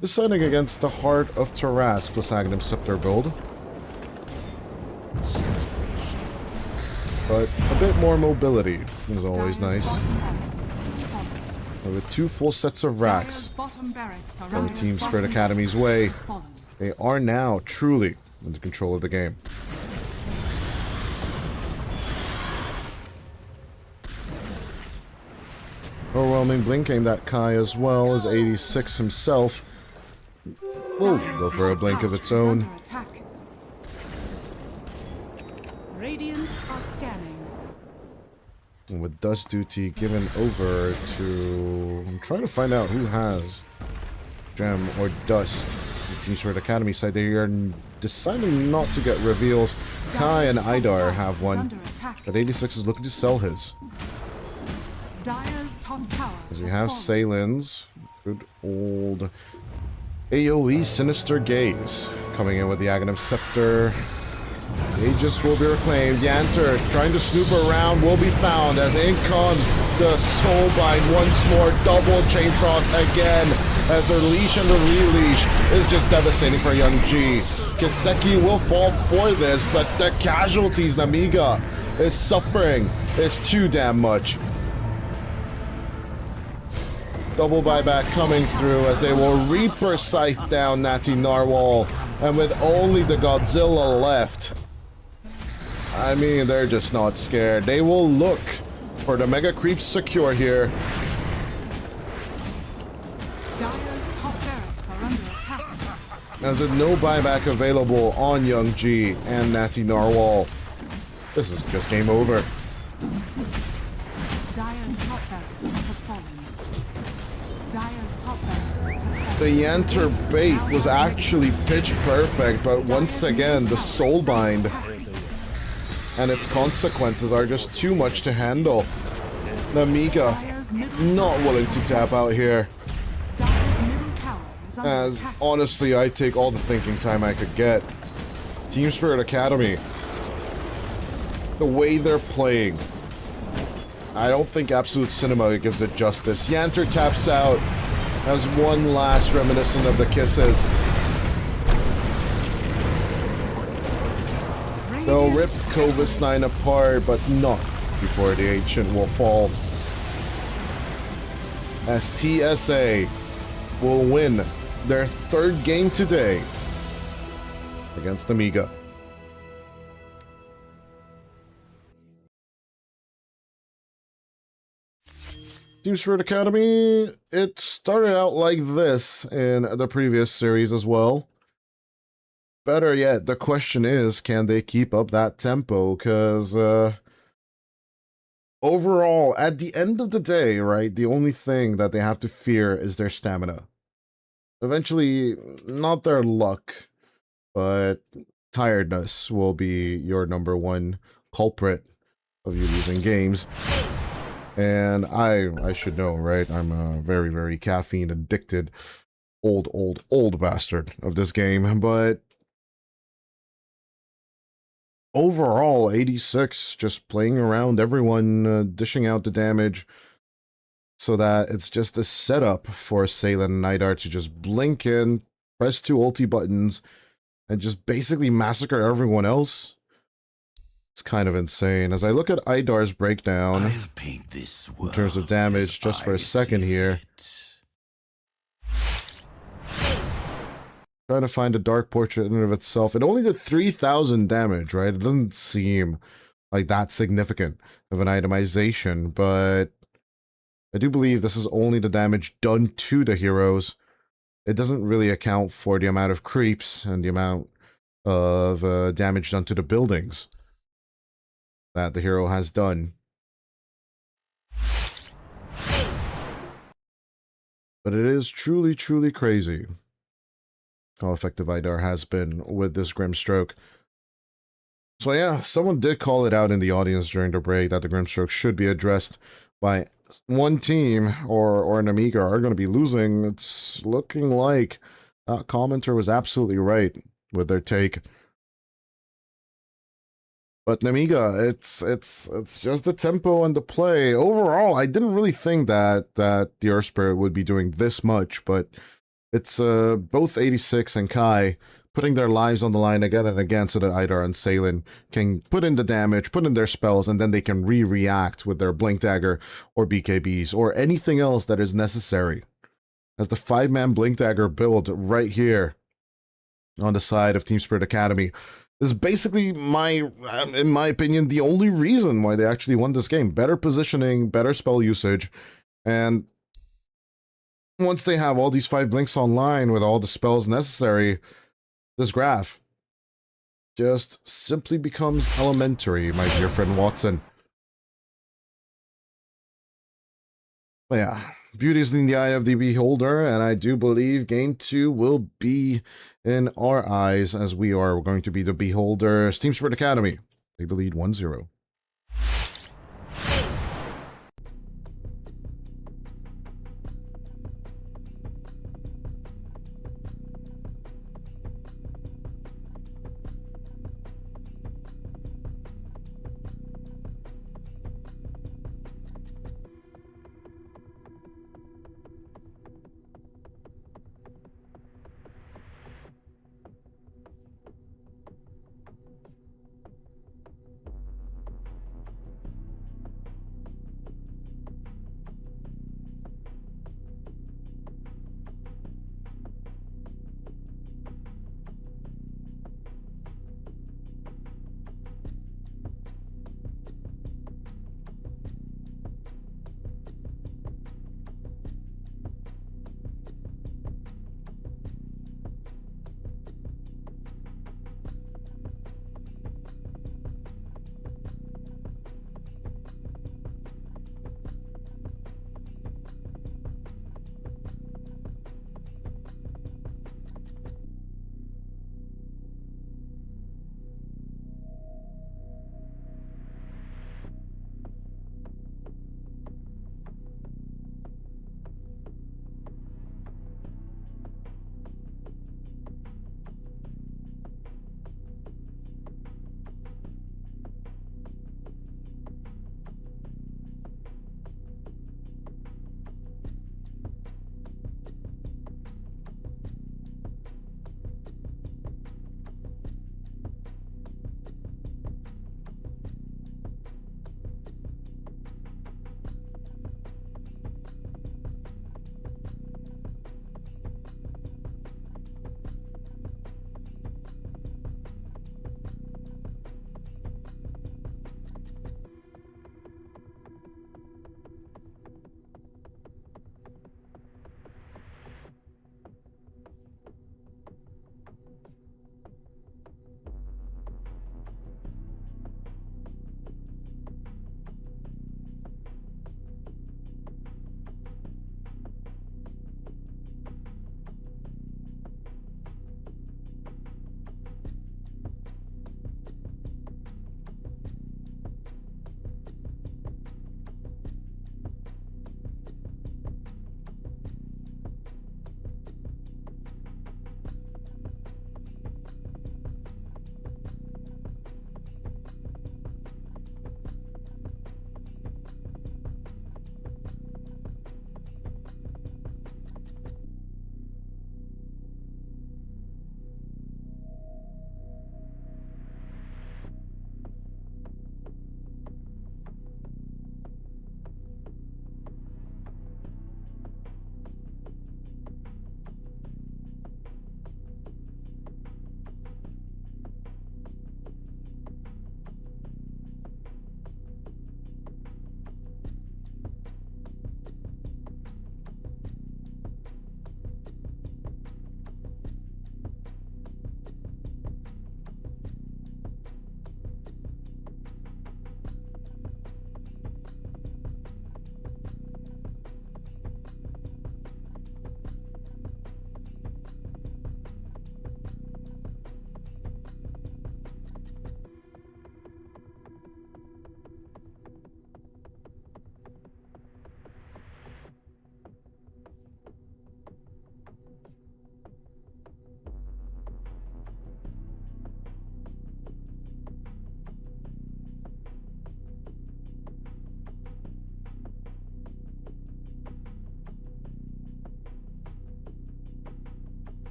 B: Deciding against the Heart of Tarask plus Aghanim Scepter build. But a bit more mobility is always nice. With 2 full sets of racks from Team Spirit.Acad's way, they are now truly in control of the game. Overwhelming blink aimed at Kai as well as 86 himself. Will go for a blink of its own.
D: Radiant are scanning.
B: And with Dust Duty given over to... I'm trying to find out who has Gem or Dust. The Team Spirit.Acad side, they are deciding not to get reveals. Kai and Idar have one, but 86 is looking to sell his. As we have Salen's, good old AoE Sinister Gaze coming in with the Aghanim Scepter. Aegis will be reclaimed. Yanter trying to snoop around will be found as in comes the Soulbind once more. Double Chain Frost again as the leash and the releash is just devastating for Young G. Kiseki will fall for this, but the casualties Nemiga is suffering is too damn much. Double buyback coming through as they will Reaper Scythe down Natty Narwhal. And with only the Godzilla left, I mean, they're just not scared. They will look for the Mega Creeps secure here.
D: Dire's top barracks are under attack.
B: As with no buyback available on Young G and Natty Narwhal, this is just game over.
D: Dire's top barracks has fallen. Dire's top barracks has fallen.
B: The Yanter bait was actually pitch perfect, but once again, the soulbind and its consequences are just too much to handle. Nemiga not willing to tap out here. As honestly, I take all the thinking time I could get. Team Spirit Academy, the way they're playing, I don't think Absolute Cinema gives it justice. Yanter taps out as one last reminiscent of the kisses. They'll rip Covis 9 apart, but not before the Ancient will fall. As TSA will win their third game today against Nemiga. Team Spirit Academy, it started out like this in the previous series as well. Better yet, the question is, can they keep up that tempo? Because overall, at the end of the day, right, the only thing that they have to fear is their stamina. Eventually, not their luck, but tiredness will be your number one culprit of you losing games. And I should know, right? I'm a very, very caffeine addicted old bastard of this game, but overall, 86 just playing around everyone, dishing out the damage so that it's just a setup for Salen and Nidar to just blink in, press 2 ulti buttons, and just basically massacre everyone else. It's kind of insane. As I look at Idar's breakdown in terms of damage, just for a second here. Trying to find a dark portrait in and of itself. It only did 3,000 damage, right? It doesn't seem like that significant of an itemization, but I do believe this is only the damage done to the heroes. It doesn't really account for the amount of creeps and the amount of damage done to the buildings that the hero has done. But it is truly, truly crazy how effective Idar has been with this Grimstroke. So yeah, someone did call it out in the audience during the break that the Grimstroke should be addressed by one team or Nemiga are going to be losing. It's looking like that commenter was absolutely right with their take. But Nemiga, it's just the tempo and the play. Overall, I didn't really think that the Earth Spirit would be doing this much, but it's both 86 and Kai putting their lives on the line again and again so that Idar and Salen can put in the damage, put in their spells, and then they can react with their Blink Dagger or BKBs or anything else that is necessary. As the 5-man Blink Dagger build right here on the side of Team Spirit Academy is basically, in my opinion, the only reason why they actually won this game. Better positioning, better spell usage, and once they have all these 5 blinks online with all the spells necessary, this graph just simply becomes elementary, my dear friend Watson. But yeah, beauty is in the eye of the beholder, and I do believe game 2 will be in our eyes as we are going to be the beholder. Team Spirit Academy, take the lead 1-0.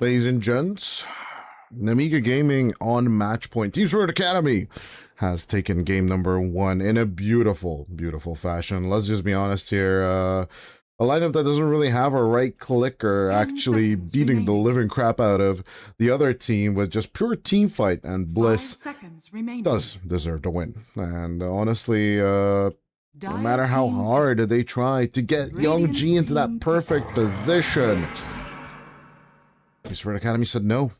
B: Ladies and gents, Nemiga Gaming on match point. Team Spirit.Acd has taken game number 1 in a beautiful, beautiful fashion. Let's just be honest here. A lineup that doesn't really have a right clicker actually beating the living crap out of the other team with just pure team fight, and Bliss does deserve to win. And honestly, no matter how hard they try to get Young G into that perfect position, Spirit.Acd said no.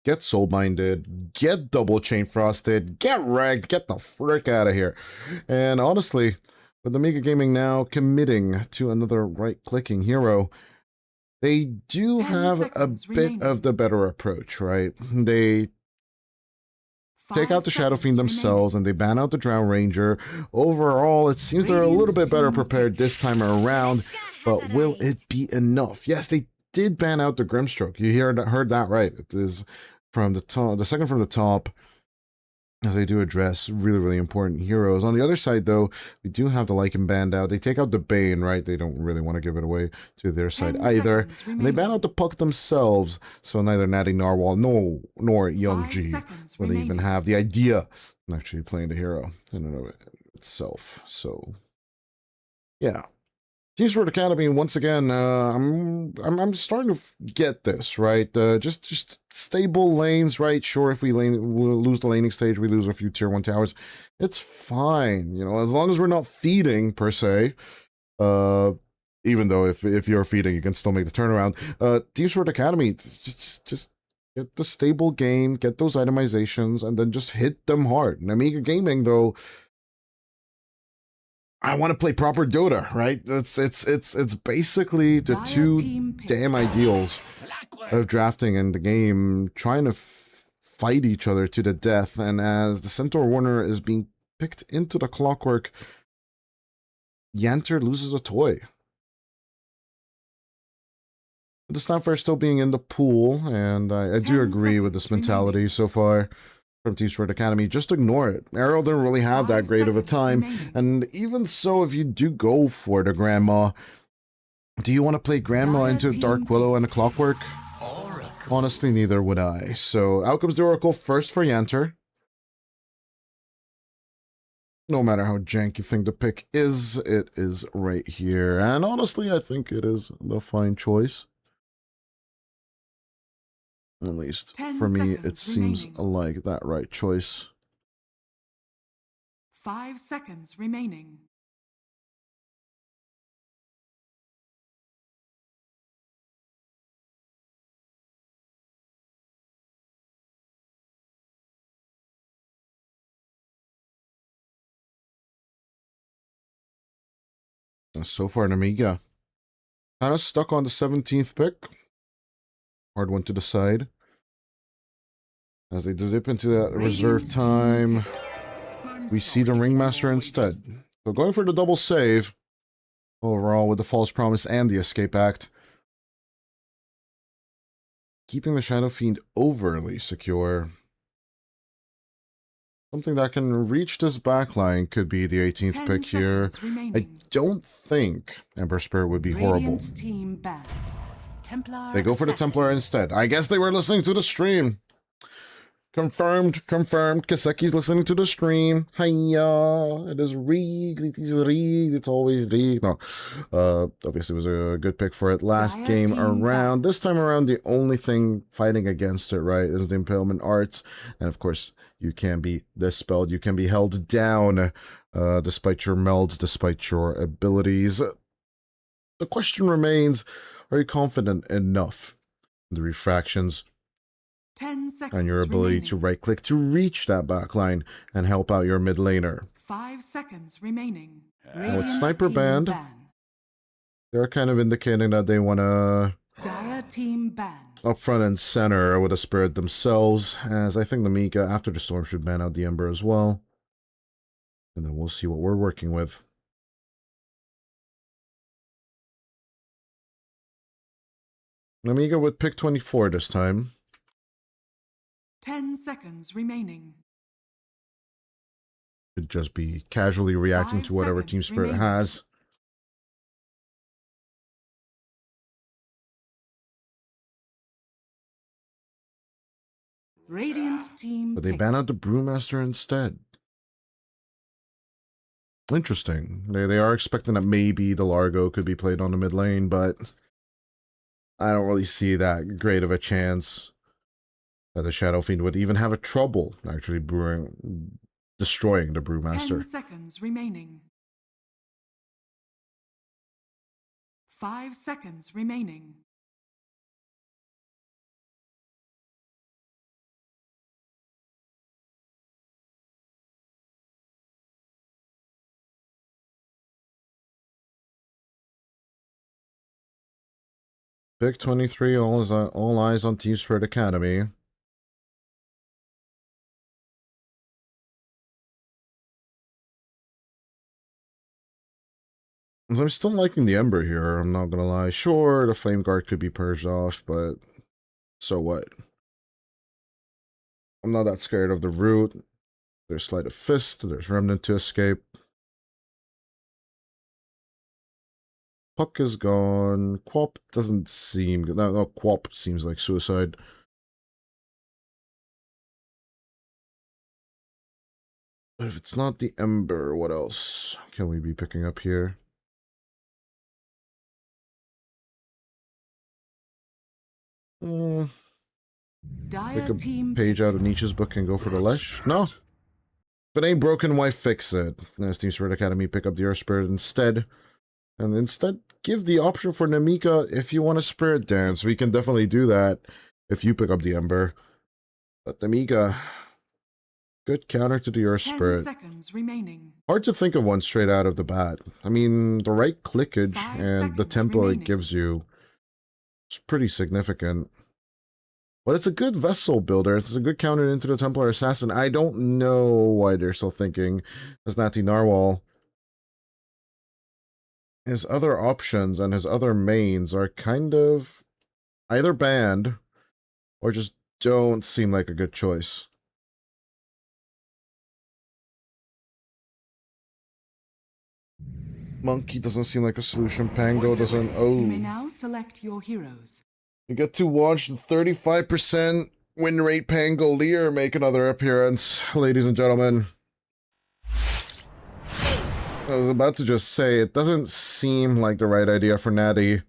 B: Get soul-minded, get double chain frosted, get wrecked, get the frick out of here. And honestly, with Nemiga Gaming now committing to another right-clicking hero, they do have a bit of the better approach, right? They take out the Shadow Fiend themselves and they ban out the Drow Ranger. Overall, it seems they're a little bit better prepared this time around, but will it be enough? Yes, they did ban out the Grimstroke. You heard that right. It is from the top, the second from the top, as they do address really, really important heroes. On the other side, though, we do have the Lycan banned out. They take out the Bane, right? They don't really want to give it away to their side either. And they ban out the Puck themselves, so neither Natty Narwhal nor Young G would even have the idea of actually playing the hero in and of itself. So, yeah. Team Spirit.Acd, once again, I'm starting to get this, right? Just stable lanes, right? Sure, if we'll lose the laning stage, we lose a few tier 1 towers. It's fine, you know, as long as we're not feeding, per se. Even though if you're feeding, you can still make the turnaround. Team Spirit.Acd, just get the stable game, get those itemizations, and then just hit them hard. Nemiga Gaming, though, I want to play proper Dota, right? It's basically the two damn ideals of drafting in the game, trying to fight each other to the death. And as the Centaur Warner is being picked into the clockwork, Yanter loses a toy. The Snapfire still being in the pool, and I do agree with this mentality so far from Team Spirit.Acd. Just ignore it. Ariel didn't really have that great of a time. And even so, if you do go for the Grandma, do you want to play Grandma into Dark Willow and a Clockwork? Honestly, neither would I. So, out comes the Oracle first for Yanter. No matter how jank you think the pick is, it is right here. And honestly, I think it is the fine choice. At least, for me, it seems like that right choice.
D: 5 seconds remaining.
B: And so far, Nemiga kind of stuck on the 17th pick. Hard one to decide. As they dip into that reserve time, we see the Ringmaster instead. So going for the double save overall with the False Promise and the Escape Act. Keeping the Shadow Fiend overly secure. Something that can reach this backline could be the 18th pick here. I don't think Emperor Spirit would be horrible. They go for the Templar instead. I guess they were listening to the stream. Confirmed. Kaseki's listening to the stream. Hiya. It is rigged. It is rigged. It's always rigged. No. Obviously, it was a good pick for it last game around. This time around, the only thing fighting against it, right, is the Impalement Arts. And of course, you can be dispelled. You can be held down despite your melds, despite your abilities. The question remains, are you confident enough in the refractions
D: 10 seconds
B: and your ability to right-click to reach that backline and help out your mid laner?
D: 5 seconds remaining.
B: Now with Sniper Band, they're kind of indicating that they want to up front and center with a Spirit themselves, as I think the Nemiga after the Storm should ban out the Ember as well. And then we'll see what we're working with. Nemiga with pick 24 this time.
D: 10 seconds remaining.
B: Could just be casually reacting to whatever Team Spirit has.
D: Radiant team.
B: But they ban out the Brewmaster instead. Interesting. They are expecting that maybe the Largo could be played on the mid lane, but I don't really see that great of a chance that the Shadow Fiend would even have a trouble actually destroying the
D: 10
B: Brewmaster.
D: seconds remaining. 5 seconds remaining.
B: Pick 23, all eyes on Team Spirit Academy. I'm still liking the Ember here, I'm not gonna lie. Sure, the Flame Guard could be purged off, but so what? I'm not that scared of the Root. There's Sleight of Fist, there's Remnant to escape. Puck is gone. Quap doesn't seem good. No, Quap seems like suicide. But if it's not the Ember, what else can we be picking up here? Pick a page out of Nietzsche's book and go for the Lesh? No. If it ain't broken, why fix it? As Team Spirit Academy, pick up the Earth Spirit instead. And instead, give the option for Nemiga if you want a Spirit Dance. We can definitely do that if you pick up the Ember. But Nemiga, good counter to the Earth Spirit.
D: 10 seconds remaining.
B: Hard to think of one straight out of the bat. I mean, the right clickage and the tempo it gives you is pretty significant. But it's a good vessel builder. It's a good counter into the Templar Assassin. I don't know why they're still thinking as Natty Narwhal. His other options and his other mains are kind of either banned or just don't seem like a good choice. Monkey doesn't seem like a solution. Pango doesn't. Oh.
D: You may now select your heroes.
B: You get to watch the 35% win rate Pangolier make another appearance, ladies and gentlemen. I was about to just say, it doesn't seem like the right idea for Natty.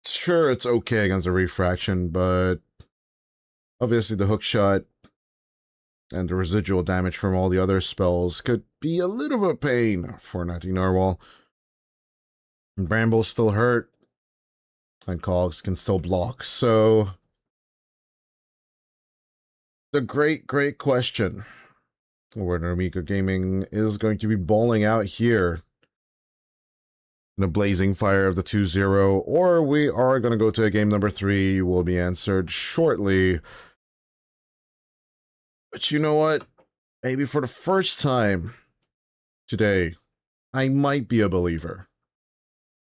B: Sure, it's okay against a refraction, but obviously the hook shot and the residual damage from all the other spells could be a little bit of pain for Natty Narwhal. Bramble's still hurt, and Cogs can still block, so the great question where Nemiga Gaming is going to be bowling out here in the blazing fire of the 2-0, or we are going to go to game number 3, will be answered shortly. But you know what? Maybe for the first time today, I might be a believer.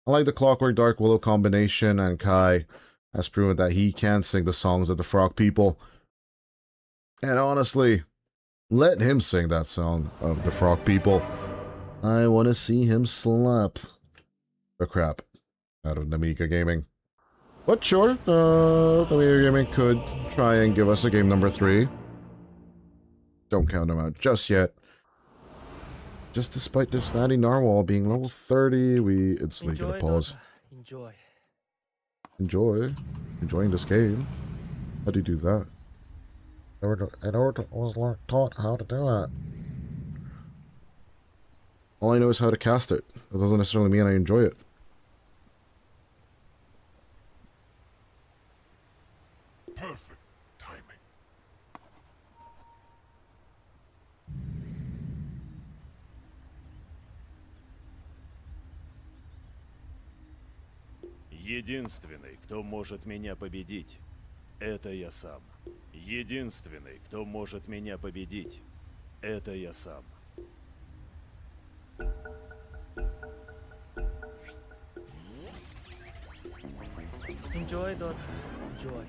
B: I like the Clockwork Dark Willow combination, and Kai has proven that he can sing the songs of the Frog People. And honestly, let him sing that song of the Frog People. I want to see him slap the crap out of Nemiga Gaming. But sure, Nemiga Gaming could try and give us a game number 3. Don't count him out just yet. Just despite this Natty Narwhal being level 30, we instantly get a pause. Enjoying this game. How do you do that? I was taught how to do it. All I know is how to cast it. That doesn't necessarily mean I enjoy it.
L: Perfect timing.
F: Единственный, кто может меня победить, это я сам. Единственный, кто может меня победить, это я сам.
J: Enjoy, Dot. Enjoy.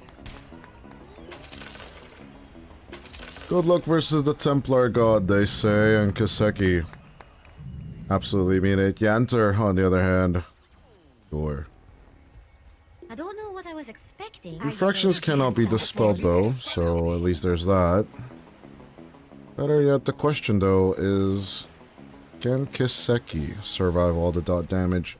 B: Good luck versus the Templar God, they say, and Kaseki. Absolutely mean it. Yanter, on the other hand. Sure.
G: I don't know what I was expecting.
B: Refractions cannot be dispelled though, so at least there's that. Better yet, the question though is, can Kiseki survive all the dot damage?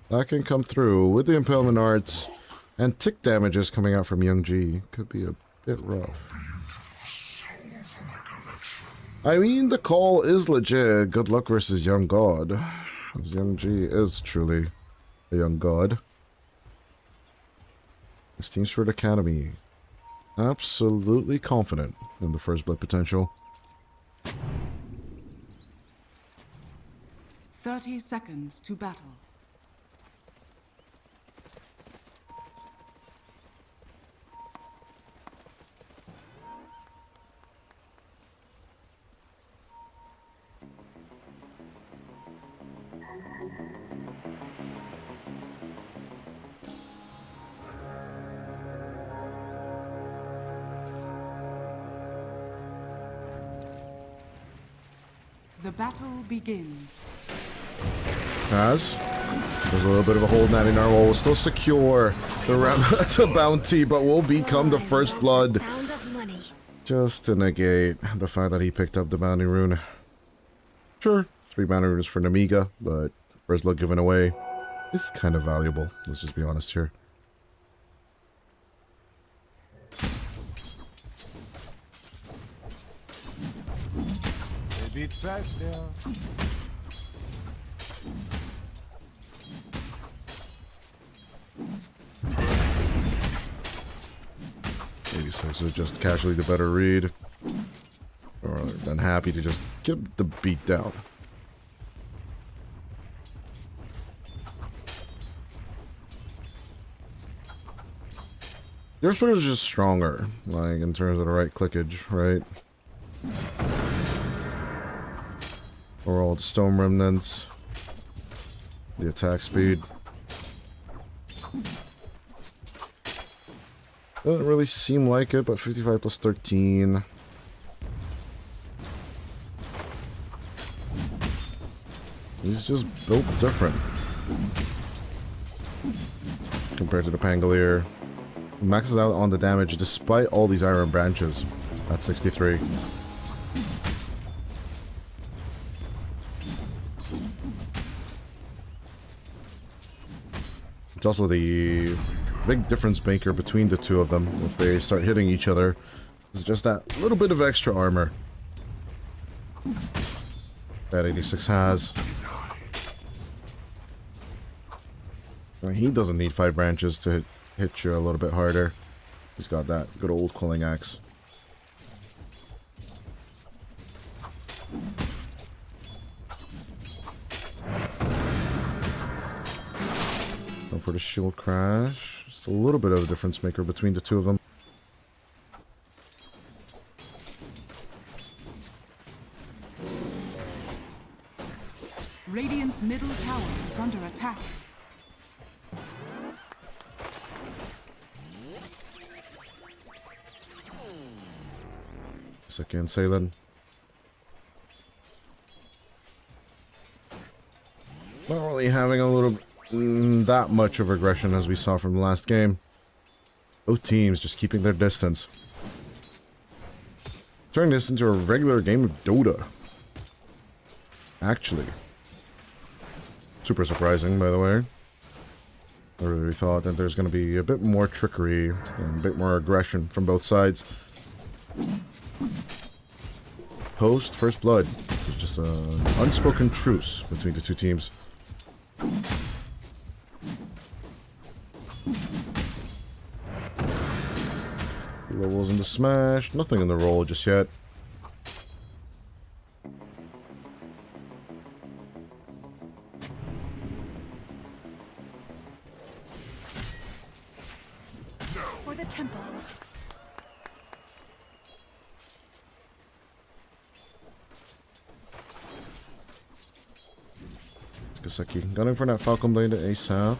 B: That can come through with the impalement arts, and tick damages coming out from Young G. Could be a bit rough. I mean, the call is legit. Good luck versus Young God. As Young G is truly a young god. This team Spirit Academy. Absolutely confident in the first blood potential.
D: 30 seconds to battle. The battle begins.
B: There's a little bit of a hold. Natty Narwhal will still secure the bounty, but will become the first blood. Just to negate the fact that he picked up the bounty rune. Sure, 3 bounty runes for Nemiga, but first blood given away is kind of valuable. Let's just be honest here.
L: A bit faster.
B: 86 is just casually the better read. Or than happy to just get the beat down. Your Spirit is just stronger, like in terms of the right clickage, right? Or all the stone remnants, the attack speed. Doesn't really seem like it, but 55 plus 13. He's just built different compared to the Pangolier. Maxes out on the damage despite all these iron branches at 63. It's also the big difference maker between the two of them. If they start hitting each other, it's just that little bit of extra armor that 86 has. I mean, he doesn't need 5 branches to hit you a little bit harder. He's got that good old Quelling Axe. Go for the shield crash. Just a little bit of a difference maker between the two of them.
D: Radiant's middle tower is under attack.
B: Second Salem. Not really having a little that much of aggression as we saw from the last game. Both teams just keeping their distance. Turning this into a regular game of Dota. Actually. Super surprising, by the way. I really thought that there's going to be a bit more trickery and a bit more aggression from both sides. Post First Blood. It's just an unspoken truce between the two teams. Levels in the smash. Nothing in the roll just yet.
D: For the temple.
B: Kiseki gunning for that Falcon Blade ASAP.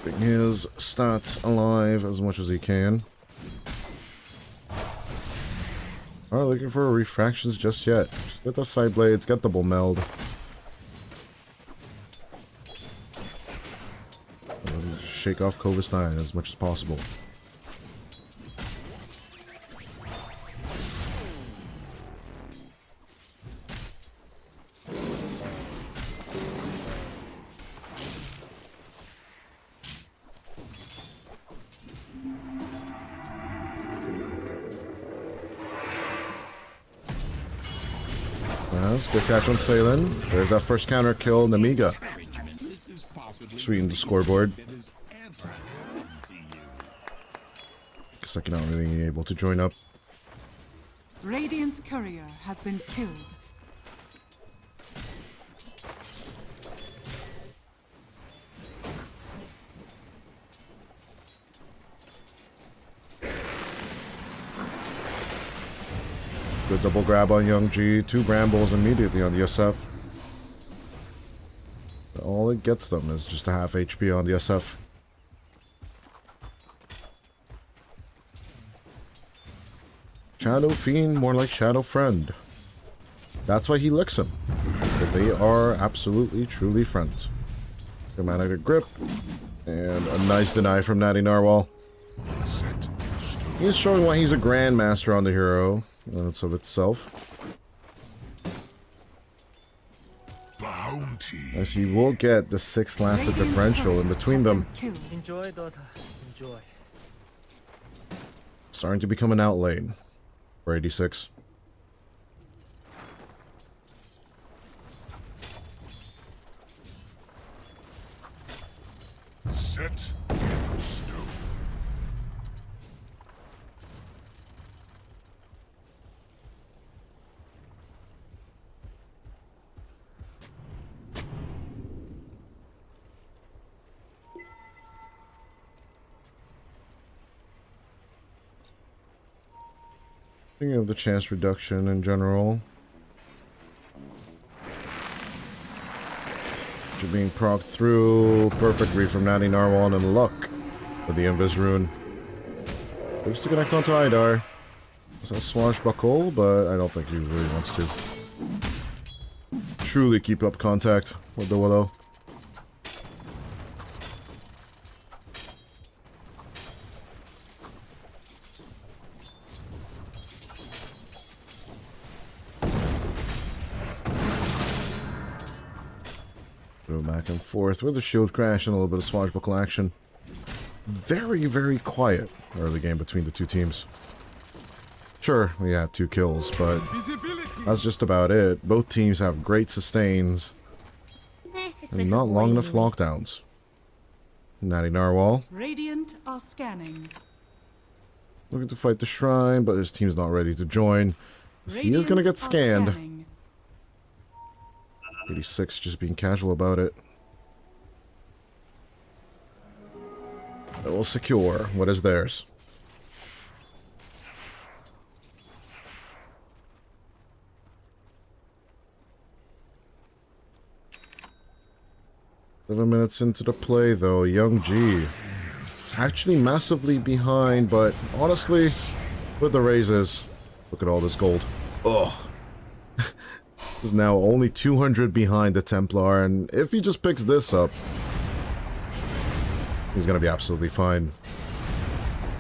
B: Keeping his stats alive as much as he can. Alright, looking for refractions just yet. Just get the side blades, get the bull meld. shake off Kovis 9 as much as possible. Good catch on Salen. There's that first counter kill, Nemiga. Sweeten the scoreboard. Guess I cannot really be able to join up.
D: Radiant's courier has been killed.
B: Good double grab on Young G. 2 brambles immediately on the SF. All it gets them is just a half HP on the SF. Shadow Fiend, more like Shadow Friend. That's why he licks him. Because they are absolutely, truly friends. Dramatic grip. And a nice deny from Natty Narwhal. He's showing why he's a Grandmaster on the hero. That's of itself. As he will get the 6 lasted differential in between them.
J: Enjoy, Dota. Enjoy.
B: Starting to become an outlane for 86.
L: Set in stone.
B: Thinking of the chance reduction in general. You're being procced through. Perfect read from Natty Narwhal and luck with the Invis rune. Looks to connect onto Idar. It's a swashbuckle, but I don't think he really wants to truly keep up contact with the Willow. Go back and forth with a shield crash and a little bit of swashbuckle action. Very, very quiet early game between the two teams. Sure, we had 2 kills, but that's just about it. Both teams have great sustains and not long enough lockdowns. Natty Narwhal
D: Radiant are scanning.
B: looking to fight the shrine, but his team's not ready to join. He is going to get scanned. 86 just being casual about it. It will secure what is theirs. Seven minutes into the play, though, Young G actually massively behind, but honestly, with the raises, look at all this gold. Ugh. He's now only 200 behind the Templar, and if he just picks this up, he's gonna be absolutely fine.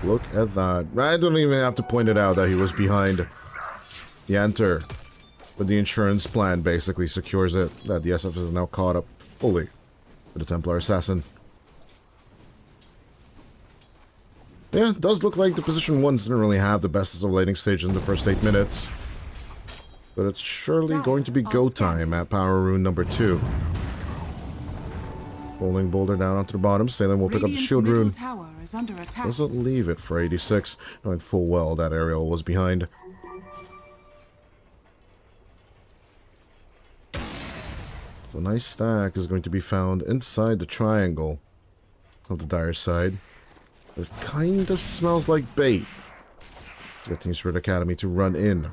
B: Look at that. I don't even have to point it out that he was behind Yanter. But the insurance plan basically secures it, that the SF is now caught up fully with the Templar Assassin. Yeah, it does look like the position 1s didn't really have the best of laning stage in the first 8 minutes. But it's surely going to be go time at Power Rune number 2. Rolling Boulder down onto the bottom. Salen will pick up the Shield Rune. Doesn't leave it for 86, knowing full well that Ariel was behind. So a nice stack is going to be found inside the triangle of the Dire side. This kind of smells like bait to get Team Spirit.Acd to run in.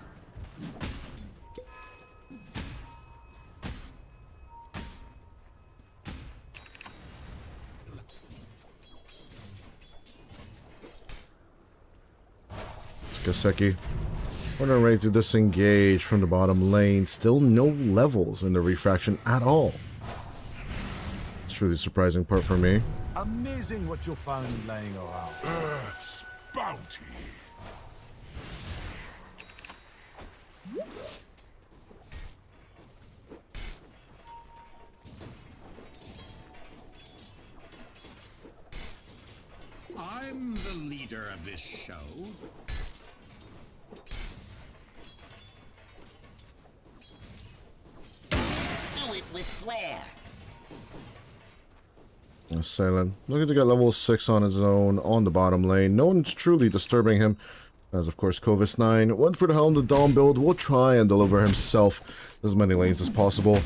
B: Kaseki. We're ready to disengage from the bottom lane. Still no levels in the refraction at all. really the surprising part for me.
L: Amazing what you'll find laying around. Earth's bounty.
H: I'm the leader of this show. Do it with flair.
B: Silent. Looking to get level 6 on his own on the bottom lane. No one's truly disturbing him. As of course Kovis9 went for the Helm to Dawn build. Will try and deliver himself as many lanes as possible.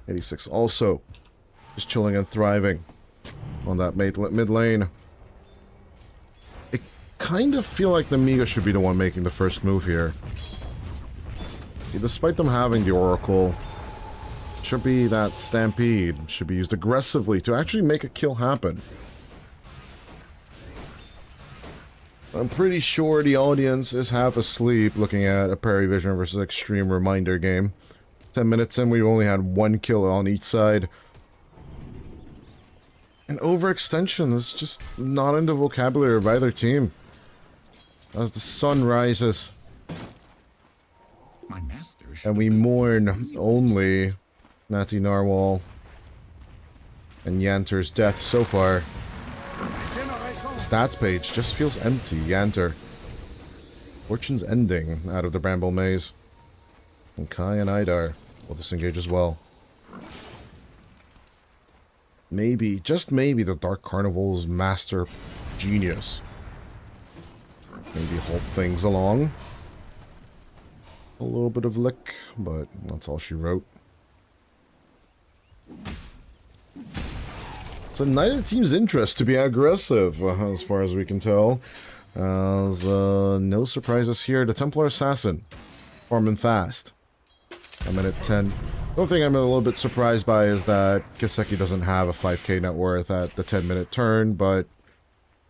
B: 86 also just chilling and thriving on that mid lane. I kind of feel like Nemiga should be the one making the first move here. Despite them having the Oracle, should be that Stampede should be used aggressively to actually make a kill happen. I'm pretty sure the audience is half asleep looking at a Prairie Vision versus Extreme Reminder game. 10 minutes in, we've only had 1 kill on each side. And overextension is just not in the vocabulary of either team. As the sun rises,
H: My master
B: and we mourn only Natty Narwhal and Yanter's death so far. Stats page just feels empty. Yanter. Fortune's ending out of the Bramble Maze. And Kai and Idar will disengage as well. Maybe, just maybe, the Dark Carnival's master genius. Maybe halt things along. A little bit of lick, but that's all she wrote. It's in neither team's interest to be aggressive, as far as we can tell. As no surprises here. The Templar Assassin, farming fast. I'm at 10. The only thing I'm a little bit surprised by is that Kiseki doesn't have a 5k net worth at the 10-minute turn, but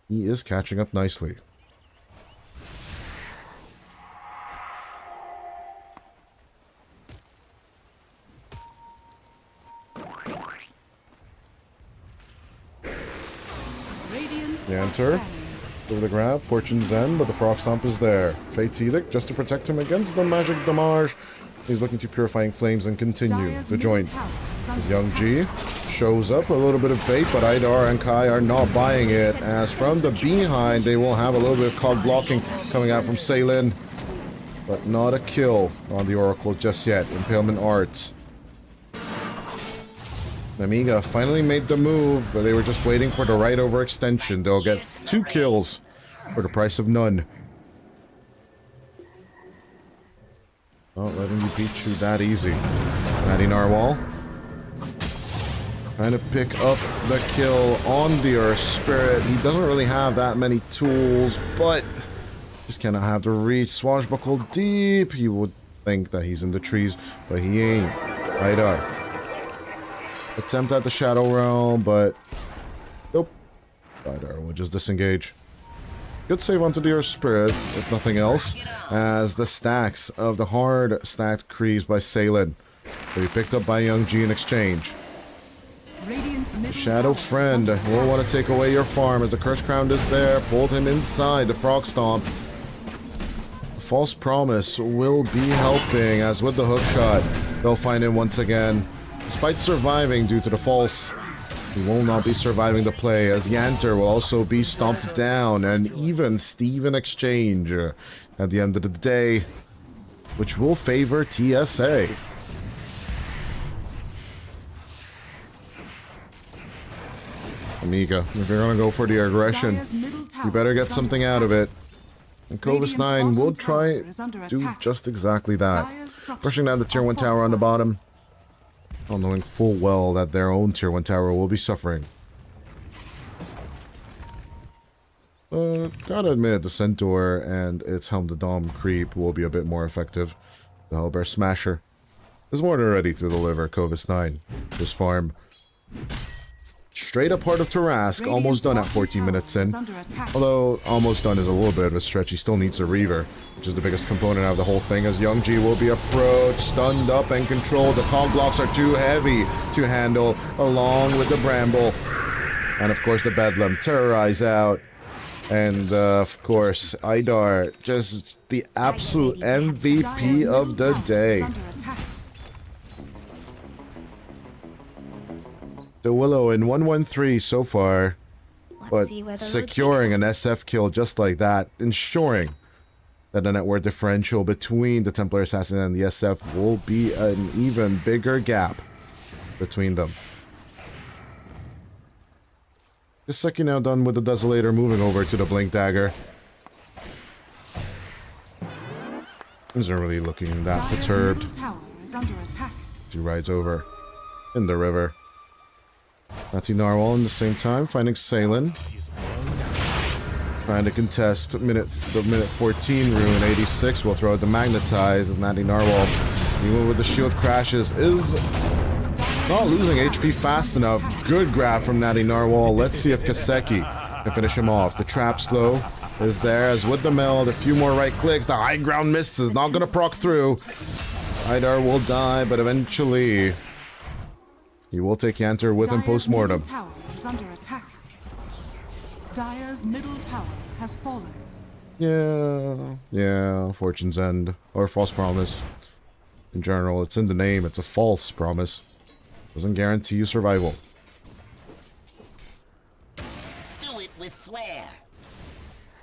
B: he is catching up nicely. Yanter over the grab, Fortune's End, but the Frog Stomp is there. Fate's Edict just to protect him against the magic damage. He's looking to Purifying Flames and continue to join. As Young G shows up, a little bit of bait, but Idar and Kai are not buying it. As from the behind, they will have a little bit of cog blocking coming out from Seilin. But not a kill on the Oracle just yet. Impalement Arts. Nemiga finally made the move, but they were just waiting for the right overextension. They'll get 2 kills for the price of none. Not letting you beat you that easy. Natty Narwhal trying to pick up the kill on the Earth Spirit. He doesn't really have that many tools, but just cannot have the reach. Swashbuckle deep. He would think that he's in the trees, but he ain't. Idar. Attempt at the Shadow Realm, but nope. Idar will just disengage. Good save onto the Earth Spirit, if nothing else, as the stacks of the hard stacked creeps by Seilin will be picked up by Young G in exchange. The Shadow Friend will want to take away your farm as the Curse Crown is there, pulled him inside the Frog Stomp. The False Promise will be helping, as with the hook shot, they'll find him once again. Despite surviving due to the false, he will not be surviving the play, as Yanter will also be stomped down, and even Steve in exchange at the end of the day, which will favor TSA. Amiga, if you're gonna go for the aggression, you better get something out of it. And Kovis9 will try do just exactly that. Pushing down the tier 1 tower on the bottom, all knowing full well that their own tier 1 tower will be suffering. Gotta admit, the Centaur and its Helm to Dom creep will be a bit more effective. The Hellbear Smasher is more than ready to deliver Kovis9 this farm. Straight up heart of Tarask, almost done at 14 minutes in. Although, almost done is a little bit of a stretch. He still needs a Reaver, which is the biggest component of the whole thing, as Young G will be approached, stunned up, and controlled. The cog blocks are too heavy to handle, along with the Bramble. And, of course, the Bedlam terrorize out. And, of course, Idar, just the absolute MVP of the day. The Willow in 113 so far, but securing an SF kill just like that, ensuring that the net worth differential between the Templar Assassin and the SF will be an even bigger gap between them. Kiseki now done with the Desolator, moving over to the Blink Dagger. Isn't really looking that perturbed. He rides over in the river. Natty Narwhal in the same time, finding Salen. Trying to contest the minute 14 rune. 86 will throw out the Magnetize as Natty Narwhal, even with the shield crashes, is not losing HP fast enough. Good grab from Natty Narwhal. Let's see if Kiseki can finish him off. The trap slow is there, as with the meld, a few more right clicks. The high ground misses, not gonna proc through. Idar will die, but eventually he will take Yanter with him post-mortem.
D: Dire's middle tower has fallen.
B: Yeah, Fortune's End, or False Promise. In general, it's in the name, it's a false promise. Doesn't guarantee you survival.
H: Do it with flair.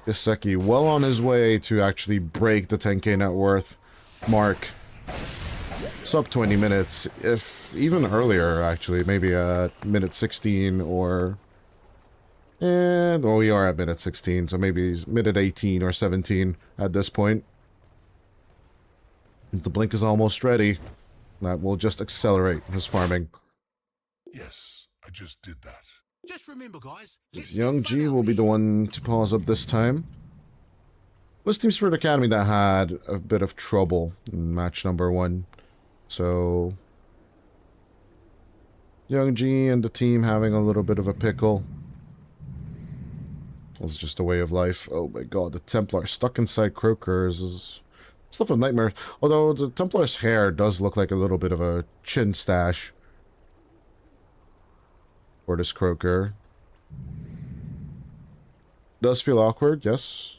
B: Kiseki well on his way to actually break the 10k net worth mark. Sub 20 minutes, if even earlier actually, maybe at minute 16 or... well, we are at minute 16, so maybe minute 18 or 17 at this point. The blink is almost ready. That will just accelerate his farming.
L: Yes, I just did that.
I: Just remember, guys.
B: Young G will be the one to pause up this time. It was Team Spirit.Acd that had a bit of trouble in match number 1. So Young G and the team having a little bit of a pickle. It's just a way of life. Oh my god, the Templar stuck inside Croakers is stuff of nightmares. Although the Templar's hair does look like a little bit of a chin stash for this Croaker. Does feel awkward, yes.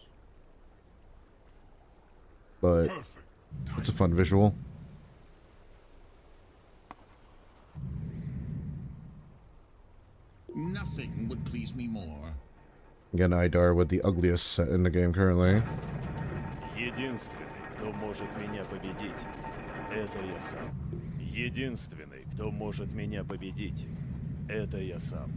B: But it's a fun visual.
H: Nothing would please me more.
B: Again, Idar with the ugliest set in the game currently.
F: Единственный, кто может меня победить, это я сам. Единственный, кто может меня победить, это я сам.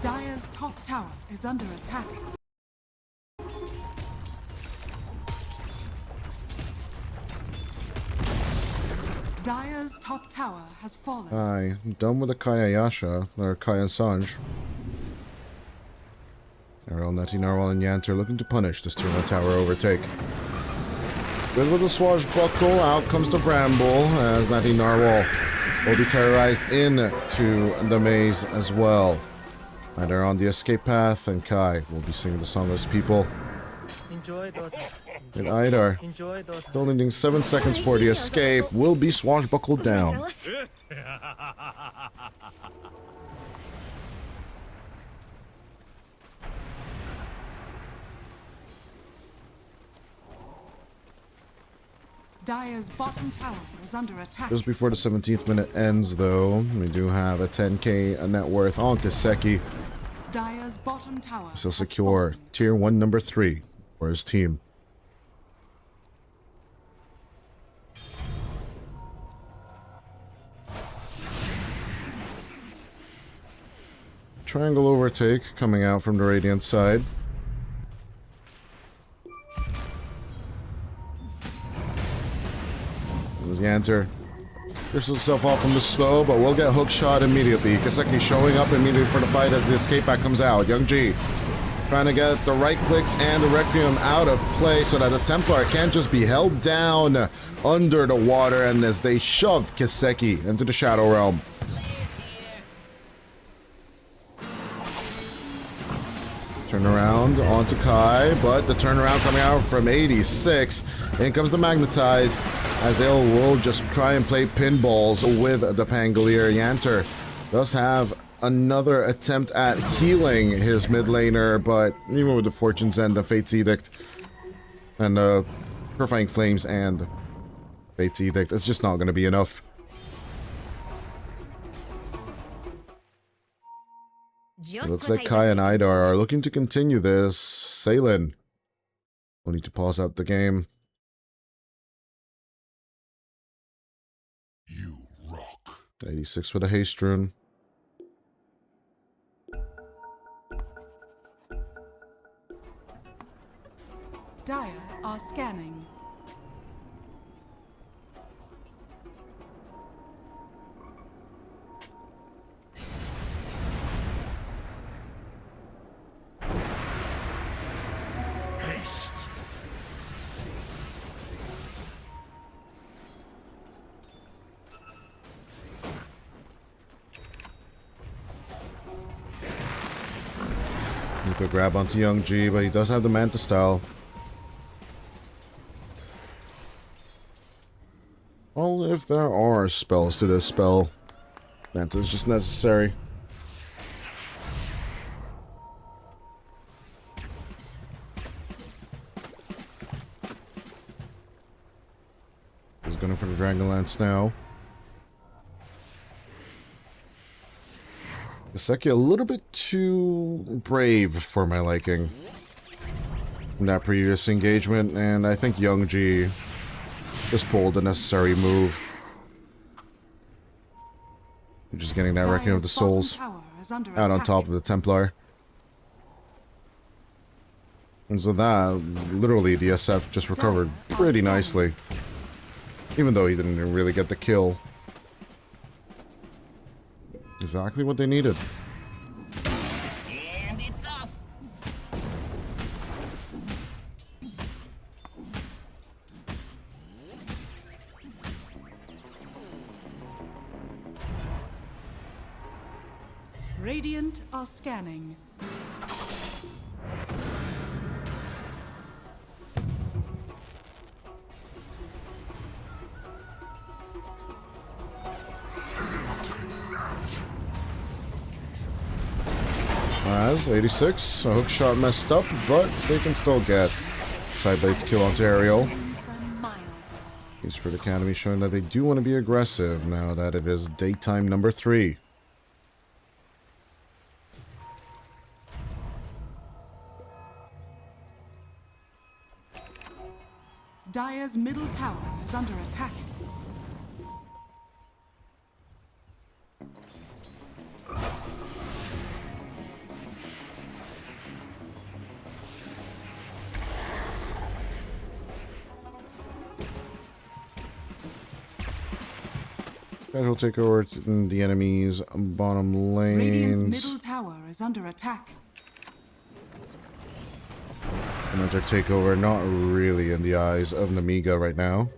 D: Dire's top tower is under attack. Dire's top tower has fallen.
B: Aye, I'm done with the Kaya-Yasha, or Kaya-Sanj. Ariel, Netty, Narwhal, and Yanter looking to punish this tier 1 tower overtake. Good with the swashbuckle, out comes the Bramble, as Netty Narwhal will be terrorized into the maze as well. And they're on the escape path, and Kai will be singing the song of his people.
J: Enjoy that.
B: And Idar,
J: Enjoy that.
B: still needing 7 seconds for the escape, will be swashbuckled down.
D: Dire's bottom tower is under attack.
B: Just before the 17th minute ends, though, we do have a 10k net worth on Kiseki.
D: Dire's bottom tower
B: He'll secure tier 1 number 3 for his team. Triangle overtake coming out from the Radiant side. Yanter. Gets himself off from the slow, but will get hook shot immediately. Kiseki showing up immediately for the fight as the escape back comes out. Young G trying to get the right clicks and the Requiem out of play so that the Templar can't just be held down under the water, and as they shove Kiseki into the Shadow Realm. Turn around onto Kai, but the turnaround coming out from 86. In comes the Magnetize, as they will just try and play pinballs with the Pangolier. Yanter does have another attempt at healing his mid laner, but even with the Fortune's End, the Fate's Edict, and the Purifying Flames and Fate's Edict, it's just not going to be enough. It looks like Kai and Idar are looking to continue this. Salen will need to pause out the game.
L: You rock.
B: 86 with a haste rune.
D: Dire are scanning.
L: Haste.
B: He could grab onto Young G, but he does have the Manta style. Well, if there are spells to this spell, Manta is just necessary. He's going for the Dragon Lance now. Kiseki a little bit too brave for my liking in that previous engagement, and I think Young G just pulled the necessary move. Just getting that Reckoning of the Souls out on top of the Templar. And so that, literally, the SF just recovered pretty nicely. Even though he didn't really get the kill. Exactly what they needed.
H: And it's off.
D: Radiant are scanning.
B: As 86, a hook shot messed up, but they can still get Sideblade's kill onto Ariel. Spirit Academy showing that they do want to be aggressive now that it is daytime number 3.
D: Dire's middle tower is under attack.
B: Casual takeover in the enemy's bottom
D: Radiant's
B: lanes.
D: middle tower is under attack.
B: Another takeover, not really in the eyes of Nemiga right now.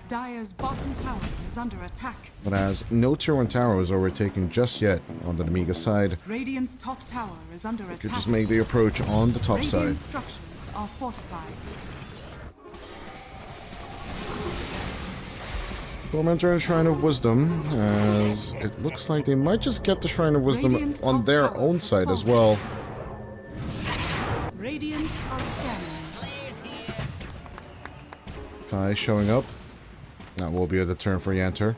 D: Dire's bottom tower is under attack.
B: But as no tier 1 tower is overtaken just yet on the Nemiga side,
D: Radiant's top tower is under attack.
B: could just make the approach on the top
D: Radiant
B: side.
D: structures are fortified.
B: Tormentor and Shrine of Wisdom, as it looks like they might just get the Shrine of Wisdom
D: Radiant's
B: on
D: top
B: their
D: tower
B: own
D: is
B: side as
D: falling.
B: well.
D: Radiant are scanning.
B: Kai showing up. That will be a deterrent for Yanter.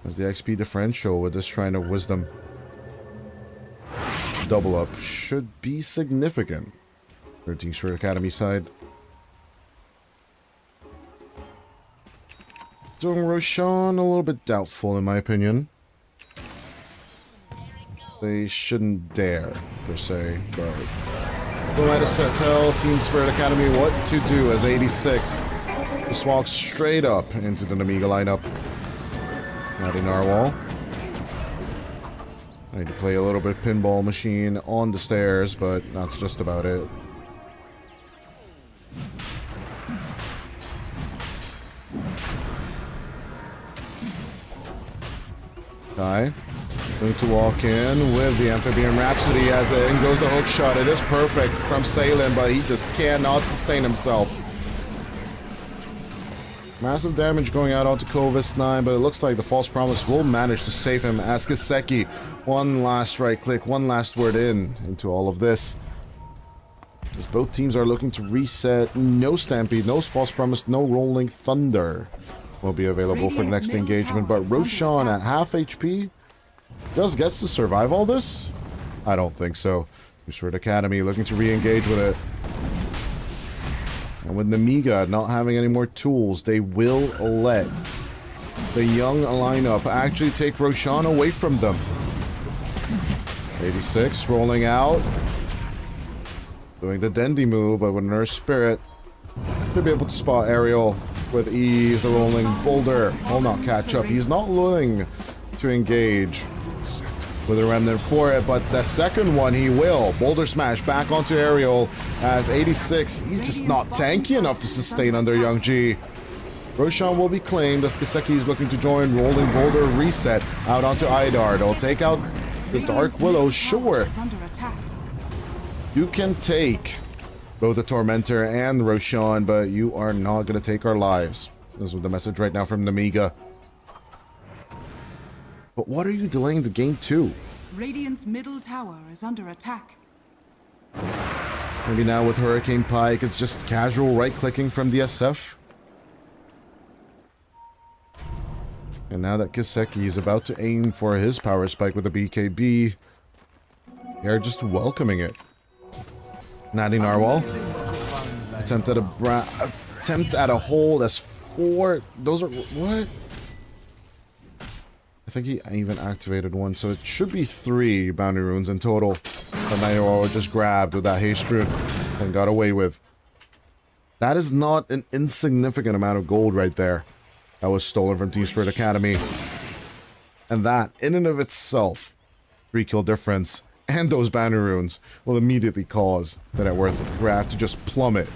B: As the XP differential with this Shrine of Wisdom double up should be significant for Team Spirit Academy side. Doing Roshan a little bit doubtful in my opinion. They shouldn't dare, per se, but Don't let us tell Team Spirit Academy what to do as 86 just walks straight up into the Nemiga lineup. Natty Narwhal. I need to play a little bit of pinball machine on the stairs, but that's just about it. Guy going to walk in with the Amphibian Rhapsody as in goes the hook shot. It is perfect from Salem, but he just cannot sustain himself. Massive damage going out onto Kovis 9, but it looks like the False Promise will manage to save him as Kiseki. One last right click, one last word into all of this. As both teams are looking to reset. No Stampede, no False Promise, no Rolling Thunder will be available for the next engagement, but Roshan at half HP just gets to survive all this? I don't think so. Spirit Academy looking to re-engage with it. And with Nemiga not having any more tools, they will let the young lineup actually take Roshan away from them. 86 rolling out. Doing the Dendy move, but with Nurse Spirit, to be able to spot Ariel with ease. The rolling boulder will not catch up. He's not willing to engage with a remnant for it, but the second one he will. Boulder smash back onto Ariel as 86. He's just not tanky enough to sustain under Young G. Roshan will be claimed as Kiseki is looking to join. Rolling boulder reset out onto Idar. They'll take out the Dark Willow. Sure, you can take both the Tormentor and Roshan, but you are not going to take our lives. This is the message right now from Nemiga. But what are you delaying the game to?
D: Radiant's middle tower is under attack.
B: Maybe now with Hurricane Pike, it's just casual right-clicking from the SF. And now that Kiseki is about to aim for his power spike with a BKB, they're just welcoming it. Natty Narwhal. Attempt at a hole. That's 4. Those are... What? I think he even activated one, so it should be 3 bounty runes in total. But Natty Narwhal just grabbed with that haste rune and got away with. That is not an insignificant amount of gold right there. That was stolen from Team Spirit Academy. And that, in and of itself, 3 kill difference, and those banner runes will immediately cause the net worth graph to just plummet.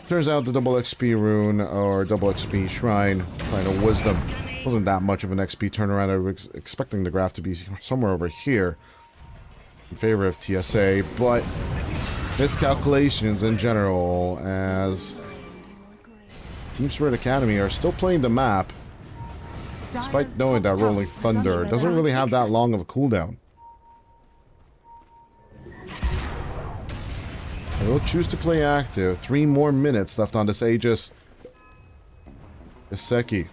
B: Turns out the double XP rune, or double XP shrine, Shrine of Wisdom, wasn't that much of an XP turnaround. I was expecting the graph to be somewhere over here in favor of TSA, but miscalculations in general, as Team Spirit Academy are still playing the map, despite knowing that Rolling Thunder doesn't really have that long of a cooldown. They will choose to play active. 3 more minutes left on this Aegis. Kiseki.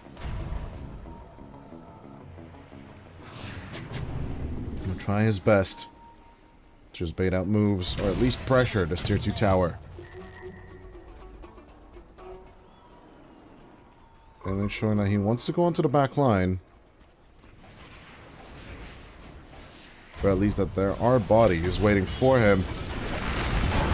B: He'll try his best. Just bait out moves, or at least pressure this tier 2 tower. And then showing that he wants to go onto the back line. Or at least that there are bodies waiting for him.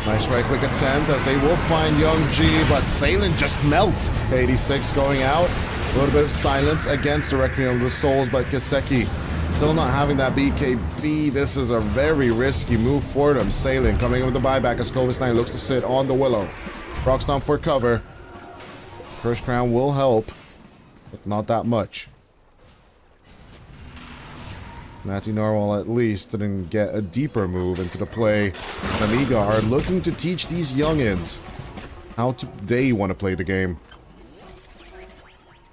B: Nice right-click attempt as they will find Young G, but Salen just melts. 86 going out. A little bit of silence against the Requiem of the Souls, but Kiseki still not having that BKB. This is a very risky move for them. Salen coming in with the buyback as Kovis 9 looks to sit on the Willow. Rock Stomp for cover. First Crown will help, but not that much. Natty Narwhal at least didn't get a deeper move into the play. Nemiga are looking to teach these youngins how they want to play the game.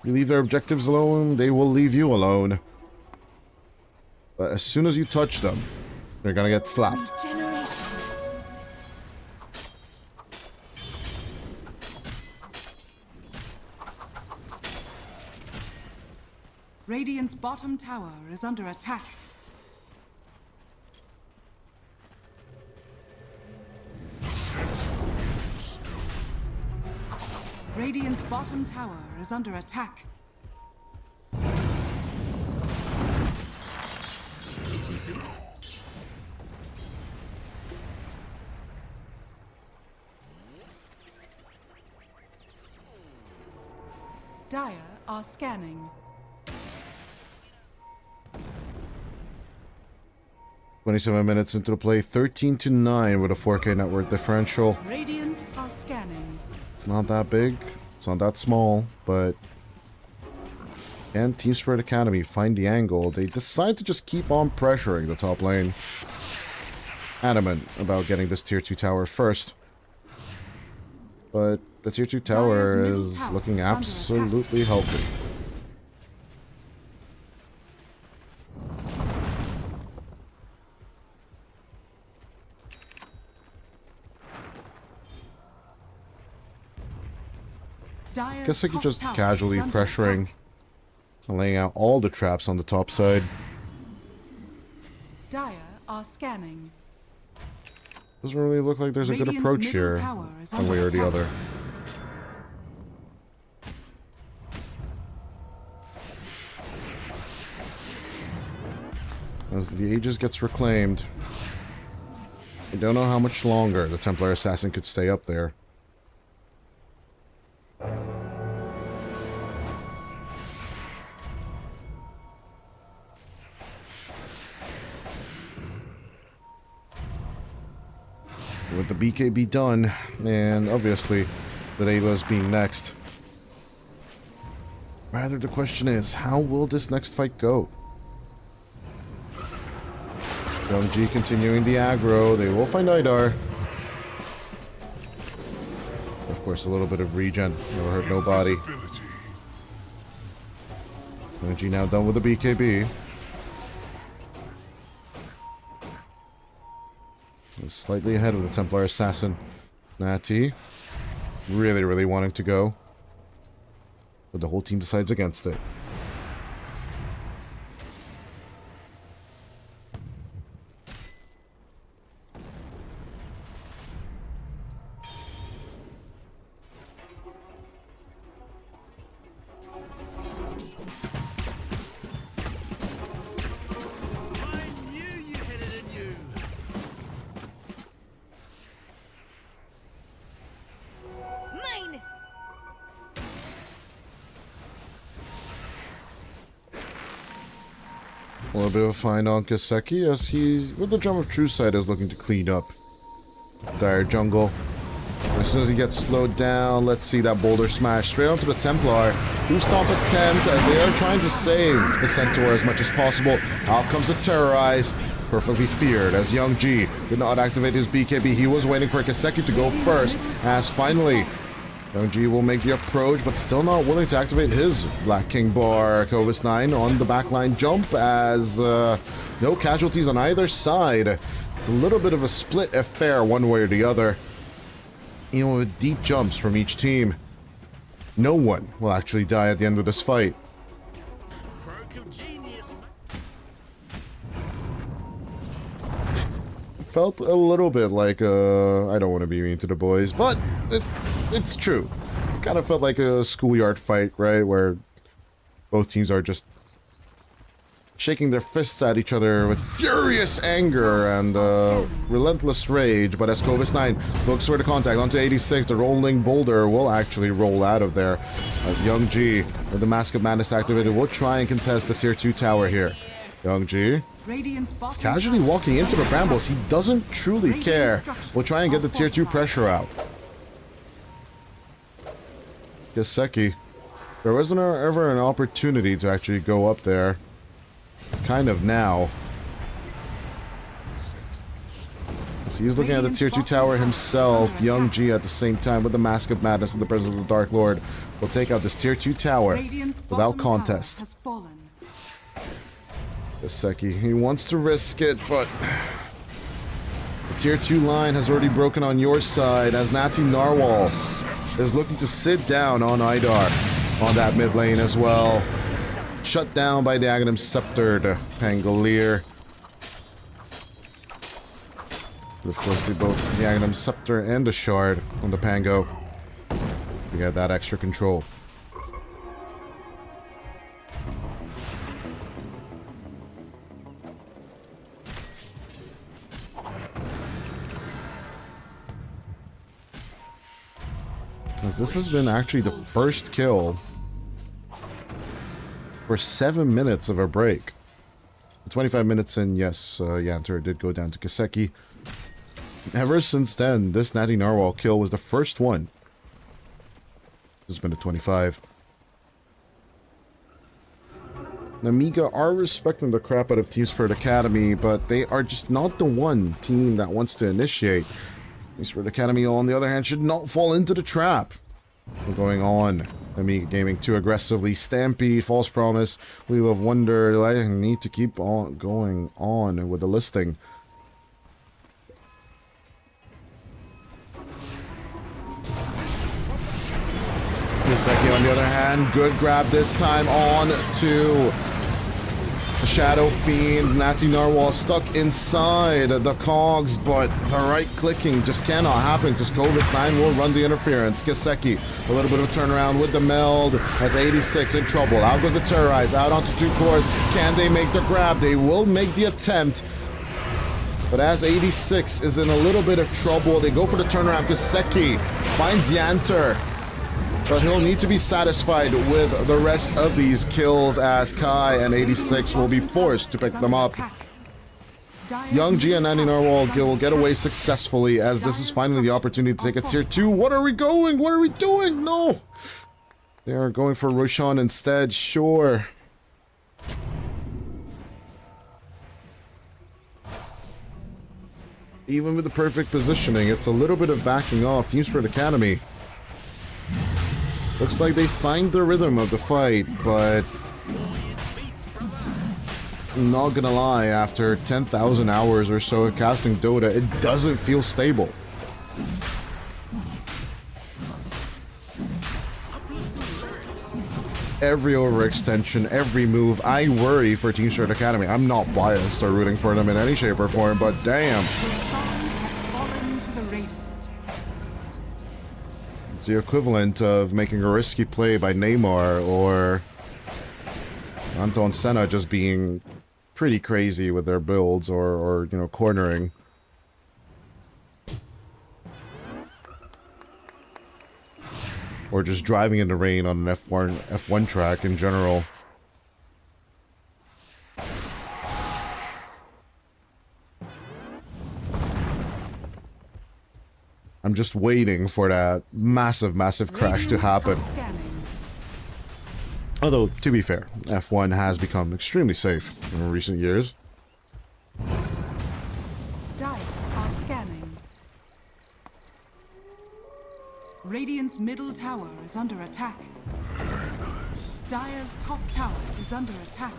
B: You leave their objectives alone, they will leave you alone. But as soon as you touch them, they're gonna get slapped.
D: Radiant's bottom tower is under attack. Radiant's bottom tower is under attack. Dire are scanning.
B: 27 minutes into the play, 13-9 with a 4K net worth differential.
D: Radiant are scanning.
B: It's not that big, it's not that small, but can Team Spirit.Acd find the angle? They decide to just keep on pressuring the top lane. Adamant about getting this tier 2 tower first. But the tier 2 tower is looking absolutely healthy. Guess I could just casually pressuring and laying out all the traps on the top side.
D: Dire are scanning.
B: Doesn't really look like there's a good approach here, one way or the other. As the Aegis gets reclaimed, I don't know how much longer the Templar Assassin could stay up there. With the BKB done, and obviously the Ayla's being next. Rather, the question is, how will this next fight go? Young G continuing the aggro. They will find Idar. Of course, a little bit of regen. Never hurt nobody. Young G now done with the BKB. Slightly ahead of the Templar Assassin. Natty really wanting to go, but the whole team decides against it. A little bit of a find on Kaseki as he's, with the Drum of True Sight, is looking to clean up Dire Jungle. As soon as he gets slowed down, let's see that boulder smash straight onto the Templar, who stomp attempt as they are trying to save the Centaur as much as possible. Out comes the Terrorize, perfectly feared as Young G did not activate his BKB. He was waiting for Kaseki to go first, as finally Young G will make the approach, but still not willing to activate his Black King bar. Covis 9 on the backline jump as no casualties on either side. It's a little bit of a split affair one way or the other. Even with deep jumps from each team, no one will actually die at the end of this fight. Felt a little bit like I don't want to be mean to the boys, but it's true. It kind of felt like a schoolyard fight, right? Where both teams are just shaking their fists at each other with furious anger and relentless rage. But as Covis 9 looks for the contact onto 86, the rolling boulder will actually roll out of there. As Young G, with the Mask of Madness activated, will try and contest the tier 2 tower here. Young G is casually walking into the brambles. He doesn't truly care. We'll try and get the tier 2 pressure out. Kaseki, there wasn't ever an opportunity to actually go up there. Kind of now. So he's looking at the tier 2 tower himself. Young G at the same time with the Mask of Madness and the presence of the Dark Lord will take out this tier 2 tower without contest. Kaseki, he wants to risk it, but the tier 2 line has already broken on your side as Natty Narwhal is looking to sit down on Idar on that mid lane as well. Shut down by the Aghanim Sceptered Pangolier. Of course, they both the Aghanim Scepter and the Shard on the Pango. We got that extra control. As this has been actually the first kill for 7 minutes of a break. 25 minutes in, yes, Yanter did go down to Kiseki. Ever since then, this Natty Narwhal kill was the first one. This has been a 25. Nemiga are respecting the crap out of Team Spirit.Acd, but they are just not the one team that wants to initiate. Team Spirit.Acd, on the other hand, should not fall into the trap. What's going on? Nemiga gaming too aggressively. Stampede, False Promise, Wheel of Wonder. Do I need to keep on going on with the listing? Kiseki, on the other hand, good grab this time on to the Shadow Fiend. Natty Narwhal stuck inside the cogs, but the right clicking just cannot happen because Kovis 9 will run the interference. Kiseki, a little bit of a turnaround with the meld, has 86 in trouble. Out goes the Terrorize, out onto 2 cores. Can they make the grab? They will make the attempt. But as 86 is in a little bit of trouble, they go for the turnaround. Kiseki finds Yanter. But he'll need to be satisfied with the rest of these kills as Kai and 86 will be forced to pick them up. Young G and Natty Narwhal will get away successfully as this is finally the opportunity to take a tier 2. What are we going? What are we doing? No! They are going for Roshan instead, sure. Even with the perfect positioning, it's a little bit of backing off. Team Spirit.Acd. Looks like they find the rhythm of the fight, but I'm not gonna lie, after 10,000 hours or so of casting Dota, it doesn't feel stable. Every overextension, every move, I worry for Team Spirit.Acd. I'm not biased or rooting for them in any shape or form, but damn. It's the equivalent of making a risky play by Neymar or Anton Senna just being pretty crazy with their builds or you know, cornering. Or just driving in the rain on an F1 track in general. I'm just waiting for that massive crash to happen. Although, to be fair, F1 has become extremely safe in recent years.
D: Dire are scanning. Radiant's middle tower is under attack. Dire's top tower is under attack.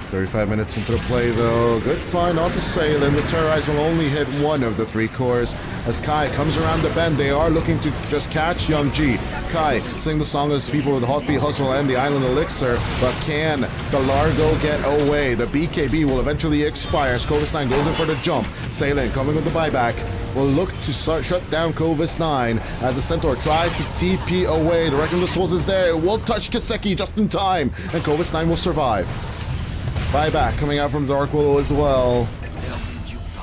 B: 35 minutes into the play, though. Good find onto Salem. The Terrorize will only hit one of the 3 cores. As Kai comes around the bend, they are looking to just catch Young G. Kai sing the song of his people with Hot Feet Hustle and the Island Elixir, but can the Largo get away? The BKB will eventually expire as Kovis 9 goes in for the jump. Salem coming with the buyback will look to shut down Kovis 9 as the Centaur tries to TP away. The Reckoning of the Souls is there. It will touch Kiseki just in time, and Kovis 9 will survive. Buyback coming out from Dark Willow as well.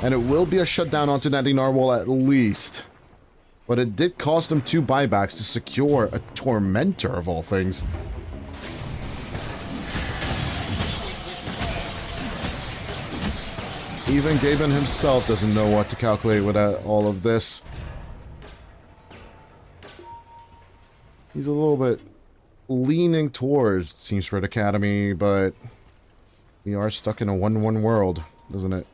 B: And it will be a shutdown onto Natty Narwhal at least. But it did cost him 2 buybacks to secure a Tormentor of all things. Even Gaben himself doesn't know what to calculate with all of this. He's a little bit leaning towards Team Spirit.Acd, but we are stuck in a 1-1 world, isn't it?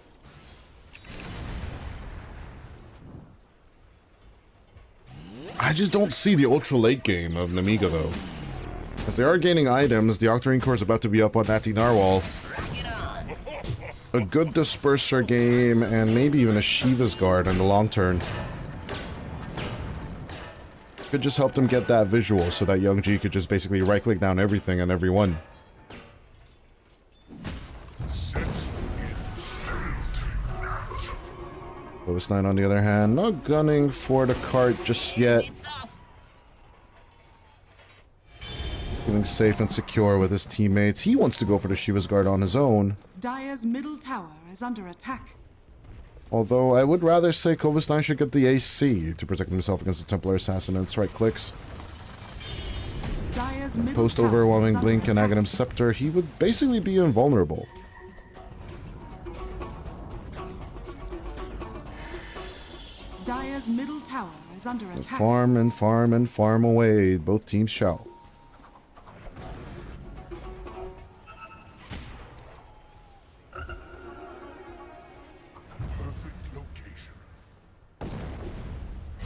B: I just don't see the ultra late game of Nemiga, though. As they are gaining items, the Octarine Core is about to be up on Natty Narwhal. A good Disperser game, and maybe even a Shiva's Guard in the long term. Could just help them get that visual so that Young G could just basically right-click down everything and everyone. Kovis 9 on the other hand, not gunning for the cart just yet. Feeling safe and secure with his teammates. He wants to go for the Shiva's Guard on his own.
D: Dire's middle tower is under attack.
B: Although I would rather say Corvus 9 should get the AC to protect himself against the Templar Assassin and its right clicks. Post overwhelming blink and Aghanim Scepter, he would basically be invulnerable.
D: Dire's middle tower is under attack.
B: Farm and farm and farm away, both teams shall.
L: Perfect location.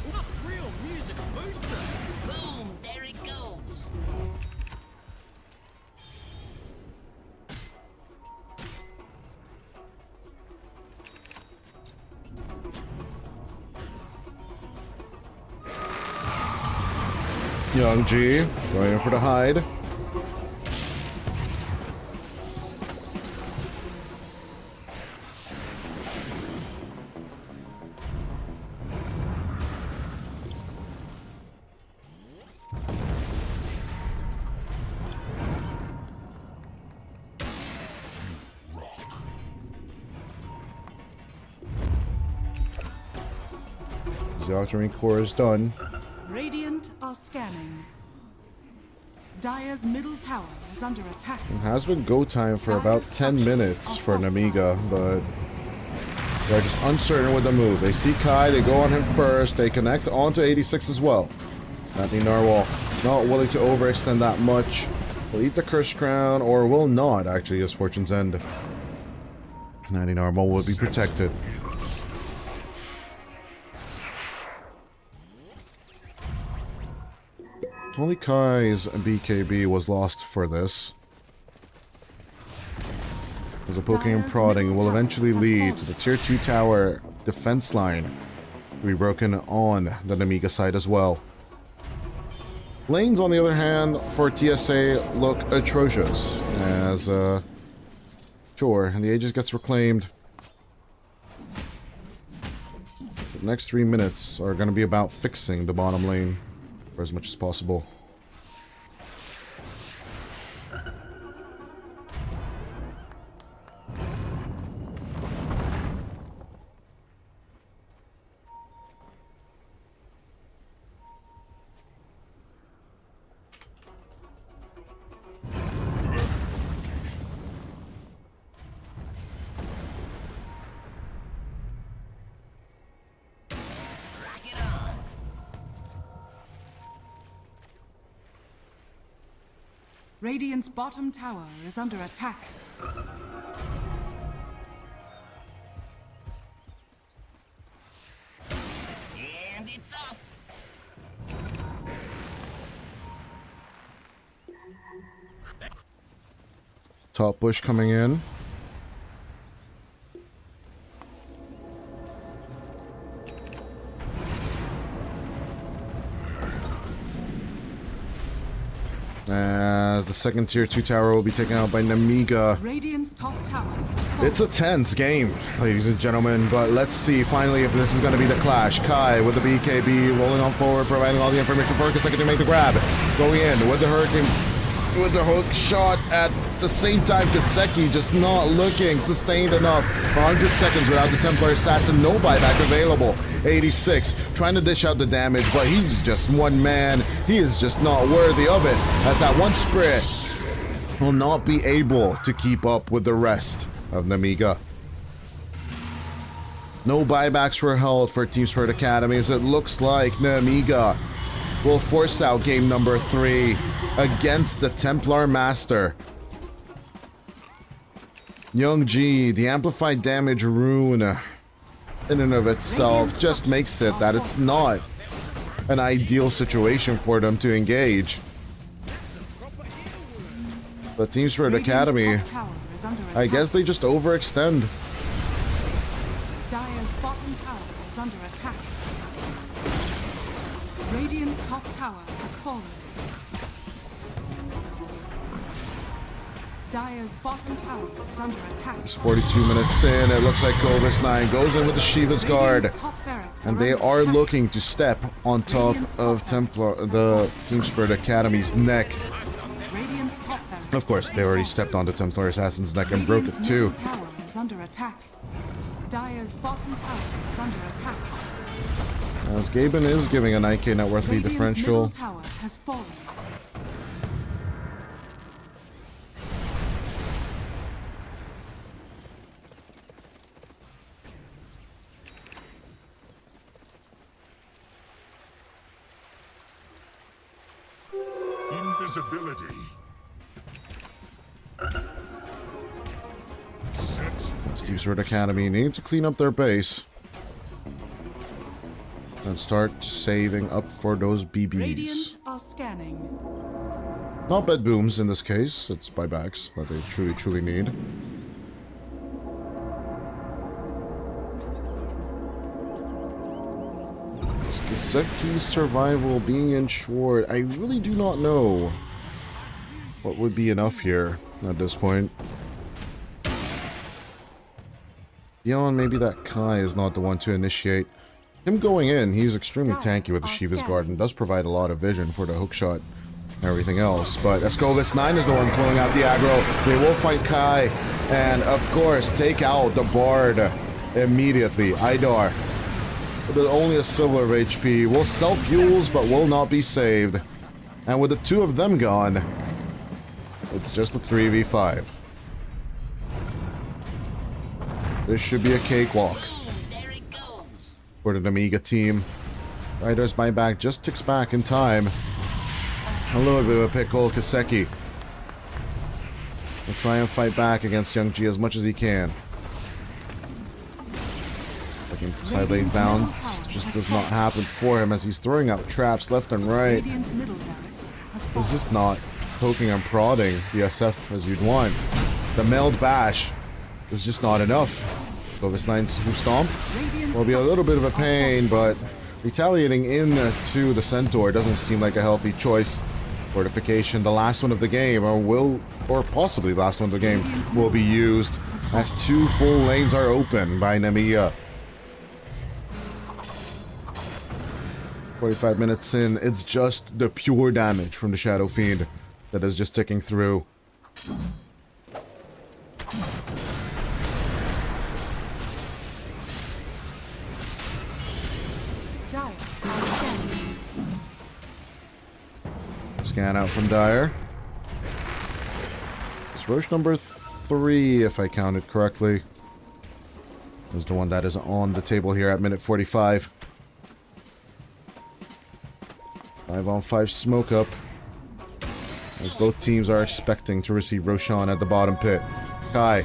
H: What real music booster! Boom! There it goes!
B: Young G, going in for the hide. The Octarine core is done.
D: Radiant are scanning. Dire's middle tower is under attack.
B: It has been go time for about 10 minutes for Nemiga, but they're just uncertain with the move. They see Kai, they go on him first, they connect onto 86 as well. Anthony Narwhal not willing to overextend that much. Will eat the Curse Crown, or will not, actually, as Fortune's End. Anthony Narwhal will be protected. Only Kai's BKB was lost for this. As a poking and prodding will eventually lead to the tier 2 tower defense line to be broken on the Nemiga side as well. Lanes, on the other hand, for TSA look atrocious as sure, and the Aegis gets reclaimed. The next 3 minutes are going to be about fixing the bottom lane for as much as possible.
D: Radiant's bottom tower is under attack.
H: And it's off!
B: Top bush coming in. As the second tier 2 tower will be taken out by Nemiga.
D: Radiant's top tower.
B: It's a tense game, ladies and gentlemen, but let's see finally if this is going to be the clash. Kai with the BKB rolling on forward, providing all the information for Kaseki to make the grab. Going in with the Hurricane, with the hook shot at the same time. Kaseki just not looking sustained enough. 100 seconds without the Templar Assassin, no buyback available. 86 trying to dish out the damage, but he's just one man. He is just not worthy of it, as that one Spirit will not be able to keep up with the rest of Nemiga. No buybacks were held for Team Spirit.Acd, as it looks like Nemiga will force out game number 3 against the Templar Master. Young G, the amplified damage rune in and of itself just makes it that it's not an ideal situation for them to engage. But Team Spirit.Acd, I guess they just overextend.
D: Dire's bottom tower is under attack. Radiant's top tower has fallen. Dire's bottom tower is under attack.
B: It's 42 minutes in. It looks like Corvus 9 goes in with the Shiva's Guard. And they are looking to step on top of the Team Spirit.Acad's neck. Of course, they already stepped on the Templar Assassin's neck and broke it too.
D: Tower is under attack. Dire's bottom tower is under attack.
B: As Gaben is giving a 9k net worth lead
D: Radiant's
B: differential.
D: middle tower has fallen.
L: Invisibility.
B: Spirit.Acd need to clean up their base and start saving up for those BBs.
D: Radiant are scanning.
B: Not bed booms in this case, it's buybacks that they truly need. Is Kiseki's survival being ensured? I really do not know what would be enough here at this point. Beyond maybe that Kai is not the one to initiate. Him going in, he's extremely tanky with the Shiva's Guard and does provide a lot of vision for the hookshot and everything else. But Escovis 9 is the one pulling out the aggro. They will fight Kai and, of course, take out the Bard immediately. Idar, with only a silver of HP, will self-fuels but will not be saved. And with the two of them gone, it's just a 3v5. This should be a cakewalk for the Nemiga team. Rider's buyback just ticks back in time. A little bit of a pickle. Kiseki will try and fight back against Young G as much as he can. Looking side lane bounced just does not happen for him as he's throwing out traps left and right. It's just not poking and prodding the SF as you'd want. The meld bash is just not enough. Escovis 9's Hoop Stomp will be a little bit of a pain, but retaliating into the Centaur doesn't seem like a healthy choice. Fortification, the last one of the game, or possibly the last one of the game, will be used as two full lanes are open by Nemiga. 45 minutes in, it's just the pure damage from the Shadow Fiend that is just ticking through. Scan out from Dire. It's Roche number 3, if I counted correctly. Is the one that is on the table here at minute 45. 5-on-5 smoke up, as both teams are expecting to receive Roshan at the bottom pit. Kai,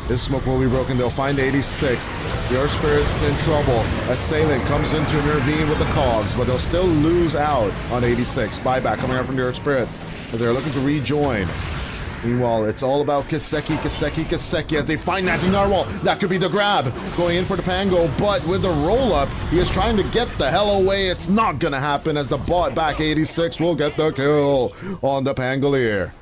B: this smoke will be broken. They'll find 86. Your Spirit's in trouble. Assailant comes in to intervene with the cogs, but they'll still lose out on 86. Buyback coming out from your Spirit as they're looking to rejoin. Meanwhile, it's all about Kiseki as they find Natty Narwhal. That could be the grab. Going in for the Pango, but with the roll-up, he is trying to get the hell away. It's not gonna happen as the bot back 86 will get the kill on the Pangolier.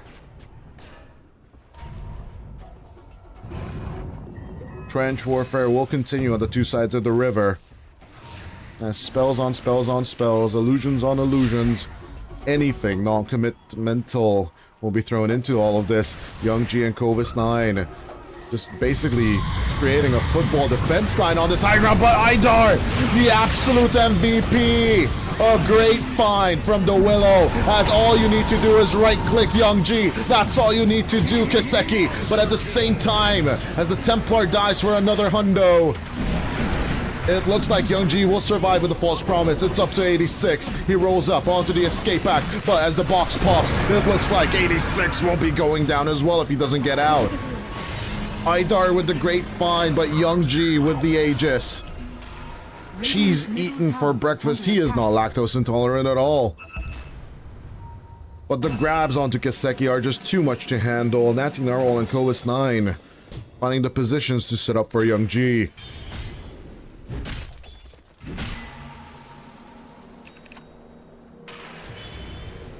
B: Trench warfare will continue on the two sides of the river. As spells on spells on spells, illusions on illusions, anything non-commitmental will be thrown into all of this. Young G and Kovis 9 just basically creating a football defense line on this high ground, but Idar, the absolute MVP. A great find from the Willow, as all you need to do is right-click Young G. That's all you need to do, Kiseki. But at the same time, as the Templar dies for another hundo, it looks like Young G will survive with a false promise. It's up to 86. He rolls up onto the escape pack, but as the box pops, it looks like 86 will be going down as well if he doesn't get out. Idar with the great find, but Young G with the Aegis. Cheese eaten for breakfast. He is not lactose intolerant at all. But the grabs onto Kiseki are just too much to handle. Natty Narwhal and Kovis 9 finding the positions to set up for Young G.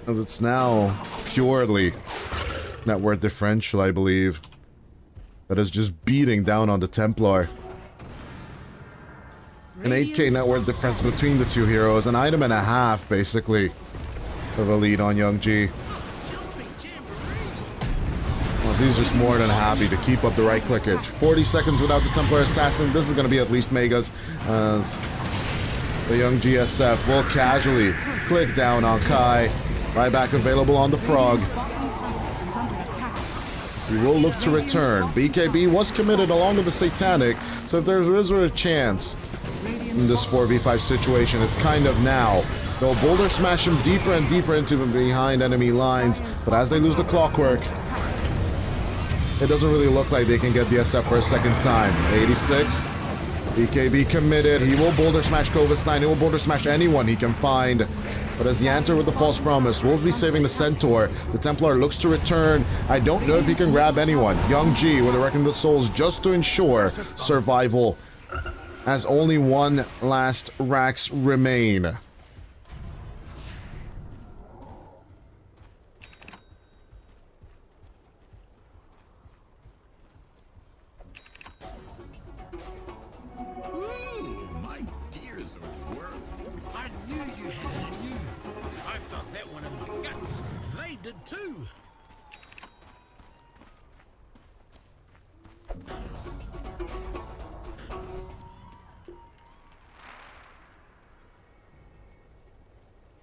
B: As it's now purely net worth differential, I believe, that is just beating down on the Templar. An 8k net worth difference between the two heroes, an item and a half, basically, of a lead on Young G. as he's just more than happy to keep up the right clickage. 40 seconds without the Templar Assassin. This is going to be at least Megas, as the young GSF will casually click down on Kai. Buyback available on the Frog. So he will look to return. BKB was committed along with the Satanic, so if there is a chance in this 4v5 situation, it's kind of now. They'll boulder smash him deeper and deeper into behind enemy lines, but as they lose the clockwork, it doesn't really look like they can get the SF for a second time. 86. BKB committed. He will boulder smash Kovis 9. He will boulder smash anyone he can find. But as Yanter with the false promise will be saving the Centaur, the Templar looks to return. I don't know if he can grab anyone. Young G with a Reckoning of the Souls just to ensure survival, as only one last Rax remain.
H: Too.
B: A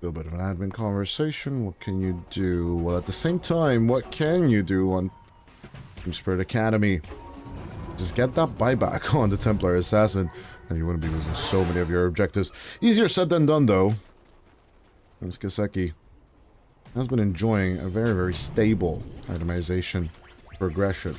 B: little bit of an admin conversation. What can you do? Well, at the same time, what can you do on Team Spirit Academy? Just get that buyback on the Templar Assassin, and you wouldn't be losing so many of your objectives. Easier said than done, though. This Kiseki has been enjoying a very, very stable itemization progression.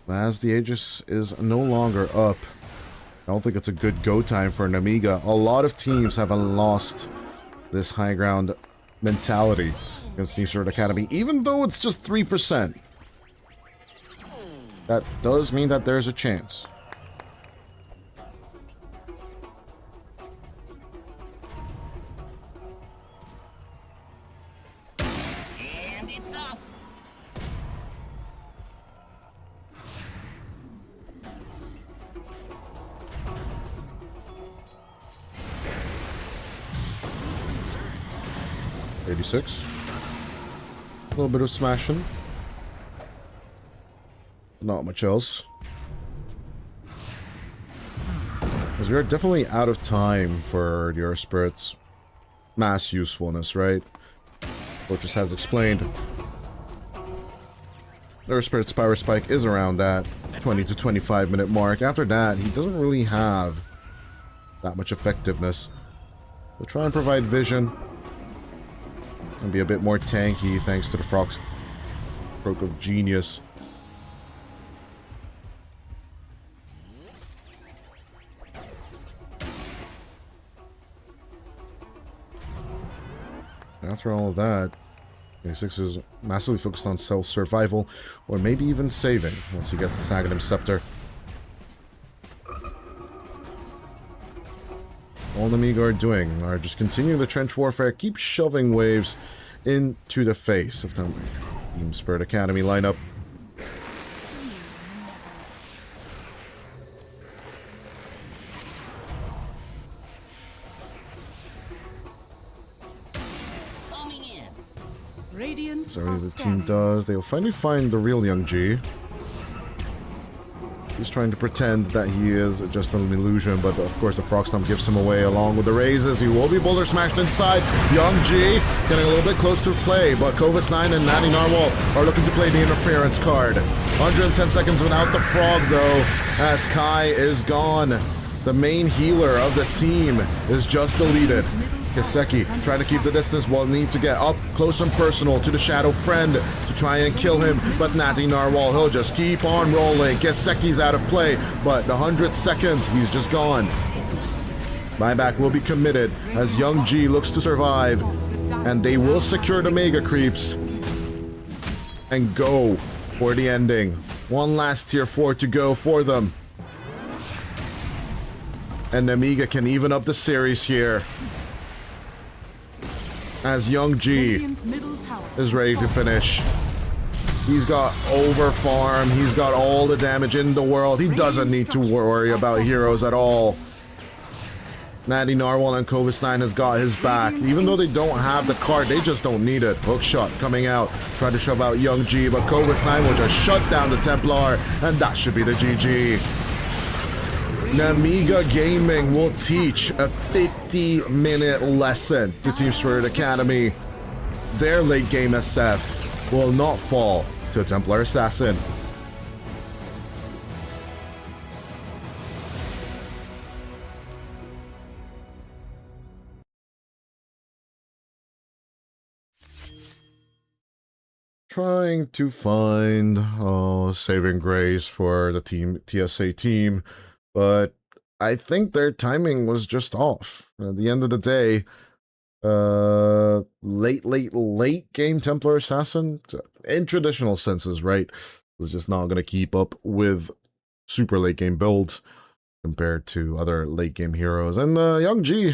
B: As the Aegis is no longer up, I don't think it's a good go time for Nemiga. A lot of teams have lost this high ground mentality against Team Spirit Academy, even though it's just 3%. That does mean that there's a chance.
H: And it's off.
B: $86. A little bit of smashing. Not much else. Because we are definitely out of time for your Spirit's mass usefulness, right? Fortress has explained. Their Spirit's power spike is around that 20 to 25 minute mark. After that, he doesn't really have that much effectiveness. We'll try and provide vision and be a bit more tanky thanks to the Frog's Stroke of Genius. After all of that, A6 is massively focused on self-survival, or maybe even saving once he gets the Saghanim Scepter. All Nemiga are doing are just continuing the trench warfare, keep shoving waves into the face of the Team Spirit Academy lineup. So the team does. They'll finally find the real Young G. He's trying to pretend that he is just an illusion, but of course the Frog Stomp gives him away along with the raises. He will be boulder smashed inside. Young G getting a little bit close to play, but Kovis 9 and Natty Narwhal are looking to play the interference card. 110 seconds without the Frog, though, as Kai is gone. The main healer of the team is just deleted. Kiseki trying to keep the distance while need to get up close and personal to the Shadow Friend to try and kill him, but Natty Narwhal, he'll just keep on rolling. Kiseki's out of play, but the 100 seconds, he's just gone. Buyback will be committed as Young G looks to survive, and they will secure the Mega Creeps and go for the ending. One last tier 4 to go for them. And Nemiga can even up the series here, as Young G is ready to finish. He's got over farm. He's got all the damage in the world. He doesn't need to worry about heroes at all. Natty Narwhal and Covis 9 has got his back. Even though they don't have the card, they just don't need it. Hookshot coming out. Try to shove out Young G, but Covis 9 will just shut down the Templar, and that should be the GG. Nemiga Gaming will teach a 50-minute lesson to Team Spirit.Acd. Their late game SF will not fall to a Templar Assassin. Trying to find saving grace for the team TSA team, but I think their timing was just off. At the end of the day, late game Templar Assassin, in traditional senses, right, was just not going to keep up with super late game builds compared to other late game heroes. And Young G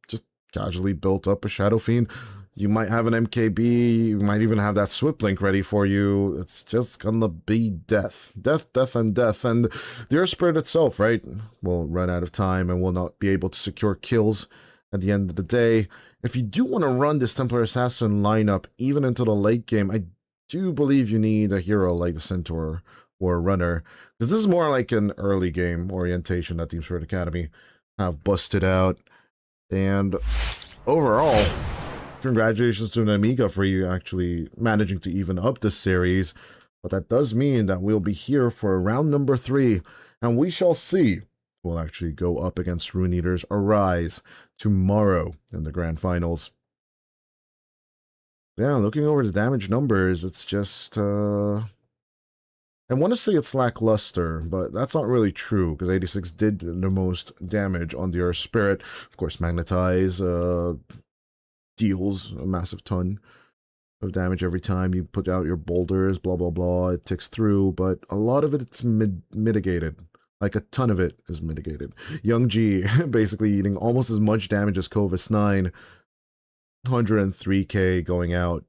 B: just casually built up a Shadow Fiend. You might have an MKB, you might even have that Swiplink ready for you. It's just gonna be death. Death, death, and death. And the Spirit itself, right, will run out of time and will not be able to secure kills at the end of the day. If you do want to run this Templar Assassin lineup, even into the late game, I do believe you need a hero like the Centaur or a Runner. Because this is more like an early game orientation that Team Spirit.Acd have busted out. And overall, congratulations to Nemiga for you actually managing to even up this series. But that does mean that we'll be here for round number 3. And we shall see who will actually go up against Rune Eater's Arise tomorrow in the grand finals. Yeah, looking over the damage numbers, it's just... I want to say it's lackluster, but that's not really true, because 86 did the most damage on the Earth Spirit. Of course, Magnetize deals a massive ton of damage every time you put out your boulders, blah, blah, blah. It ticks through, but a lot of it's mitigated. Like, a ton of it is mitigated. Young G basically eating almost as much damage as Covis 9. 103k going out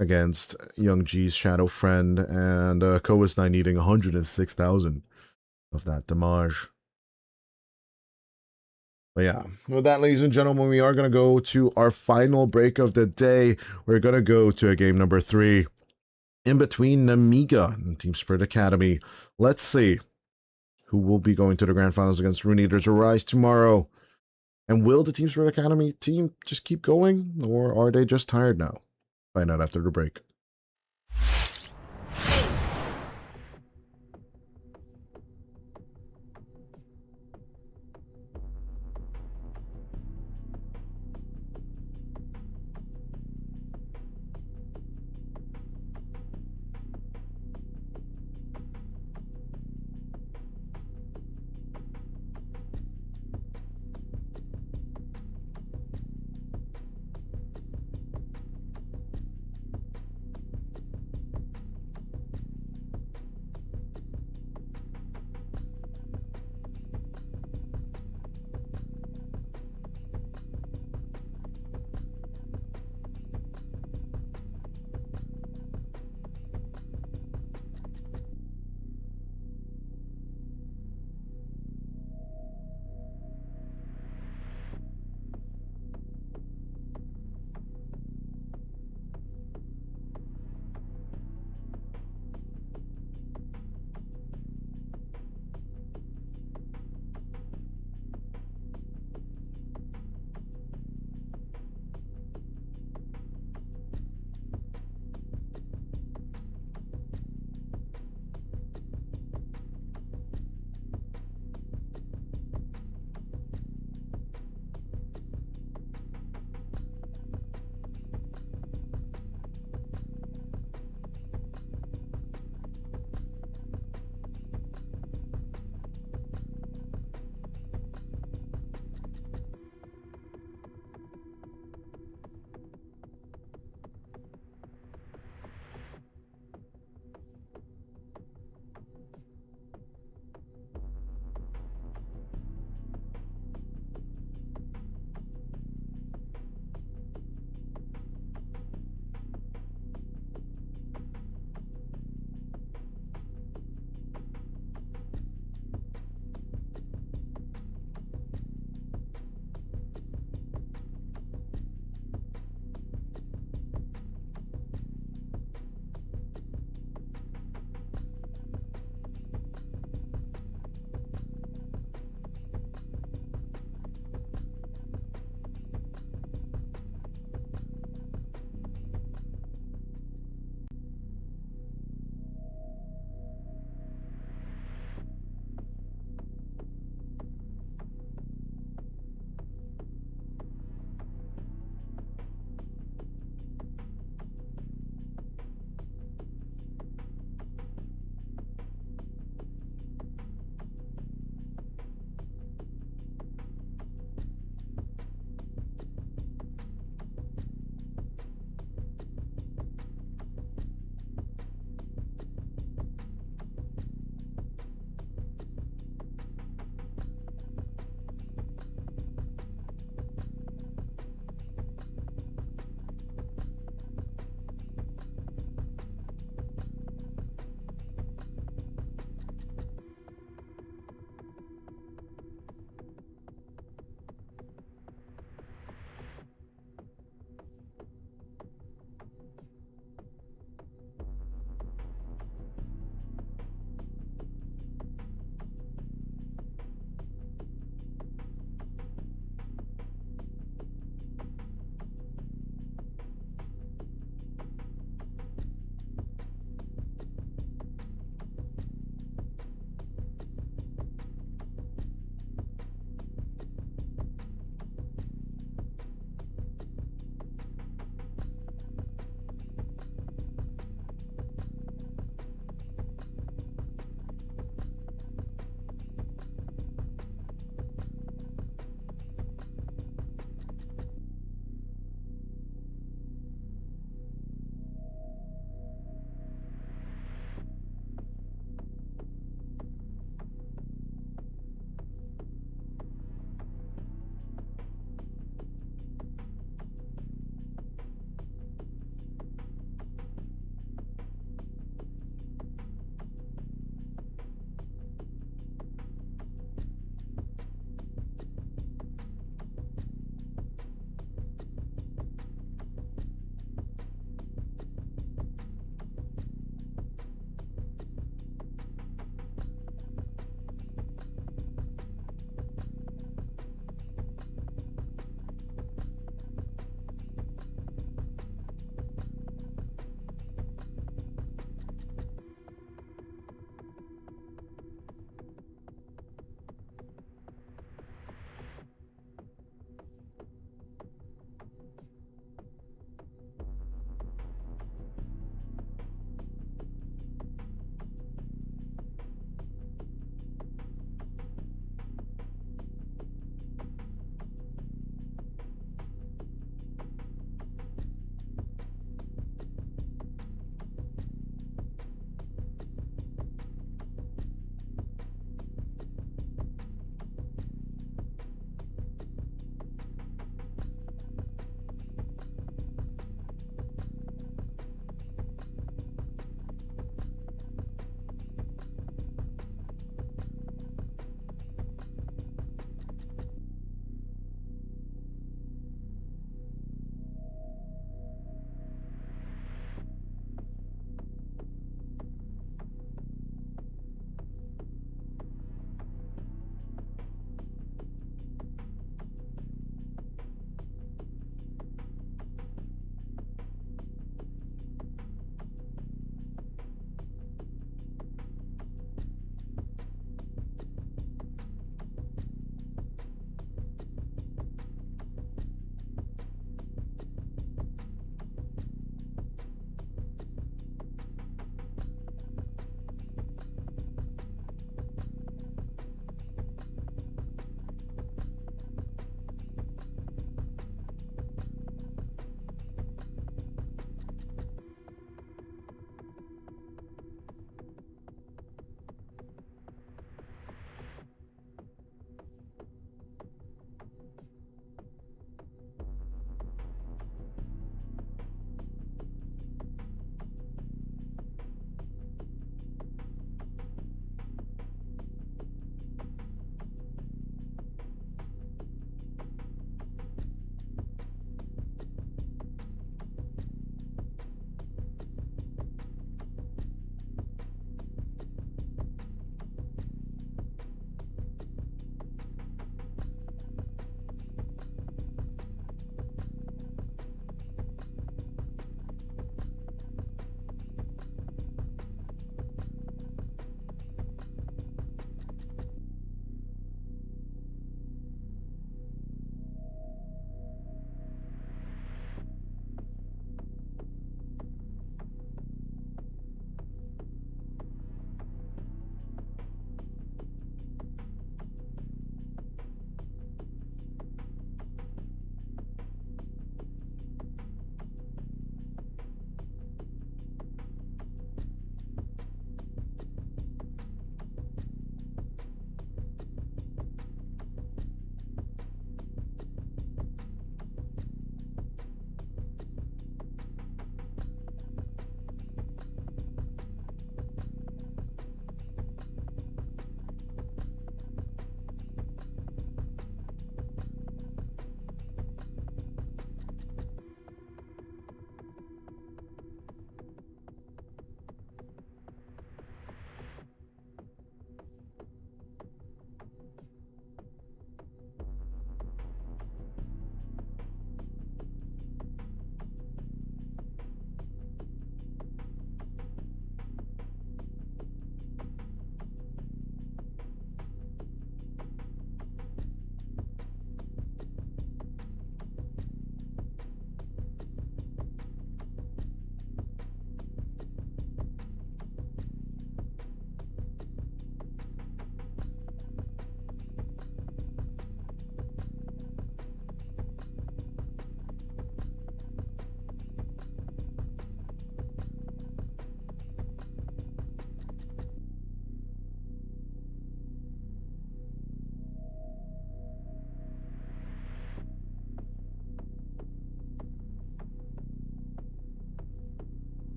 B: against Young G's Shadow Friend, and Covis 9 eating 106,000 of that damage. But yeah, with that, ladies and gentlemen, we are going to go to our final break of the day. We're going to go to a game number 3 in between Nemiga and Team Spirit.Acd. Let's see who will be going to the grand finals against Rune Eater's Arise tomorrow. And will the Team Spirit.Acd team just keep going, or are they just tired now? Find out after the break.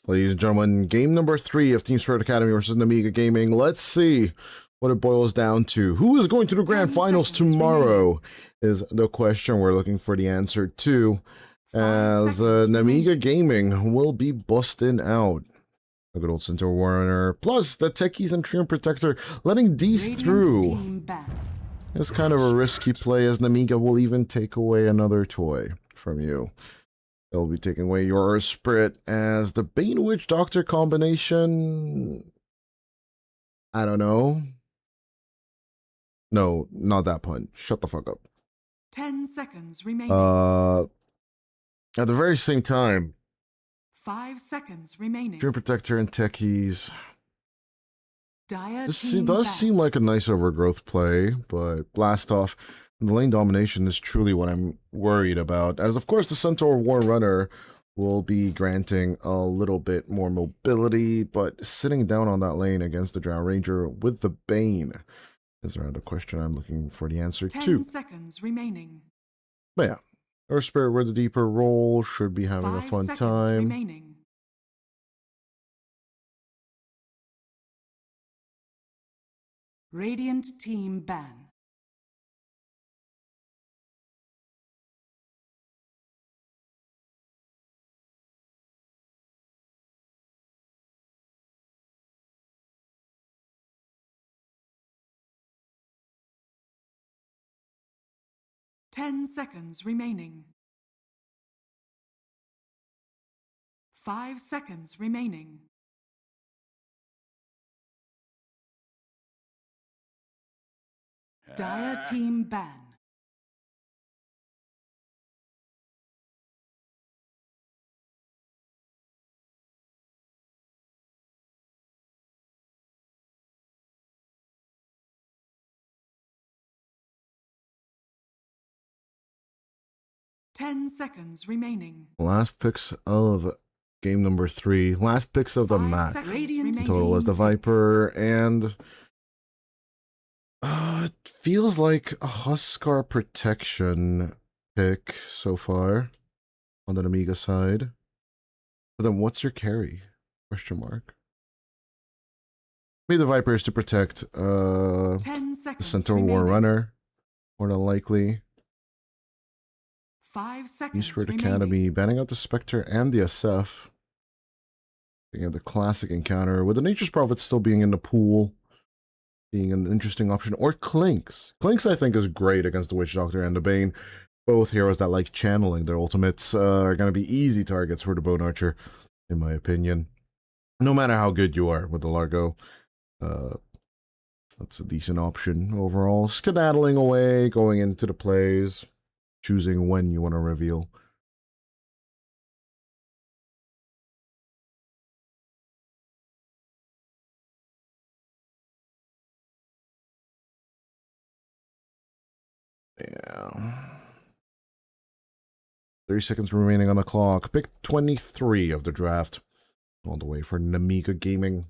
B: Ladies and gentlemen, game number 3 of Team Spirit Academy versus Nemiga Gaming. Let's see what it boils down to. Who is going to the grand finals tomorrow is the question we're looking for the answer to, as Nemiga Gaming will be busting out a good old Centaur Warrior, plus the Techies and Treant Protector, letting these through is kind of a risky play, as Nemiga will even take away another toy from you. They'll be taking away your Spirit, as the Bane Witch Doctor combination. I don't know. No, not that pun. Shut the fuck up.
D: 10 seconds remaining.
B: At the very same time,
D: 5 seconds remaining.
B: Dream Protector and Techies. This
D: Team
B: does
D: back.
B: seem like a nice overgrowth play, but Blast Off, the lane domination is truly what I'm worried about, as of course the Centaur War Runner will be granting a little bit more mobility, but sitting down on that lane against the Drow Ranger with the Bane is around the question I'm looking for the answer
D: 10
B: to.
D: seconds remaining.
B: But yeah, our Spirit with a deeper role should be having
D: 5
B: a fun
D: seconds
B: time.
D: remaining. Radiant team ban. Ten seconds remaining. 5 seconds remaining. Dire team ban. Ten seconds remaining.
B: Last picks of game number 3. Last picks of the
D: 5
B: match.
D: seconds
B: Total as the Viper, and it feels like a Huskar protection pick so far on the Nemiga side. But then what's your carry? Question mark. Maybe the Viper is to protect
D: 10
B: the
D: seconds
B: Centaur War
D: remaining.
B: Runner, more than likely.
D: 5
B: Team
D: seconds
B: Spirit
D: remaining.
B: Academy banning out the Spectre and the SF. Thinking of the classic encounter, with the Nature's Prophet still being in the pool, being an interesting option, or Clinks. Clinks, I think, is great against the Witch Doctor and the Bane. Both heroes that like channeling their ultimates are going to be easy targets for the Bone Archer, in my opinion. No matter how good you are with the Largo, that's a decent option overall. Skedaddling away, going into the plays, choosing when you want to reveal. Yeah. 30 seconds remaining on the clock. Pick 23 of the draft. All the way for Nemiga Gaming.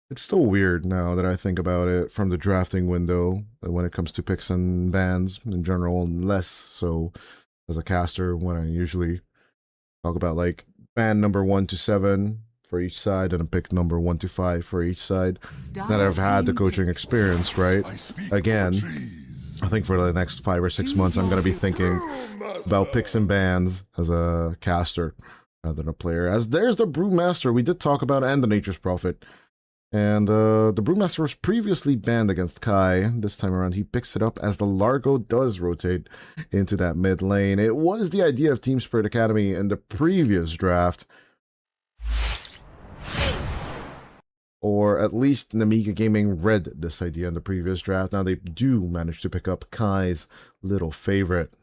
B: It's still weird now that I think about it from the drafting window when it comes to picks and bans in general, and less so as a caster when I usually talk about like ban number 1 to 7 for each side and a pick number 1 to 5 for each side. Now that I've had the coaching experience, right? Again, I think for the next 5 or 6 months, I'm going to be thinking about picks and bans as a caster rather than a player. As there's the Brewmaster we did talk about, and the Nature's Prophet. And the Brewmaster was previously banned against Kai. This time around, he picks it up as the Largo does rotate into that mid lane. It was the idea of Team Spirit Academy in the previous draft. Or at least Nemiga Gaming read this idea in the previous draft. Now they do manage to pick up Kai's little favorite.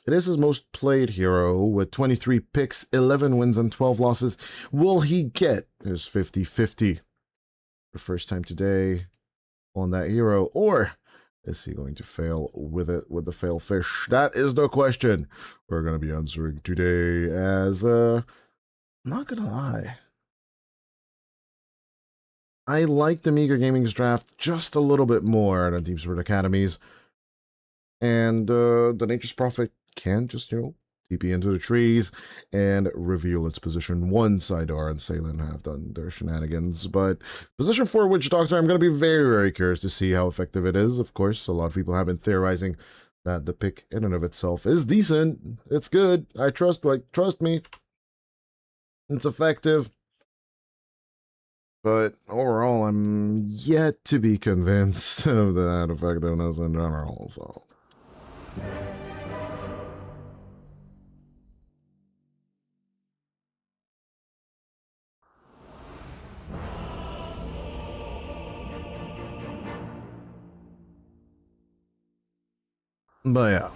B: It is his most played hero with 23 picks, 11 wins, and 12 losses. Will he get his 50-50 for first time today on that hero? Or is he going to fail with it with the fail fish? That is the question we're going to be answering today, as I'm not going to lie, I like the Nemiga Gaming's draft just a little bit more than Team Spirit Academy's. And the Nature's Prophet can just, TP into the trees and reveal its position. 1 Sidar and Salen have done their shenanigans, but position 4 Witch Doctor, I'm going to be very, very curious to see how effective it is. Of course, a lot of people have been theorizing that the pick in and of itself is decent. It's good. I trust me. It's effective. But overall, I'm yet to be convinced of that effectiveness in general, so. But yeah.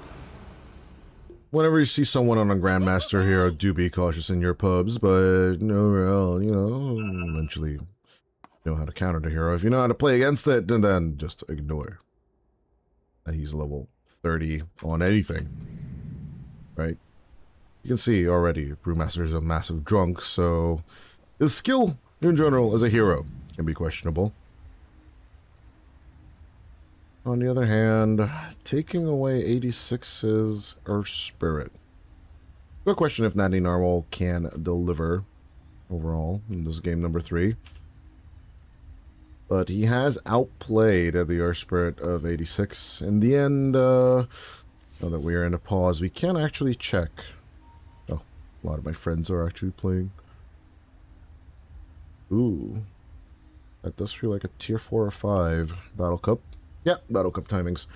B: Whenever you see someone on a Grandmaster hero, do be cautious in your pubs, but overall, eventually you know how to counter the hero. If you know how to play against it, then just ignore that he's level 30 on anything, right? You can see already, Brewmaster is a massive drunk, so his skill in general as a hero can be questionable. On the other hand, taking away 86's Earth Spirit. Good question if Natty Narwhal can deliver overall in this game number 3. But he has outplayed the Earth Spirit of 86. In the end, now that we are in a pause, we can actually check. Oh, a lot of my friends are actually playing. Ooh. That does feel like a tier 4 or 5 Battle Cup. Yeah, Battle Cup timings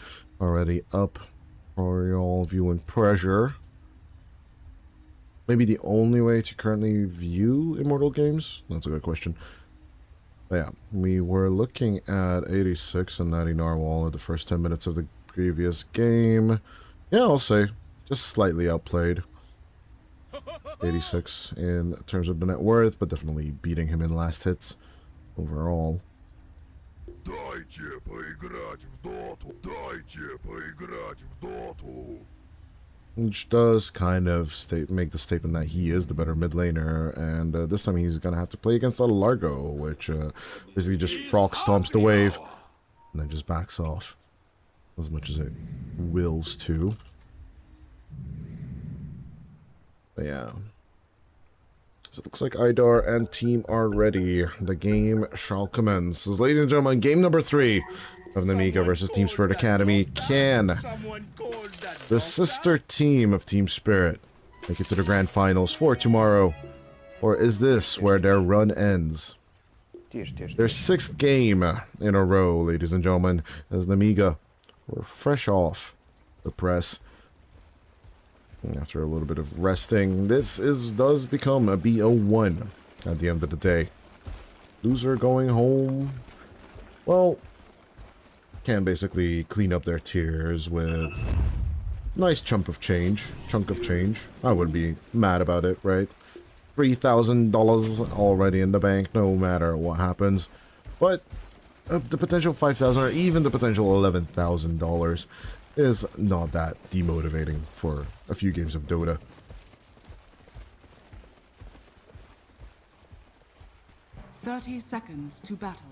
B: already up for y'all viewing pressure. Maybe the only way to currently view Immortal games? That's a good question. But yeah, we were looking at 86 and Natty Narwhal at the first 10 minutes of the previous game. Yeah, I'll say just slightly outplayed 86 in terms of the net worth, but definitely beating him in last hits overall. Which does kind of make the statement that he is the better mid laner, and this time he's going to have to play against a Largo, which basically just frog stomps the wave and then just backs off as much as it wills to. But yeah. So it looks like Idar and team are ready. The game shall commence. So, ladies and gentlemen, game number 3 of Nemiga versus Team Spirit.Acd. Can the sister team of Team Spirit make it to the grand finals for tomorrow? Or is this where their run ends? Their 6th game in a row, ladies and gentlemen, as Nemiga were fresh off the press. After a little bit of resting, this does become a BO1 at the end of the day. Loser going home, well, can basically clean up their tears with nice chunk of change. I wouldn't be mad about it, right? $3,000 already in the bank, no matter what happens. But the potential $5,000 or even the potential $11,000 is not that demotivating for a few games of Dota.
D: "30 seconds to battle."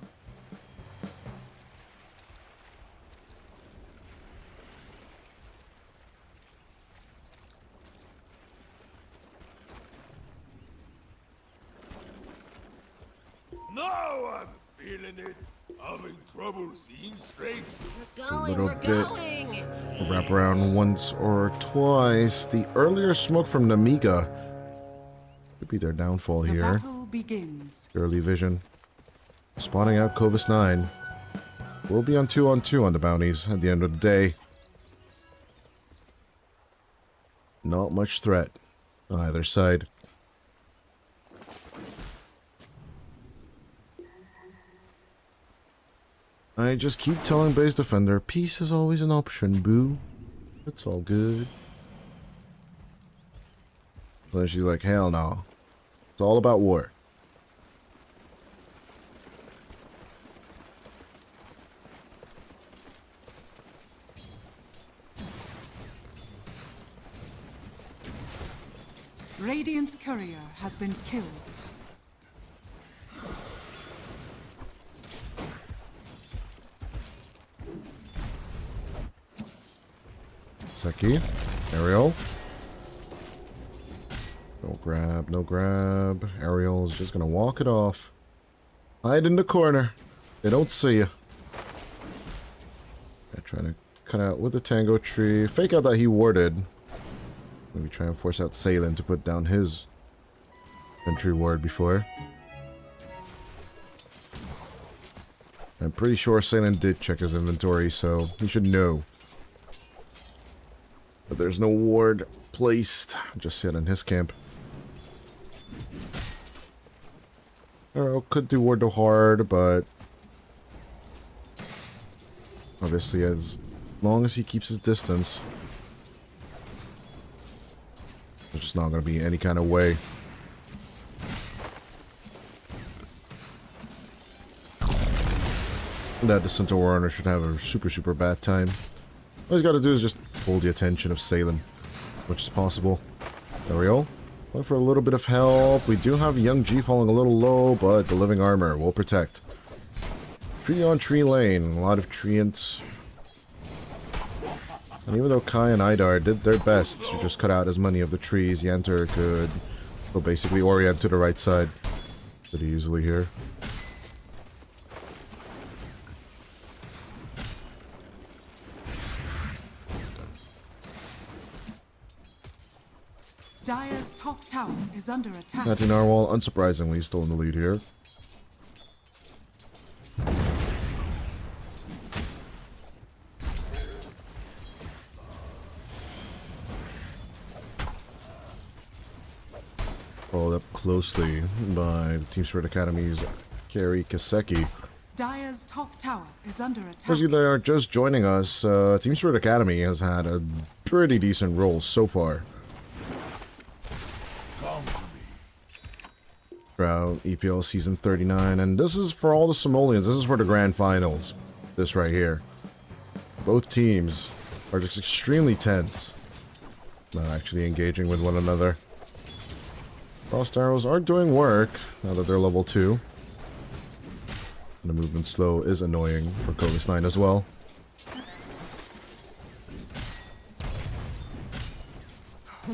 L: Now I'm feeling it. Having trouble seeing straight.
B: A little bit wrap around once or twice. The earlier smoke from Nemiga could be their downfall
D: The
B: here.
D: battle begins.
B: Early vision. Spawning out Covis 9. We'll be on 2-on-2 on the bounties at the end of the day. Not much threat on either side. I just keep telling base defender, peace is always an option, boo. It's all good. Then she's like, hell no. It's all about war.
D: Radiant's courier has been killed.
B: Seki. Ariel. No grab, no grab. Ariel is just gonna walk it off. Hide in the corner. They don't see you. Yeah, trying to cut out with the tango tree. Fake out that he warded. Maybe try and force out Salen to put down his entry ward before. I'm pretty sure Salen did check his inventory, so he should know. But there's no ward placed just yet in his camp. Arrow could do ward to hard, but obviously as long as he keeps his distance, there's just not going to be any kind of way. That the Centaur runner should have a super bad time. All he's got to do is just hold the attention of Salem, which is possible. There we go. Going for a little bit of help. We do have Young G falling a little low, but the living armor will protect. Tree on tree lane. A lot of treants. And even though Kai and Idar did their best to just cut out as many of the trees, Yanter could basically orient to the right side pretty easily here.
D: Dire's top tower is under attack.
B: Natty Narwhal, unsurprisingly, still in the lead here. Followed up closely by the Team Spirit Academy's Kari Kaseki.
D: Dire's top tower is under attack.
B: For those of you that are just joining us, Team Spirit Academy has had a pretty decent role so far throughout EPL Season 39, and this is for all the Somalians. This is for the Grand Finals. This right here. Both teams are just extremely tense, not actually engaging with one another. Frost arrows are doing work now that they're level 2. And the movement slow is annoying for Covis 9 as well.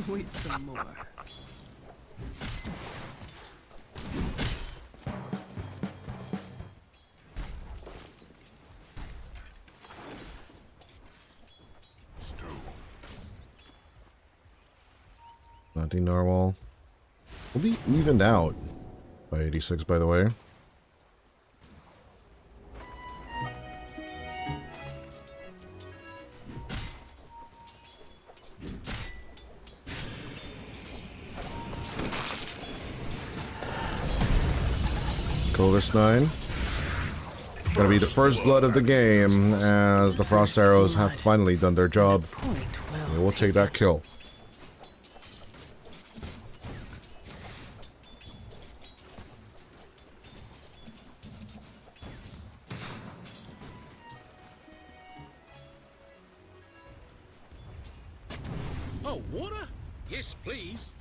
I: Wait some more.
B: Natty Narwhal will be evened out by 86, by the way. Covis 9 gonna be the first blood of the game, as the Frost Arrows have finally done their job. They will take that kill.
H: Oh, water? Yes, please.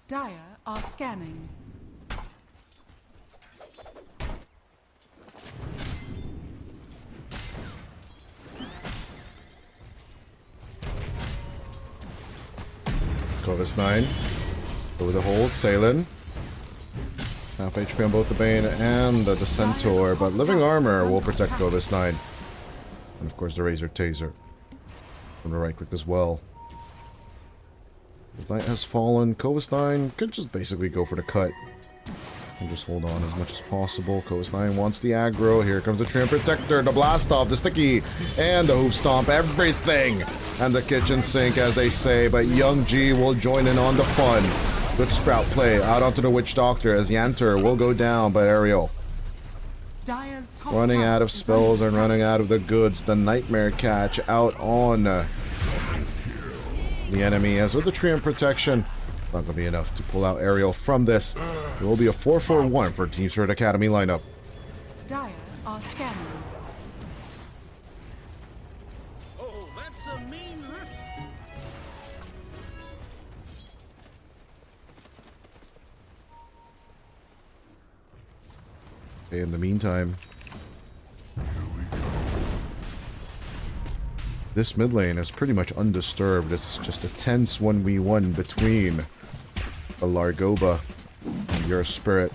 D: Dire are scanning.
B: Covis 9 over the hold. Salen half HP on both the Bane and the Centaur, but living armor will protect Covis 9, and of course the Razor Taser from the right click as well. His Knight has fallen. Covis 9 could just basically go for the cut and just hold on as much as possible. Covis 9 wants the aggro. Here comes the Treant Protector, the Blast Off, the Sticky, and the Hoof Stomp. Everything! And the kitchen sink, as they say, but Young G will join in on the fun. Good sprout play out onto the Witch Doctor as Yanter will go down by Ariel. Running out of spells and running out of the goods. The Nightmare Catch out on the enemy, as with the Treant Protection, Not gonna be enough to pull out Aerial from this. It will be a 4-4-1 for Team Spirit.Acd lineup.
D: Dire are scanning.
H: Oh, that's a mean riff.
B: Okay, in the meantime, this mid lane is pretty much undisturbed. It's just a tense 1v1 between a Largoba and your Spirit.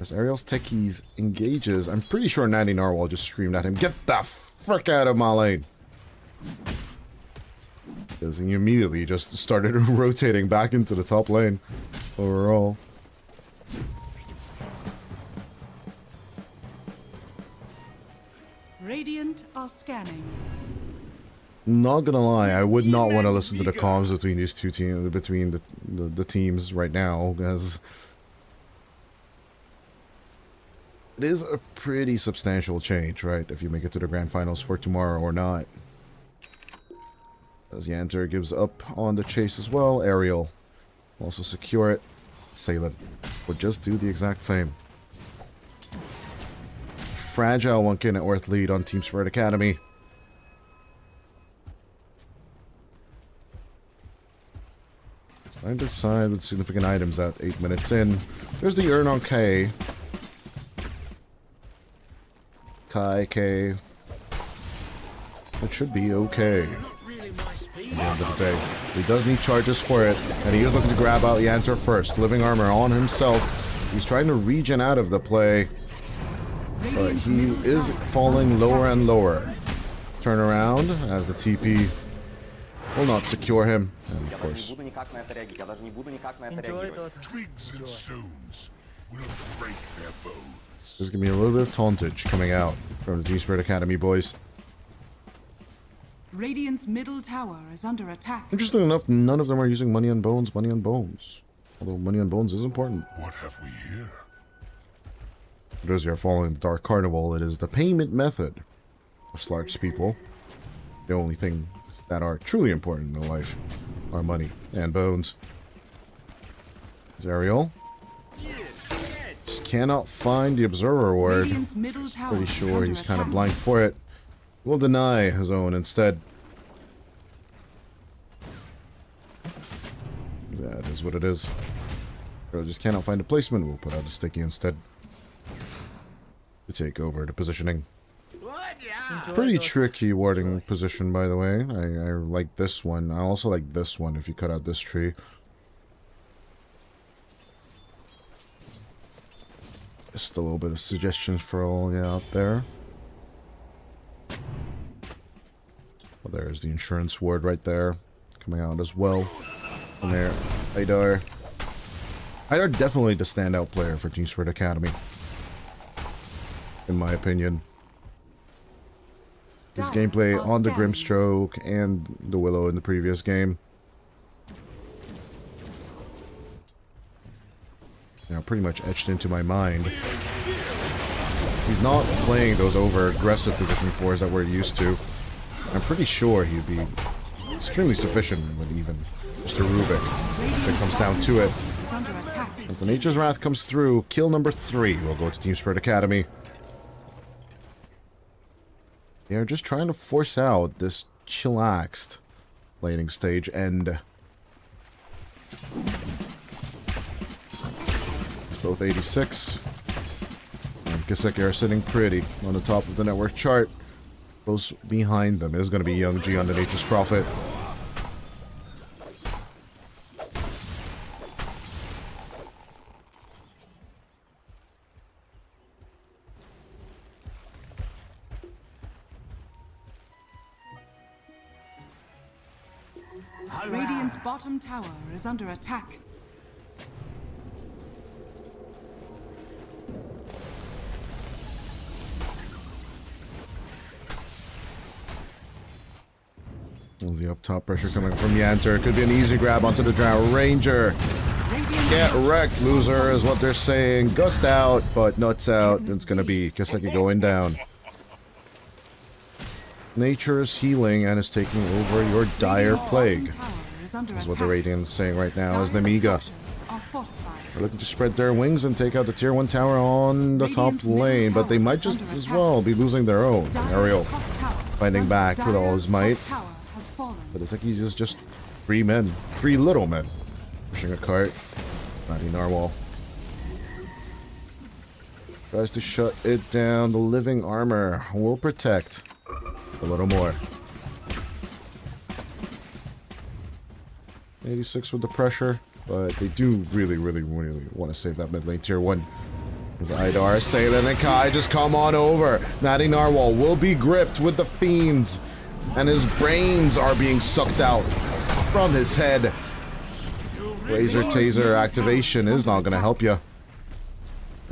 B: As Aerial's techies engages, I'm pretty sure Natty Narwhal just screamed at him, "Get the frick out of my lane!" Because he immediately just started rotating back into the top lane overall.
D: Radiant are scanning.
B: Not gonna lie, I would not want to listen to the comms between these two teams, between the teams right now, because it is a pretty substantial change, right? If you make it to the grand finals for tomorrow or not. As Yanter gives up on the chase as well, Aerial also secure it. Salem would just do the exact same. Fragile 1k net worth lead on Team Spirit.Acd. Side by side with significant items at 8 minutes in. There's the urn on K. Kai K. It should be okay. At the end of the day. He does need charges for it, and he is looking to grab out Yanter first. Living armor on himself. He's trying to regen out of the play, but he is falling lower and lower. Turn around as the TP will not secure him, and of course.
L: Twigs and stones will break their bones.
B: There's gonna be a little bit of tauntage coming out from the Team Spirit.Acd boys.
D: Radiant's middle tower is under attack.
B: Interesting enough, none of them are using money on bones, Although money on bones is important.
L: What have we here?
B: For those who are following the Dark Carnival, it is the payment method of Slark's people. The only things that are truly important in life are money and bones. Is Aerial? Just cannot find the Observer ward. Pretty sure he's kind of blind for it. Will deny his own instead. That is what it is. Girl just cannot find a placement. We'll put out a sticky instead to take over the positioning. Pretty tricky warding position, by the way. I like this one. I also like this one if you cut out this tree. Just a little bit of suggestions for all you out there. Well, there's the insurance ward right there. Coming out as well. And there, Idar. Idar definitely the standout player for Team Spirit.Acd. In my opinion. His gameplay on the Grimstroke and the Willow in the previous game. Now pretty much etched into my mind. He's not playing those over-aggressive position 4s that we're used to. I'm pretty sure he'd be extremely sufficient with even just a Rubik if it comes down to it. As the Nature's Wrath comes through, kill number 3 will go to Team Spirit.Acd. They are just trying to force out this chillaxed laning stage end. It's both 86. And Kiseki are sitting pretty on the top of the network chart. Close behind them is going to be Young G on the Nature's Prophet.
D: Radiant's bottom tower is under attack.
B: There's the up top pressure coming from Yanter. Could be an easy grab onto the Drow Ranger. Get wrecked, loser, is what they're saying. Gust out, but nuts out. It's going to be Kiseki going down. Nature is healing and is taking over your dire plague.
D: is under
B: That's
D: attack.
B: what the Radiant's saying right now as
D: Dire's
B: Nemiga.
D: structures are fortified.
B: They're looking to spread their wings and take out the tier 1 tower on the
D: Radiant's
B: top
D: middle
B: lane, but
D: tower
B: they might
D: is
B: just
D: under
B: as
D: attack.
B: well be losing their own.
D: Dire's
B: Ariel
D: top tower
B: fighting
D: is
B: back with all
D: Dire's
B: his might.
D: top tower has fallen.
B: But the techies is just 3 men. 3 little men. Pushing a cart. Mighty Narwhal tries to shut it down. The living armor will protect a little more. 86 with the pressure, but they do really want to save that mid lane tier 1. As Idar, Salen, and Kai just come on over. Mighty Narwhal will be gripped with the fiends, and his brains are being sucked out from his head. Razor Taser activation is not going to help you,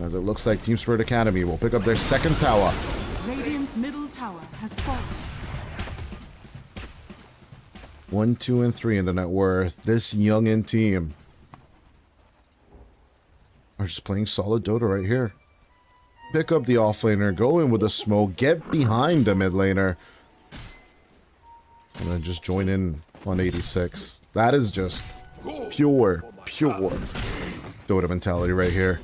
B: as it looks like Team Spirit.Acd will pick up their second tower.
D: Radiant's middle tower has fallen.
B: 1, 2, and 3 in the net worth. This youngin' team are just playing solid Dota right here. Pick up the offlaner, go in with a smoke, get behind the mid laner, and then just join in on 86. That is just pure Dota mentality right here.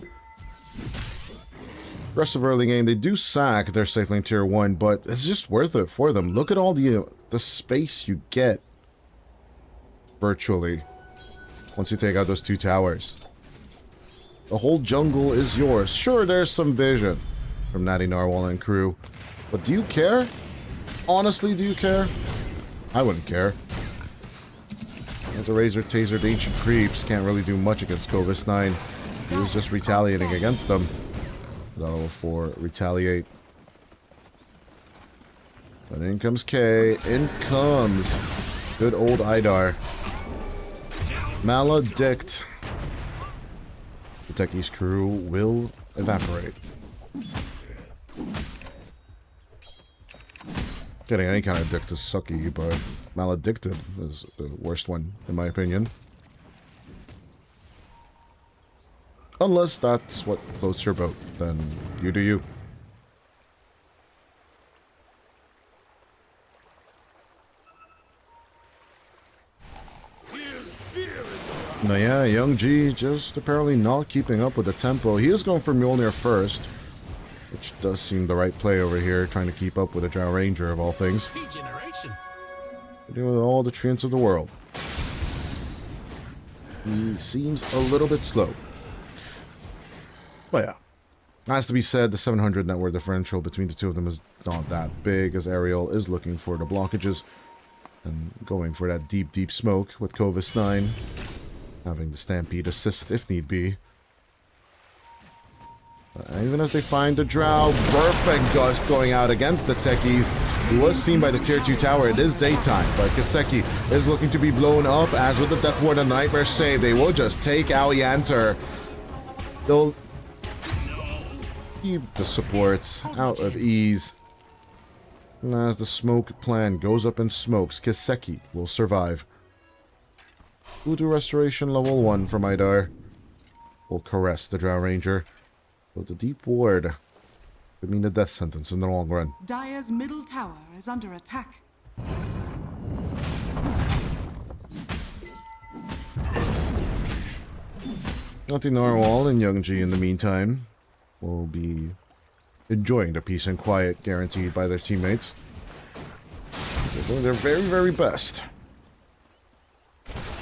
B: Rest of early game, they do sack their safe lane tier 1, but it's just worth it for them. Look at all the space you get virtually once you take out those 2 towers. The whole jungle is yours. Sure, there's some vision from Natty Narwhal and crew, but do you care? Honestly, do you care? I wouldn't care. As a Razor Taser, the ancient creeps can't really do much against Covis 9. He was just retaliating against them. Level 4, retaliate. But in comes K. In comes good old Idar. Maledict. The Techies crew will evaporate. Getting any kind of dick is sucky, but Maledicted is the worst one, in my opinion. Unless that's what floats your boat, then you do you. No, yeah, Young G just apparently not keeping up with the tempo. He is going for Mjolnir first, which does seem the right play over here, trying to keep up with a Drow Ranger of all things. Dealing with all the treants of the world. He seems a little bit slow. But yeah, has to be said, the 700 net worth differential between the two of them is not that big, as Ariel is looking for the blockages and going for that deep smoke with Covis 9. Having the Stampede assist if need be. Even as they find the Drow, perfect gust going out against the Techies. He was seen by the tier 2 tower. It is daytime, but Kaseki is looking to be blown up, as with the Death Ward and Nightmare save, they will just take out Yanter. They'll keep the supports out of ease. And as the smoke plan goes up in smokes, Kaseki will survive. Voodoo Restoration level 1 from Idar will caress the Drow Ranger. But the Deep Ward could mean a death sentence in the long run.
D: Dire's middle tower is under attack.
B: Natty Narwhal and Young G in the meantime will be enjoying the peace and quiet guaranteed by their teammates. They're doing their very best.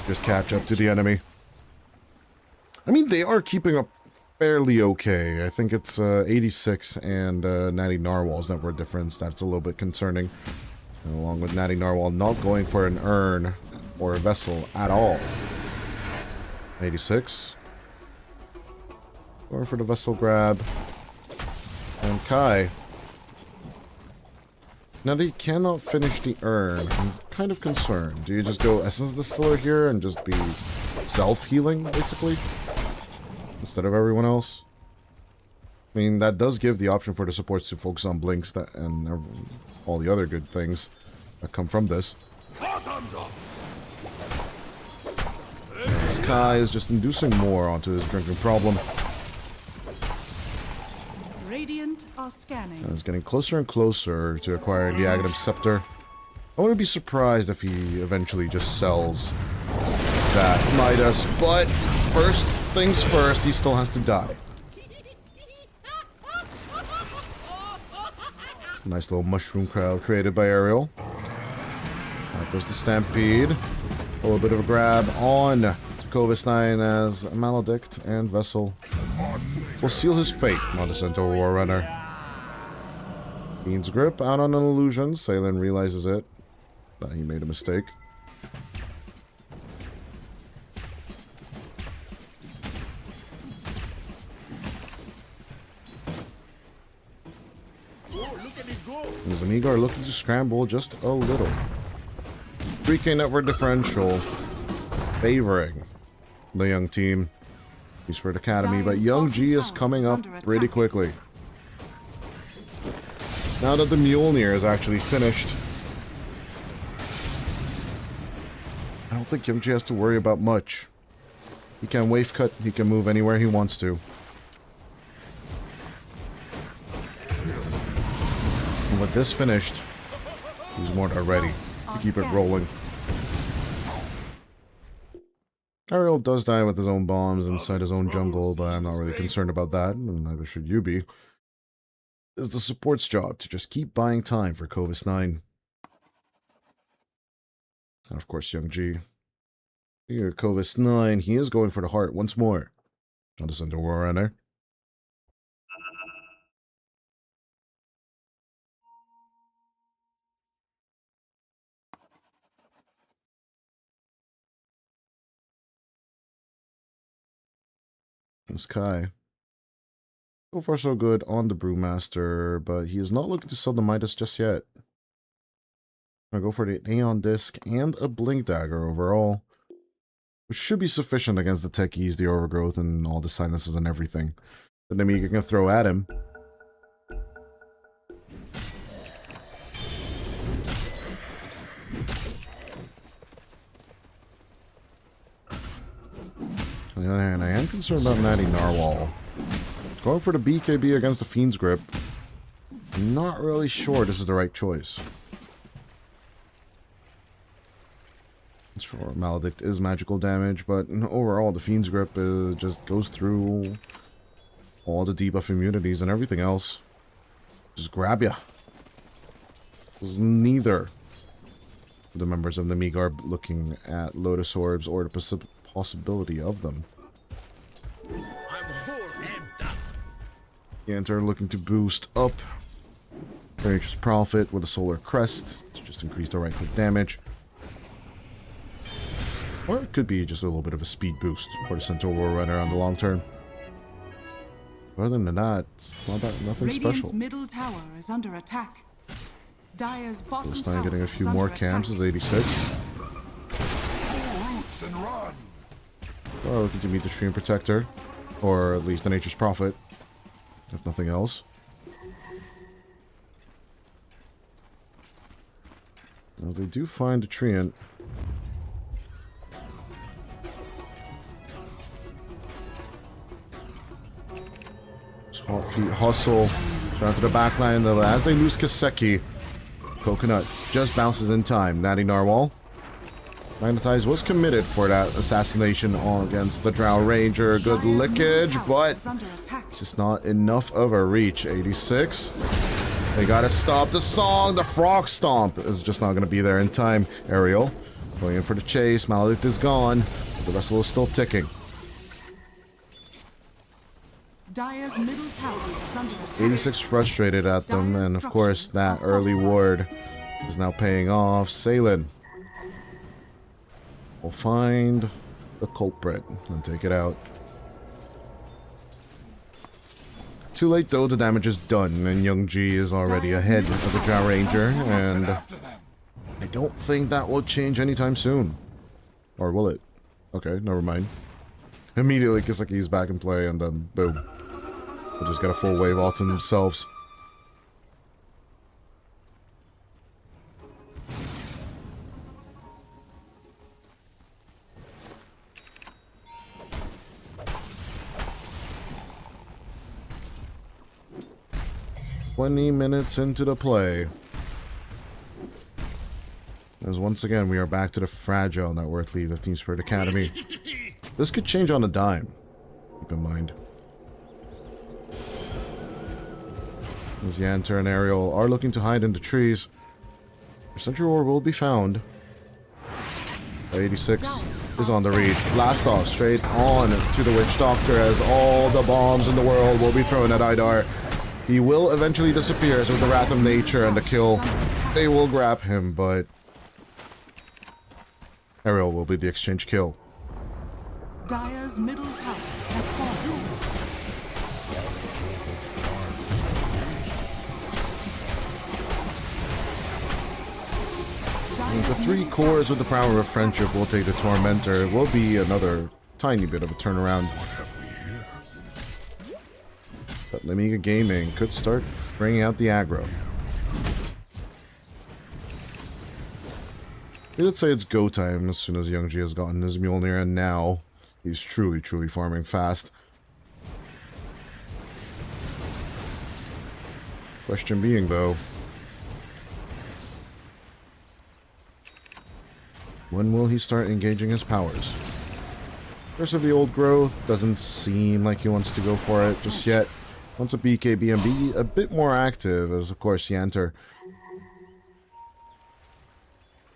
B: Just catch up to the enemy. I mean, they are keeping up fairly okay. I think it's 86 and Natty Narwhal's net worth difference. That's a little bit concerning. And along with Natty Narwhal not going for an urn or a vessel at all. 86. Going for the vessel grab. And Kai. Now they cannot finish the urn. I'm kind of concerned. Do you just go Essence Distiller here and just be self-healing, basically? Instead of everyone else? I mean, that does give the option for the supports to focus on Blinks and all the other good things that come from this. This Kai is just inducing more onto his drinking problem.
D: Radiant are scanning.
B: He's getting closer and closer to acquiring the Aghanim Scepter. I wouldn't be surprised if he eventually just sells that Midas, but first things first, he still has to die. Nice little mushroom crowd created by Ariel. That goes the Stampede. A little bit of a grab on to Kovis 9 as Maledict and Vessel will seal his fate on the Centaur War Runner. Fiend's Grip out on an illusion. Salen realizes it, that he made a mistake. And Nemiga are looking to scramble just a little. 3K network differential favoring the young team. Spirit Academy, but Young G is coming up pretty quickly. Now that the Mjolnir is actually finished, I don't think Young G has to worry about much. He can wave cut, he can move anywhere he wants to. And with this finished, he's more than ready to keep it rolling. Ariel does die with his own bombs inside his own jungle, but I'm not really concerned about that, and neither should you be. It's the support's job to just keep buying time for Kovis 9. And of course, Young G. Here, Kovis 9, he is going for the heart once more. On the Centaur War Runner. Sky. So far so good on the Brewmaster, but he is not looking to sell the Midas just yet. I'll go for the Aeon Disc and a Blink Dagger overall, which should be sufficient against the techies, the overgrowth, and all the silences and everything that Nemiga can throw at him. On the other hand, I am concerned about Natty Narwhal. Going for the BKB against the Fiend's Grip. I'm not really sure this is the right choice. Sure, Maledict is magical damage, but overall, the Fiend's Grip just goes through all the debuff immunities and everything else. Just grab ya. Because neither of the members of the Nemiga are looking at Lotus Orbs or the possibility of them. Enter looking to boost up Nature's Prophet with a Solar Crest to just increase the right click damage. Or it could be just a little bit of a speed boost for the Centaur War Runner on the long term. Other than that, it's nothing
D: Radiant's
H: special.
D: middle tower is under attack. Dire's bottom
B: This
D: tower
B: time getting a few
D: is
B: more
D: under
B: camps
D: attack.
B: is 86.
L: Roots and run.
B: Well, looking to meet the Stream Protector, or at least the Nature's Prophet, if nothing else. As they do find the Treant. Hot Feet hustle down to the backline, though, as they lose Kaseki. Coconut just bounces in time. Natty Narwhal. Magnetize was committed for that assassination against the Drow Ranger. Good lickage, but it's just not enough of a reach. 86. They gotta stop the song. The Frog Stomp is just not gonna be there in time. Ariel going in for the chase. Maledict is gone. The vessel is still ticking.
D: Dire's middle tower is under attack.
B: 86 frustrated at them, and of course that early ward is now paying off. Salen will find the culprit and take it out. Too late though, the damage is done, and Young G is already ahead of the Drow Ranger, and I don't think that will change anytime soon. Or will it? Okay, never mind. Immediately Kaseki's back in play, and then boom. They'll just get a full wave all to themselves. "20 minutes into the play. As once again, we are back to the fragile net worth lead of Team Spirit Academy. This could change on a dime. Keep in mind. As Yanter and Ariel are looking to hide in the trees, the Sentry War will be found. 86 is on the read. Blast off straight on to the Witch Doctor as all the bombs in the world will be thrown at Idar. He will eventually disappear as with the Wrath of Nature and the kill. They will grab him, but Ariel will be the exchange kill.
D: Dire's middle tower has fallen.
B: The 3 cores with the power of friendship will take the Tormentor. It will be another tiny bit of a turnaround. But Nemiga Gaming could start bringing out the aggro. Let's say it's go time as soon as Youngji has gotten his Mjolnir, and now he's truly farming fast. Question being, though, when will he start engaging his powers? Curse of the Old Growth doesn't seem like he wants to go for it just yet. Wants a BKB and be a bit more active, as of course Yanter.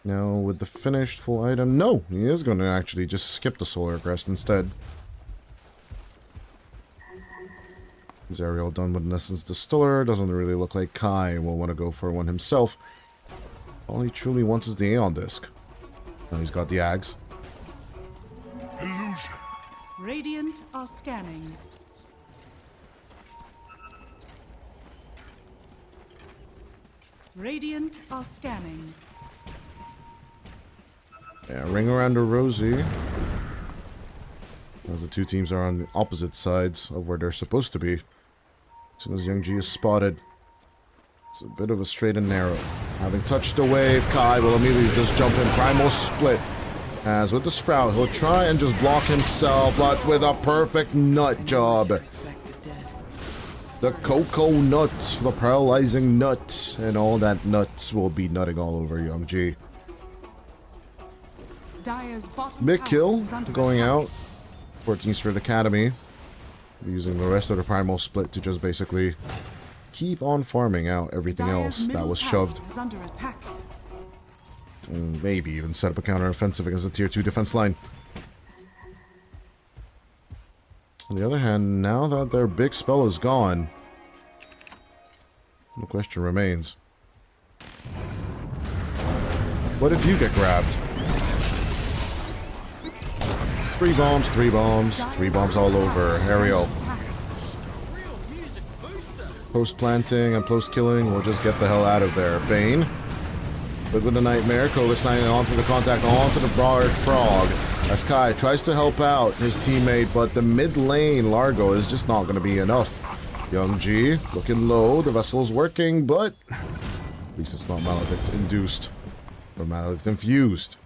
B: Now, with the finished full item, no, he is going to actually just skip the Solar Crest instead. Is Ariel done with an Essence Distiller? Doesn't really look like Kai will want to go for one himself. All he truly wants is the Aeon Disc. Now he's got the Ags.
L: Illusion.
D: Radiant are scanning. Radiant are scanning.
B: Yeah, ring around to Rosie. As the 2 teams are on the opposite sides of where they're supposed to be. As soon as Youngji is spotted, it's a bit of a straight and narrow. Having touched the wave, Kai will immediately just jump in. Primal Split. As with the Sprout, he'll try and just block himself, but with a perfect nut job. The Cocoa Nut, the paralyzing nut, and all that nuts will be nutting all over Youngji. Big kill going out for Team Spirit Academy, using the rest of the Primal Split to just basically keep on farming out everything else that was shoved. And maybe even set up a counter-offensive against the Tier 2 defense line. On the other hand, now that their big spell is gone, the question remains. What if you get grabbed? 3 bombs, 3 bombs, 3 bombs all over. Ariel. Post-planting and post-killing, we'll just get the hell out of there. Bane. But with the Nightmare, Covis 9 onto the contact, onto the Broad Frog. As Kai tries to help out his teammate, but the mid lane Largo is just not going to be enough. Youngji looking low, the vessel's working, but at least it's not Maledict induced or Maledict infused.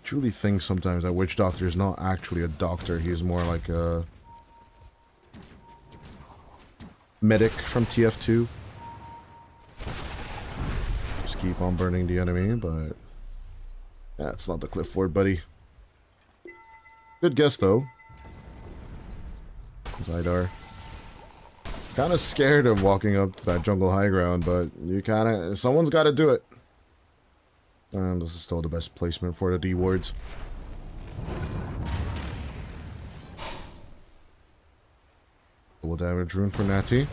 B: Truly think sometimes that Witch Doctor is not actually a doctor. He's more like a medic from TF2. Just keep on burning the enemy, but yeah, it's not the Clifford, buddy. Good guess though. Zydar. Kind of scared of walking up to that jungle high ground, but you someone's got to do it. And this is still the best placement for the D wards. Double damage rune for Natty.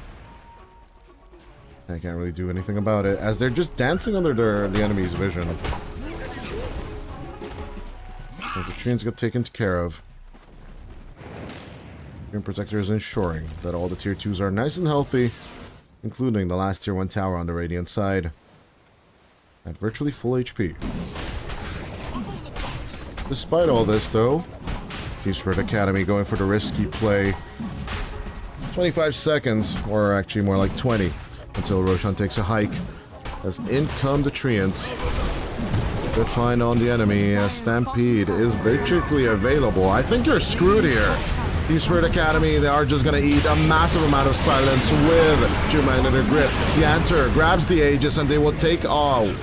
B: I can't really do anything about it, as they're just dancing under the enemy's vision. So the trains get taken care of. Green Protector is ensuring that all the tier 2s are nice and healthy, including the last tier 1 tower on the Radiant side, at virtually full HP. Despite all this, though, Team Spirit Academy going for the risky play. 25 seconds, or actually more like 20, until Roshan takes a hike. As in come the Treants. Good find on the enemy, as Stampede is basically available. I think you're screwed here. Team Spirit.Acd, they are just going to eat a massive amount of silence with Geomagnetic Grip. Yanter grabs the Aegis and they will take the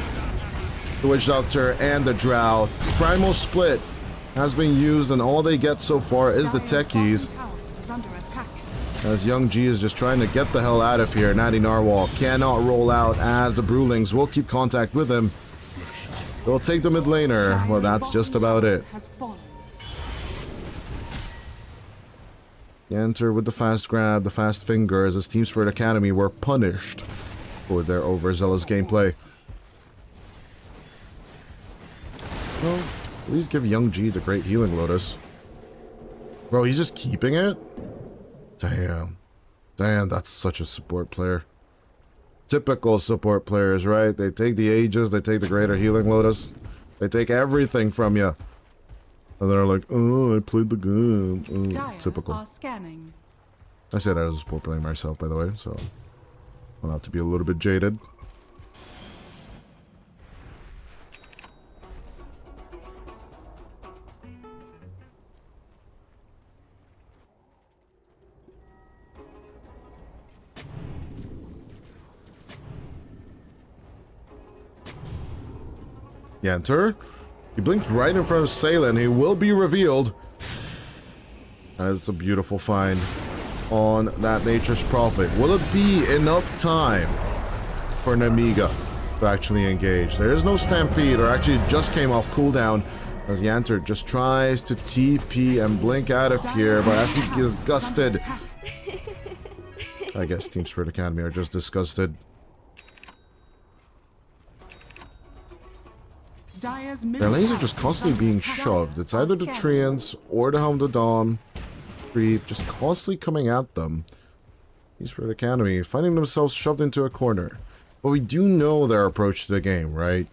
B: Witch Doctor and the Drow. Primal Split has been used and all they get so far is the techies. As Young G is just trying to get the hell out of here. Natty Narwhal cannot roll out as the Brewlings will keep contact with him. They'll take the mid laner. Well, that's just about it. Enter with the fast grab, the fast fingers, as Team Spirit.Acd were punished for their overzealous gameplay. Well, please give Young G the Great Healing Lotus. Bro, he's just keeping it? Damn. Damn, that's such a support player. Typical support players, right? They take the Aegis, they take the Greater Healing Lotus. They take everything from you. And they're like, oh, I played the game. Oh, typical. I say that as a support player myself, by the way, so I'll have to be a little bit jaded. Yanter. He blinked right in front of Salen. He will be revealed. That's a beautiful find on that Nature's Prophet. Will it be enough time for Nemiga to actually engage? There is no Stampede, or actually it just came off cooldown as Yanter just tries to TP and blink out of here, but as he gets gusted, I guess Team Spirit.Acd are just disgusted. Their lanes are just constantly being shoved. It's either the Treants or the Helm of the Dawn creep just constantly coming at them. These Spirit.Acd finding themselves shoved into a corner. But we do know their approach to the game, right?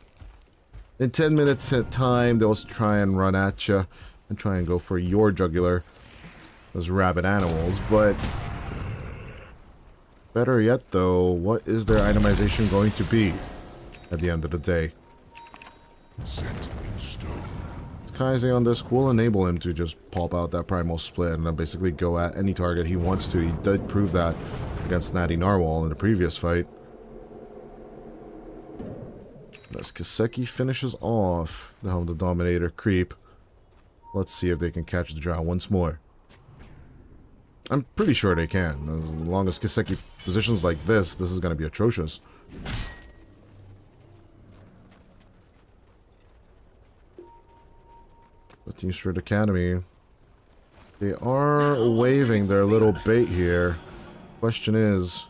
B: In 10 minutes at time, they'll try and run at you and try and go for your jugular. Those rabid animals, but better yet though, what is their itemization going to be at the end of the day?
L: Set in stone.
B: Kaise on this will enable him to just pop out that Primal Split and then basically go at any target he wants to. He did prove that against Natty Narwhal in the previous fight. As Kiseki finishes off the Helm of the Dominator creep, let's see if they can catch the Drow once more. I'm pretty sure they can. As long as Kiseki positions like this is going to be atrocious. But Team Spirit.Acd, they are waving their little bait here. Question is,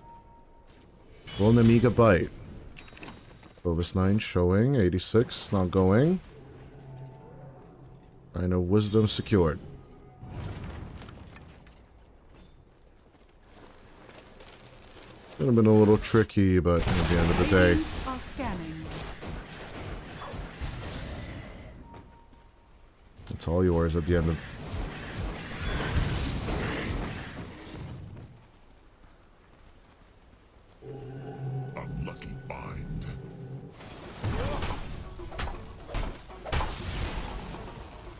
B: will Nemiga bite? Bovis 9 showing, 86 not going. I know Wisdom secured. Could have been a little tricky, but at the end of the day, it's all yours at the end of...
L: Unlucky find.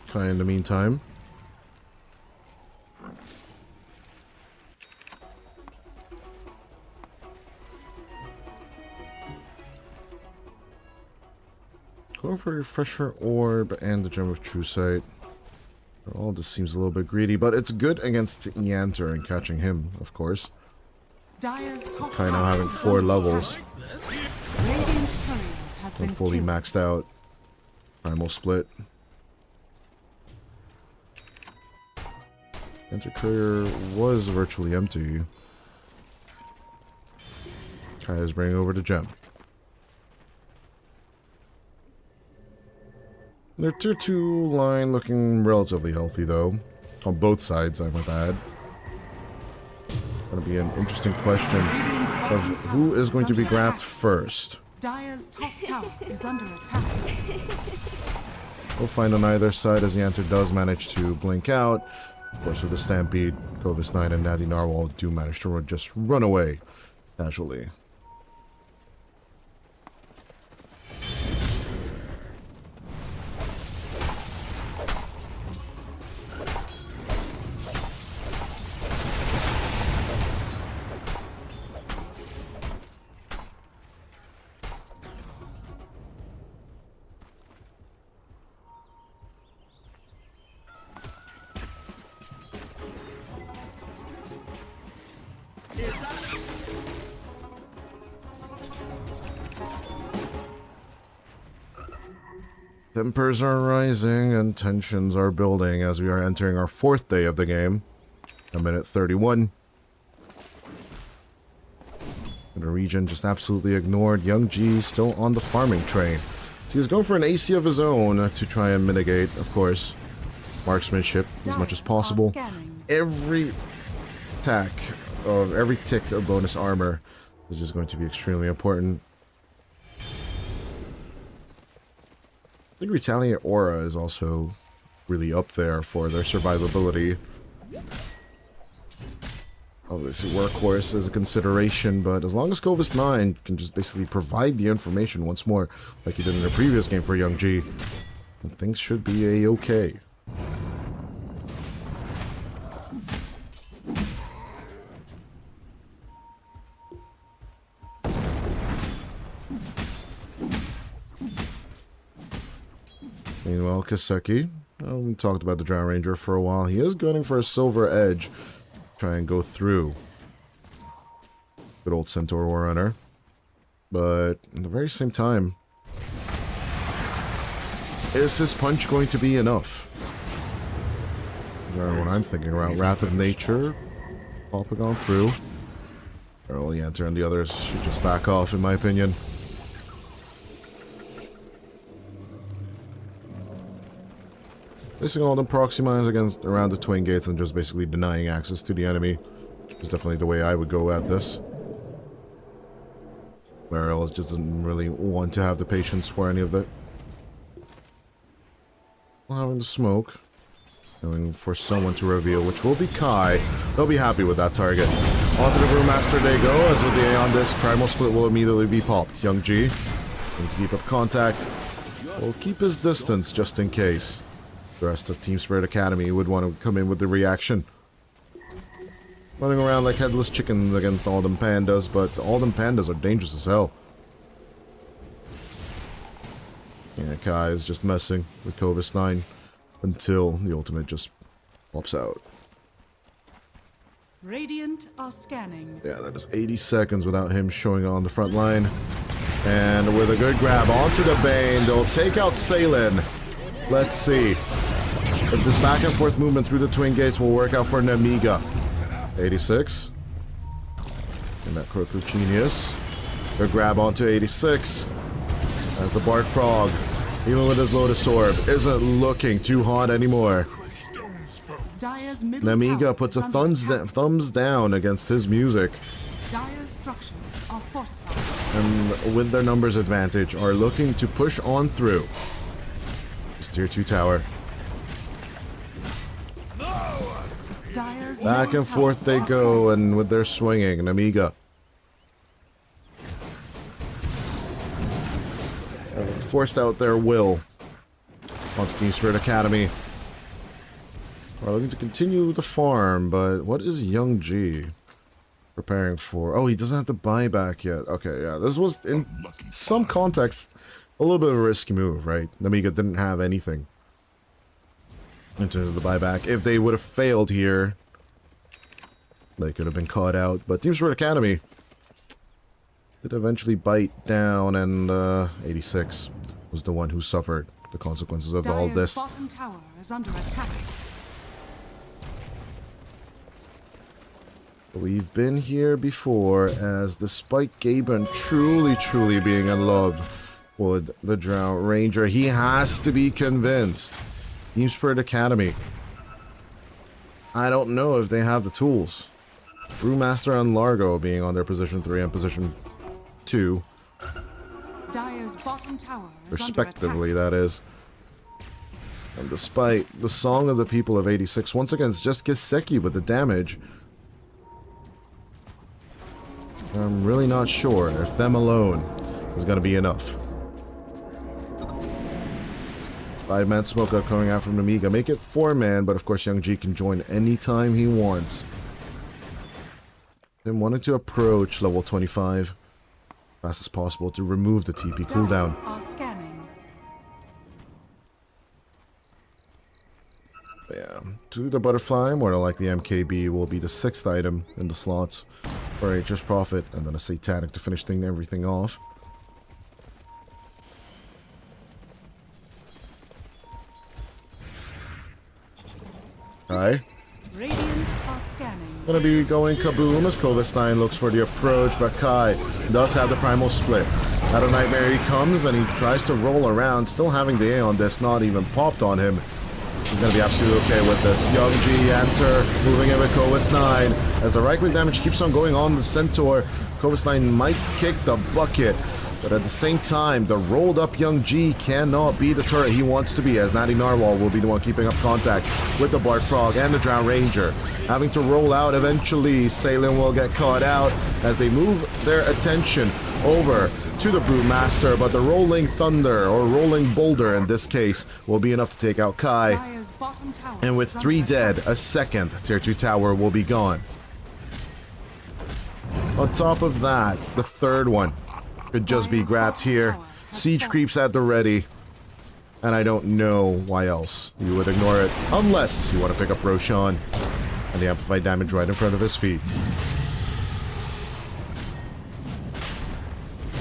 B: Kai in the meantime. Going for a Refresher Orb and the Gem of True Sight. All this seems a little bit greedy, but it's good against Yanter and catching him, of course. Kai now having 4 levels. And fully maxed out. Primal Split. Yanter Courier was virtually empty. Kai is bringing over the gem. Their tier 2 line looking relatively healthy though. On both sides, I might add. Gonna be an interesting question of who is going to be grabbed first.
D: Dire's top tower is under attack.
B: We'll find on either side as Yanter does manage to blink out. Of course, with the Stampede, Bovis 9 and Natty Narwhal do manage to just run away casually. Tempers are rising and tensions are building as we are entering our 4th day of the game. A minute 31. The region just absolutely ignored. Young G still on the farming train. So he's going for an AC of his own to try and mitigate, of course, marksmanship as much as possible. Every attack of every tick of bonus armor is just going to be extremely important. I think Retaliate Aura is also really up there for their survivability. Obviously, Workhorse is a consideration, but as long as Covis 9 can just basically provide the information once more, like he did in the previous game for Young G, then things should be a-okay. Meanwhile, Kaseki, we talked about the Drow Ranger for a while. He is gunning for a silver edge. Try and go through. Good old Centaur Warrunner. But at the very same time, is his punch going to be enough? What I'm thinking around Wrath of Nature. Popping on through. Early enter and the others should just back off in my opinion. Placing all the proxy mines against around the twin gates and just basically denying access to the enemy is definitely the way I would go at this. Beryl just doesn't really want to have the patience for any of that. Having the smoke. Going for someone to reveal, which will be Kai. They'll be happy with that target. Onto the Brewmaster they go, as with the Aeon Disc, Primal Split will immediately be popped. Young G, need to keep up contact. Will keep his distance just in case. The rest of Team Spirit Academy would want to come in with the reaction. Running around like headless chickens against all them pandas, but all them pandas are dangerous as hell. Yeah, Kai is just messing with Covis 9 until the ultimate just pops out.
D: Radiant are scanning.
B: Yeah, that is 80 seconds without him showing on the front line. And with a good grab onto the Bane, they'll take out Salen. Let's see if this back and forth movement through the twin gates will work out for Nemiga. 86. And that Kroku Genius. Their grab onto 86. As the Bart Frog, even with his Lotus Orb, isn't looking too hot anymore. Nemiga puts a thumbs down against his music.
D: Dire's structures are fortified.
B: And with their numbers advantage, are looking to push on through. This tier 2 tower. Back and forth they go, and with their swinging, Nemiga forced out their will onto Team Spirit Academy. We're looking to continue the farm, but what is Young G preparing for? Oh, he doesn't have the buyback yet. Okay, yeah, this was, in some context, a little bit of a risky move, right? Nemiga didn't have anything into the buyback. If they would have failed here, they could have been caught out. But Team Spirit Academy did eventually bite down, and 86 was the one who suffered the consequences of all this.
D: Bottom tower is under attack.
B: We've been here before, as despite Gaben truly being in love with the Drow Ranger, he has to be convinced. Team Spirit Academy, I don't know if they have the tools. Brewmaster and Largo being on their position 3 and position 2.
D: Dire's bottom tower is
B: Respectively, that is. And despite the Song of the People of 86, once again, it's just Kiseki with the damage. I'm really not sure if them alone is going to be enough. 5-man smoke up coming out from Nemiga. Make it 4-man, but of course Young G can join anytime he wants. Then wanted to approach level 25 fast as possible to remove the TP cooldown. Yeah, to the butterfly, more than likely MKB will be the 6th item in the slots for Nature's Prophet, and then a Satanic to finish everything off. Kai.
D: Radiant are scanning.
B: Gonna be going kaboom as Kovestein looks for the approach, but Kai does have the primal split. Out of Nightmare he comes and he tries to roll around, still having the Aeon Disc not even popped on him. He's gonna be absolutely okay with this. Young G enter, moving in with Kovestein. As the right click damage keeps on going on the Centaur, Kovestein might kick the bucket. But at the same time, the rolled up Young G cannot be the turret he wants to be, as Natty Narwhal will be the one keeping up contact with the Bark Frog and the Drow Ranger. Having to roll out eventually, Salem will get caught out as they move their attention over to the Brewmaster, but the Rolling Thunder, or Rolling Boulder in this case, will be enough to take out Kai. And with 3 dead, a second Tier 2 tower will be gone. On top of that, the third one could just be grabbed here. Siege creeps at the ready. And I don't know why else you would ignore it. Unless you want to pick up Roshan and the amplified damage right in front of his feet.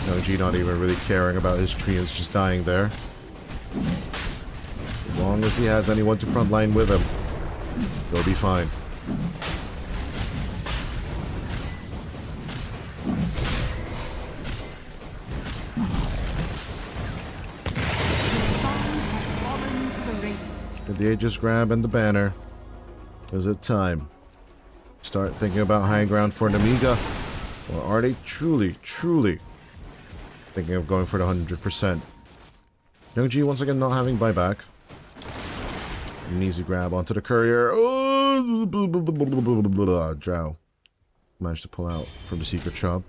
B: Young G not even really caring about his treants just dying there. As long as he has anyone to frontline with him, he'll be fine. With the Aegis grab and the banner, is it time to start thinking about high ground for Nemiga? Or are they truly thinking of going for the 100%? Young G once again not having buyback. An easy grab onto the courier. Oh, Drow managed to pull out from the secret shop.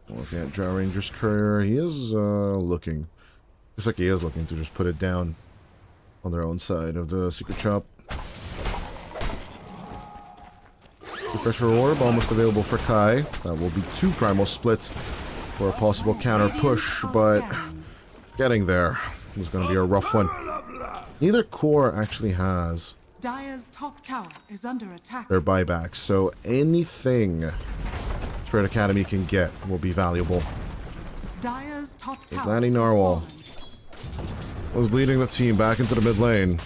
B: Looking at Drow Ranger's courier, he is looking. Looks like he is looking to just put it down on their own side of the secret shop. Refresher Orb almost available for Kai. That will be 2 primal splits for a possible counter push, but getting there is going to be a rough one. Neither core actually has
D: Dire's top tower is under attack.
B: their buyback, so anything Spirit.Acd can get will be valuable.
D: Dire's top
B: As
D: tower
B: Natty Narwhal was leading the team back into the mid lane.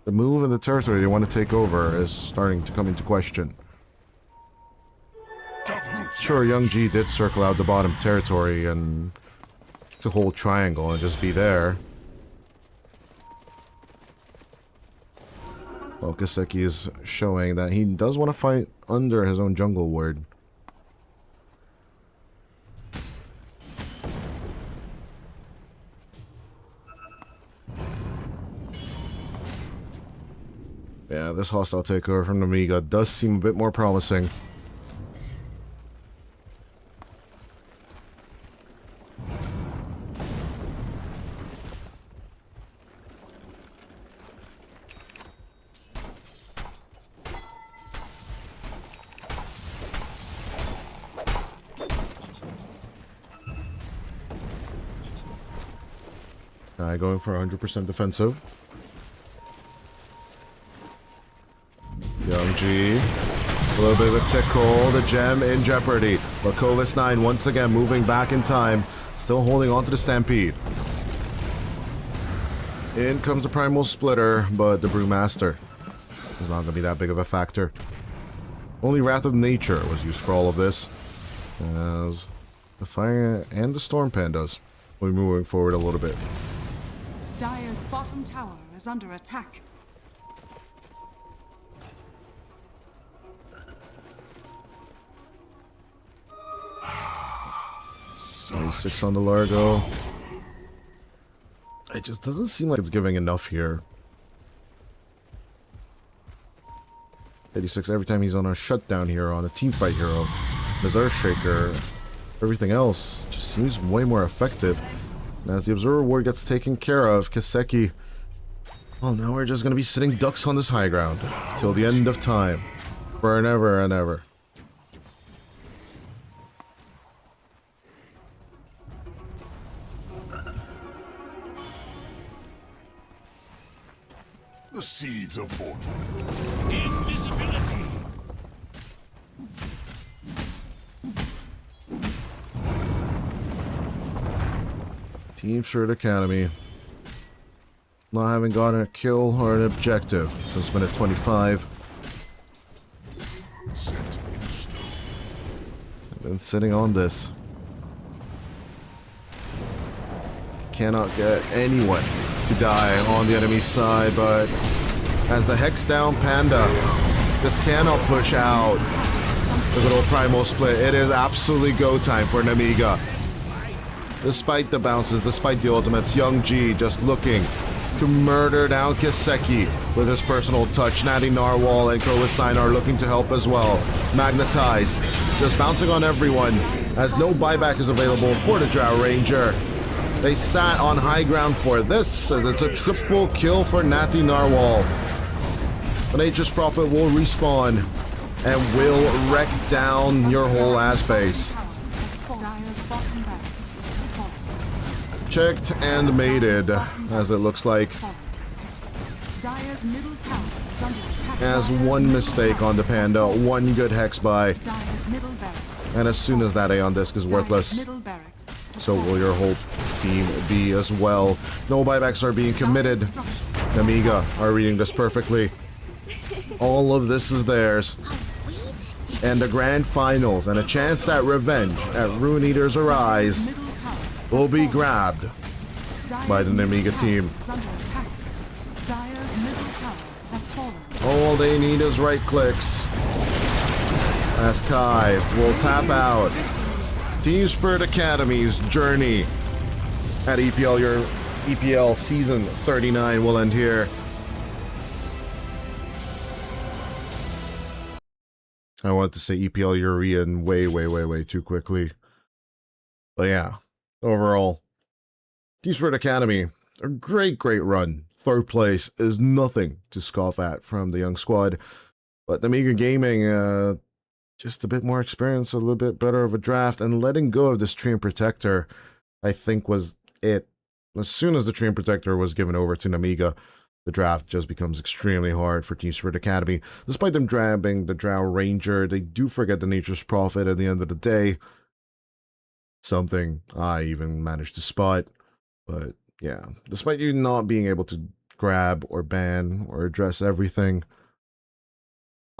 B: The move and the territory they want to take over is starting to come into question. Sure, Young G did circle out the bottom territory and to hold triangle and just be there. Well, Kaseki is showing that he does want to fight under his own jungle ward. Yeah, this hostile takeover from Nemiga does seem a bit more promising. Going for 100% defensive. Young G. A little bit of a tickle. The gem in jeopardy. But Kovestein once again moving back in time. Still holding on to the Stampede. In comes the Primal Splitter, but the Brewmaster is not going to be that big of a factor. Only Wrath of Nature was used for all of this. As the Fire and the Storm Pandas will be moving forward a little bit.
D: Dire's bottom tower is under attack.
B: Six on the Largo. It just doesn't seem like it's giving enough here. 86 every time he's on a shutdown hero, on a teamfight hero. His Earthshaker, everything else just seems way more effective. And as the Observer Ward gets taken care of, Kaseki, well, now we're just going to be sitting ducks on this high ground till the end of time. Forever and ever.
L: The seeds of fortune.
H: Invisibility.
B: Team Spirit.Acd. Not having gotten a kill or an objective since minute 25.
L: Set in stone.
B: Been sitting on this. Cannot get anyone to die on the enemy side, but as the Hex down Panda just cannot push out the little primal split, it is absolutely go time for Nemiga. Despite the bounces, despite the ultimates, Young G just looking to murder down Kiseki with his personal touch. Natty Narwhal and Krowis9 are looking to help as well. Magnetize, just bouncing on everyone as no buyback is available for the Drow Ranger. They sat on high ground for this, as it's a triple kill for Natty Narwhal. The Nature's Prophet will respawn and will wreck down your whole ass base. Checked and mated, as it looks like. As one mistake on the Panda, one good Hex buy. And as soon as that Aeon Disc is worthless, so will your whole team be as well. No buybacks are being committed. Nemiga are reading this perfectly. All of this is theirs. And the grand finals and a chance at revenge at Rune Eaters Arise will be grabbed by the Nemiga team. All they need is right clicks. As Kai will tap out. Team Spirit.Acad's journey at EPL Season 39 will end here. I wanted to say EPL European way too quickly. But yeah, overall, Team Spirit.Acad, a great run. Third place is nothing to scoff at from the young squad. But Nemiga Gaming, just a bit more experience, a little bit better of a draft, and letting go of this Treant Protector, I think, was it. As soon as the Treant Protector was given over to Nemiga, the draft just becomes extremely hard for Team Spirit.Acad. Despite them grabbing the Drow Ranger, they do forget the Nature's Prophet at the end of the day. Something I even managed to spot. But yeah, despite you not being able to grab or ban or address everything,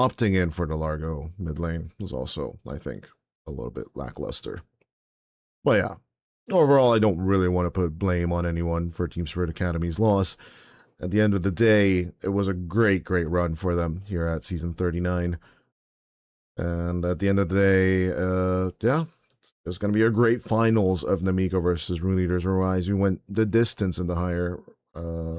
B: opting in for the Largo mid lane was also, I think, a little bit lackluster. But yeah, overall, I don't really want to put blame on anyone for Team Spirit.Acad's loss. At the end of the day, it was a great run for them here at Season 39. And at the end of the day, yeah, it's going to be a great finals of Nemiga versus Rune Eaters Arise. We went the distance in the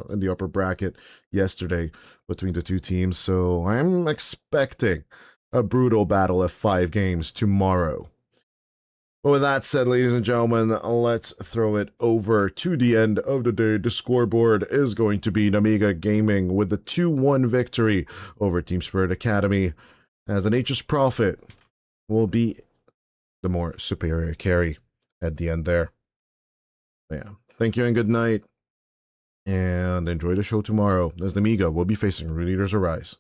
B: in the upper bracket yesterday between the two teams, so I'm expecting a brutal battle of 5 games tomorrow. But with that said, ladies and gentlemen, let's throw it over to the end of the day. The scoreboard is going to be Nemiga Gaming with the 2-1 victory over Team Spirit.Acad, as the Nature's Prophet will be the more superior carry at the end there. Yeah, thank you and good night, and enjoy the show tomorrow, as Nemiga will be facing Rune Eaters Arise.